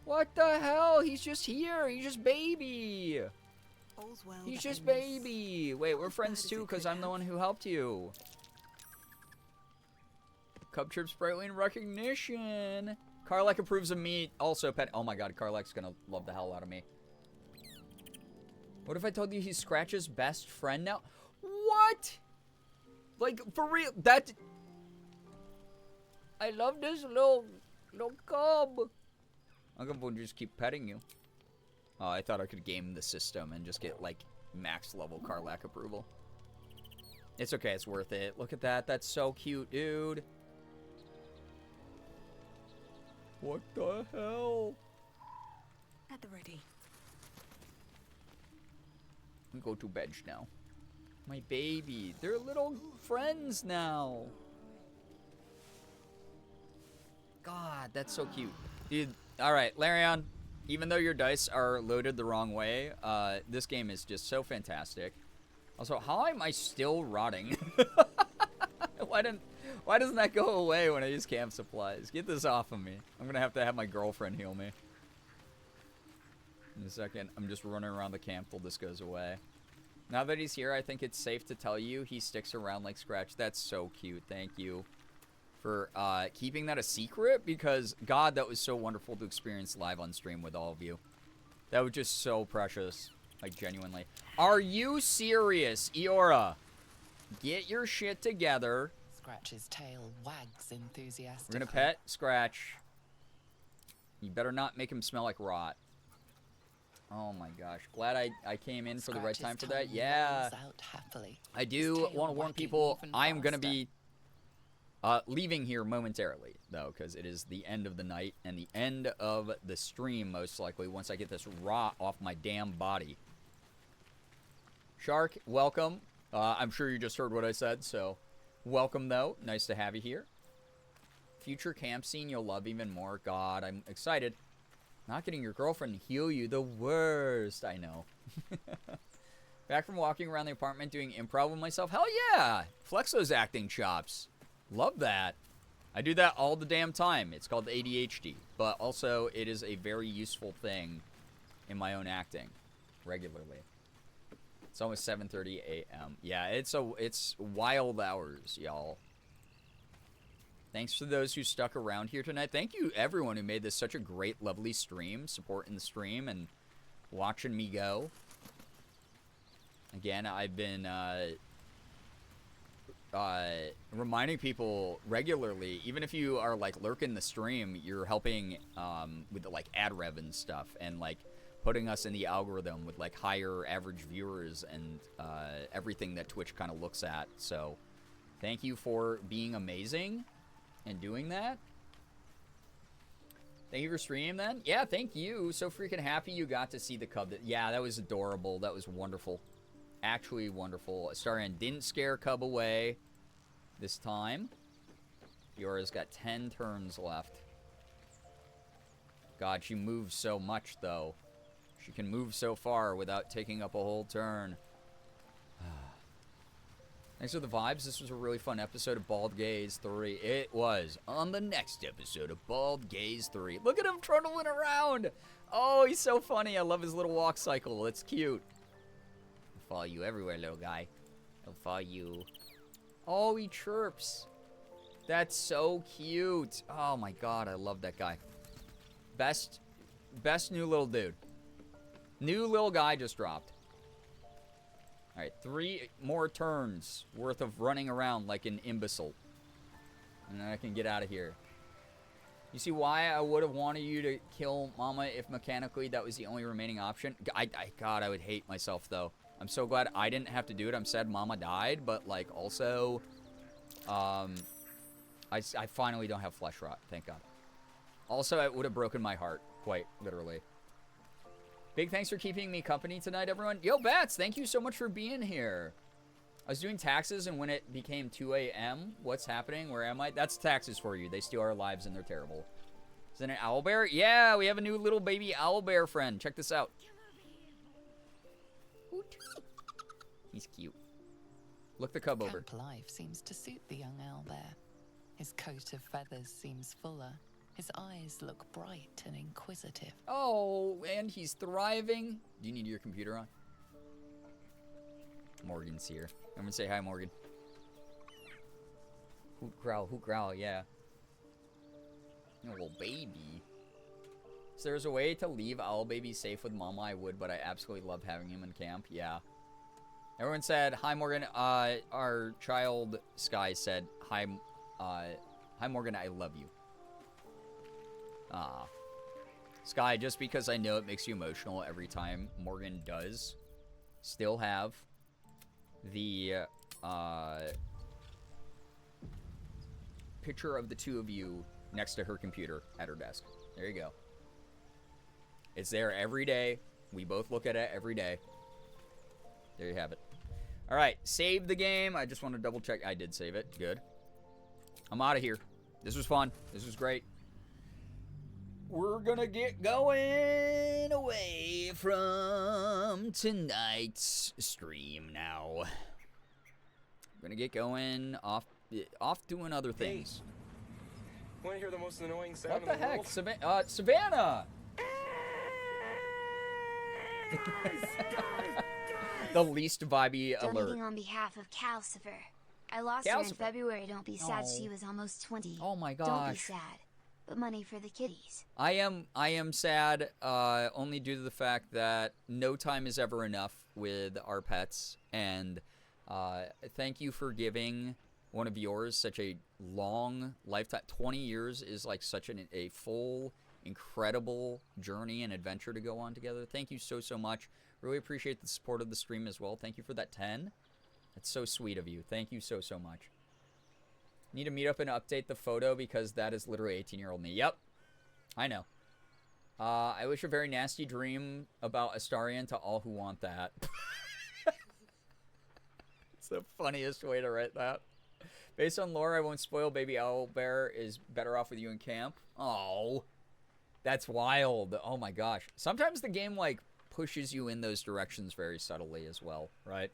What the hell? He's just here. He's just baby. All's well. He's just baby. Wait, we're friends too because I'm the one who helped you. Cub Trip Sprightly in recognition. Karlak approves of me. Also, pet. Oh my God, Karlak's gonna love the hell out of me. What if I told you he's Scratch's best friend now? What? Like, for real? That... I love this little cub. I'm gonna just keep petting you. Oh, I thought I could game the system and just get, like, max level Karlak approval. It's okay, it's worth it. Look at that. That's so cute, dude. What the hell? At the ready. Go to bed now. My baby. They're little friends now. God, that's so cute. Dude, alright, Larion, even though your dice are loaded the wrong way, this game is just so fantastic. Also, how am I still rotting? Why doesn't that go away when I use camp supplies? Get this off of me. I'm gonna have to have my girlfriend heal me. In a second, I'm just running around the camp till this goes away. Now that he's here, I think it's safe to tell you he sticks around like Scratch. That's so cute. Thank you for keeping that a secret because, God, that was so wonderful to experience live on stream with all of you. That was just so precious. Like, genuinely. Are you serious, Eora? Get your shit together. Scratch's tail wags enthusiastically. We're gonna pet Scratch. You better not make him smell like rot. Oh my gosh. Glad I came in for the right time for that. Yeah. I do want to warn people, I am going to be leaving here momentarily, though, because it is the end of the night and the end of the stream, most likely, once I get this rot off my damn body. Shark, welcome. I'm sure you just heard what I said, so welcome, though. Nice to have you here. Future camp scene you'll love even more. God, I'm excited. Not getting your girlfriend to heal you, the worst. I know. Back from walking around the apartment doing improv with myself. Hell yeah! Flex those acting chops. Love that. I do that all the damn time. It's called ADHD. But also, it is a very useful thing in my own acting. Regularly. It's almost 7:30 a.m. Yeah, it's wild hours, y'all. Thanks to those who stuck around here tonight. Thank you, everyone who made this such a great, lovely stream. Supporting the stream and watching me go. Again, I've been reminding people regularly, even if you are, like, lurking the stream, you're helping with, the, like, ad rev and stuff. And, like, putting us in the algorithm with, like, higher average viewers and everything that Twitch kind of looks at. So, Thank you for being amazing and doing that. Thank you for streaming then. Yeah, thank you. So freaking happy you got to see the cub. Yeah, that was adorable. That was wonderful. Actually wonderful. Astarion didn't scare cub away this time. Fiora's got 10 turns left. God, she moves so much, though. She can move so far without taking up a whole turn. Thanks for the vibes. This was a really fun episode of Bald Gaze 3. It was. On the next episode of Bald Gaze 3. Look at him trundling around. Oh, he's so funny. I love his little walk cycle. It's cute. I'll follow you everywhere, little guy. I'll follow you. Oh, he chirps. That's so cute. Oh, my God. I love that guy. Best new little dude. New little guy just dropped. All right, 3 more turns worth of running around like an imbecile. And then I can get out of here. You see why I would have wanted you to kill Mama if mechanically that was the only remaining option? God, I would hate myself, though. I'm so glad I didn't have to do it. I'm sad Mama died, but, like, also, I finally don't have flesh rot, thank God. Also, it would have broken my heart, quite literally. Big thanks for keeping me company tonight, everyone. Yo, Bats, thank you so much for being here. I was doing taxes, and when it became 2 a.m., what's happening? Where am I? That's taxes for you. They steal our lives, and they're terrible. Is that an owlbear? Yeah, we have a new little baby owlbear friend. Check this out. He's cute. Look the cub over. Camp life seems to suit the young owlbear. His coat of feathers seems fuller. His eyes look bright and inquisitive. Oh, and he's thriving. Do you need your computer on? Morgan's here. I'm gonna say hi, Morgan. Hoot growl, yeah. You little baby. If there's a way to leave Owl Baby safe with Mama, I would, but I absolutely love having him in camp. Yeah. Everyone said, hi, Morgan. Our child, Sky, said, hi, Morgan, I love you. Ah. Sky, just because I know it makes you emotional every time Morgan does still have the picture of the two of you next to her computer at her desk. There you go. It's there every day. We both look at it every day. There you have it. All right, save the game. I just want to double check. I did save it. Good. I'm out of here. This was fun. This was great. We're gonna get going away from tonight's stream now. We're gonna get going off doing other things. Want to hear the most annoying sound What in the the heck? world? Savannah! The least vibey alert. Donating on behalf of Calcifer. I lost her in February. Don't be sad. She was almost 20. Oh my gosh. Don't be sad. But money for the kitties. I am sad only due to the fact that no time is ever enough with our pets, and thank you for giving one of yours such a long lifetime. 20 years is like such a full, incredible journey and adventure to go on together. Thank you so much. Really appreciate the support of the stream as well. Thank you for that 10. That's so sweet of you. Thank you so much. Need to meet up and update the photo because that is literally 18-year-old me. Yep. I know. I wish a very nasty dream about Astarion to all who want that. It's the funniest way to write that. Based on lore, I won't spoil. Baby Owlbear is better off with you in camp. Oh. That's wild. Oh my gosh. Sometimes the game, like, pushes you in those directions very subtly as well, right?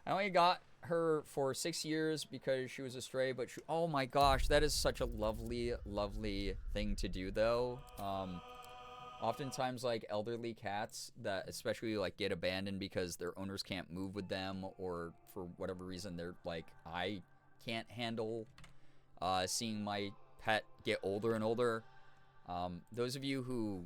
I only got her for 6 years because she was a stray, but oh my gosh, that is such a lovely thing to do, though. Oftentimes, like, elderly cats that especially, like, get abandoned because their owners can't move with them, or for whatever reason they're like, I can't handle seeing my pet get older and older. Those of you who,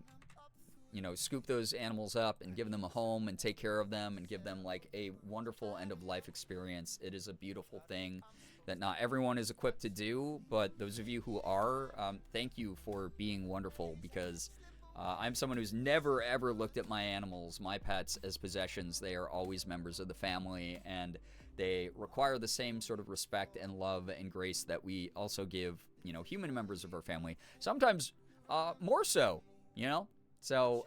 you know, scoop those animals up and give them a home and take care of them and give them, like, a wonderful end-of-life experience. It is a beautiful thing that not everyone is equipped to do, but those of you who are, thank you for being wonderful, because I'm someone who's never, ever looked at my animals, my pets, as possessions. They are always members of the family, and They require the same sort of respect and love and grace that we also give, you know, human members of our family. Sometimes more so, you know? So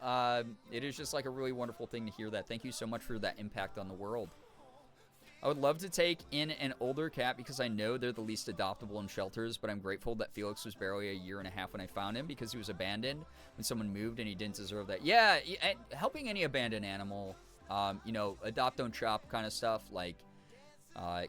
it is just like a really wonderful thing to hear that. Thank you so much for that impact on the world. I would love to take in an older cat because I know they're the least adoptable in shelters, but I'm grateful that Felix was barely a year and a half when I found him because he was abandoned when someone moved and he didn't deserve that. Yeah, helping any abandoned animal, you know, adopt, don't shop kind of stuff, like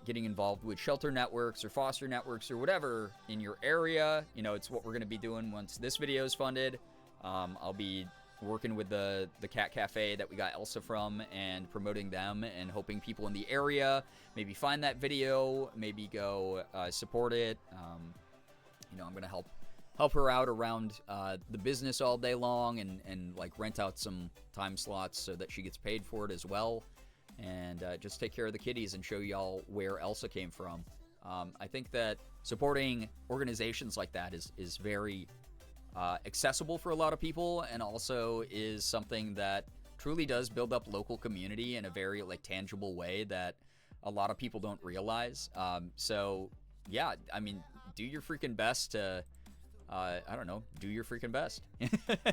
getting involved with shelter networks or foster networks or whatever in your area. You know, it's what we're going to be doing once this video is funded. I'll be working with the cat cafe that we got Elsa from and promoting them and hoping people in the area maybe find that video, maybe go support it. You know, I'm gonna help her out around the business all day long and like rent out some time slots so that she gets paid for it as well, and just take care of the kitties and show y'all where Elsa came from. I think that supporting organizations like that is very accessible for a lot of people, and also is something that truly does build up local community in a very like tangible way that a lot of people don't realize. So yeah, I mean, do your freaking best to I don't know, do your freaking best.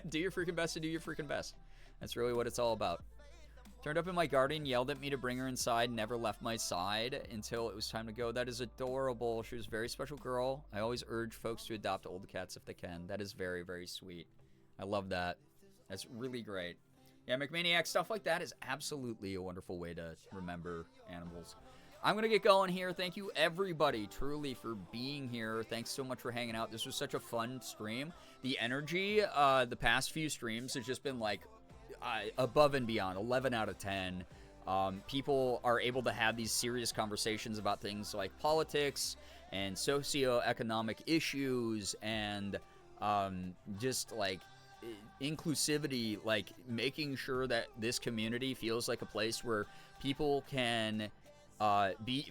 Do your freaking best to do your freaking best. That's really what it's all about. Turned up in my garden, yelled at me to bring her inside, never left my side until it was time to go. That is adorable. She was a very special girl. I always urge folks to adopt old cats if they can. That is very, very sweet. I love that. That's really great. Yeah, McManiac, stuff like that is absolutely a wonderful way to remember animals. I'm going to get going here. Thank you, everybody, truly, for being here. Thanks so much for hanging out. This was such a fun stream. The energy, the past few streams has just been like, above and beyond, 11 out of 10. People are able to have these serious conversations about things like politics and socioeconomic issues and just like inclusivity, like making sure that this community feels like a place where people can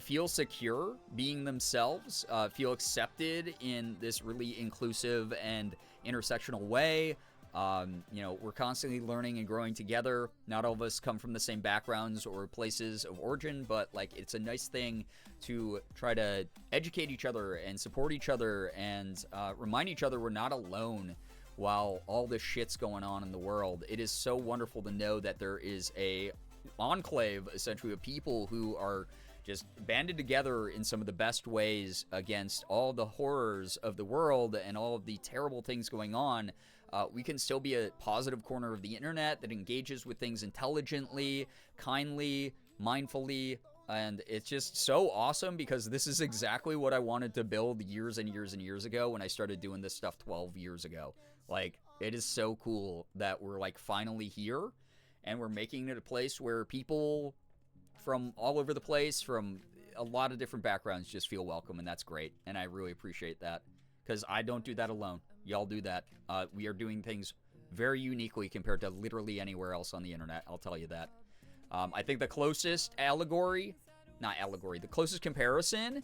feel secure being themselves, feel accepted in this really inclusive and intersectional way. You know, we're constantly learning and growing together. Not all of us come from the same backgrounds or places of origin, but like it's a nice thing to try to educate each other and support each other and remind each other we're not alone while all this shit's going on in the world. It is so wonderful to know that there is a enclave, essentially, of people who are just banded together in some of the best ways against all the horrors of the world and all of the terrible things going on. We can still be a positive corner of the internet that engages with things intelligently, kindly, mindfully, and it's just so awesome because this is exactly what I wanted to build years and years and years ago when I started doing this stuff 12 years ago. Like, it is so cool that we're like finally here and we're making it a place where people from all over the place, from a lot of different backgrounds, just feel welcome, and that's great, and I really appreciate that because I don't do that alone. Y'all do that. We are doing things very uniquely compared to literally anywhere else on the internet. I'll tell you that. I think the closest the closest comparison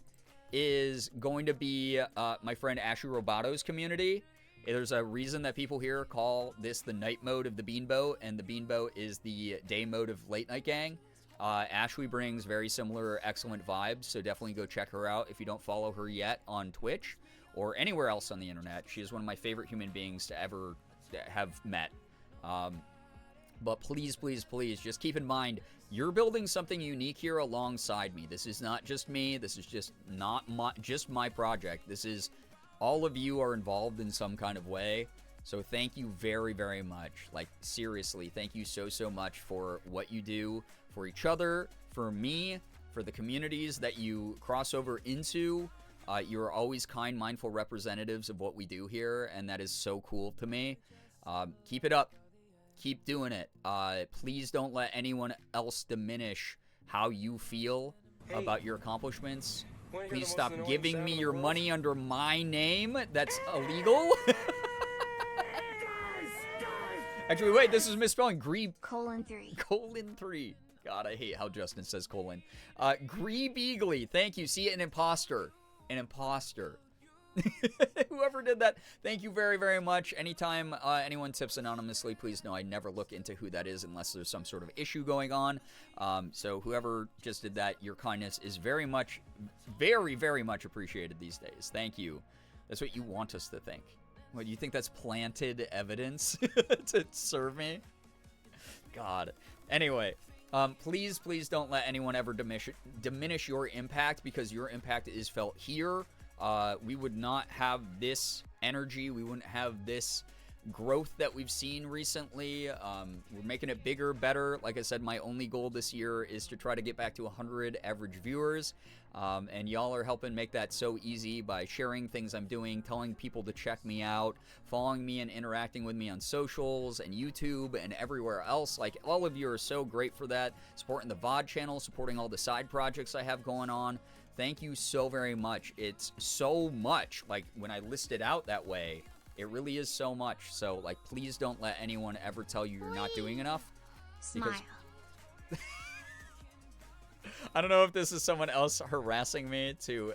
is going to be my friend Ashley Robato's community. There's a reason that people here call this the night mode of the Beanboat, and the Beanboat is the day mode of Late Night Gang. Ashley brings very similar excellent vibes, so definitely go check her out if you don't follow her yet on Twitch or anywhere else on the internet. She is one of my favorite human beings to ever have met. But please, please, please, just keep in mind, you're building something unique here alongside me. This is not just me. This is just not just my project. This is all of you are involved in some kind of way. So thank you very, very much. Like, seriously, thank you so, so much for what you do for each other, for me, for the communities that you cross over into. You're always kind, mindful representatives of what we do here, and that is so cool to me. Keep it up. Keep doing it. Please don't let anyone else diminish how you feel about your accomplishments. Please stop giving me your money under my name. That's illegal. Actually, wait, this is misspelling. :3. :3. God, I hate how Justin says colon. Girbeagly, thank you. See, an imposter. An imposter. Whoever did that, thank you very, very much. Anytime anyone tips anonymously, please know I never look into who that is unless there's some sort of issue going on. So whoever just did that, your kindness is very, very much appreciated these days. Thank you. That's what you want us to think. What, do you think that's planted evidence to serve me? God. Anyway, please don't let anyone ever diminish your impact, because your impact is felt here. We would not have this energy. We wouldn't have this growth that we've seen recently. We're making it bigger, better. Like I said, my only goal this year is to try to get back to 100 average viewers. And y'all are helping make that so easy by sharing things I'm doing, telling people to check me out, following me and interacting with me on socials and YouTube and everywhere else. Like, all of you are so great for that. Supporting the VOD channel, supporting all the side projects I have going on. Thank you so very much. It's so much. Like, when I list it out that way, it really is so much. So, like, please don't let anyone ever tell you you're not doing enough. Smile. I don't know if this is someone else harassing me to,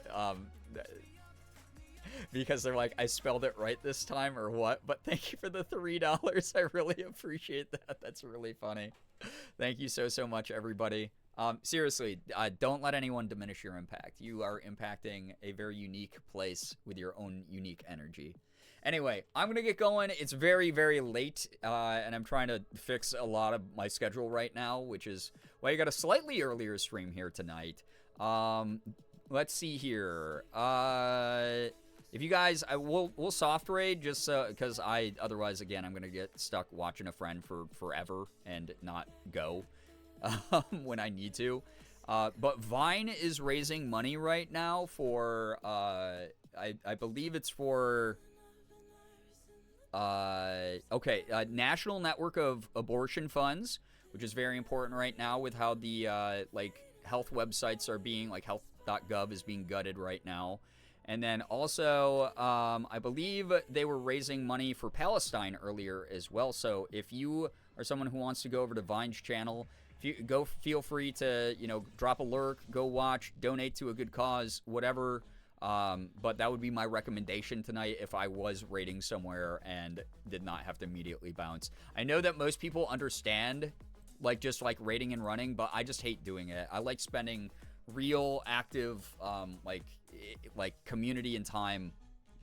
because they're like, I spelled it right this time or what, but thank you for the $3. I really appreciate that. That's really funny. Thank you so much, everybody. Seriously, don't let anyone diminish your impact. You are impacting a very unique place with your own unique energy. Anyway, I'm going to get going. It's very, very late, and I'm trying to fix a lot of my schedule right now, which is why you got a slightly earlier stream here tonight. Let's see here. If you guys, we'll soft raid just because otherwise, again, I'm going to get stuck watching a friend for forever and not go when I need to. But Vine is raising money right now for, I believe it's for... National Network of Abortion Funds, which is very important right now with how the health websites are being, like health.gov is being gutted right now. And then also, I believe they were raising money for Palestine earlier as well. So if you are someone who wants to go over to Vine's channel, if you go, feel free to, drop a lurk, go watch, donate to a good cause, whatever. But that would be my recommendation tonight if I was raiding somewhere and did not have to immediately bounce. I know that most people understand, just raiding and running, but I just hate doing it. I like spending real, active, community and time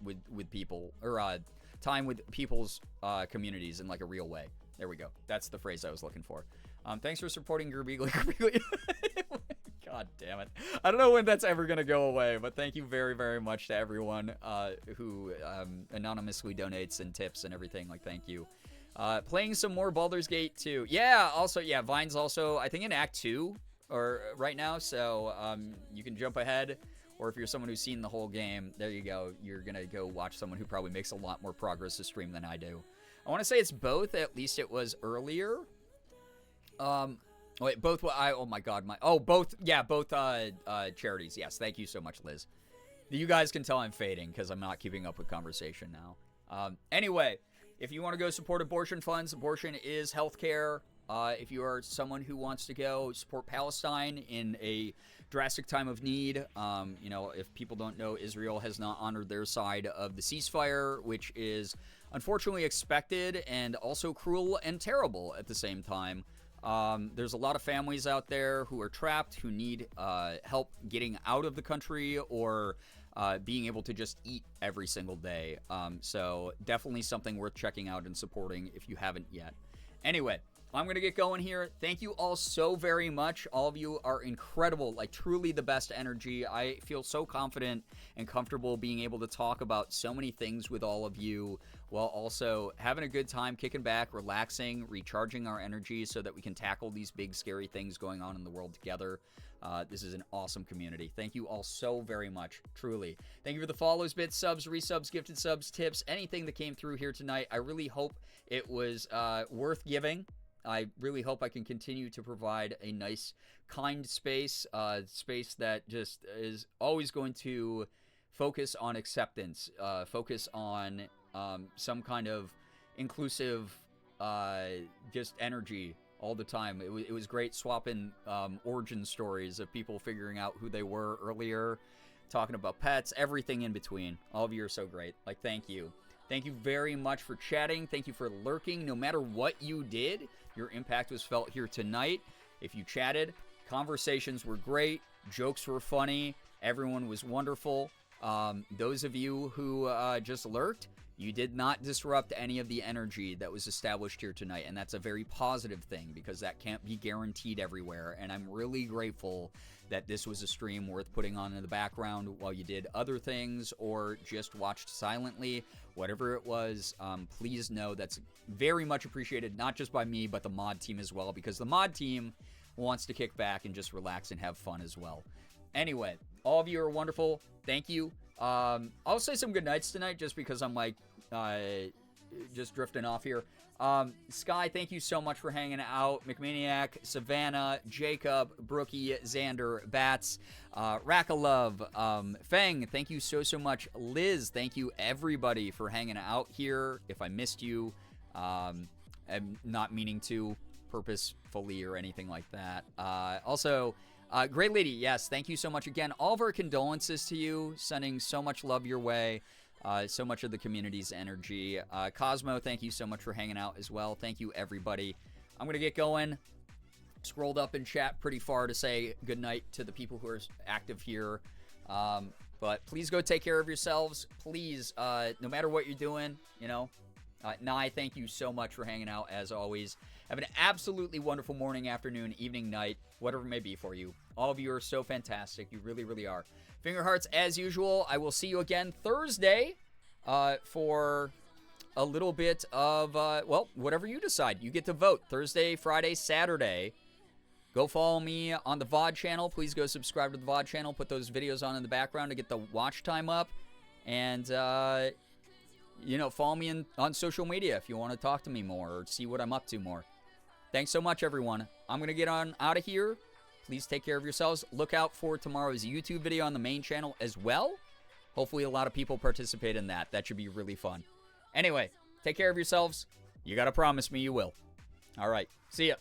with people, or time with people's communities in a real way. There we go. That's the phrase I was looking for. Thanks for supporting Girbeagly. God damn it. I don't know when that's ever going to go away, but thank you very, very much to everyone who anonymously donates and tips and everything. Thank you. Playing some more Baldur's Gate 2. Yeah, also, Vine's also, I think, in Act 2 or right now, so you can jump ahead. Or if you're someone who's seen the whole game, there you go. You're going to go watch someone who probably makes a lot more progress to stream than I do. I want to say it's both. At least it was earlier. Wait, both. Oh my God, both. Yeah, both charities. Yes, thank you so much, Liz. You guys can tell I'm fading because I'm not keeping up with conversation now. Anyway, if you want to go support abortion funds, abortion is healthcare. If you are someone who wants to go support Palestine in a drastic time of need, if people don't know, Israel has not honored their side of the ceasefire, which is unfortunately expected and also cruel and terrible at the same time. There's a lot of families out there who are trapped, who need help getting out of the country or being able to just eat every single day. So definitely something worth checking out and supporting if you haven't yet. Anyway, I'm going to get going here. Thank you all so very much. All of you are incredible, truly the best energy. I feel so confident and comfortable being able to talk about so many things with all of you while also having a good time, kicking back, relaxing, recharging our energy so that we can tackle these big, scary things going on in the world together. This is an awesome community. Thank you all so very much, truly. Thank you for the follows, bits, subs, resubs, gifted subs, tips, anything that came through here tonight. I really hope it was worth giving. I really hope I can continue to provide a nice, kind space, space that just is always going to focus on acceptance, focus on some kind of inclusive just energy all the time. It was great swapping origin stories of people figuring out who they were earlier talking about pets, everything in between. All of you are so great. Like, thank you. Thank you very much for chatting. Thank you for lurking. No matter what you did, your impact was felt here tonight. If you chatted, conversations were great. Jokes were funny. Everyone was wonderful. Those of you who just lurked, you did not disrupt any of the energy that was established here tonight, and that's a very positive thing because that can't be guaranteed everywhere, and I'm really grateful that this was a stream worth putting on in the background while you did other things or just watched silently. Whatever it was, please know that's very much appreciated, not just by me, but the mod team as well, because the mod team wants to kick back and just relax and have fun as well. Anyway, all of you are wonderful. Thank you. I'll say some good nights tonight just because I'm like just drifting off here. Sky, thank you so much for hanging out. McManiac, Savannah, Jacob, Brookie, Xander, Bats, Rakalove, Feng, thank you so much. Liz, thank you everybody for hanging out here. If I missed you, I'm not meaning to purposefully or anything like that. Also, Great Lady, yes, thank you so much again. All of our condolences to you, sending so much love your way, so much of the community's energy. Cosmo, thank you so much for hanging out as well. Thank you, everybody. I'm going to get going. Scrolled up in chat pretty far to say goodnight to the people who are active here. But please go take care of yourselves. Please, no matter what you're doing, you know. Nye, thank you so much for hanging out, as always. Have an absolutely wonderful morning, afternoon, evening, night, whatever it may be for you. All of you are so fantastic. You really, really are. Finger hearts, as usual. I will see you again Thursday for a little bit of, well, whatever you decide. You get to vote. Thursday, Friday, Saturday. Go follow me on the VOD channel. Please go subscribe to the VOD channel. Put those videos on in the background to get the watch time up. And, you know, follow me on social media if you want to talk to me more or see what I'm up to more. Thanks so much, everyone. I'm going to get on out of here. Please take care of yourselves. Look out for tomorrow's YouTube video on the main channel as well. Hopefully a lot of people participate in that. That should be really fun. Anyway, take care of yourselves. You got to promise me you will. All right. See ya.